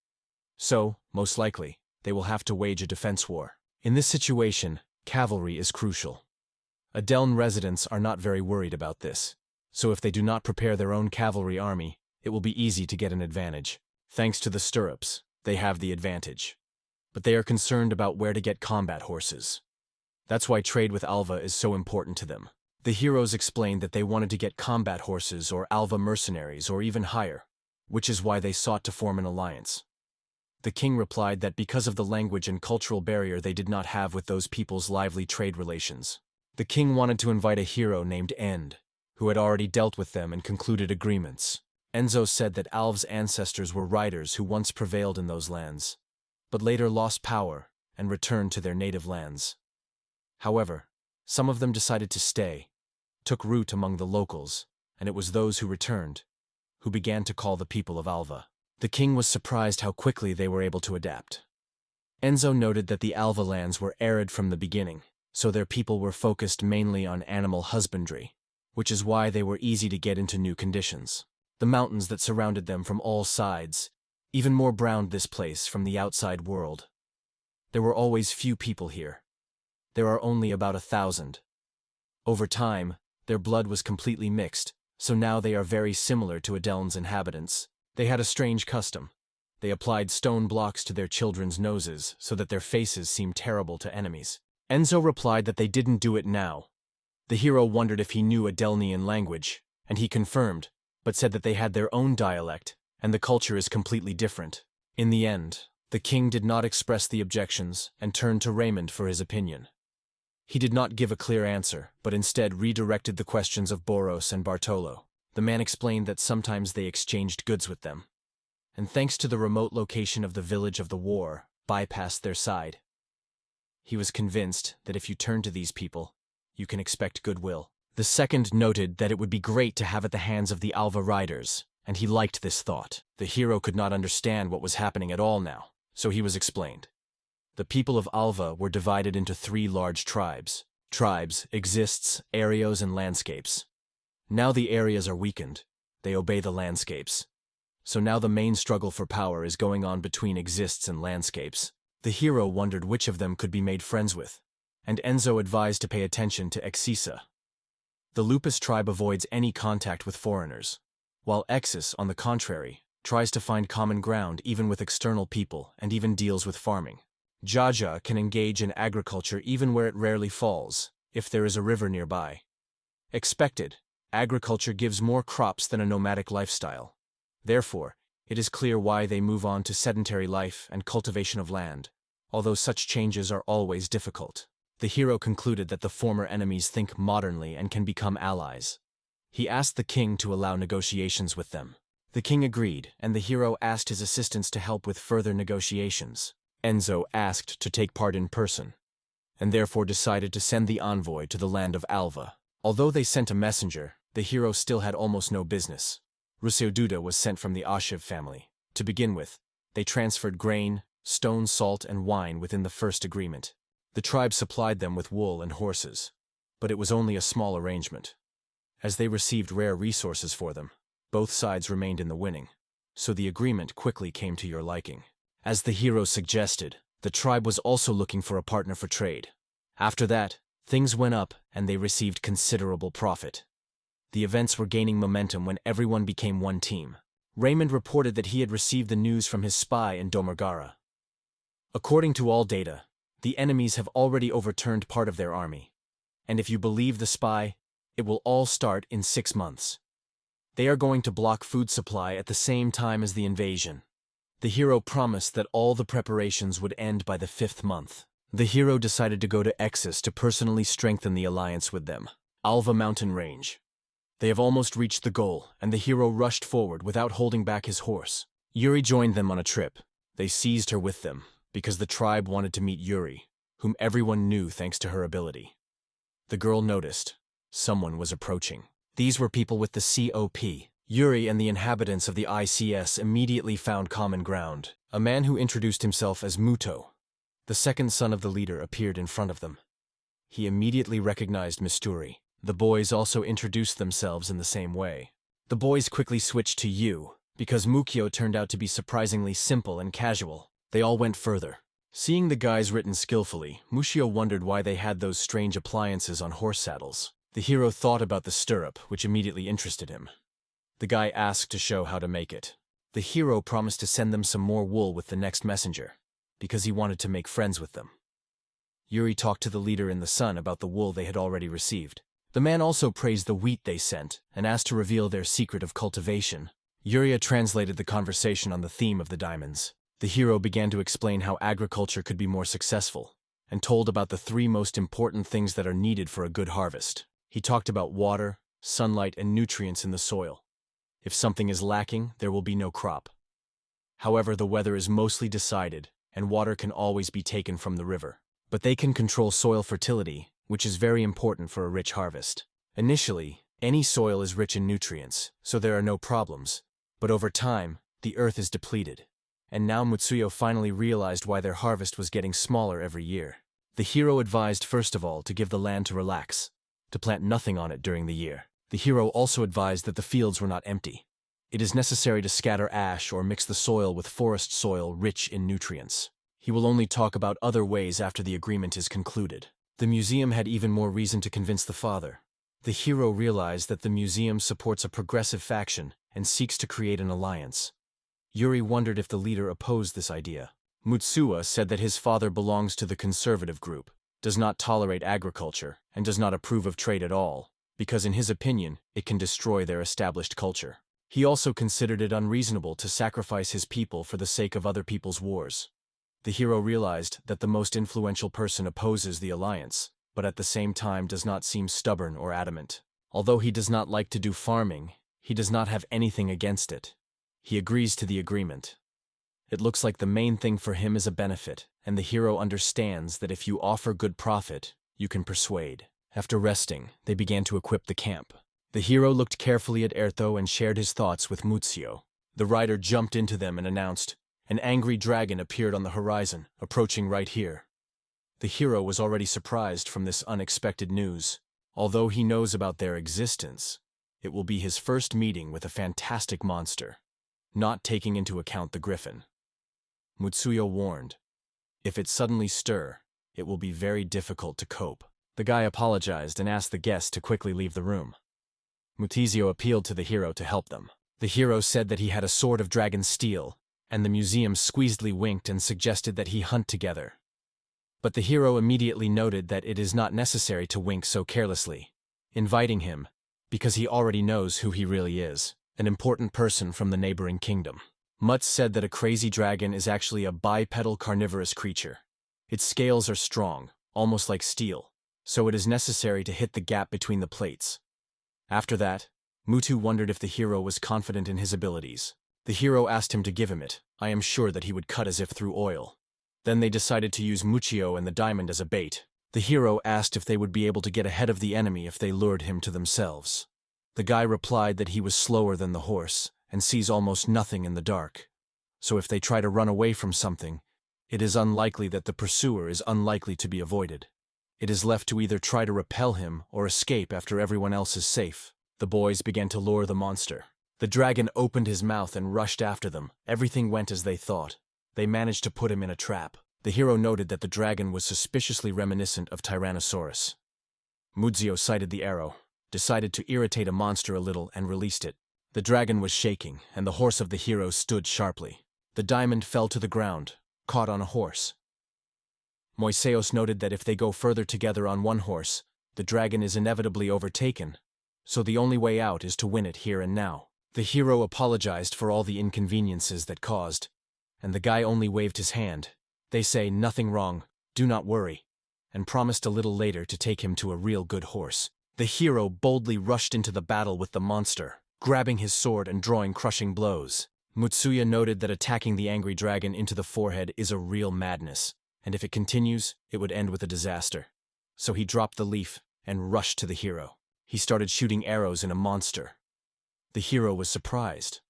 So, most likely, they will have to wage a defense war. In this situation, cavalry is crucial. Adeln residents are not very worried about this, so if they do not prepare their own cavalry army, it will be easy to get an advantage. Thanks to the stirrups, they have the advantage. But they are concerned about where to get combat horses. That's why trade with Alva is so important to them. The heroes explained that they wanted to get combat horses or Alva mercenaries or even higher, which is why they sought to form an alliance. The king replied that because of the language and cultural barrier they did not have with those people's lively trade relations. The king wanted to invite a hero named End, who had already dealt with them and concluded agreements. Enzo said that Alv's ancestors were riders who once prevailed in those lands, but later lost power and returned to their native lands. However, some of them decided to stay, took root among the locals, and it was those who returned, who began to call the people of Alva. The king was surprised how quickly they were able to adapt. Enzo noted that the Alva lands were arid from the beginning, so their people were focused mainly on animal husbandry, which is why they were easy to get into new conditions. The mountains that surrounded them from all sides even more browned this place from the outside world. There were always few people here. There are only about 1,000. Over time, their blood was completely mixed, so now they are very similar to Adeln's inhabitants. They had a strange custom. They applied stone blocks to their children's noses so that their faces seemed terrible to enemies. Enzo replied that they didn't do it now. The hero wondered if he knew Adelnian language, and he confirmed, but said that they had their own dialect, and the culture is completely different. In the end, the king did not express the objections and turned to Raymond for his opinion. He did not give a clear answer, but instead redirected the questions of Boros and Bartolo. The man explained that sometimes they exchanged goods with them. and thanks to the remote location of the village of the war, bypassed their side. He was convinced that if you turn to these people, you can expect goodwill. The second noted that it would be great to have at the hands of the Alva riders, and he liked this thought. The hero could not understand what was happening at all now, so he was explained. The people of Alva were divided into 3 large tribes. Tribes exists, areas, and landscapes. Now the areas are weakened. They obey the landscapes. So now the main struggle for power is going on between exists and landscapes. The hero wondered which of them could be made friends with, and Enzo advised to pay attention to Exisa. The Lupus tribe avoids any contact with foreigners, while Exis, on the contrary, tries to find common ground even with external people and even deals with farming. Jaja can engage in agriculture even where it rarely falls, if there is a river nearby. Expected, agriculture gives more crops than a nomadic lifestyle. Therefore, it is clear why they move on to sedentary life and cultivation of land, although such changes are always difficult. The hero concluded that the former enemies think modernly and can become allies. He asked the king to allow negotiations with them. The king agreed, and the hero asked his assistants to help with further negotiations. Enzo asked to take part in person, and therefore decided to send the envoy to the land of Alva. Although they sent a messenger, the hero still had almost no business. Ruseududa was sent from the Ashiv family. To begin with, they transferred grain, stone salt, and wine within the first agreement. The tribe supplied them with wool and horses, but it was only a small arrangement. As they received rare resources for them, both sides remained in the winning, so the agreement quickly came to your liking. As the hero suggested, the tribe was also looking for a partner for trade. After that, things went up and they received considerable profit. The events were gaining momentum when everyone became one team. Raymond reported that he had received the news from his spy in Domergara. According to all data, the enemies have already overturned part of their army. And if you believe the spy, it will all start in 6 months. They are going to block food supply at the same time as the invasion. The hero promised that all the preparations would end by the 5th month. The hero decided to go to Exis to personally strengthen the alliance with them. Alva Mountain Range. They have almost reached the goal, and the hero rushed forward without holding back his horse. Yuri joined them on a trip. They seized her with them, because the tribe wanted to meet Yuri, whom everyone knew thanks to her ability. The girl noticed someone was approaching. These were people with the COP. Yuri and the inhabitants of the ICS immediately found common ground. A man who introduced himself as Muto, the second son of the leader, appeared in front of them. He immediately recognized Misturi. The boys also introduced themselves in the same way. The boys quickly switched to you, because Mukio turned out to be surprisingly simple and casual. They all went further. Seeing the guys written skillfully, Mushio wondered why they had those strange appliances on horse saddles. The hero thought about the stirrup, which immediately interested him. The guy asked to show how to make it. The hero promised to send them some more wool with the next messenger, because he wanted to make friends with them. Yuri talked to the leader in the sun about the wool they had already received. The man also praised the wheat they sent, and asked to reveal their secret of cultivation. Yuria translated the conversation on the theme of the diamonds. The hero began to explain how agriculture could be more successful, and told about the 3 most important things that are needed for a good harvest. He talked about water, sunlight, and nutrients in the soil. If something is lacking, there will be no crop. However, the weather is mostly decided, and water can always be taken from the river. But they can control soil fertility, which is very important for a rich harvest. Initially, any soil is rich in nutrients, so there are no problems. But over time, the earth is depleted. And now Mutsuyo finally realized why their harvest was getting smaller every year. The hero advised first of all to give the land to relax, to plant nothing on it during the year. The hero also advised that the fields were not empty. It is necessary to scatter ash or mix the soil with forest soil rich in nutrients. He will only talk about other ways after the agreement is concluded. The museum had even more reason to convince the father. The hero realized that the museum supports a progressive faction and seeks to create an alliance. Yuri wondered if the leader opposed this idea. Mutsuwa said that his father belongs to the conservative group, does not tolerate agriculture, and does not approve of trade at all, because in his opinion, it can destroy their established culture. He also considered it unreasonable to sacrifice his people for the sake of other people's wars. The hero realized that the most influential person opposes the alliance, but at the same time does not seem stubborn or adamant. Although he does not like to do farming, he does not have anything against it. He agrees to the agreement. It looks like the main thing for him is a benefit, and the hero understands that if you offer good profit, you can persuade. After resting, they began to equip the camp. The hero looked carefully at Ertho and shared his thoughts with Muzio. The rider jumped into them and announced, "An angry dragon appeared on the horizon, approaching right here." The hero was already surprised from this unexpected news. Although he knows about their existence, it will be his first meeting with a fantastic monster, not taking into account the griffin. Mutsuyo warned, "If it suddenly stir, it will be very difficult to cope." The guy apologized and asked the guests to quickly leave the room. Mutizio appealed to the hero to help them. The hero said that he had a sword of dragon steel, and the museum squeezedly winked and suggested that he hunt together. But the hero immediately noted that it is not necessary to wink so carelessly, inviting him, because he already knows who he really is, an important person from the neighboring kingdom. Mutz said that a crazy dragon is actually a bipedal carnivorous creature. Its scales are strong, almost like steel, so it is necessary to hit the gap between the plates. After that, Mutu wondered if the hero was confident in his abilities. The hero asked him to give him it. I am sure that he would cut as if through oil. Then they decided to use Muchio and the diamond as a bait. The hero asked if they would be able to get ahead of the enemy if they lured him to themselves. The guy replied that he was slower than the horse and sees almost nothing in the dark. So if they try to run away from something, it is unlikely that the pursuer is unlikely to be avoided. It is left to either try to repel him or escape after everyone else is safe. The boys began to lure the monster. The dragon opened his mouth and rushed after them. Everything went as they thought. They managed to put him in a trap. The hero noted that the dragon was suspiciously reminiscent of Tyrannosaurus. Muzio sighted the arrow, decided to irritate a monster a little, and released it. The dragon was shaking, and the horse of the hero stood sharply. The diamond fell to the ground, caught on a horse. Moiseos noted that if they go further together on one horse, the dragon is inevitably overtaken, so the only way out is to win it here and now. The hero apologized for all the inconveniences that caused, and the guy only waved his hand. They say, "Nothing wrong, do not worry," and promised a little later to take him to a real good horse. The hero boldly rushed into the battle with the monster, grabbing his sword and drawing crushing blows. Mutsuya noted that attacking the angry dragon into the forehead is a real madness, and if it continues, it would end with a disaster. So he dropped the leaf and rushed to the hero. He started shooting arrows in a monster. The hero was surprised.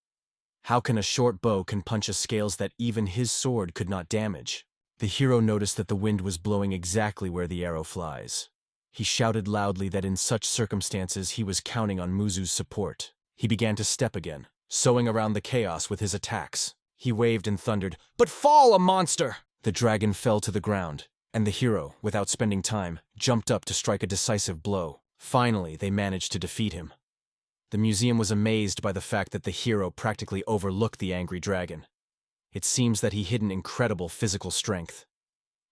How can a short bow can punch a scales that even his sword could not damage? The hero noticed that the wind was blowing exactly where the arrow flies. He shouted loudly that in such circumstances he was counting on Muzu's support. He began to step again, sowing around the chaos with his attacks. He waved and thundered, "But fall, a monster!" The dragon fell to the ground, and the hero, without spending time, jumped up to strike a decisive blow. Finally, they managed to defeat him. The museum was amazed by the fact that the hero practically overlooked the angry dragon. It seems that he hid an incredible physical strength.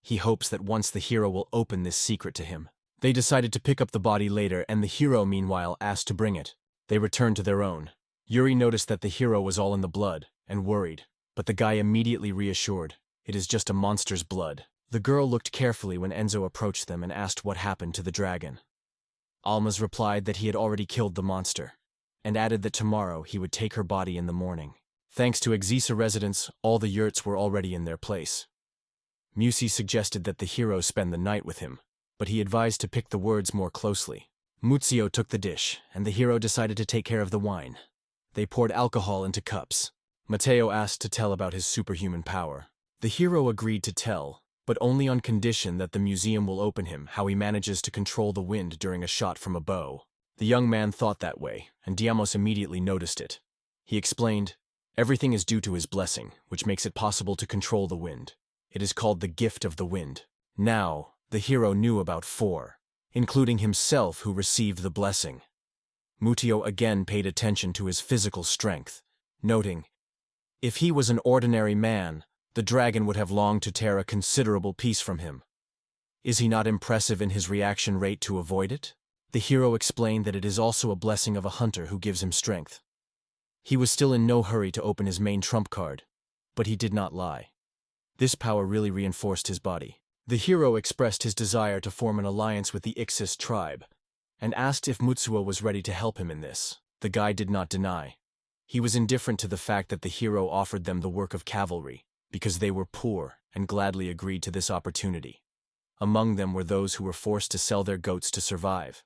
He hopes that once the hero will open this secret to him. They decided to pick up the body later, and the hero, meanwhile, asked to bring it. They returned to their own. Yuri noticed that the hero was all in the blood, and worried, but the guy immediately reassured, "It is just a monster's blood." The girl looked carefully when Enzo approached them and asked what happened to the dragon. Almaz replied that he had already killed the monster, and added that tomorrow he would take her body in the morning. Thanks to Exisa residents, all the yurts were already in their place. Musi suggested that the hero spend the night with him, but he advised to pick the words more closely. Muzio took the dish, and the hero decided to take care of the wine. They poured alcohol into cups. Matteo asked to tell about his superhuman power. The hero agreed to tell, but only on condition that the museum will open him how he manages to control the wind during a shot from a bow. The young man thought that way, and Diamos immediately noticed it. He explained, "Everything is due to his blessing, which makes it possible to control the wind. It is called the gift of the wind." Now, the hero knew about 4, including himself who received the blessing. Mutio again paid attention to his physical strength, noting, if he was an ordinary man, the dragon would have longed to tear a considerable piece from him. Is he not impressive in his reaction rate to avoid it? The hero explained that it is also a blessing of a hunter who gives him strength. He was still in no hurry to open his main trump card, but he did not lie. This power really reinforced his body. The hero expressed his desire to form an alliance with the Ixis tribe, and asked if Mutsuo was ready to help him in this. The guy did not deny. He was indifferent to the fact that the hero offered them the work of cavalry, because they were poor and gladly agreed to this opportunity. Among them were those who were forced to sell their goats to survive.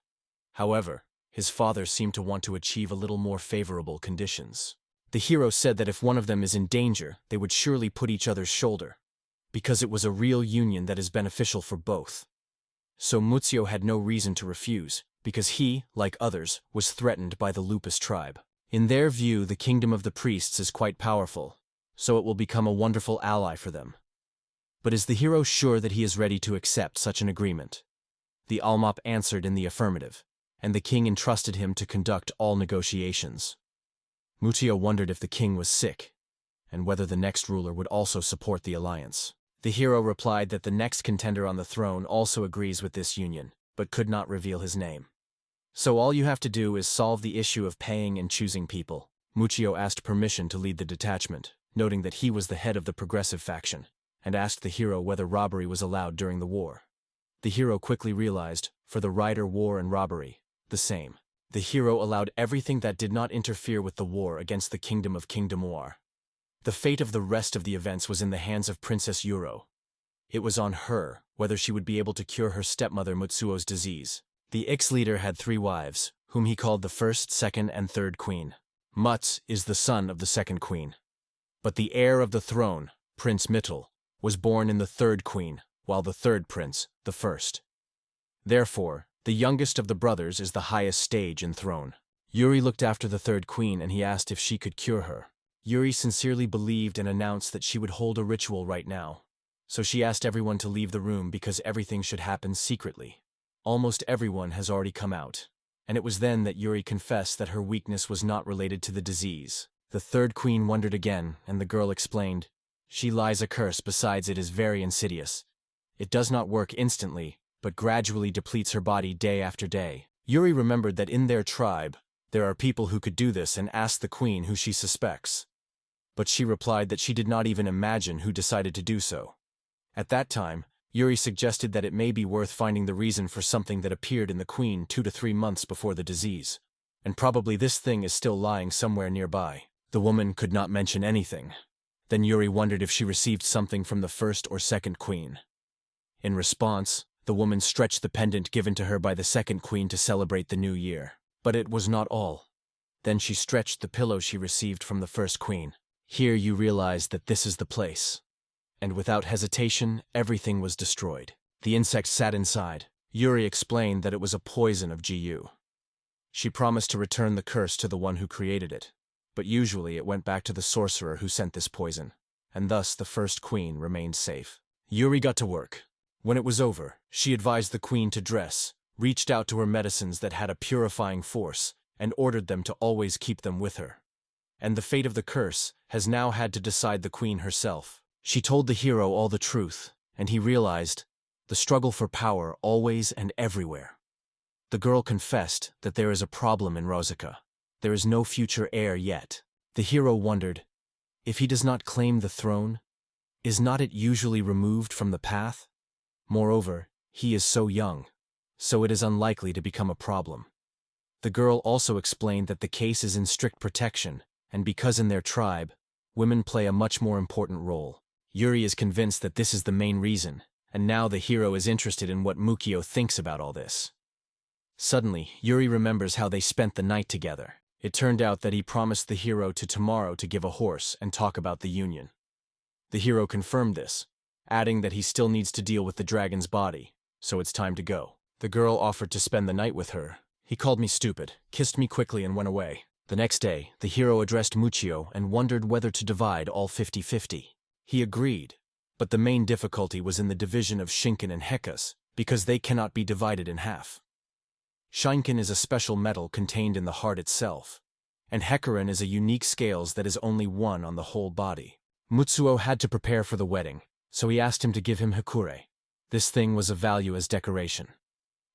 However, his father seemed to want to achieve a little more favorable conditions. The hero said that if one of them is in danger, they would surely put each other's shoulder, because it was a real union that is beneficial for both. So Mutsuo had no reason to refuse, because he, like others, was threatened by the Lupus tribe. In their view, the kingdom of the priests is quite powerful, so it will become a wonderful ally for them. But is the hero sure that he is ready to accept such an agreement? The Almop answered in the affirmative, and the king entrusted him to conduct all negotiations. Mutsuo wondered if the king was sick, and whether the next ruler would also support the alliance. The hero replied that the next contender on the throne also agrees with this union, but could not reveal his name. So all you have to do is solve the issue of paying and choosing people. Mutsuo asked permission to lead the detachment, noting that he was the head of the progressive faction, and asked the hero whether robbery was allowed during the war. The hero quickly realized, for the Rider war and robbery, the same. The hero allowed everything that did not interfere with the war against the kingdom of King Demoir. The fate of the rest of the events was in the hands of Princess Yuro. It was on her whether she would be able to cure her stepmother Mutsuo's disease. The Ix leader had 3 wives, whom he called the first, second, and third queen. Mutz is the son of the second queen. But the heir of the throne, Prince Mittel, was born in the third queen, while the third prince, the first. Therefore, the youngest of the brothers is the highest stage in throne. Yuri looked after the third queen and he asked if she could cure her. Yuri sincerely believed and announced that she would hold a ritual right now. So she asked everyone to leave the room because everything should happen secretly. Almost everyone has already come out, and it was then that Yuri confessed that her weakness was not related to the disease. The third queen wondered again, and the girl explained, "She lies a curse, besides it is very insidious. It does not work instantly, but gradually depletes her body day after day." Yuri remembered that in their tribe, there are people who could do this and asked the queen who she suspects. But she replied that she did not even imagine who decided to do so. At that time, Yuri suggested that it may be worth finding the reason for something that appeared in the queen 2 to 3 months before the disease. And probably this thing is still lying somewhere nearby. The woman could not mention anything. Then Yuri wondered if she received something from the first or second queen. In response, the woman stretched the pendant given to her by the second queen to celebrate the new year. But it was not all. Then she stretched the pillow she received from the first queen. Here you realize that this is the place. And without hesitation, everything was destroyed. The insect sat inside. Yuri explained that it was a poison of Gu. She promised to return the curse to the one who created it, but usually it went back to the sorcerer who sent this poison, and thus the first queen remained safe. Yuri got to work. When it was over, she advised the queen to dress, reached out to her medicines that had a purifying force, and ordered them to always keep them with her. And the fate of the curse has now had to decide the queen herself. She told the hero all the truth, and he realized the struggle for power always and everywhere. The girl confessed that there is a problem in Rosica. There is no future heir yet. The hero wondered, if he does not claim the throne, is not it usually removed from the path? Moreover, he is so young, so it is unlikely to become a problem. The girl also explained that the case is in strict protection, and because in their tribe, women play a much more important role. Yuri is convinced that this is the main reason, and now the hero is interested in what Mukio thinks about all this. Suddenly, Yuri remembers how they spent the night together. It turned out that he promised the hero to tomorrow to give a horse and talk about the union. The hero confirmed this, adding that he still needs to deal with the dragon's body, so it's time to go. The girl offered to spend the night with her. He called me stupid, kissed me quickly and went away. The next day, the hero addressed Mukio and wondered whether to divide all 50-50. He agreed, but the main difficulty was in the division of Shinken and Hekas, because they cannot be divided in half. Shinken is a special metal contained in the heart itself, and Hecarin is a unique scales that is only one on the whole body. Mutsuo had to prepare for the wedding, so he asked him to give him Hikure. This thing was of value as decoration.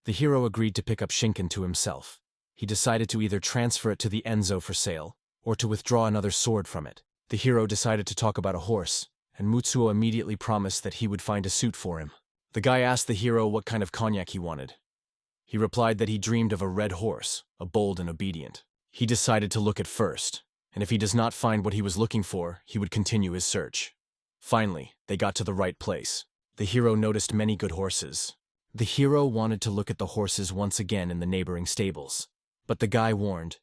The hero agreed to pick up Shinken to himself. He decided to either transfer it to the Enzo for sale, or to withdraw another sword from it. The hero decided to talk about a horse, and Mutsuo immediately promised that he would find a suit for him. The guy asked the hero what kind of cognac he wanted. He replied that he dreamed of a red horse, a bold and obedient. He decided to look at first, and if he does not find what he was looking for, he would continue his search. Finally, they got to the right place. The hero noticed many good horses. The hero wanted to look at the horses once again in the neighboring stables. But the guy warned,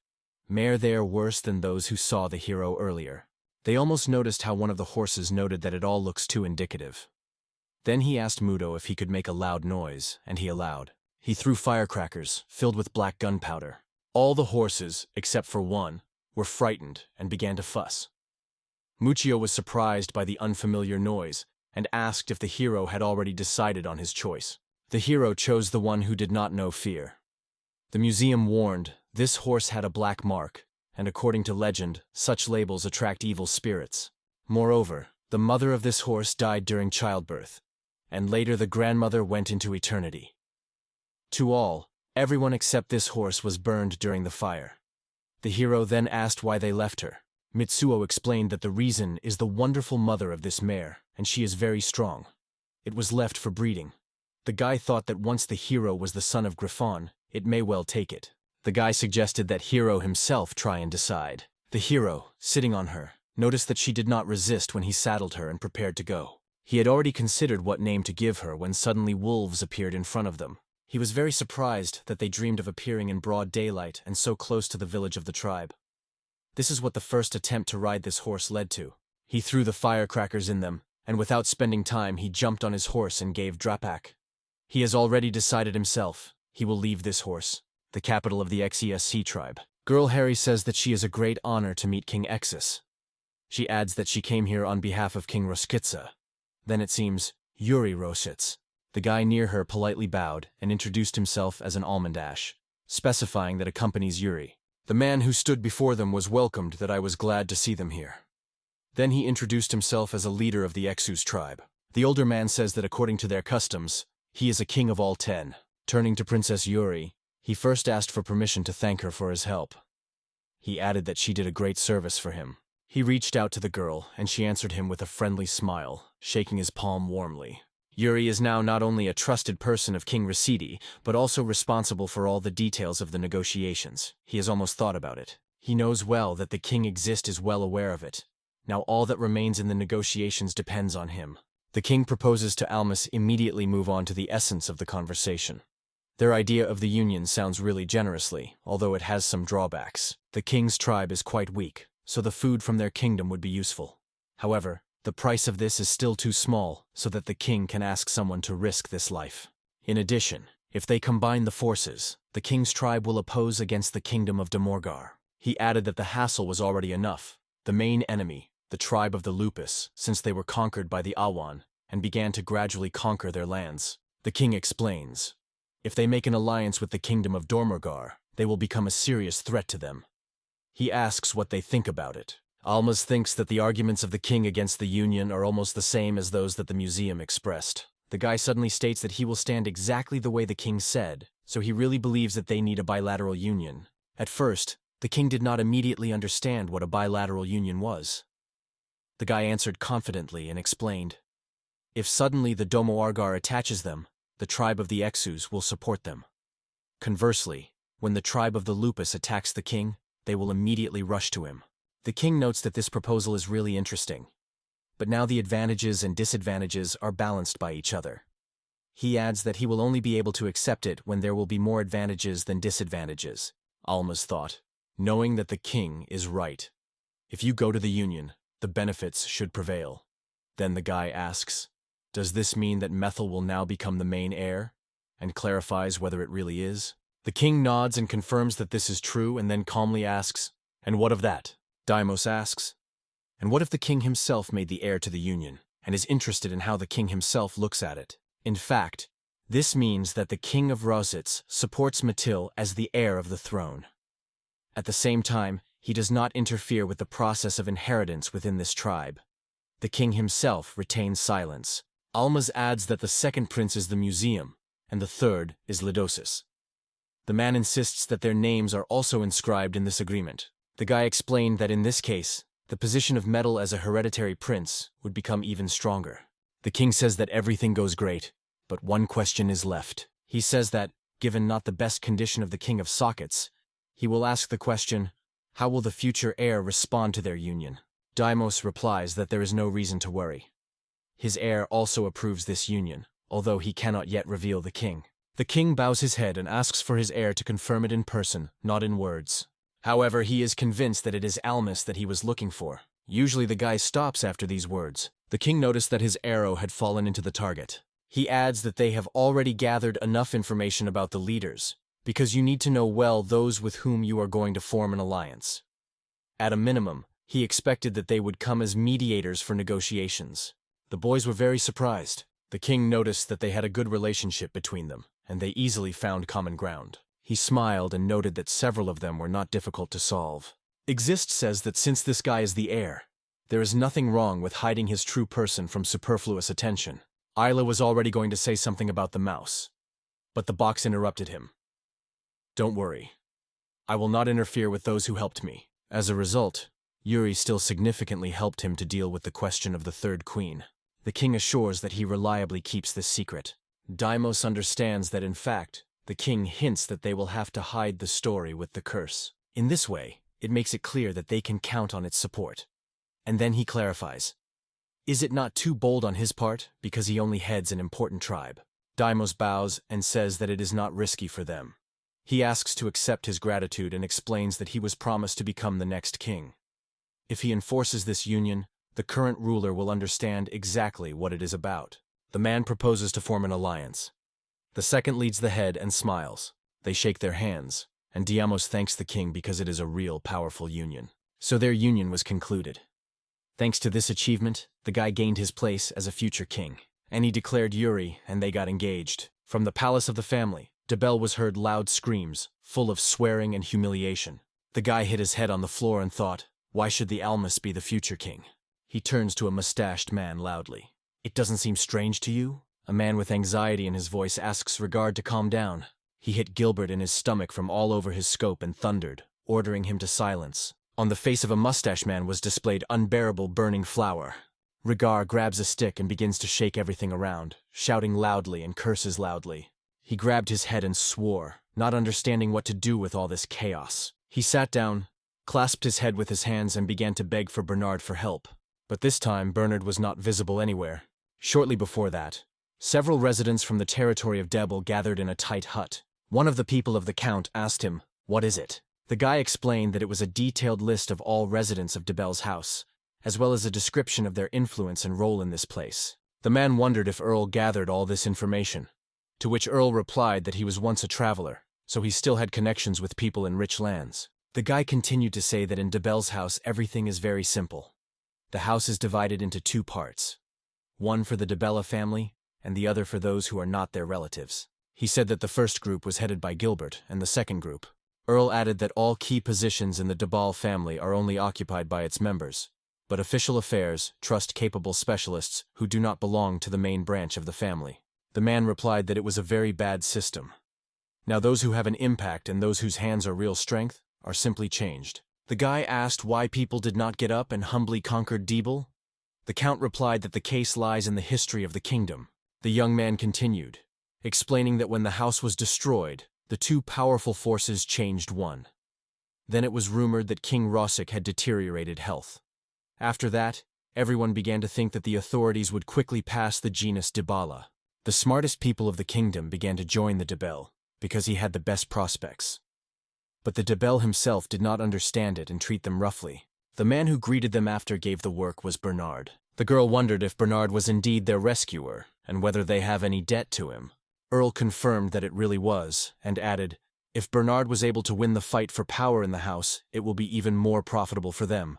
"Mare there worse than those who saw the hero earlier." They almost noticed how one of the horses noted that it all looks too indicative. Then he asked Muto if he could make a loud noise, and he allowed. He threw firecrackers, filled with black gunpowder. All the horses, except for one, were frightened and began to fuss. Muccio was surprised by the unfamiliar noise and asked if the hero had already decided on his choice. The hero chose the one who did not know fear. The museum warned, this horse had a black mark, and according to legend, such labels attract evil spirits. Moreover, the mother of this horse died during childbirth, and later the grandmother went into eternity. To all, everyone except this horse was burned during the fire. The hero then asked why they left her. Mitsuo explained that the reason is the wonderful mother of this mare, and she is very strong. It was left for breeding. The guy thought that once the hero was the son of Griffon, it may well take it. The guy suggested that hero himself try and decide. The hero, sitting on her, noticed that she did not resist when he saddled her and prepared to go. He had already considered what name to give her when suddenly wolves appeared in front of them. He was very surprised that they dreamed of appearing in broad daylight and so close to the village of the tribe. This is what the first attempt to ride this horse led to. He threw the firecrackers in them, and without spending time he jumped on his horse and gave drapak. He has already decided himself. He will leave this horse, the capital of the XESC tribe. Girl Harry says that she is a great honor to meet King Exus. She adds that she came here on behalf of King Roskitsa. Then it seems, Yuri Rositz. The guy near her politely bowed and introduced himself as an almond ash, specifying that accompanies Yuri. The man who stood before them was welcomed that I was glad to see them here. Then he introduced himself as a leader of the Exus tribe. The older man says that according to their customs, he is a king of all 10. Turning to Princess Yuri, he first asked for permission to thank her for his help. He added that she did a great service for him. He reached out to the girl, and she answered him with a friendly smile, shaking his palm warmly. Yuri is now not only a trusted person of King Rasidi, but also responsible for all the details of the negotiations. He has almost thought about it. He knows well that the king is well aware of it. Now all that remains in the negotiations depends on him. The king proposes to Almas immediately move on to the essence of the conversation. Their idea of the union sounds really generously, although it has some drawbacks. The king's tribe is quite weak, so the food from their kingdom would be useful. However, the price of this is still too small so that the king can ask someone to risk this life. In addition, if they combine the forces, the king's tribe will oppose against the kingdom of Demorgar. He added that the hassle was already enough. The main enemy, the tribe of the Lupus, since they were conquered by the Awan, and began to gradually conquer their lands. The king explains, if they make an alliance with the kingdom of Dormorgar, they will become a serious threat to them. He asks what they think about it. Almas thinks that the arguments of the king against the union are almost the same as those that the museum expressed. The guy suddenly states that he will stand exactly the way the king said, so he really believes that they need a bilateral union. At first, the king did not immediately understand what a bilateral union was. The guy answered confidently and explained, if suddenly the Domoargar attaches them, the tribe of the Exus will support them. Conversely, when the tribe of the Lupus attacks the king, they will immediately rush to him. The king notes that this proposal is really interesting. But now the advantages and disadvantages are balanced by each other. He adds that he will only be able to accept it when there will be more advantages than disadvantages. Almas thought, knowing that the king is right. If you go to the union, the benefits should prevail. Then the guy asks, does this mean that Methel will now become the main heir? And clarifies whether it really is. The king nods and confirms that this is true and then calmly asks, and what of that? Deimos asks, and what if the king himself made the heir to the union, and is interested in how the king himself looks at it? In fact, this means that the king of Rositz supports Matil as the heir of the throne. At the same time, he does not interfere with the process of inheritance within this tribe. The king himself retains silence. Almas adds that the second prince is the museum, and the third is Lidosis. The man insists that their names are also inscribed in this agreement. The guy explained that in this case, the position of Metal as a hereditary prince would become even stronger. The king says that everything goes great, but one question is left. He says that, given not the best condition of the king of sockets, he will ask the question, How will the future heir respond to their union? Deimos replies that there is no reason to worry. His heir also approves this union, although he cannot yet reveal the king. The king bows his head and asks for his heir to confirm it in person, not in words. However, he is convinced that it is Almas that he was looking for. Usually the guy stops after these words. The king noticed that his arrow had fallen into the target. He adds that they have already gathered enough information about the leaders, because you need to know well those with whom you are going to form an alliance. At a minimum, he expected that they would come as mediators for negotiations. The boys were very surprised. The king noticed that they had a good relationship between them, and they easily found common ground. He smiled and noted that several of them were not difficult to solve. Exist says that since this guy is the heir, there is nothing wrong with hiding his true person from superfluous attention. Isla was already going to say something about the mouse, but the box interrupted him. Don't worry. I will not interfere with those who helped me. As a result, Yuri still significantly helped him to deal with the question of the third queen. The king assures that he reliably keeps this secret. Deimos understands that in fact, the king hints that they will have to hide the story with the curse. In this way, it makes it clear that they can count on its support. And then he clarifies. Is it not too bold on his part, because he only heads an important tribe? Deimos bows and says that it is not risky for them. He asks to accept his gratitude and explains that he was promised to become the next king. If he enforces this union, the current ruler will understand exactly what it is about. The man proposes to form an alliance. The second leads the head and smiles. They shake their hands, and Deimos thanks the king because it is a real powerful union. So their union was concluded. Thanks to this achievement, the guy gained his place as a future king, and he declared Yuri, and they got engaged. From the palace of the family, Debel was heard loud screams, full of swearing and humiliation. The guy hit his head on the floor and thought, why should the Almas be the future king? He turns to a mustached man loudly. It doesn't seem strange to you? A man with anxiety in his voice asks Regard to calm down. He hit Gilbert in his stomach from all over his scope and thundered, ordering him to silence. On the face of a mustache man was displayed unbearable burning flour. Regard grabs a stick and begins to shake everything around, shouting loudly and curses loudly. He grabbed his head and swore, not understanding what to do with all this chaos. He sat down, clasped his head with his hands and began to beg for Bernard for help. But this time Bernard was not visible anywhere. Shortly before that, several residents from the territory of Debel gathered in a tight hut. One of the people of the count asked him, "What is it?" The guy explained that it was a detailed list of all residents of Debel's house, as well as a description of their influence and role in this place. The man wondered if Earl gathered all this information, to which Earl replied that he was once a traveler, so he still had connections with people in rich lands. The guy continued to say that in Debel's house everything is very simple. The house is divided into two parts, one for the Debella family and the other for those who are not their relatives. He said that the first group was headed by Gilbert and the second group. Earl added that all key positions in the Debal family are only occupied by its members, but official affairs trust capable specialists who do not belong to the main branch of the family. The man replied that it was a very bad system. Now those who have an impact and those whose hands are real strength are simply changed. The guy asked why people did not get up and humbly conquered Debel. The count replied that the case lies in the history of the kingdom. The young man continued, explaining that when the house was destroyed, the two powerful forces changed one. Then it was rumored that King Rosic had deteriorated health. After that, everyone began to think that the authorities would quickly pass the genus Debala. The smartest people of the kingdom began to join the Debel, because he had the best prospects. But the Debel himself did not understand it and treat them roughly. The man who greeted them after gave the work was Bernard. The girl wondered if Bernard was indeed their rescuer, and whether they have any debt to him. Earl confirmed that it really was, and added, if Bernard was able to win the fight for power in the house, it will be even more profitable for them.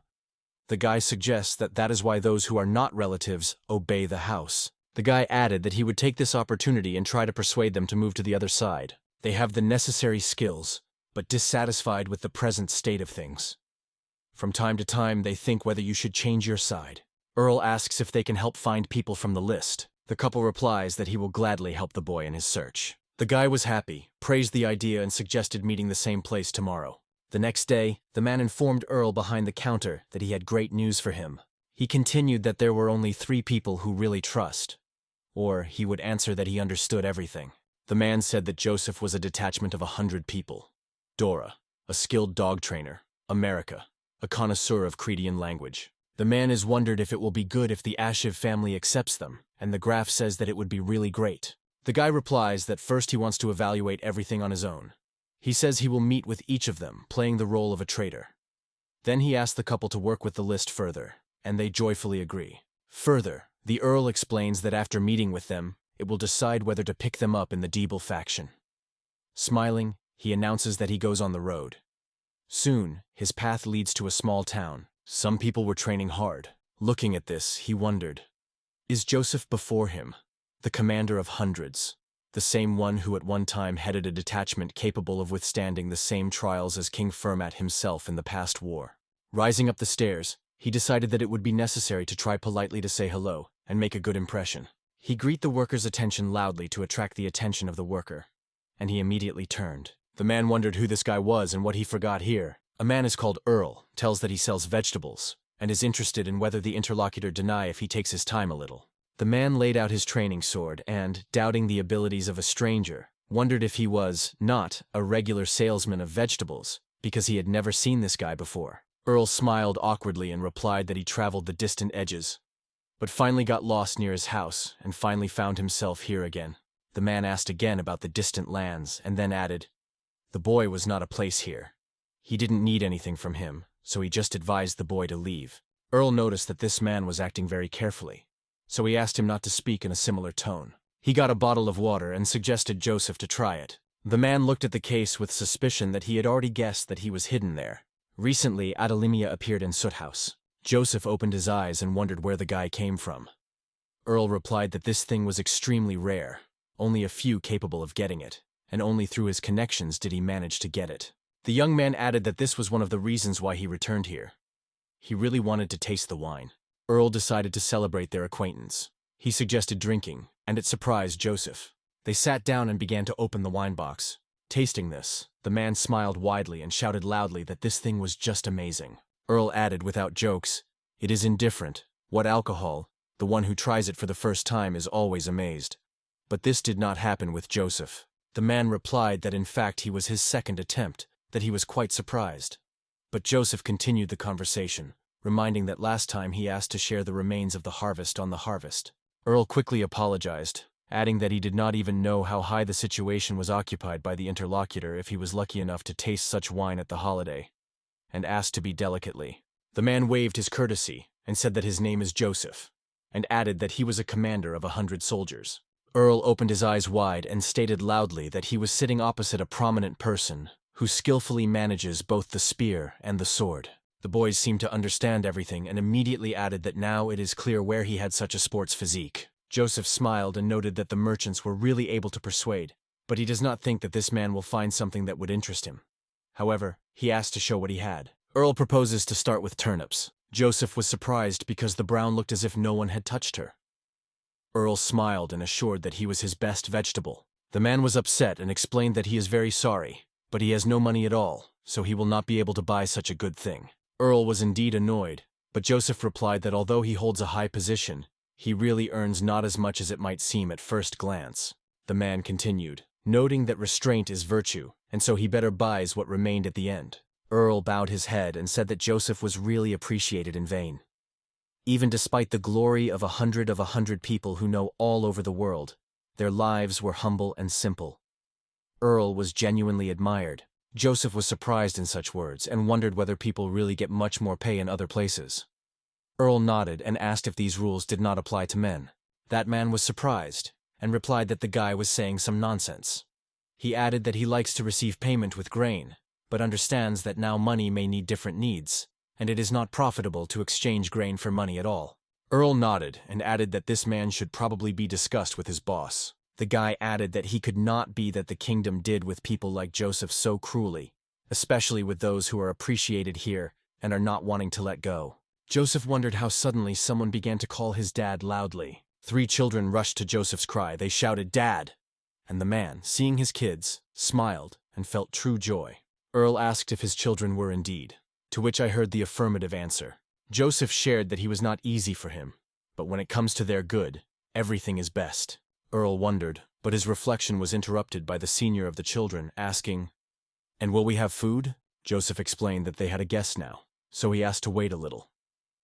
The guy suggests that that is why those who are not relatives obey the house. The guy added that he would take this opportunity and try to persuade them to move to the other side. They have the necessary skills, but dissatisfied with the present state of things. From time to time, they think whether you should change your side. Earl asks if they can help find people from the list. The couple replies that he will gladly help the boy in his search. The guy was happy, praised the idea and suggested meeting the same place tomorrow. The next day, the man informed Earl behind the counter that he had great news for him. He continued that there were only 3 people who really trust, or he would answer that he understood everything. The man said that Joseph was a detachment of 100 people. Dora, a skilled dog trainer, America, a connoisseur of Cretan language. The man has wondered if it will be good if the Ashiv family accepts them, and the graph says that it would be really great. The guy replies that first he wants to evaluate everything on his own. He says he will meet with each of them, playing the role of a traitor. Then he asks the couple to work with the list further, and they joyfully agree. Further, the Earl explains that after meeting with them, it will decide whether to pick them up in the Deeble faction. Smiling, he announces that he goes on the road. Soon, his path leads to a small town. Some people were training hard. Looking at this, he wondered, is Joseph before him, the commander of hundreds, the same one who at one time headed a detachment capable of withstanding the same trials as King Fermat himself in the past war? Rising up the stairs, he decided that it would be necessary to try politely to say hello and make a good impression. He greeted the worker's attention loudly to attract the attention of the worker, and he immediately turned. The man wondered who this guy was and what he forgot here. A man is called Earl, tells that he sells vegetables, and is interested in whether the interlocutor deny if he takes his time a little. The man laid out his training sword and, doubting the abilities of a stranger, wondered if he was not a regular salesman of vegetables, because he had never seen this guy before. Earl smiled awkwardly and replied that he traveled the distant edges, but finally got lost near his house and finally found himself here again. The man asked again about the distant lands and then added, the boy was not a place here. He didn't need anything from him, so he just advised the boy to leave. Earl noticed that this man was acting very carefully, so he asked him not to speak in a similar tone. He got a bottle of water and suggested Joseph to try it. The man looked at the case with suspicion that he had already guessed that he was hidden there. Recently, Adelimia appeared in Soot House. Joseph opened his eyes and wondered where the guy came from. Earl replied that this thing was extremely rare, only a few capable of getting it, and only through his connections did he manage to get it. The young man added that this was one of the reasons why he returned here. He really wanted to taste the wine. Earl decided to celebrate their acquaintance. He suggested drinking, and it surprised Joseph. They sat down and began to open the wine box. Tasting this, the man smiled widely and shouted loudly that this thing was just amazing. Earl added without jokes, it is indifferent. What alcohol? The one who tries it for the first time is always amazed. But this did not happen with Joseph. The man replied that in fact he was his second attempt, that he was quite surprised. But Joseph continued the conversation, reminding that last time he asked to share the remains of the harvest on the harvest. Earl quickly apologized, adding that he did not even know how high the situation was occupied by the interlocutor if he was lucky enough to taste such wine at the holiday, and asked to be delicately. The man waved his courtesy and said that his name is Joseph, and added that he was a commander of 100 soldiers. Earl opened his eyes wide and stated loudly that he was sitting opposite a prominent person who skillfully manages both the spear and the sword. The boys seemed to understand everything and immediately added that now it is clear where he had such a sports physique. Joseph smiled and noted that the merchants were really able to persuade, but he does not think that this man will find something that would interest him. However, he asked to show what he had. Earl proposes to start with turnips. Joseph was surprised because the brown looked as if no one had touched her. Earl smiled and assured that he was his best vegetable. The man was upset and explained that he is very sorry, but he has no money at all, so he will not be able to buy such a good thing. Earl was indeed annoyed, but Joseph replied that although he holds a high position, he really earns not as much as it might seem at first glance. The man continued, noting that restraint is virtue, and so he better buys what remained at the end. Earl bowed his head and said that Joseph was really appreciated in vain. Even despite the glory of 100 people who know all over the world, their lives were humble and simple. Earl was genuinely admired. Joseph was surprised in such words and wondered whether people really get much more pay in other places. Earl nodded and asked if these rules did not apply to men. That man was surprised and replied that the guy was saying some nonsense. He added that he likes to receive payment with grain, but understands that now money may need different needs, and it is not profitable to exchange grain for money at all. Earl nodded and added that this man should probably be discussed with his boss. The guy added that he could not be that the kingdom did with people like Joseph so cruelly, especially with those who are appreciated here and are not wanting to let go. Joseph wondered how suddenly someone began to call his dad loudly. 3 children rushed to Joseph's cry. They shouted, "Dad!" And the man, seeing his kids, smiled and felt true joy. Earl asked if his children were indeed, to which I heard the affirmative answer. Joseph shared that he was not easy for him, but when it comes to their good, everything is best. Earl wondered, but his reflection was interrupted by the senior of the children, asking, "And will we have food?" Joseph explained that they had a guest now, so he asked to wait a little.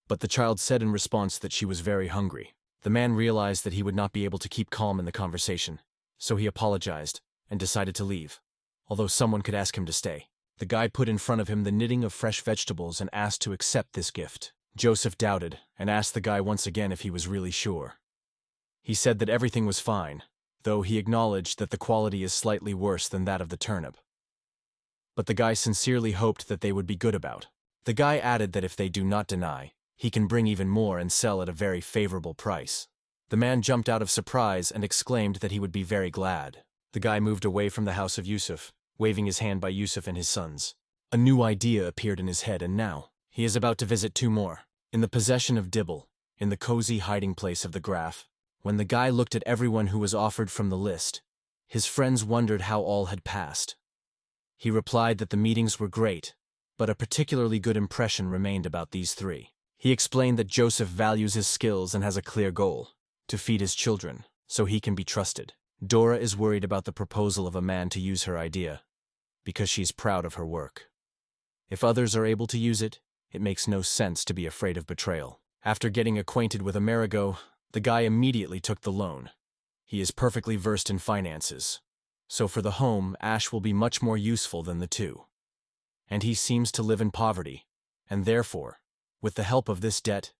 But the child said in response that she was very hungry. The man realized that he would not be able to keep calm in the conversation, so he apologized and decided to leave, although someone could ask him to stay. The guy put in front of him the knitting of fresh vegetables and asked to accept this gift. Joseph doubted and asked the guy once again if he was really sure. He said that everything was fine, though he acknowledged that the quality is slightly worse than that of the turnip. But the guy sincerely hoped that they would be good about. The guy added that if they do not deny, he can bring even more and sell at a very favorable price. The man jumped out of surprise and exclaimed that he would be very glad. The guy moved away from the house of Yusuf, waving his hand by Yusuf and his sons. A new idea appeared in his head, and now he is about to visit two more. In the possession of Dibble, in the cozy hiding place of the graph. When the guy looked at everyone who was offered from the list, his friends wondered how all had passed. He replied that the meetings were great, but a particularly good impression remained about these three. He explained that Joseph values his skills and has a clear goal: to feed his children, so he can be trusted. Dora is worried about the proposal of a man to use her idea, because she's proud of her work. If others are able to use it, it makes no sense to be afraid of betrayal. After getting acquainted with Amerigo, the guy immediately took the loan. He is perfectly versed in finances, so for the home, Ash will be much more useful than the two. And he seems to live in poverty, and therefore, with the help of this debt,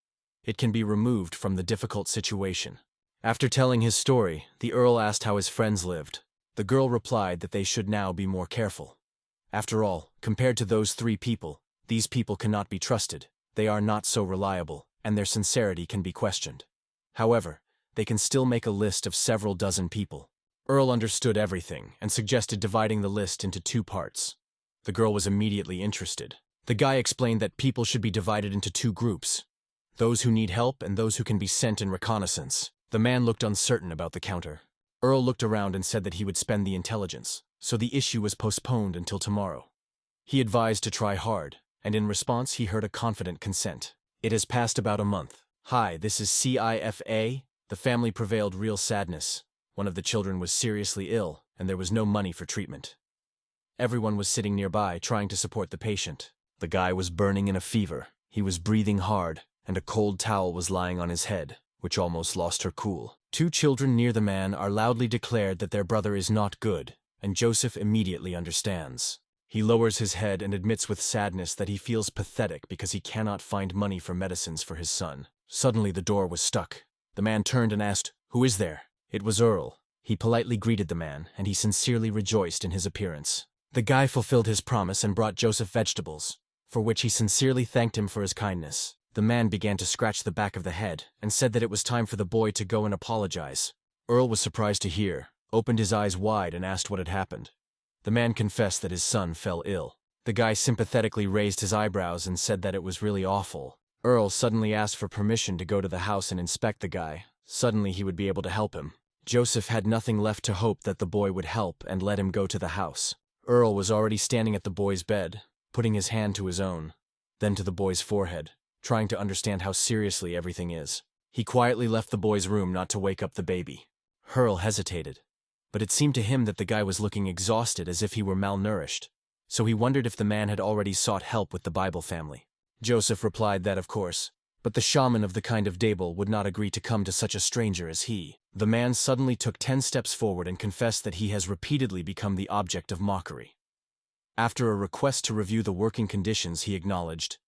it can be removed from the difficult situation. After telling his story, the Earl asked how his friends lived. The girl replied that they should now be more careful. After all, compared to those three people, these people cannot be trusted. They are not so reliable, and their sincerity can be questioned. However, they can still make a list of several dozen people. Earl understood everything and suggested dividing the list into two parts. The girl was immediately interested. The guy explained that people should be divided into two groups: those who need help and those who can be sent in reconnaissance. The man looked uncertain about the counter. Earl looked around and said that he would spend the intelligence, so the issue was postponed until tomorrow. He advised to try hard, and in response he heard a confident consent. It has passed about a month. Hi, this is CIFA. The family prevailed real sadness. One of the children was seriously ill, and there was no money for treatment. Everyone was sitting nearby, trying to support the patient. The guy was burning in a fever. He was breathing hard, and a cold towel was lying on his head, which almost lost her cool. Two children near the man are loudly declared that their brother is not good, and Joseph immediately understands. He lowers his head and admits with sadness that he feels pathetic because he cannot find money for medicines for his son. Suddenly the door was stuck. The man turned and asked, "Who is there?" It was Earl. He politely greeted the man, and he sincerely rejoiced in his appearance. The guy fulfilled his promise and brought Joseph vegetables, for which he sincerely thanked him for his kindness. The man began to scratch the back of the head and said that it was time for the boy to go and apologize. Earl was surprised to hear, opened his eyes wide and asked what had happened. The man confessed that his son fell ill. The guy sympathetically raised his eyebrows and said that it was really awful. Earl suddenly asked for permission to go to the house and inspect the guy. Suddenly he would be able to help him. Joseph had nothing left to hope that the boy would help and let him go to the house. Earl was already standing at the boy's bed, putting his hand to his own, then to the boy's forehead, trying to understand how seriously everything is. He quietly left the boy's room not to wake up the baby. Earl hesitated, but it seemed to him that the guy was looking exhausted, as if he were malnourished, so he wondered if the man had already sought help with the Bible family. Joseph replied that of course, but the shaman of the kind of Dable would not agree to come to such a stranger as he. The man suddenly took 10 steps forward and confessed that he has repeatedly become the object of mockery. After a request to review the working conditions, he acknowledged,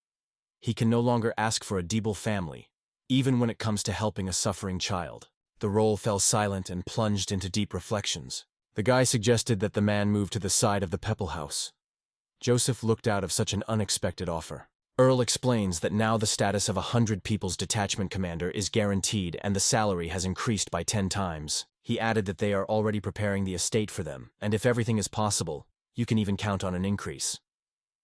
he can no longer ask for a Dable family, even when it comes to helping a suffering child. The role fell silent and plunged into deep reflections. The guy suggested that the man move to the side of the Pepple house. Joseph looked out of such an unexpected offer. Earl explains that now the status of 100 People's Detachment Commander is guaranteed and the salary has increased by 10 times. He added that they are already preparing the estate for them, and if everything is possible, you can even count on an increase.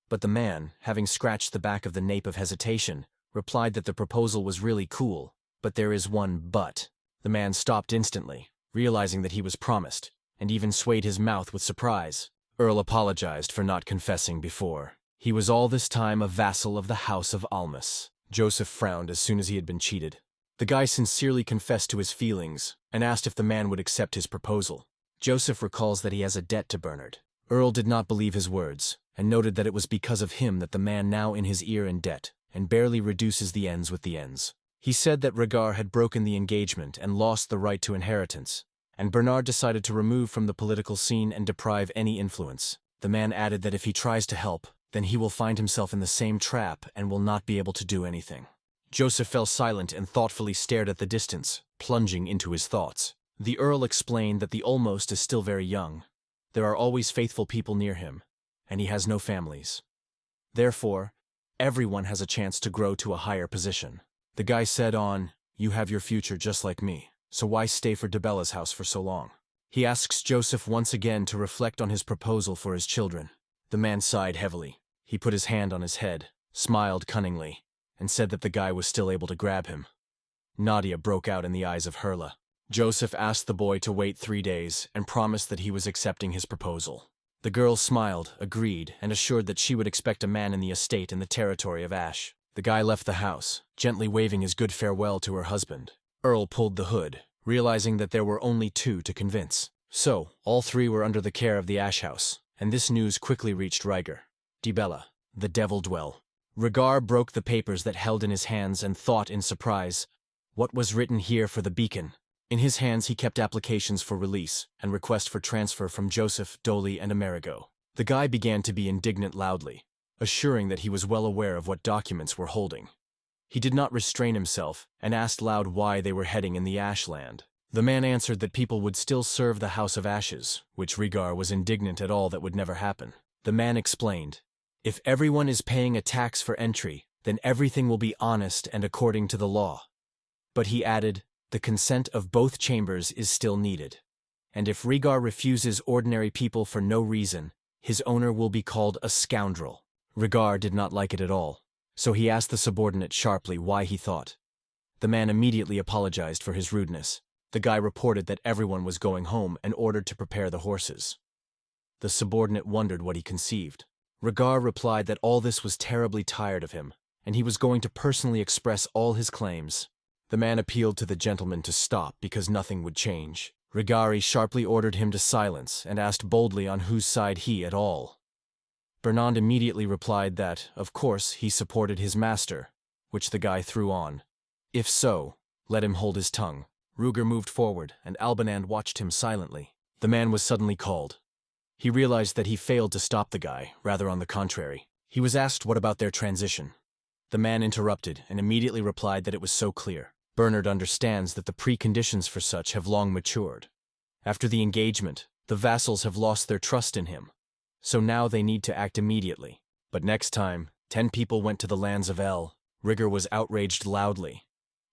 But the man, having scratched the back of the nape of hesitation, replied that the proposal was really cool, but there is one but. The man stopped instantly, realizing that he was promised, and even swayed his mouth with surprise. Earl apologized for not confessing before. He was all this time a vassal of the House of Almas. Joseph frowned as soon as he had been cheated. The guy sincerely confessed to his feelings and asked if the man would accept his proposal. Joseph recalls that he has a debt to Bernard. Earl did not believe his words, and noted that it was because of him that the man now in his ear in debt, and barely reduces the ends with the ends. He said that Rhaegar had broken the engagement and lost the right to inheritance, and Bernard decided to remove from the political scene and deprive any influence. The man added that if he tries to help, then he will find himself in the same trap and will not be able to do anything. Joseph fell silent and thoughtfully stared at the distance, plunging into his thoughts. The Earl explained that the almost is still very young. There are always faithful people near him, and he has no families. Therefore, everyone has a chance to grow to a higher position. The guy said on, "You have your future just like me, so why stay for Debella's house for so long?" He asks Joseph once again to reflect on his proposal for his children. The man sighed heavily. He put his hand on his head, smiled cunningly, and said that the guy was still able to grab him. Nadia broke out in the eyes of Hurla. Joseph asked the boy to wait 3 days and promised that he was accepting his proposal. The girl smiled, agreed, and assured that she would expect a man in the estate in the territory of Ash. The guy left the house, gently waving his good farewell to her husband. Earl pulled the hood, realizing that there were only 2 to convince. So, all 3 were under the care of the Ash House, and this news quickly reached Rhaegar. Dibella, the devil dwell. Rhaegar broke the papers that held in his hands and thought in surprise, what was written here for the beacon? In his hands he kept applications for release and request for transfer from Joseph, Dolly, and Amerigo. The guy began to be indignant loudly, assuring that he was well aware of what documents were holding. He did not restrain himself and asked loud why they were heading in the Ashland. The man answered that people would still serve the House of Ashes, which Rhaegar was indignant at all that would never happen. The man explained, "If everyone is paying a tax for entry, then everything will be honest and according to the law." But he added, the consent of both chambers is still needed, and if Rhaegar refuses ordinary people for no reason, his owner will be called a scoundrel. Rhaegar did not like it at all, so he asked the subordinate sharply why he thought. The man immediately apologized for his rudeness. The guy reported that everyone was going home and ordered to prepare the horses. The subordinate wondered what he conceived. Rhaegar replied that all this was terribly tired of him, and he was going to personally express all his claims. The man appealed to the gentleman to stop because nothing would change. Rhaegar sharply ordered him to silence and asked boldly on whose side he at all. Bernard immediately replied that, of course, he supported his master, which the guy threw on. If so, let him hold his tongue. Rhaegar moved forward, and Albanand watched him silently. The man was suddenly called. He realized that he failed to stop the guy, rather on the contrary. He was asked what about their transition. The man interrupted and immediately replied that it was so clear. Bernard understands that the preconditions for such have long matured. After the engagement, the vassals have lost their trust in him, so now they need to act immediately. But next time, 10 people went to the lands of El. Rhaegar was outraged loudly.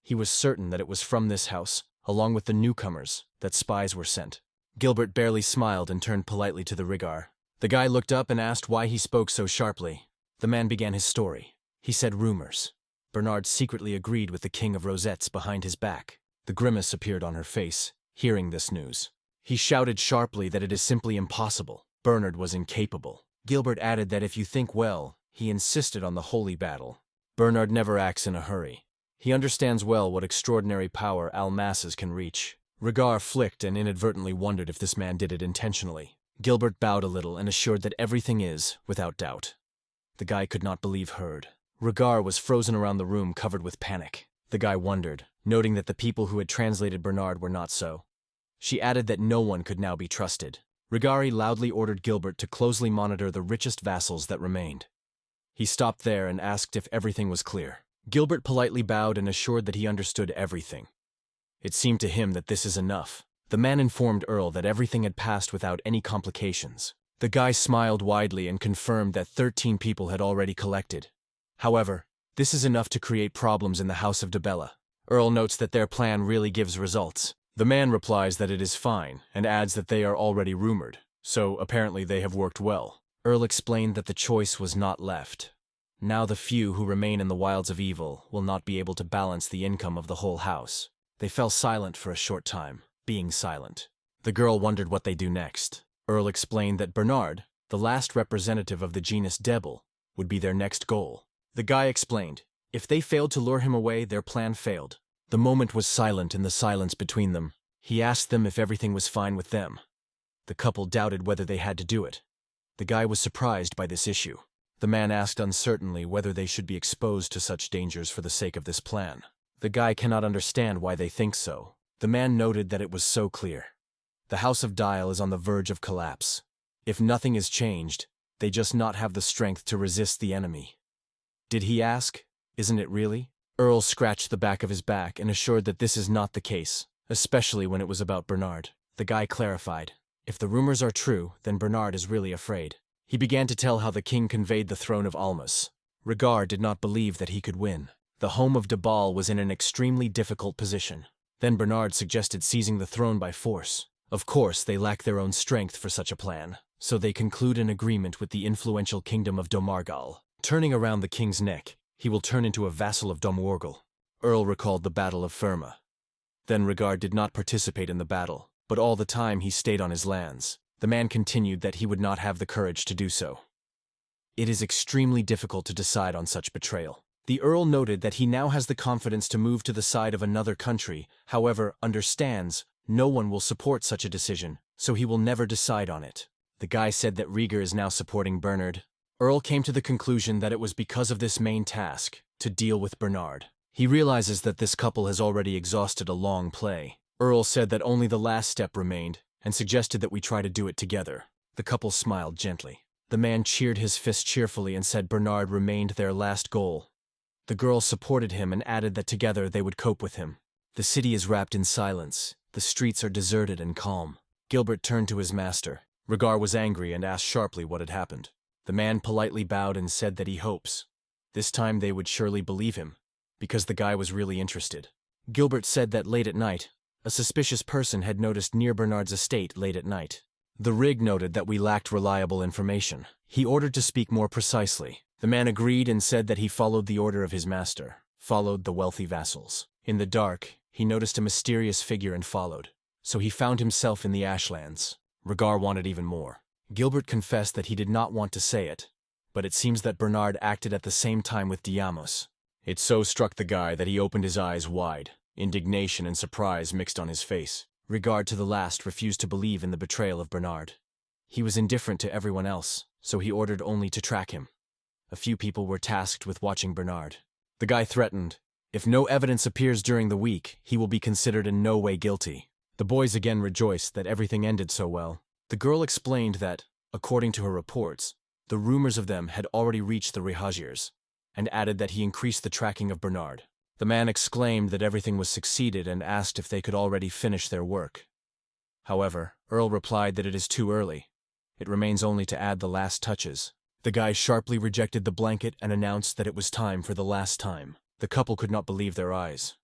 He was certain that it was from this house, along with the newcomers, that spies were sent. Gilbert barely smiled and turned politely to the Rhaegar. The guy looked up and asked why he spoke so sharply. The man began his story. He said rumors. Bernard secretly agreed with the King of Rosettes behind his back. The grimace appeared on her face, hearing this news. He shouted sharply that it is simply impossible. Bernard was incapable. Gilbert added that if you think well, he insisted on the holy battle. Bernard never acts in a hurry. He understands well what extraordinary power Almasses can reach. Rhaegar flicked and inadvertently wondered if this man did it intentionally. Gilbert bowed a little and assured that everything is, without doubt. The guy could not believe heard. Rhaegar was frozen around the room, covered with panic. The guy wondered, noting that the people who had translated Bernard were not so. She added that no one could now be trusted. Rhaegar loudly ordered Gilbert to closely monitor the richest vassals that remained. He stopped there and asked if everything was clear. Gilbert politely bowed and assured that he understood everything. It seemed to him that this is enough. The man informed Earl that everything had passed without any complications. The guy smiled widely and confirmed that 13 people had already collected. However, this is enough to create problems in the House of Dibella. Earl notes that their plan really gives results. The man replies that it is fine, and adds that they are already rumored, so apparently they have worked well. Earl explained that the choice was not left. Now the few who remain in the wilds of evil will not be able to balance the income of the whole house. They fell silent for a short time, being silent. The girl wondered what they do next. Earl explained that Bernard, the last representative of the genus Debel, would be their next goal. The guy explained, if they failed to lure him away, their plan failed. The moment was silent in the silence between them. He asked them if everything was fine with them. The couple doubted whether they had to do it. The guy was surprised by this issue. The man asked uncertainly whether they should be exposed to such dangers for the sake of this plan. The guy cannot understand why they think so. The man noted that it was so clear. The House of Dial is on the verge of collapse. If nothing is changed, they just not have the strength to resist the enemy. Did he ask, "Isn't it really?" Earl scratched the back of his back and assured that this is not the case, especially when it was about Bernard. The guy clarified, "If the rumors are true, then Bernard is really afraid." He began to tell how the king conveyed the throne of Almas. Regard did not believe that he could win. The home of Debal was in an extremely difficult position. Then Bernard suggested seizing the throne by force. Of course, they lack their own strength for such a plan, so they conclude an agreement with the influential kingdom of Domargal. Turning around the king's neck, he will turn into a vassal of Domwargal. Earl recalled the Battle of Firma. Then Regard did not participate in the battle, but all the time he stayed on his lands. The man continued that he would not have the courage to do so. It is extremely difficult to decide on such betrayal. The Earl noted that he now has the confidence to move to the side of another country, however, understands no one will support such a decision, so he will never decide on it. The guy said that Rieger is now supporting Bernard. Earl came to the conclusion that it was because of this main task, to deal with Bernard. He realizes that this couple has already exhausted a long play. Earl said that only the last step remained, and suggested that we try to do it together. The couple smiled gently. The man cheered his fist cheerfully and said Bernard remained their last goal. The girl supported him and added that together they would cope with him. The city is wrapped in silence. The streets are deserted and calm. Gilbert turned to his master. Regard was angry and asked sharply what had happened. The man politely bowed and said that he hopes this time they would surely believe him, because the guy was really interested. Gilbert said that late at night, a suspicious person had noticed near Bernard's estate late at night. The Rig noted that we lacked reliable information. He ordered to speak more precisely. The man agreed and said that he followed the order of his master, followed the wealthy vassals. In the dark, he noticed a mysterious figure and followed. So he found himself in the Ashlands. Regard wanted even more. Gilbert confessed that he did not want to say it, but it seems that Bernard acted at the same time with Diamos. It so struck the guy that he opened his eyes wide. Indignation and surprise mixed on his face. Regard to the last refused to believe in the betrayal of Bernard. He was indifferent to everyone else, so he ordered only to track him. A few people were tasked with watching Bernard. The guy threatened, if no evidence appears during the week, he will be considered in no way guilty. The boys again rejoiced that everything ended so well. The girl explained that, according to her reports, the rumors of them had already reached the Rehajirs, and added that he increased the tracking of Bernard. The man exclaimed that everything was succeeded and asked if they could already finish their work. However, Earl replied that it is too early. It remains only to add the last touches. The guy sharply rejected the blanket and announced that it was time for the last time. The couple could not believe their eyes.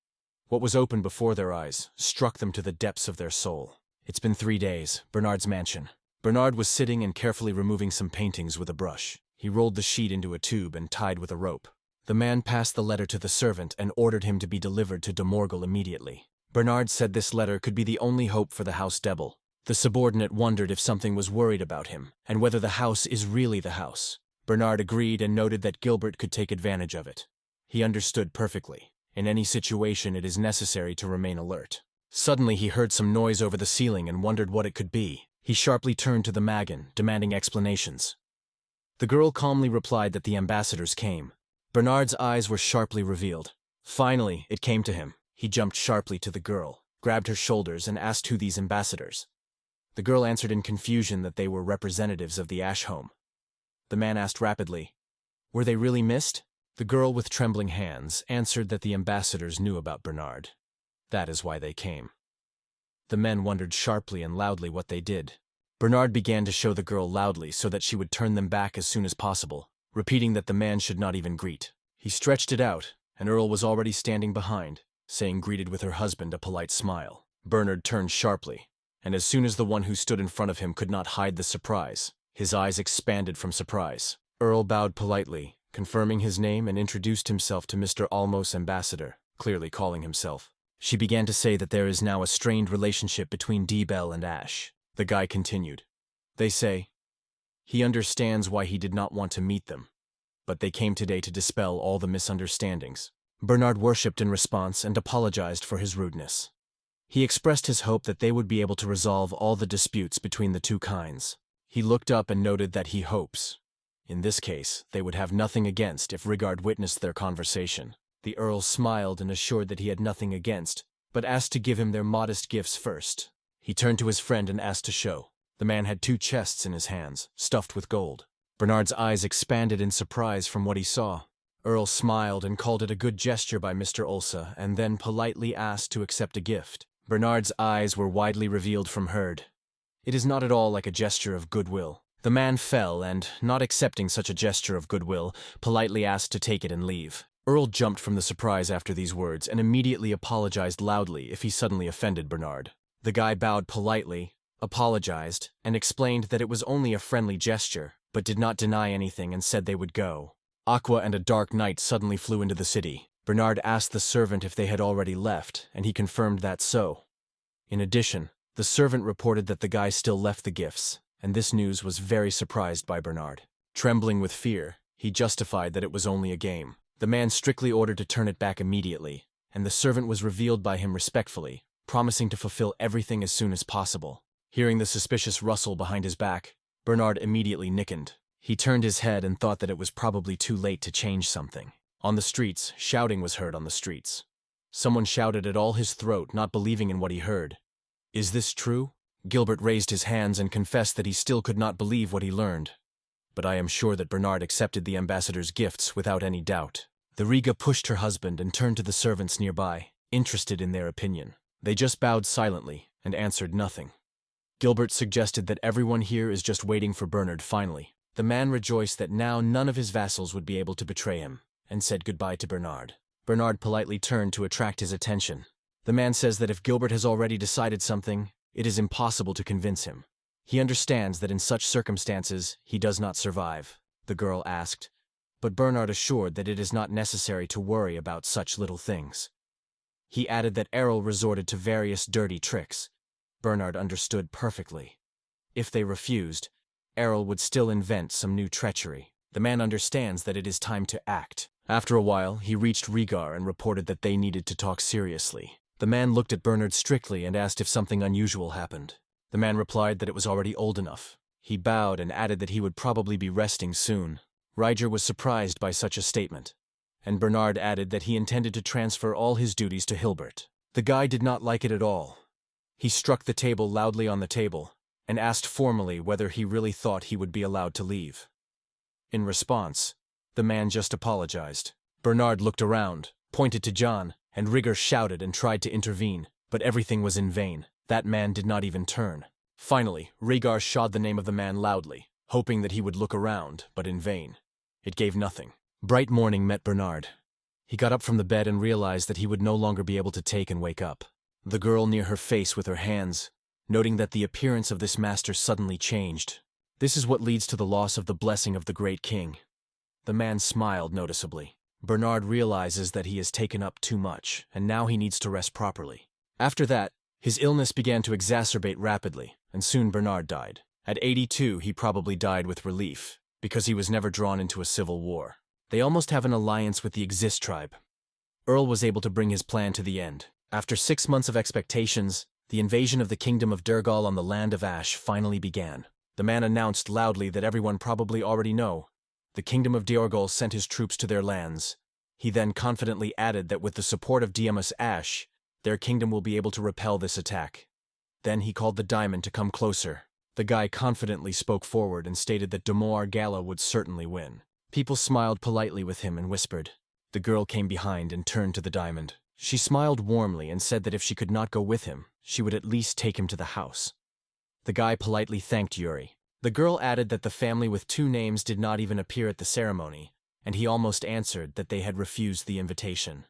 What was opened before their eyes struck them to the depths of their soul. It's been 3 days, Bernard's mansion. Bernard was sitting and carefully removing some paintings with a brush. He rolled the sheet into a tube and tied with a rope. The man passed the letter to the servant and ordered him to be delivered to De Morgul immediately. Bernard said this letter could be the only hope for the House Debel. The subordinate wondered if something was worried about him, and whether the house is really the house. Bernard agreed and noted that Gilbert could take advantage of it. He understood perfectly. In any situation, it is necessary to remain alert. Suddenly, he heard some noise over the ceiling and wondered what it could be. He sharply turned to the Magan, demanding explanations. The girl calmly replied that the ambassadors came. Bernard's eyes were sharply revealed. Finally, it came to him. He jumped sharply to the girl, grabbed her shoulders, and asked who these ambassadors. The girl answered in confusion that they were representatives of the Ash home. The man asked rapidly, "Were they really missed?" The girl, with trembling hands, answered that the ambassadors knew about Bernard. That is why they came. The men wondered sharply and loudly what they did. Bernard began to show the girl loudly so that she would turn them back as soon as possible, repeating that the man should not even greet. He stretched it out, and Earl was already standing behind, saying greeted with her husband a polite smile. Bernard turned sharply, and as soon as the one who stood in front of him could not hide the surprise, his eyes expanded from surprise. Earl bowed politely, confirming his name, and introduced himself to Mr. Almos Ambassador, clearly calling himself. She began to say that there is now a strained relationship between Debel and Ash. The guy continued. They say he understands why he did not want to meet them, but they came today to dispel all the misunderstandings. Bernard worshipped in response and apologized for his rudeness. He expressed his hope that they would be able to resolve all the disputes between the two kinds. He looked up and noted that he hopes. In this case, they would have nothing against if Rigard witnessed their conversation. The Earl smiled and assured that he had nothing against, but asked to give him their modest gifts first. He turned to his friend and asked to show. The man had 2 chests in his hands, stuffed with gold. Bernard's eyes expanded in surprise from what he saw. Earl smiled and called it a good gesture by Mr. Ulsa, and then politely asked to accept a gift. Bernard's eyes were widely revealed from Herd. It is not at all like a gesture of goodwill. The man fell and, not accepting such a gesture of goodwill, politely asked to take it and leave. Earl jumped from the surprise after these words and immediately apologized loudly if he suddenly offended Bernard. The guy bowed politely, apologized, and explained that it was only a friendly gesture, but did not deny anything and said they would go. Aqua and a dark knight suddenly flew into the city. Bernard asked the servant if they had already left, and he confirmed that so. In addition, the servant reported that the guy still left the gifts, and this news was very surprised by Bernard. Trembling with fear, he justified that it was only a game. The man strictly ordered to turn it back immediately, and the servant was revealed by him respectfully, promising to fulfill everything as soon as possible. Hearing the suspicious rustle behind his back, Bernard immediately nickened. He turned his head and thought that it was probably too late to change something. On the streets, shouting was heard on the streets. Someone shouted at all his throat, not believing in what he heard. "Is this true?" Gilbert raised his hands and confessed that he still could not believe what he learned. "But I am sure that Bernard accepted the ambassador's gifts without any doubt." The Riga pushed her husband and turned to the servants nearby, interested in their opinion. They just bowed silently and answered nothing. Gilbert suggested that everyone here is just waiting for Bernard finally. The man rejoiced that now none of his vassals would be able to betray him, and said goodbye to Bernard. Bernard politely turned to attract his attention. The man says that if Gilbert has already decided something, it is impossible to convince him. He understands that in such circumstances, he does not survive. The girl asked, but Bernard assured that it is not necessary to worry about such little things. He added that Errol resorted to various dirty tricks. Bernard understood perfectly. If they refused, Errol would still invent some new treachery. The man understands that it is time to act. After a while, he reached Rigar and reported that they needed to talk seriously. The man looked at Bernard strictly and asked if something unusual happened. The man replied that it was already old enough. He bowed and added that he would probably be resting soon. Riger was surprised by such a statement, and Bernard added that he intended to transfer all his duties to Hilbert. The guy did not like it at all. He struck the table loudly on the table and asked formally whether he really thought he would be allowed to leave. In response, the man just apologized. Bernard looked around, pointed to John, and Riger shouted and tried to intervene, but everything was in vain. That man did not even turn. Finally, Rhaegar shouted the name of the man loudly, hoping that he would look around, but in vain. It gave nothing. Bright morning met Bernard. He got up from the bed and realized that he would no longer be able to take and wake up. The girl near her face with her hands, noting that the appearance of this master suddenly changed. This is what leads to the loss of the blessing of the great king. The man smiled noticeably. Bernard realizes that he has taken up too much, and now he needs to rest properly. After that, his illness began to exacerbate rapidly, and soon Bernard died. At 82, he probably died with relief, because he was never drawn into a civil war. They almost have an alliance with the Exist tribe. Earl was able to bring his plan to the end. After 6 months of expectations, the invasion of the kingdom of Durgal on the land of Ash finally began. The man announced loudly that everyone probably already know. The kingdom of Durgal sent his troops to their lands. He then confidently added that with the support of Diamus Ash, their kingdom will be able to repel this attack. Then he called the diamond to come closer. The guy confidently spoke forward and stated that Demoar Gala would certainly win. People smiled politely with him and whispered. The girl came behind and turned to the diamond. She smiled warmly and said that if she could not go with him, she would at least take him to the house. The guy politely thanked Yuri. The girl added that the family with 2 names did not even appear at the ceremony, and he almost answered that they had refused the invitation.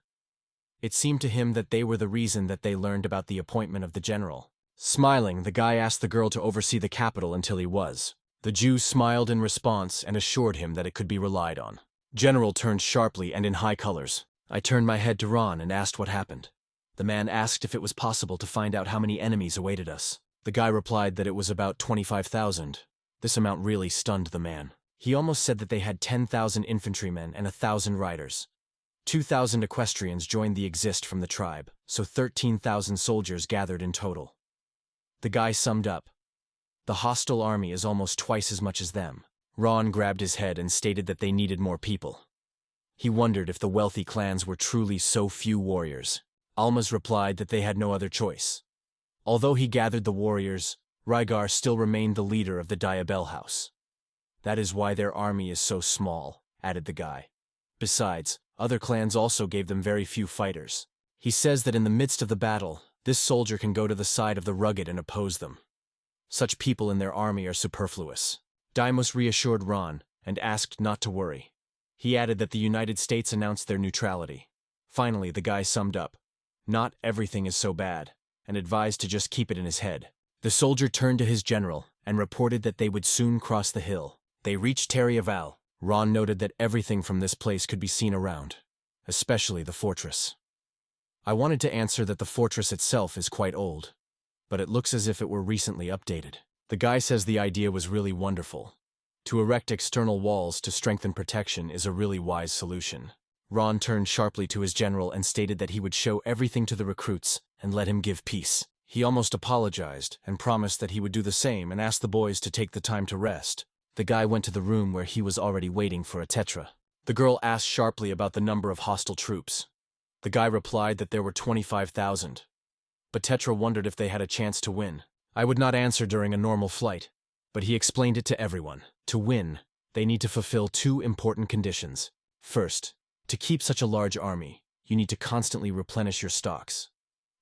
It seemed to him that they were the reason that they learned about the appointment of the general. Smiling, the guy asked the girl to oversee the capital until he was. The Jew smiled in response and assured him that it could be relied on. General turned sharply and in high colors. I turned my head to Ron and asked what happened. The man asked if it was possible to find out how many enemies awaited us. The guy replied that it was about 25,000. This amount really stunned the man. He almost said that they had 10,000 infantrymen and 1,000 riders. 2,000 equestrians joined the Exist from the tribe, so 13,000 soldiers gathered in total. The guy summed up. The hostile army is almost twice as much as them. Ron grabbed his head and stated that they needed more people. He wondered if the wealthy clans were truly so few warriors. Alma's replied that they had no other choice. Although he gathered the warriors, Rygar still remained the leader of the Diabell House. That is why their army is so small, added the guy. Besides, other clans also gave them very few fighters. He says that in the midst of the battle, this soldier can go to the side of the rugged and oppose them. Such people in their army are superfluous. Deimos reassured Ron and asked not to worry. He added that the United States announced their neutrality. Finally, the guy summed up. Not everything is so bad, and advised to just keep it in his head. The soldier turned to his general and reported that they would soon cross the hill. They reached Terriaval. Ron noted that everything from this place could be seen around, especially the fortress. I wanted to answer that the fortress itself is quite old, but it looks as if it were recently updated. The guy says the idea was really wonderful. To erect external walls to strengthen protection is a really wise solution. Ron turned sharply to his general and stated that he would show everything to the recruits and let him give peace. He almost apologized and promised that he would do the same and asked the boys to take the time to rest. The guy went to the room where he was already waiting for a tetra. The girl asked sharply about the number of hostile troops. The guy replied that there were 25,000. But Tetra wondered if they had a chance to win. I would not answer during a normal flight, but he explained it to everyone. To win, they need to fulfill two important conditions. First, to keep such a large army, you need to constantly replenish your stocks.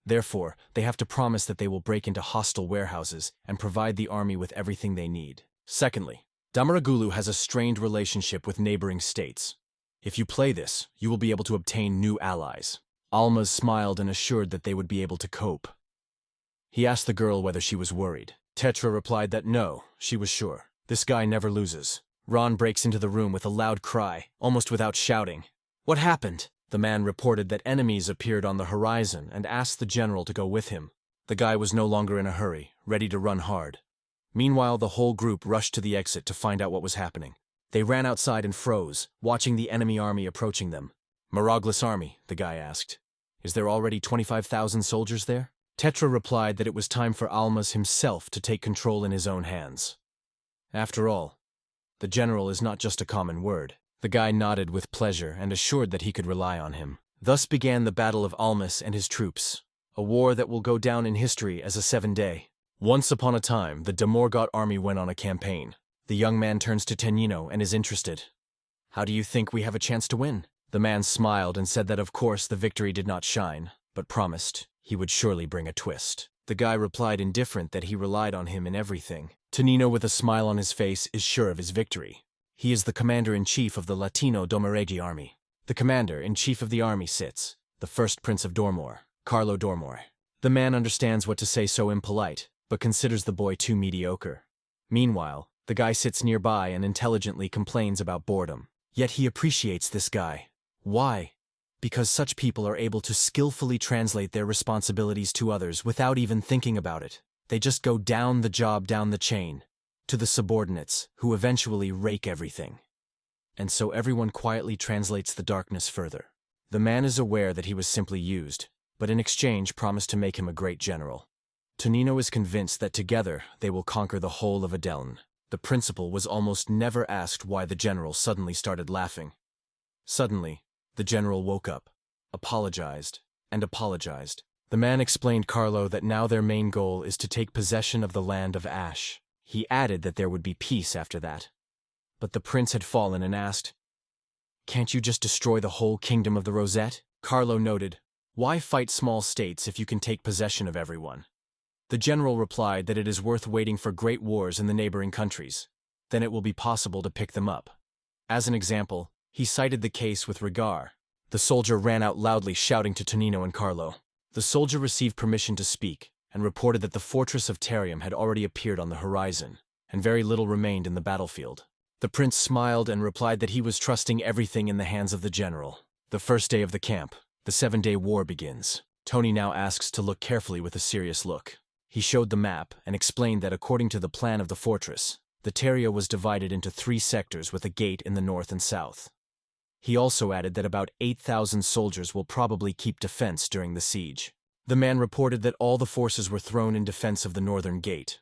Therefore, they have to promise that they will break into hostile warehouses and provide the army with everything they need. Secondly, Damaragulu has a strained relationship with neighboring states. If you play this, you will be able to obtain new allies. Alma smiled and assured that they would be able to cope. He asked the girl whether she was worried. Tetra replied that no, she was sure. This guy never loses. Ron breaks into the room with a loud cry, almost without shouting. What happened? The man reported that enemies appeared on the horizon and asked the general to go with him. The guy was no longer in a hurry, ready to run hard. Meanwhile, the whole group rushed to the exit to find out what was happening. They ran outside and froze, watching the enemy army approaching them. Miraglis army, the guy asked. Is there already 25,000 soldiers there? Tetra replied that it was time for Almas himself to take control in his own hands. After all, the general is not just a common word. The guy nodded with pleasure and assured that he could rely on him. Thus began the Battle of Almas and his troops, a war that will go down in history as a 7-day. Once upon a time, the Demorgot army went on a campaign. The young man turns to Tenino and is interested. How do you think we have a chance to win? The man smiled and said that of course the victory did not shine, but promised he would surely bring a twist. The guy replied indifferent that he relied on him in everything. Tenino, with a smile on his face, is sure of his victory. He is the commander-in-chief of the Latino Domeregi army. The commander-in-chief of the army sits, the first prince of Dormor, Carlo Dormor. The man understands what to say so impolite, but considers the boy too mediocre. Meanwhile, the guy sits nearby and intelligently complains about boredom. Yet he appreciates this guy. Why? Because such people are able to skillfully translate their responsibilities to others without even thinking about it. They just go down the job down the chain, to the subordinates, who eventually rake everything. And so everyone quietly translates the darkness further. The man is aware that he was simply used, but in exchange promised to make him a great general. Tonino is convinced that together they will conquer the whole of Adeln. The principal was almost never asked why the general suddenly started laughing. Suddenly, the general woke up, apologized, and apologized. The man explained Carlo that now their main goal is to take possession of the land of Ash. He added that there would be peace after that. But the prince had fallen and asked, "Can't you just destroy the whole kingdom of the Rosette?" Carlo noted, "Why fight small states if you can take possession of everyone?" The general replied that it is worth waiting for great wars in the neighboring countries. Then it will be possible to pick them up. As an example, he cited the case with Rigar. The soldier ran out loudly shouting to Tonino and Carlo. The soldier received permission to speak and reported that the fortress of Terium had already appeared on the horizon, and very little remained in the battlefield. The prince smiled and replied that he was trusting everything in the hands of the general. The first day of the camp, the 7-day war begins. Tony now asks to look carefully with a serious look. He showed the map and explained that according to the plan of the fortress, the Teria was divided into 3 sectors with a gate in the north and south. He also added that about 8,000 soldiers will probably keep defense during the siege. The man reported that all the forces were thrown in defense of the northern gate.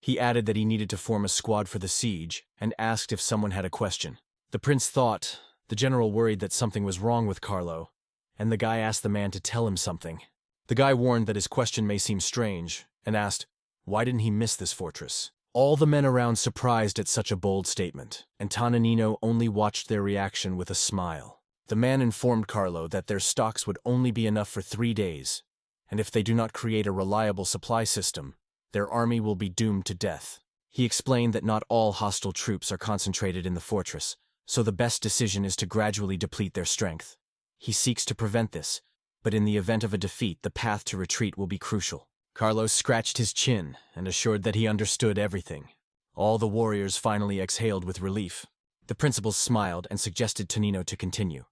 He added that he needed to form a squad for the siege and asked if someone had a question. The prince thought, the general worried that something was wrong with Carlo, and the guy asked the man to tell him something. The guy warned that his question may seem strange and asked, why didn't he miss this fortress? All the men around surprised at such a bold statement, and Tonanino only watched their reaction with a smile. The man informed Carlo that their stocks would only be enough for 3 days, and if they do not create a reliable supply system, their army will be doomed to death. He explained that not all hostile troops are concentrated in the fortress, so the best decision is to gradually deplete their strength. He seeks to prevent this, but in the event of a defeat, the path to retreat will be crucial. Carlos scratched his chin and assured that he understood everything. All the warriors finally exhaled with relief. The principal smiled and suggested Tonino to continue,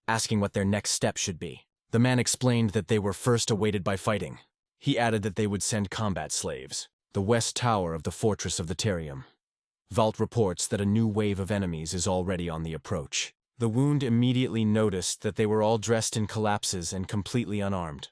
asking what their next step should be. The man explained that they were first awaited by fighting. He added that they would send combat slaves. The west tower of the fortress of the Terium. Vault reports that a new wave of enemies is already on the approach. The wound immediately noticed that they were all dressed in collapses and completely unarmed.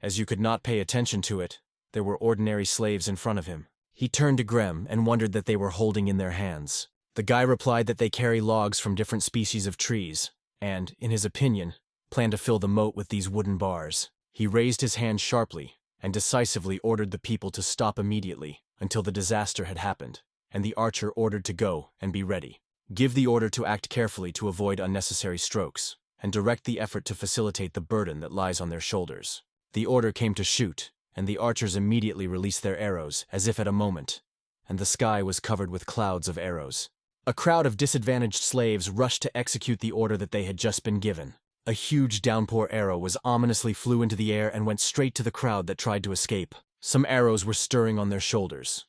As you could not pay attention to it, there were ordinary slaves in front of him. He turned to Grem and wondered that they were holding in their hands. The guy replied that they carry logs from different species of trees, and, in his opinion, planned to fill the moat with these wooden bars. He raised his hand sharply and decisively ordered the people to stop immediately until the disaster had happened, and the archer ordered to go and be ready. Give the order to act carefully to avoid unnecessary strokes, and direct the effort to facilitate the burden that lies on their shoulders. The order came to shoot, and the archers immediately released their arrows as if at a moment, and the sky was covered with clouds of arrows. A crowd of disadvantaged slaves rushed to execute the order that they had just been given. A huge downpour arrow ominously flew into the air and went straight to the crowd that tried to escape. Some arrows were stirring on their shoulders.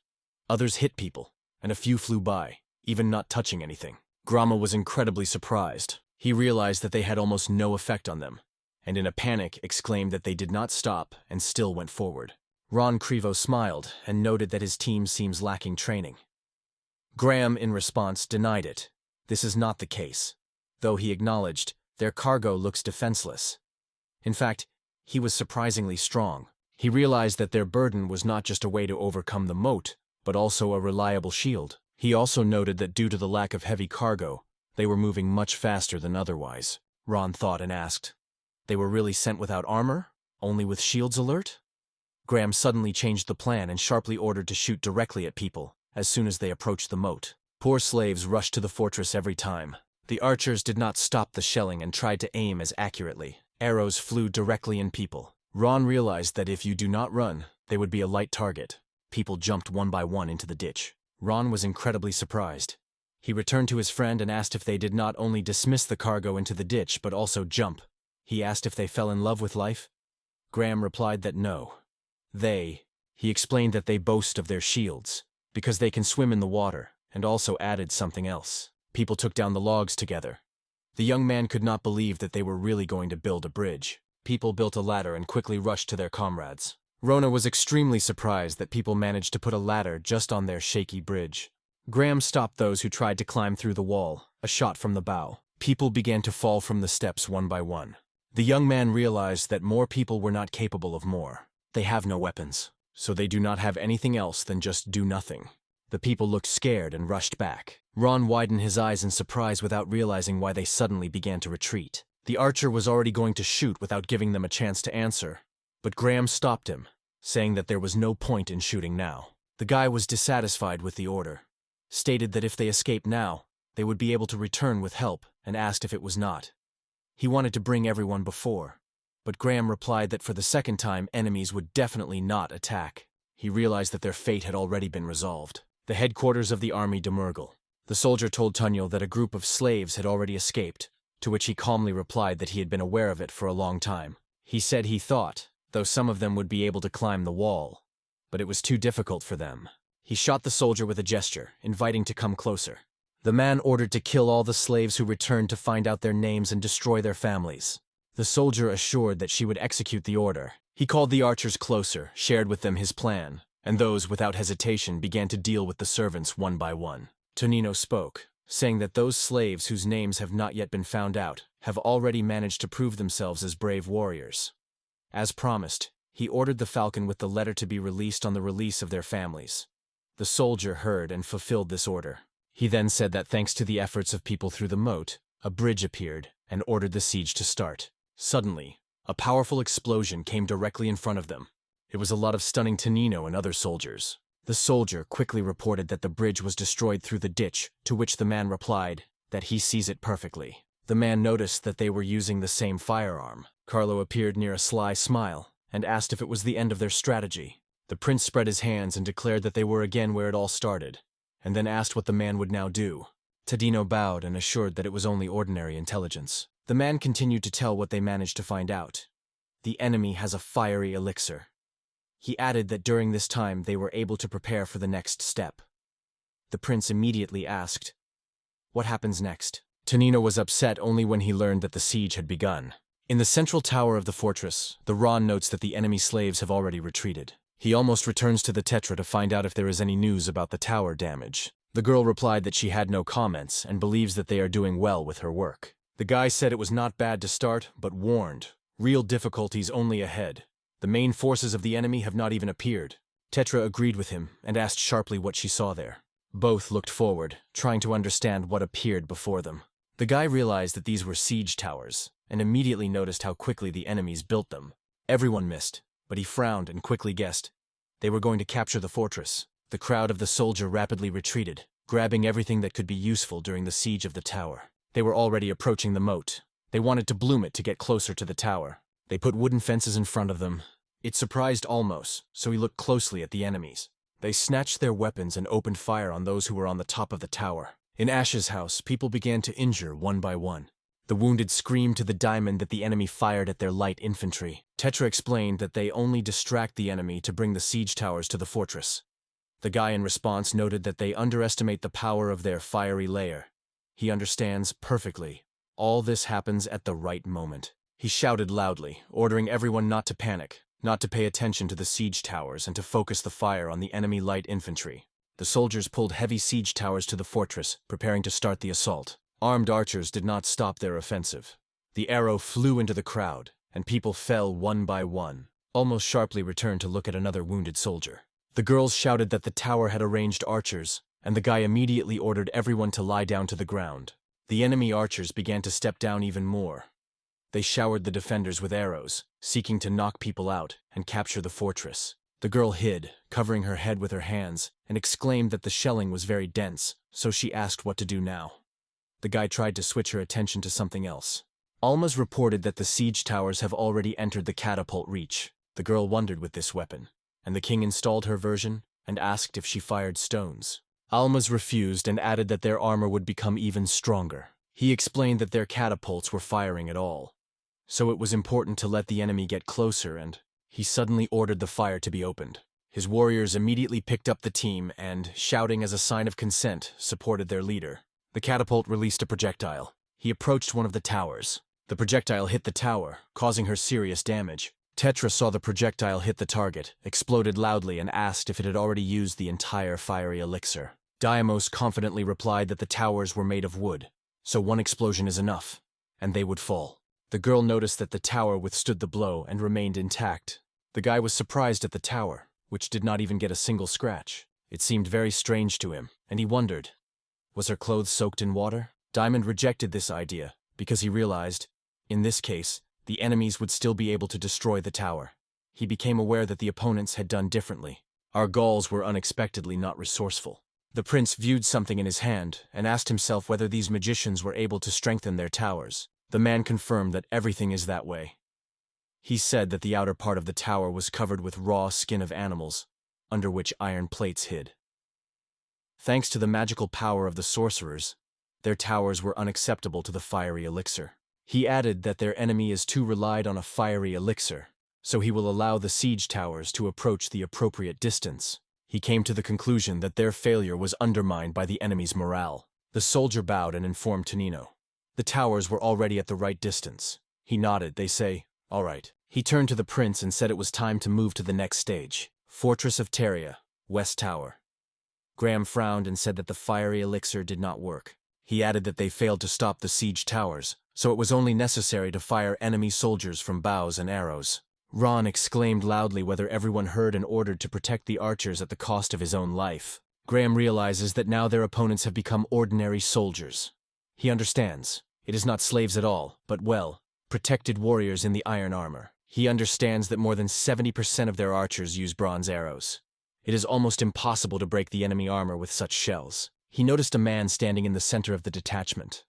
Others hit people, and a few flew by, even not touching anything. Grama was incredibly surprised. He realized that they had almost no effect on them, and in a panic exclaimed that they did not stop and still went forward. Ron Crivo smiled and noted that his team seems lacking training. Graham, in response, denied it. This is not the case, though he acknowledged their cargo looks defenseless. In fact, he was surprisingly strong. He realized that their burden was not just a way to overcome the moat, but also a reliable shield. He also noted that due to the lack of heavy cargo, they were moving much faster than otherwise. Ron thought and asked, they were really sent without armor? Only with shields alert? Graham suddenly changed the plan and sharply ordered to shoot directly at people as soon as they approached the moat. Poor slaves rushed to the fortress every time. The archers did not stop the shelling and tried to aim as accurately. Arrows flew directly in people. Ron realized that if you do not run, they would be a light target. People jumped one by one into the ditch. Ron was incredibly surprised. He returned to his friend and asked if they did not only dismiss the cargo into the ditch but also jump. He asked if they fell in love with life. Graham replied that no. He explained that they boast of their shields, because they can swim in the water, and also added something else. People took down the logs together. The young man could not believe that they were really going to build a bridge. People built a ladder and quickly rushed to their comrades. Rona was extremely surprised that people managed to put a ladder just on their shaky bridge. Graham stopped those who tried to climb through the wall, a shot from the bow. People began to fall from the steps one by one. The young man realized that more people were not capable of more. They have no weapons, so they do not have anything else than just do nothing. The people looked scared and rushed back. Ron widened his eyes in surprise without realizing why they suddenly began to retreat. The archer was already going to shoot without giving them a chance to answer, but Graham stopped him, saying that there was no point in shooting now. The guy was dissatisfied with the order, stated that if they escaped now, they would be able to return with help, and asked if it was not. He wanted to bring everyone before, but Graham replied that for the second time enemies would definitely not attack. He realized that their fate had already been resolved. The headquarters of the army de Murgle. The soldier told Tunyel that a group of slaves had already escaped, to which he calmly replied that he had been aware of it for a long time. He said he thought, though some of them would be able to climb the wall, but it was too difficult for them. He shot the soldier with a gesture, inviting to come closer. The man ordered to kill all the slaves who returned to find out their names and destroy their families. The soldier assured that she would execute the order. He called the archers closer, shared with them his plan, and those, without hesitation, began to deal with the servants one by one. Tonino spoke, saying that those slaves whose names have not yet been found out have already managed to prove themselves as brave warriors. As promised, he ordered the falcon with the letter to be released on the release of their families. The soldier heard and fulfilled this order. He then said that thanks to the efforts of people through the moat, a bridge appeared and ordered the siege to start. Suddenly, a powerful explosion came directly in front of them. It was a lot of stunning Tonino and other soldiers. The soldier quickly reported that the bridge was destroyed through the ditch, to which the man replied that he sees it perfectly. The man noticed that they were using the same firearm. Carlo appeared near a sly smile and asked if it was the end of their strategy. The prince spread his hands and declared that they were again where it all started, and then asked what the man would now do. Tadino bowed and assured that it was only ordinary intelligence. The man continued to tell what they managed to find out. The enemy has a fiery elixir. He added that during this time they were able to prepare for the next step. The prince immediately asked, "What happens next?" Tonino was upset only when he learned that the siege had begun. In the central tower of the fortress, the Ron notes that the enemy slaves have already retreated. He almost returns to the Tetra to find out if there is any news about the tower damage. The girl replied that she had no comments and believes that they are doing well with her work. The guy said it was not bad to start, but warned, real difficulties only ahead. The main forces of the enemy have not even appeared. Tetra agreed with him and asked sharply what she saw there. Both looked forward, trying to understand what appeared before them. The guy realized that these were siege towers, and immediately noticed how quickly the enemies built them. Everyone missed, but he frowned and quickly guessed. They were going to capture the fortress. The crowd of the soldier rapidly retreated, grabbing everything that could be useful during the siege of the tower. They were already approaching the moat. They wanted to bloom it to get closer to the tower. They put wooden fences in front of them. It surprised Almos, so he looked closely at the enemies. They snatched their weapons and opened fire on those who were on the top of the tower. In Ash's house, people began to injure one by one. The wounded screamed to the diamond that the enemy fired at their light infantry. Tetra explained that they only distract the enemy to bring the siege towers to the fortress. The guy in response noted that they underestimate the power of their fiery layer. He understands perfectly. All this happens at the right moment. He shouted loudly, ordering everyone not to panic, not to pay attention to the siege towers and to focus the fire on the enemy light infantry. The soldiers pulled heavy siege towers to the fortress, preparing to start the assault. Armed archers did not stop their offensive. The arrow flew into the crowd, and people fell one by one. Almost sharply returned to look at another wounded soldier. The girls shouted that the tower had arranged archers, and the guy immediately ordered everyone to lie down to the ground. The enemy archers began to step down even more. They showered the defenders with arrows, seeking to knock people out and capture the fortress. The girl hid, covering her head with her hands, and exclaimed that the shelling was very dense, so she asked what to do now. The guy tried to switch her attention to something else. Alma's reported that the siege towers have already entered the catapult reach. The girl wondered with this weapon, and the king installed her version and asked if she fired stones. Alma's refused and added that their armor would become even stronger. He explained that their catapults were firing at all, so it was important to let the enemy get closer, and he suddenly ordered the fire to be opened. His warriors immediately picked up the team and, shouting as a sign of consent, supported their leader. The catapult released a projectile. He approached one of the towers. The projectile hit the tower, causing her serious damage. Tetra saw the projectile hit the target, exploded loudly, and asked if it had already used the entire fiery elixir. Diamos confidently replied that the towers were made of wood, so one explosion is enough, and they would fall. The girl noticed that the tower withstood the blow and remained intact. The guy was surprised at the tower, which did not even get a single scratch. It seemed very strange to him, and he wondered, was her clothes soaked in water? Diamond rejected this idea, because he realized, in this case, the enemies would still be able to destroy the tower. He became aware that the opponents had done differently. Our Gauls were unexpectedly not resourceful. The prince viewed something in his hand and asked himself whether these magicians were able to strengthen their towers. The man confirmed that everything is that way. He said that the outer part of the tower was covered with raw skin of animals, under which iron plates hid. Thanks to the magical power of the sorcerers, their towers were unacceptable to the fiery elixir. He added that their enemy is too relied on a fiery elixir, so he will allow the siege towers to approach the appropriate distance. He came to the conclusion that their failure was undermined by the enemy's morale. The soldier bowed and informed Tonino. The towers were already at the right distance. He nodded. They say, "All right." He turned to the prince and said it was time to move to the next stage. Fortress of Teria, West Tower. Graham frowned and said that the fiery elixir did not work. He added that they failed to stop the siege towers, so it was only necessary to fire enemy soldiers from bows and arrows. Ron exclaimed loudly whether everyone heard and ordered to protect the archers at the cost of his own life. Graham realizes that now their opponents have become ordinary soldiers. He understands. It is not slaves at all, but well, protected warriors in the iron armor. He understands that more than 70% of their archers use bronze arrows. It is almost impossible to break the enemy armor with such shells. He noticed a man standing in the center of the detachment.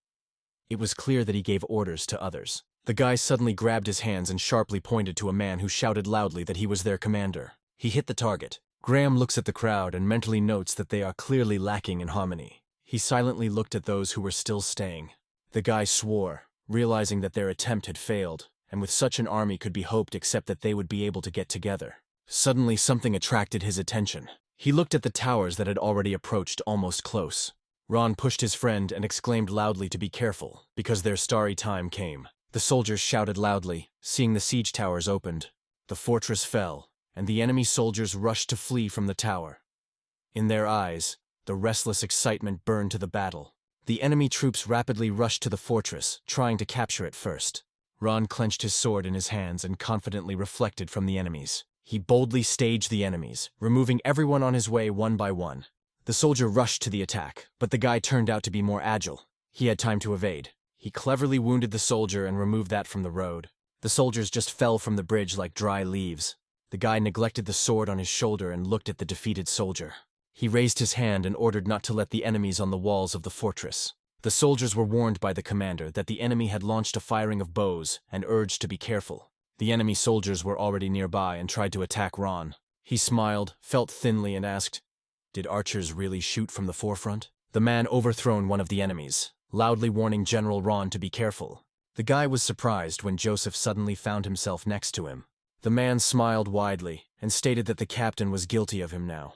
It was clear that he gave orders to others. The guy suddenly grabbed his hands and sharply pointed to a man who shouted loudly that he was their commander. He hit the target. Graham looks at the crowd and mentally notes that they are clearly lacking in harmony. He silently looked at those who were still staying. The guy swore, realizing that their attempt had failed, and with such an army could be hoped except that they would be able to get together. Suddenly something attracted his attention. He looked at the towers that had already approached almost close. Ron pushed his friend and exclaimed loudly to be careful, because their starry time came. The soldiers shouted loudly, seeing the siege towers opened. The fortress fell, and the enemy soldiers rushed to flee from the tower. In their eyes, the restless excitement burned to the battle. The enemy troops rapidly rushed to the fortress, trying to capture it first. Ron clenched his sword in his hands and confidently reflected from the enemies. He boldly staged the enemies, removing everyone on his way one by one. The soldier rushed to the attack, but the guy turned out to be more agile. He had time to evade. He cleverly wounded the soldier and removed that from the road. The soldiers just fell from the bridge like dry leaves. The guy neglected the sword on his shoulder and looked at the defeated soldier. He raised his hand and ordered not to let the enemies on the walls of the fortress. The soldiers were warned by the commander that the enemy had launched a firing of bows and urged to be careful. The enemy soldiers were already nearby and tried to attack Ron. He smiled, felt thinly, and asked, "Did archers really shoot from the forefront?" The man overthrown one of the enemies, loudly warning General Ron to be careful. The guy was surprised when Joseph suddenly found himself next to him. The man smiled widely and stated that the captain was guilty of him now.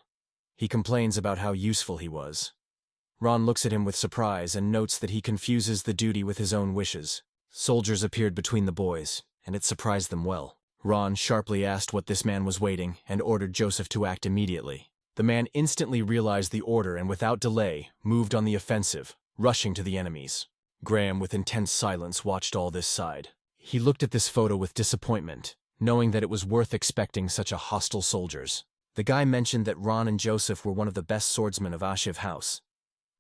He complains about how useful he was. Ron looks at him with surprise and notes that he confuses the duty with his own wishes. Soldiers appeared between the boys, and it surprised them well. Ron sharply asked what this man was waiting and ordered Joseph to act immediately. The man instantly realized the order and without delay moved on the offensive, rushing to the enemies. Graham, with intense silence, watched all this side. He looked at this photo with disappointment, knowing that it was worth expecting such a hostile soldiers. The guy mentioned that Ron and Joseph were one of the best swordsmen of Ashiv House.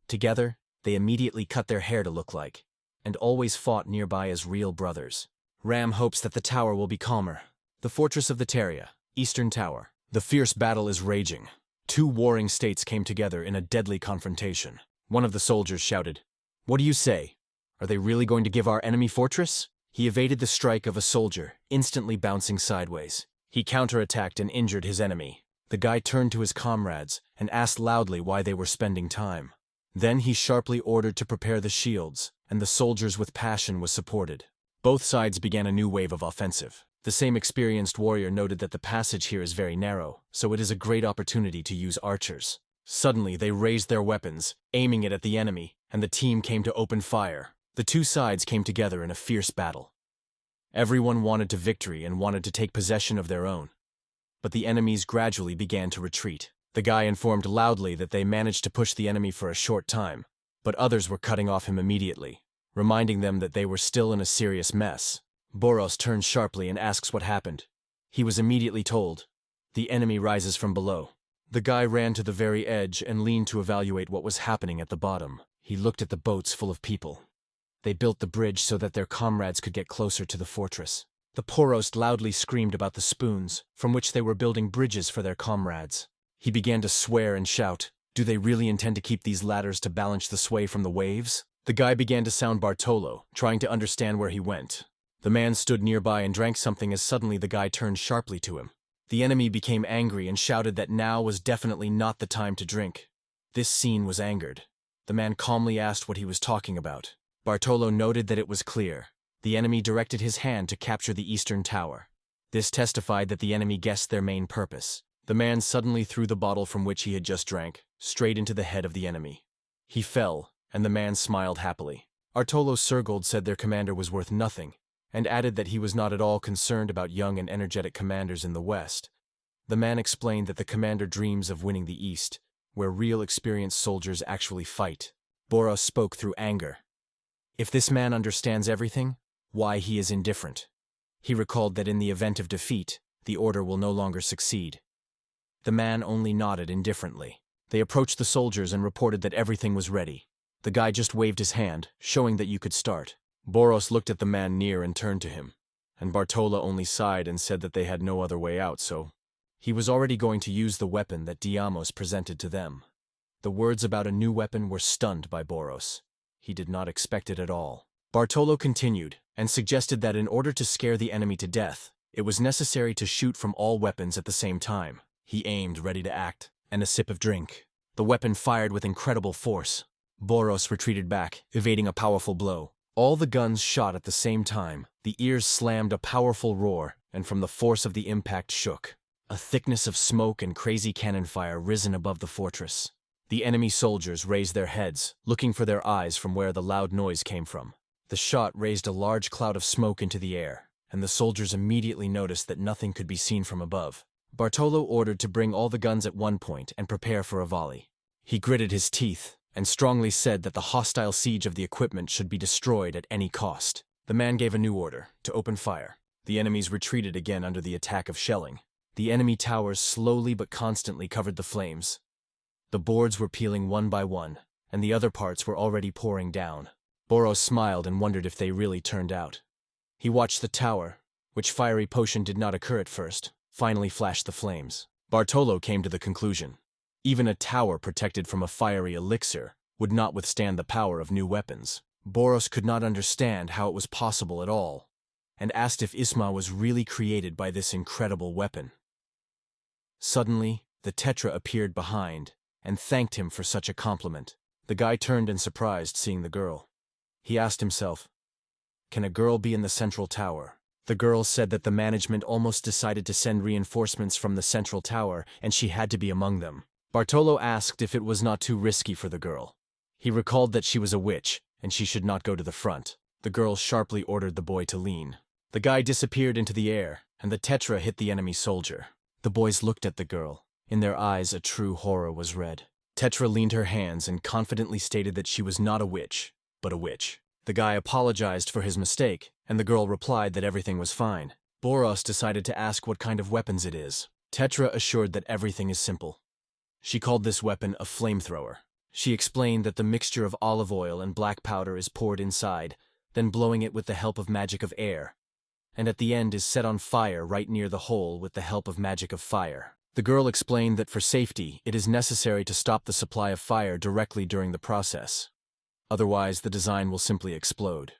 Together, they immediately cut their hair to look like, and always fought nearby as real brothers. Ram hopes that the tower will be calmer. The fortress of the Teria, Eastern Tower. The fierce battle is raging. Two warring states came together in a deadly confrontation. One of the soldiers shouted, "What do you say? Are they really going to give our enemy fortress?" He evaded the strike of a soldier, instantly bouncing sideways. He counterattacked and injured his enemy. The guy turned to his comrades and asked loudly why they were spending time. Then he sharply ordered to prepare the shields, and the soldiers with passion was supported. Both sides began a new wave of offensive. The same experienced warrior noted that the passage here is very narrow, so it is a great opportunity to use archers. Suddenly, they raised their weapons, aiming it at the enemy, and the team came to open fire. The two sides came together in a fierce battle. Everyone wanted to victory and wanted to take possession of their own. But the enemies gradually began to retreat. The guy informed loudly that they managed to push the enemy for a short time, but others were cutting off him immediately, reminding them that they were still in a serious mess. Boros turns sharply and asks what happened. He was immediately told, "The enemy rises from below." The guy ran to the very edge and leaned to evaluate what was happening at the bottom. He looked at the boats full of people. They built the bridge so that their comrades could get closer to the fortress. The Poros loudly screamed about the spoons, from which they were building bridges for their comrades. He began to swear and shout, "Do they really intend to keep these ladders to balance the sway from the waves?" The guy began to sound Bartolo, trying to understand where he went. The man stood nearby and drank something as suddenly the guy turned sharply to him. The enemy became angry and shouted that now was definitely not the time to drink. This scene was angered. The man calmly asked what he was talking about. Bartolo noted that it was clear. The enemy directed his hand to capture the Eastern Tower. This testified that the enemy guessed their main purpose. The man suddenly threw the bottle from which he had just drank, straight into the head of the enemy. He fell, and the man smiled happily. Artolo Sergold said their commander was worth nothing, and added that he was not at all concerned about young and energetic commanders in the West. The man explained that the commander dreams of winning the East, where real experienced soldiers actually fight. Boros spoke through anger. If this man understands everything, why he is indifferent? He recalled that in the event of defeat, the order will no longer succeed. The man only nodded indifferently. They approached the soldiers and reported that everything was ready. The guy just waved his hand, showing that you could start. Boros looked at the man near and turned to him, and Bartolo only sighed and said that they had no other way out, so he was already going to use the weapon that Diamos presented to them. The words about a new weapon were stunned by Boros. He did not expect it at all. Bartolo continued, and suggested that in order to scare the enemy to death, it was necessary to shoot from all weapons at the same time. He aimed, ready to act, and a sip of drink. The weapon fired with incredible force. Boros retreated back, evading a powerful blow. All the guns shot at the same time. The ears slammed a powerful roar, and from the force of the impact shook. A thickness of smoke and crazy cannon fire risen above the fortress. The enemy soldiers raised their heads, looking for their eyes from where the loud noise came from. The shot raised a large cloud of smoke into the air, and the soldiers immediately noticed that nothing could be seen from above. Bartolo ordered to bring all the guns at one point and prepare for a volley. He gritted his teeth and strongly said that the hostile siege of the equipment should be destroyed at any cost. The man gave a new order, to open fire. The enemies retreated again under the attack of shelling. The enemy towers slowly but constantly covered the flames. The boards were peeling one by one, and the other parts were already pouring down. Boros smiled and wondered if they really turned out. He watched the tower, which fiery potion did not occur at first, finally flashed the flames. Bartolo came to the conclusion. Even a tower protected from a fiery elixir would not withstand the power of new weapons. Boros could not understand how it was possible at all, and asked if Isma was really created by this incredible weapon. Suddenly, the Tetra appeared behind, and thanked him for such a compliment. The guy turned in surprise, seeing the girl. He asked himself, can a girl be in the central tower? The girl said that the management almost decided to send reinforcements from the central tower, and she had to be among them. Bartolo asked if it was not too risky for the girl. He recalled that she was a witch, and she should not go to the front. The girl sharply ordered the boy to lean. The guy disappeared into the air, and the Tetra hit the enemy soldier. The boys looked at the girl. In their eyes, a true horror was read. Tetra leaned her hands and confidently stated that she was not a witch, but a witch. The guy apologized for his mistake, and the girl replied that everything was fine. Boros decided to ask what kind of weapons it is. Tetra assured that everything is simple. She called this weapon a flamethrower. She explained that the mixture of olive oil and black powder is poured inside, then blowing it with the help of magic of air, and at the end is set on fire right near the hole with the help of magic of fire. The girl explained that for safety, it is necessary to stop the supply of fire directly during the process. Otherwise, the design will simply explode.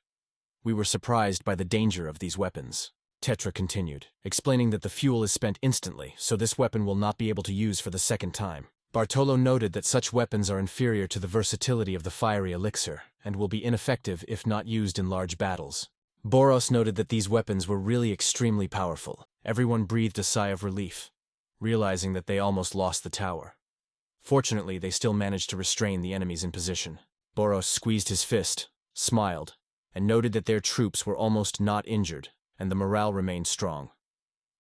We were surprised by the danger of these weapons. Tetra continued, explaining that the fuel is spent instantly, so this weapon will not be able to use for the second time. Bartolo noted that such weapons are inferior to the versatility of the fiery elixir, and will be ineffective if not used in large battles. Boros noted that these weapons were really extremely powerful. Everyone breathed a sigh of relief, realizing that they almost lost the tower. Fortunately, they still managed to restrain the enemies in position. Boros squeezed his fist, smiled, and noted that their troops were almost not injured, and the morale remained strong.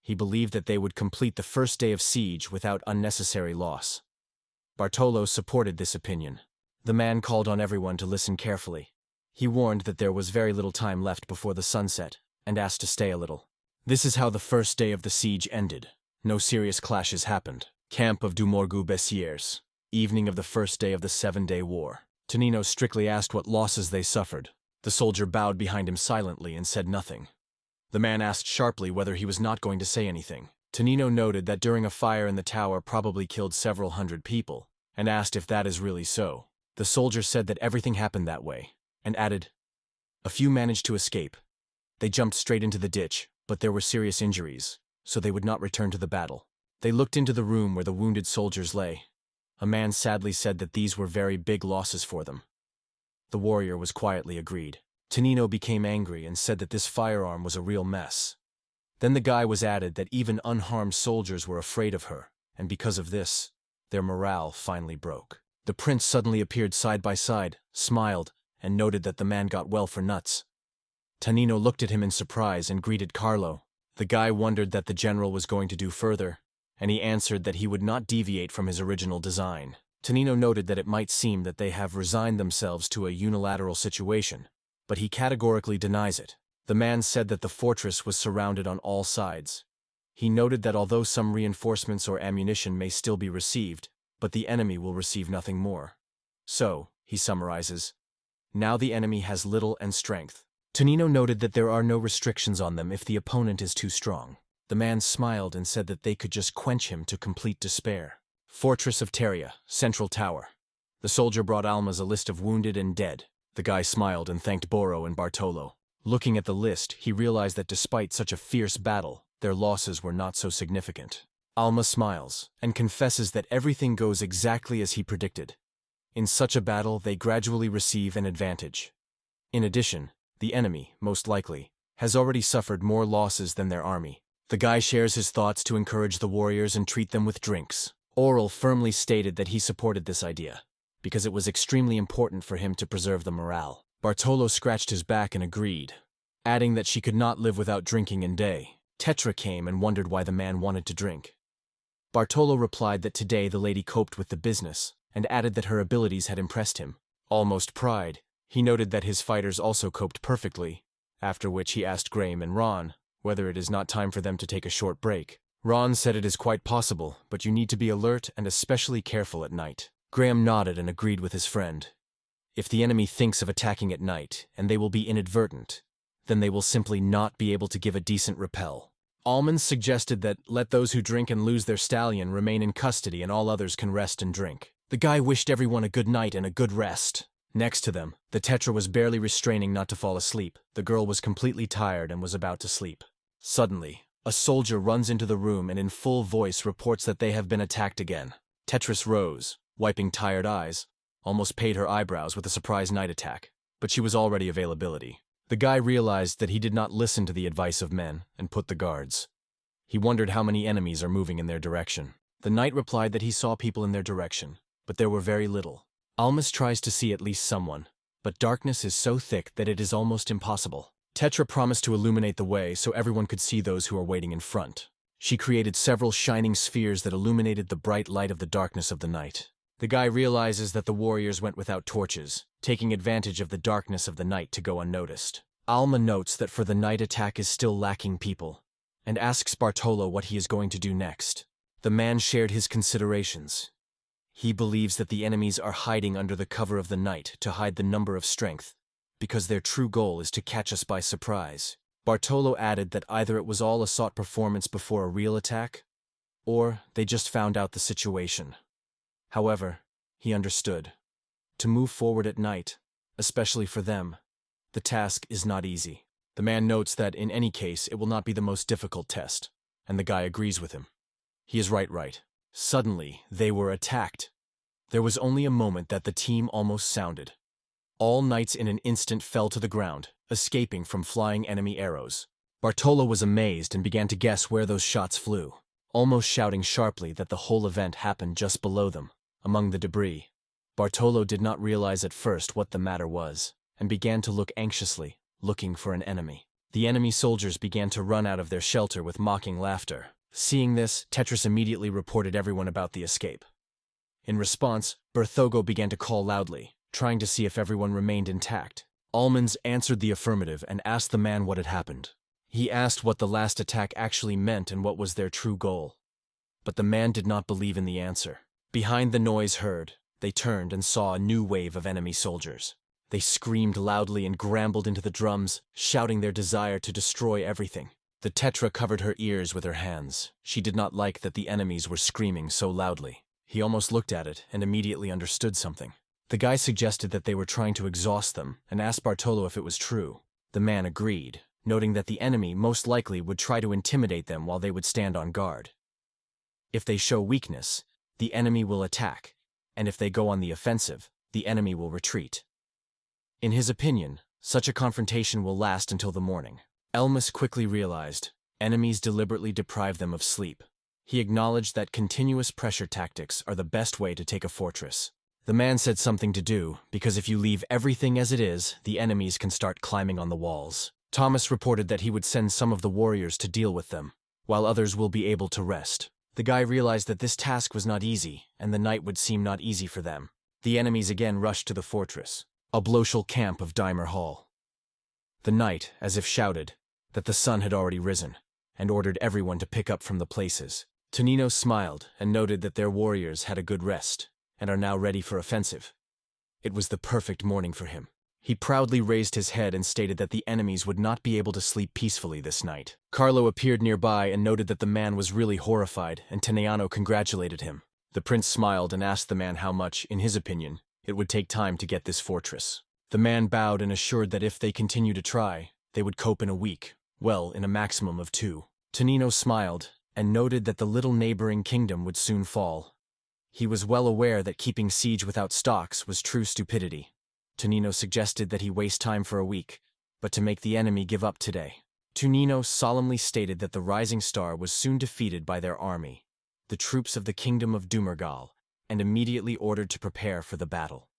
He believed that they would complete the first day of siege without unnecessary loss. Bartolo supported this opinion. The man called on everyone to listen carefully. He warned that there was very little time left before the sunset, and asked to stay a little. This is how the first day of the siege ended. No serious clashes happened. Camp of Dumorgu Bessiers. Evening of the first day of the 7-day war. Tonino strictly asked what losses they suffered. The soldier bowed behind him silently and said nothing. The man asked sharply whether he was not going to say anything. Tonino noted that during a fire in the tower probably killed several hundred people, and asked if that is really so. The soldier said that everything happened that way, and added, a few managed to escape. They jumped straight into the ditch, but there were serious injuries, so they would not return to the battle. They looked into the room where the wounded soldiers lay. A man sadly said that these were very big losses for them. The warrior was quietly agreed. Tonino became angry and said that this firearm was a real mess. Then the guy was added that even unharmed soldiers were afraid of her, and because of this, their morale finally broke. The prince suddenly appeared side by side, smiled, and noted that the man got well for nuts. Tonino looked at him in surprise and greeted Carlo. The guy wondered that the general was going to do further, and he answered that he would not deviate from his original design. Tonino noted that it might seem that they have resigned themselves to a unilateral situation, but he categorically denies it. The man said that the fortress was surrounded on all sides. He noted that although some reinforcements or ammunition may still be received, but the enemy will receive nothing more. So, he summarizes, now the enemy has little and strength. Tonino noted that there are no restrictions on them if the opponent is too strong. The man smiled and said that they could just quench him to complete despair. Fortress of Teria, Central Tower. The soldier brought Almas a list of wounded and dead. The guy smiled and thanked Boro and Bartolo. Looking at the list, he realized that despite such a fierce battle, their losses were not so significant. Alma smiles and confesses that everything goes exactly as he predicted. In such a battle, they gradually receive an advantage. In addition, the enemy, most likely, has already suffered more losses than their army. The guy shares his thoughts to encourage the warriors and treat them with drinks. Oral firmly stated that he supported this idea, because it was extremely important for him to preserve the morale. Bartolo scratched his back and agreed, adding that she could not live without drinking in day. Tetra came and wondered why the man wanted to drink. Bartolo replied that today the lady coped with the business, and added that her abilities had impressed him. Almost pride, he noted that his fighters also coped perfectly, after which he asked Graham and Ron whether it is not time for them to take a short break. Ron said it is quite possible, but you need to be alert and especially careful at night. Graham nodded and agreed with his friend. If the enemy thinks of attacking at night, and they will be inadvertent, then they will simply not be able to give a decent repel. Almonds suggested that let those who drink and lose their stallion remain in custody and all others can rest and drink. The guy wished everyone a good night and a good rest. Next to them, the Tetra was barely restraining not to fall asleep. The girl was completely tired and was about to sleep. Suddenly, a soldier runs into the room and in full voice reports that they have been attacked again. Tetris rose, wiping tired eyes, almost paid her eyebrows with a surprise night attack, but she was already availability. The guy realized that he did not listen to the advice of men and put the guards. He wondered how many enemies are moving in their direction. The knight replied that he saw people in their direction, but there were very little. Almas tries to see at least someone, but darkness is so thick that it is almost impossible. Tetra promised to illuminate the way so everyone could see those who are waiting in front. She created several shining spheres that illuminated the bright light of the darkness of the night. The guy realizes that the warriors went without torches, taking advantage of the darkness of the night to go unnoticed. Alma notes that for the night attack is still lacking people, and asks Bartolo what he is going to do next. The man shared his considerations. He believes that the enemies are hiding under the cover of the night to hide the number of strength, because their true goal is to catch us by surprise. Bartolo added that either it was all a sought performance before a real attack, or they just found out the situation. However, he understood. To move forward at night, especially for them, the task is not easy. The man notes that in any case it will not be the most difficult test, and the guy agrees with him. He is right. Suddenly, they were attacked. There was only a moment that the team almost sounded. All knights in an instant fell to the ground, escaping from flying enemy arrows. Bartolo was amazed and began to guess where those shots flew, almost shouting sharply that the whole event happened just below them, among the debris. Bartolo did not realize at first what the matter was, and began to look anxiously, looking for an enemy. The enemy soldiers began to run out of their shelter with mocking laughter. Seeing this, Tetris immediately reported everyone about the escape. In response, Berthogo began to call loudly, trying to see if everyone remained intact. Almonds answered the affirmative and asked the man what had happened. He asked what the last attack actually meant and what was their true goal. But the man did not believe in the answer. Behind the noise heard, they turned and saw a new wave of enemy soldiers. They screamed loudly and grumbled into the drums, shouting their desire to destroy everything. The Tetra covered her ears with her hands. She did not like that the enemies were screaming so loudly. He almost looked at it and immediately understood something. The guy suggested that they were trying to exhaust them and asked Bartolo if it was true. The man agreed, noting that the enemy most likely would try to intimidate them while they would stand on guard. If they show weakness, the enemy will attack, and if they go on the offensive, the enemy will retreat. In his opinion, such a confrontation will last until the morning. Elmas quickly realized, enemies deliberately deprive them of sleep. He acknowledged that continuous pressure tactics are the best way to take a fortress. The man said something to do, because if you leave everything as it is, the enemies can start climbing on the walls. Thomas reported that he would send some of the warriors to deal with them, while others will be able to rest. The guy realized that this task was not easy, and the night would seem not easy for them. The enemies again rushed to the fortress, a blotial camp of Dimer Hall. The knight, as if shouted, that the sun had already risen, and ordered everyone to pick up from the places. Tonino smiled and noted that their warriors had a good rest and are now ready for offensive. It was the perfect morning for him. He proudly raised his head and stated that the enemies would not be able to sleep peacefully this night. Carlo appeared nearby and noted that the man was really horrified, and Teneano congratulated him. The prince smiled and asked the man how much, in his opinion, it would take time to get this fortress. The man bowed and assured that if they continue to try, they would cope in a week, well, in a maximum of 2. Tonino smiled and noted that the little neighboring kingdom would soon fall. He was well aware that keeping siege without stocks was true stupidity. Tonino suggested that he waste time for a week, but to make the enemy give up today. Tonino solemnly stated that the Rising Star was soon defeated by their army, the troops of the Kingdom of Dumergal, and immediately ordered to prepare for the battle.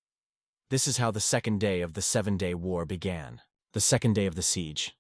This is how the second day of the 7-day war began. The second day of the siege.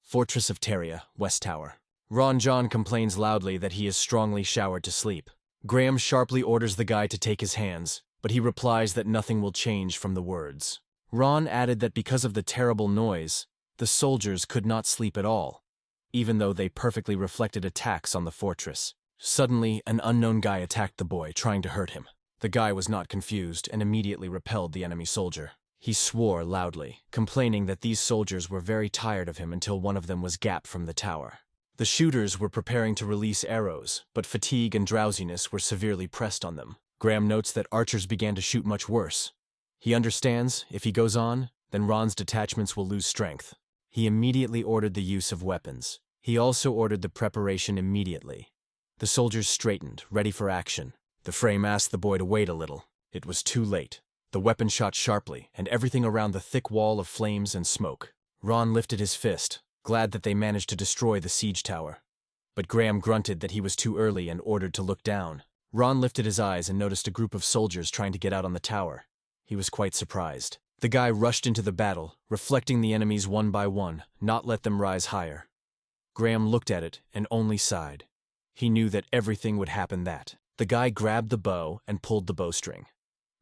Fortress of Teria, West Tower. Ron John complains loudly that he is strongly showered to sleep. Graham sharply orders the guy to take his hands, but he replies that nothing will change from the words. Ron added that because of the terrible noise, the soldiers could not sleep at all, even though they perfectly reflected attacks on the fortress. Suddenly, an unknown guy attacked the boy, trying to hurt him. The guy was not confused and immediately repelled the enemy soldier. He swore loudly, complaining that these soldiers were very tired of him until one of them was gapped from the tower. The shooters were preparing to release arrows, but fatigue and drowsiness were severely pressed on them. Graham notes that archers began to shoot much worse. He understands, if he goes on, then Ron's detachments will lose strength. He immediately ordered the use of weapons. He also ordered the preparation immediately. The soldiers straightened, ready for action. The frame asked the boy to wait a little. It was too late. The weapon shot sharply, and everything around the thick wall of flames and smoke. Ron lifted his fist, glad that they managed to destroy the siege tower. But Graham grunted that he was too early and ordered to look down. Ron lifted his eyes and noticed a group of soldiers trying to get out on the tower. He was quite surprised. The guy rushed into the battle, reflecting the enemies one by one, not let them rise higher. Graham looked at it and only sighed. He knew that everything would happen that. The guy grabbed the bow and pulled the bowstring.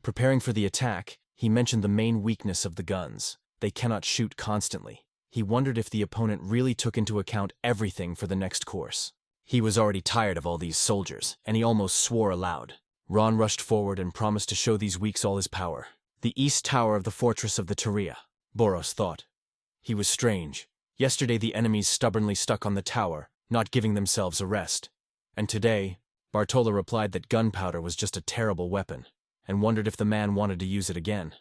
Preparing for the attack, he mentioned the main weakness of the guns. They cannot shoot constantly. He wondered if the opponent really took into account everything for the next course. He was already tired of all these soldiers, and he almost swore aloud. Ron rushed forward and promised to show these weaks all his power. The east tower of the fortress of the Teria, Boros thought. He was strange. Yesterday the enemies stubbornly stuck on the tower, not giving themselves a rest. And today, Bartolo replied that gunpowder was just a terrible weapon, and wondered if the man wanted to use it again.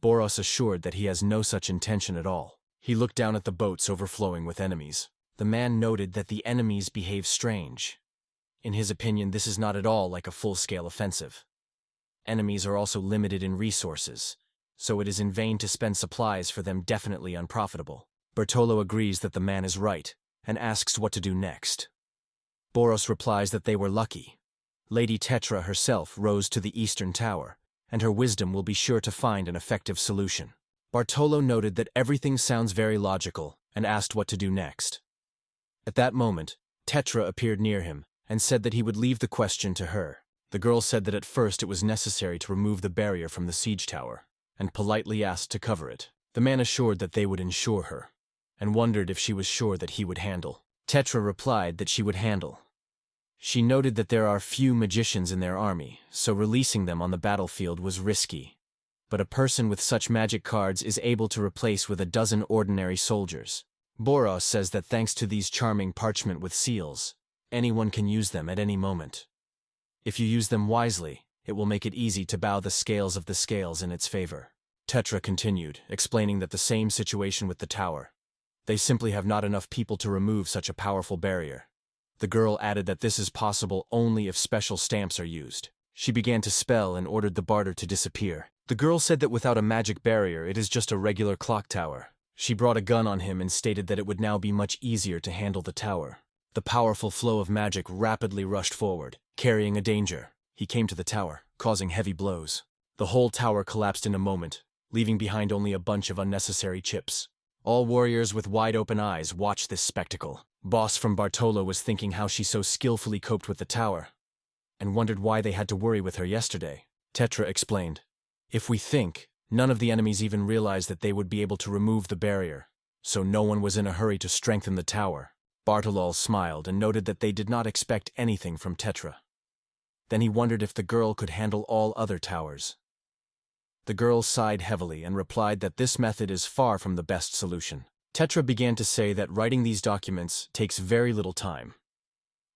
Boros assured that he has no such intention at all. He looked down at the boats overflowing with enemies. The man noted that the enemies behave strange. In his opinion, this is not at all like a full-scale offensive. Enemies are also limited in resources, so it is in vain to spend supplies for them, definitely unprofitable. Bartolo agrees that the man is right, and asks what to do next. Boros replies that they were lucky. Lady Tetra herself rose to the eastern tower, and her wisdom will be sure to find an effective solution. Bartolo noted that everything sounds very logical, and asked what to do next. At that moment, Tetra appeared near him, and said that he would leave the question to her. The girl said that at first it was necessary to remove the barrier from the siege tower, and politely asked to cover it. The man assured that they would ensure her, and wondered if she was sure that he would handle. Tetra replied that she would handle. She noted that there are few magicians in their army, so releasing them on the battlefield was risky. But a person with such magic cards is able to replace with a dozen ordinary soldiers. Boros says that thanks to these charming parchment with seals, anyone can use them at any moment. If you use them wisely, it will make it easy to bow the scales of the scales in its favor. Tetra continued, explaining that the same situation with the tower. They simply have not enough people to remove such a powerful barrier. The girl added that this is possible only if special stamps are used. She began to spell and ordered the barter to disappear. The girl said that without a magic barrier, it is just a regular clock tower. She brought a gun on him and stated that it would now be much easier to handle the tower. The powerful flow of magic rapidly rushed forward, carrying a danger. He came to the tower, causing heavy blows. The whole tower collapsed in a moment, leaving behind only a bunch of unnecessary chips. All warriors with wide-open eyes watched this spectacle. Boss from Bartolo was thinking how she so skillfully coped with the tower, and wondered why they had to worry with her yesterday. Tetra explained, "If we think, none of the enemies even realized that they would be able to remove the barrier, so no one was in a hurry to strengthen the tower. Bartolol smiled and noted that they did not expect anything from Tetra. Then he wondered if the girl could handle all other towers. The girl sighed heavily and replied that this method is far from the best solution. Tetra began to say that writing these documents takes very little time.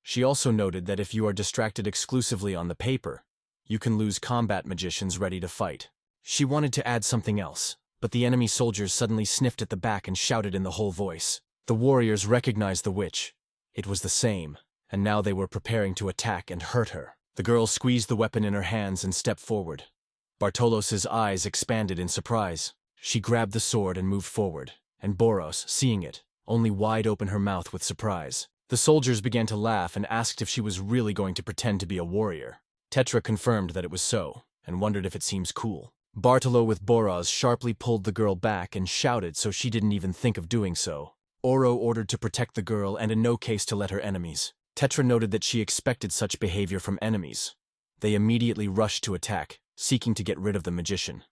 She also noted that if you are distracted exclusively on the paper, you can lose combat magicians ready to fight. She wanted to add something else, but the enemy soldiers suddenly sniffed at the back and shouted in the whole voice. The warriors recognized the witch. It was the same, and now they were preparing to attack and hurt her. The girl squeezed the weapon in her hands and stepped forward. Bartolos's eyes expanded in surprise. She grabbed the sword and moved forward, and Boros, seeing it, only wide open her mouth with surprise. The soldiers began to laugh and asked if she was really going to pretend to be a warrior. Tetra confirmed that it was so, and wondered if it seems cool. Bartolo with Boros sharply pulled the girl back and shouted so she didn't even think of doing so. Oro ordered to protect the girl and in no case to let her enemies. Tetra noted that she expected such behavior from enemies. They immediately rushed to attack, seeking to get rid of the magician.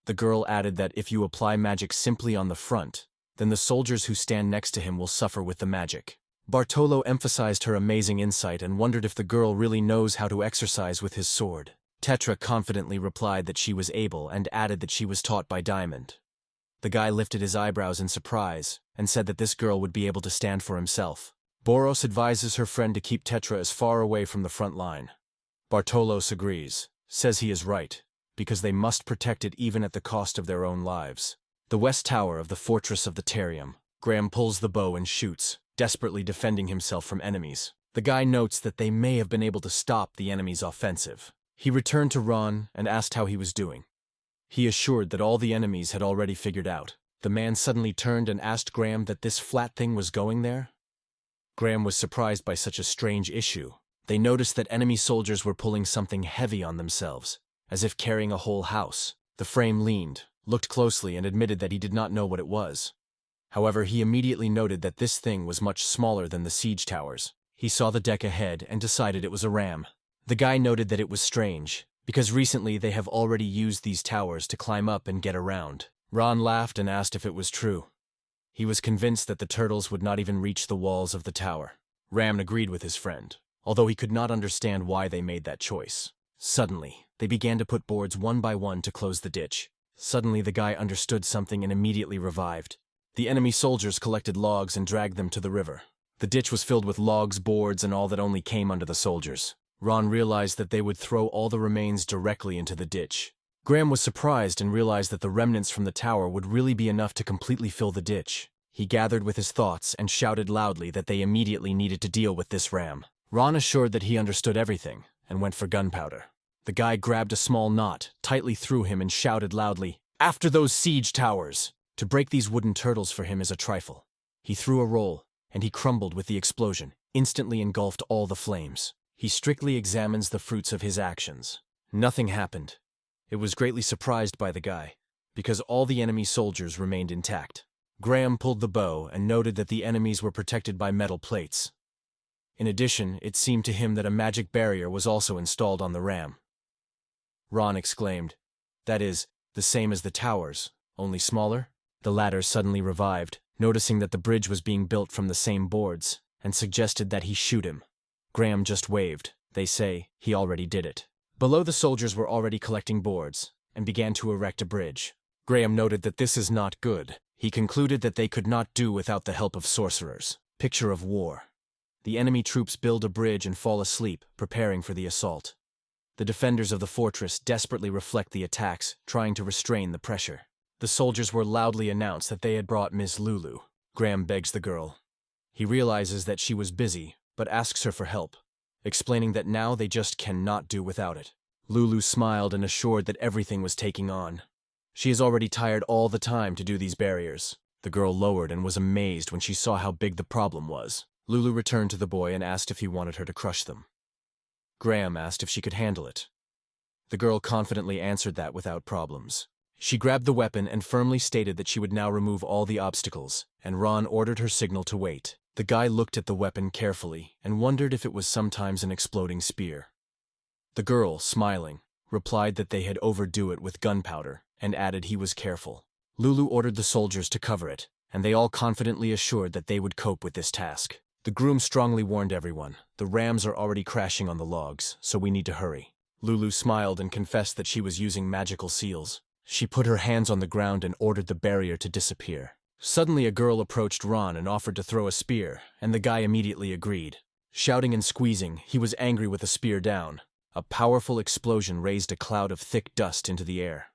The girl added that if you apply magic simply on the front, then the soldiers who stand next to him will suffer with the magic. Bartolo emphasized her amazing insight and wondered if the girl really knows how to exercise with his sword. Tetra confidently replied that she was able and added that she was taught by Diamond. The guy lifted his eyebrows in surprise and said that this girl would be able to stand for himself. Boros advises her friend to keep Tetra as far away from the front line. Bartolos agrees, says he is right, because they must protect it even at the cost of their own lives. The west tower of the fortress of the Terium. Graham pulls the bow and shoots, desperately defending himself from enemies. The guy notes that they may have been able to stop the enemy's offensive. He returned to Ron and asked how he was doing. He assured that all the enemies had already figured out. The man suddenly turned and asked Graham that this flat thing was going there. Graham was surprised by such a strange issue. They noticed that enemy soldiers were pulling something heavy on themselves, as if carrying a whole house. The frame leaned, looked closely and admitted that he did not know what it was. However, he immediately noted that this thing was much smaller than the siege towers. He saw the deck ahead and decided it was a ram. The guy noted that it was strange, because recently they have already used these towers to climb up and get around. Ron laughed and asked if it was true. He was convinced that the turtles would not even reach the walls of the tower. Ram agreed with his friend, although he could not understand why they made that choice. Suddenly, they began to put boards one by one to close the ditch. Suddenly the guy understood something and immediately revived. The enemy soldiers collected logs and dragged them to the river. The ditch was filled with logs, boards, and all that only came under the soldiers. Ron realized that they would throw all the remains directly into the ditch. Graham was surprised and realized that the remnants from the tower would really be enough to completely fill the ditch. He gathered with his thoughts and shouted loudly that they immediately needed to deal with this ram. Ron assured that he understood everything and went for gunpowder. The guy grabbed a small knot, tightly threw him and shouted loudly, "After those siege towers!" To break these wooden turtles for him is a trifle. He threw a roll, and he crumbled with the explosion, instantly engulfed all the flames. He strictly examines the fruits of his actions. Nothing happened. It was greatly surprised by the guy, because all the enemy soldiers remained intact. Graham pulled the bow and noted that the enemies were protected by metal plates. In addition, it seemed to him that a magic barrier was also installed on the ram. Ron exclaimed, "That is, the same as the towers, only smaller?" The latter suddenly revived, noticing that the bridge was being built from the same boards, and suggested that he shoot him. Graham just waved. They say he already did it. Below, the soldiers were already collecting boards and began to erect a bridge. Graham noted that this is not good. He concluded that they could not do without the help of sorcerers. Picture of war. The enemy troops build a bridge and fall asleep, preparing for the assault. The defenders of the fortress desperately reflect the attacks, trying to restrain the pressure. The soldiers were loudly announced that they had brought Miss Lulu. Graham begs the girl. He realizes that she was busy, but asks her for help, explaining that now they just cannot do without it. Lulu smiled and assured that everything was taking on. She is already tired all the time to do these barriers. The girl lowered and was amazed when she saw how big the problem was. Lulu returned to the boy and asked if he wanted her to crush them. Graham asked if she could handle it. The girl confidently answered that without problems. She grabbed the weapon and firmly stated that she would now remove all the obstacles, and Ron ordered her signal to wait. The guy looked at the weapon carefully and wondered if it was sometimes an exploding spear. The girl, smiling, replied that they had overdo it with gunpowder and added he was careful. Lulu ordered the soldiers to cover it, and they all confidently assured that they would cope with this task. The groom strongly warned everyone, "The rams are already crashing on the logs, so we need to hurry." Lulu smiled and confessed that she was using magical seals. She put her hands on the ground and ordered the barrier to disappear. Suddenly a girl approached Ron and offered to throw a spear, and the guy immediately agreed. Shouting and squeezing, he was angry with the spear down. A powerful explosion raised a cloud of thick dust into the air.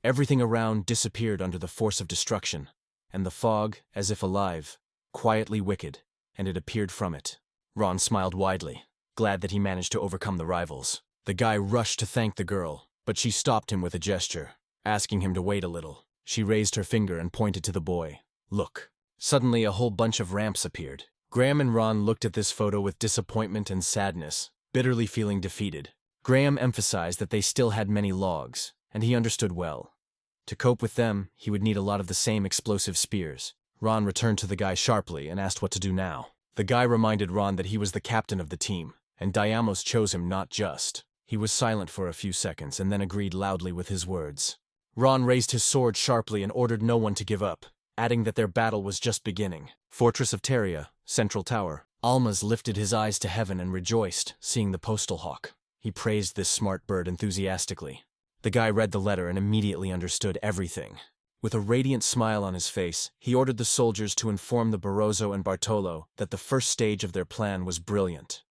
Everything around disappeared under the force of destruction, and the fog, as if alive, quietly wicked, and it appeared from it. Ron smiled widely, glad that he managed to overcome the rivals. The guy rushed to thank the girl, but she stopped him with a gesture, asking him to wait a little. She raised her finger and pointed to the boy. "Look." Suddenly a whole bunch of ramps appeared. Graham and Ron looked at this photo with disappointment and sadness, bitterly feeling defeated. Graham emphasized that they still had many logs, and he understood well. To cope with them, he would need a lot of the same explosive spears. Ron returned to the guy sharply and asked what to do now. The guy reminded Ron that he was the captain of the team, and Diamos chose him not just. He was silent for a few seconds and then agreed loudly with his words. Ron raised his sword sharply and ordered no one to give up, adding that their battle was just beginning. Fortress of Teria, Central Tower. Almaz lifted his eyes to heaven and rejoiced, seeing the postal hawk. He praised this smart bird enthusiastically. The guy read the letter and immediately understood everything. With a radiant smile on his face, he ordered the soldiers to inform the Barroso and Bartolo that the first stage of their plan was brilliant.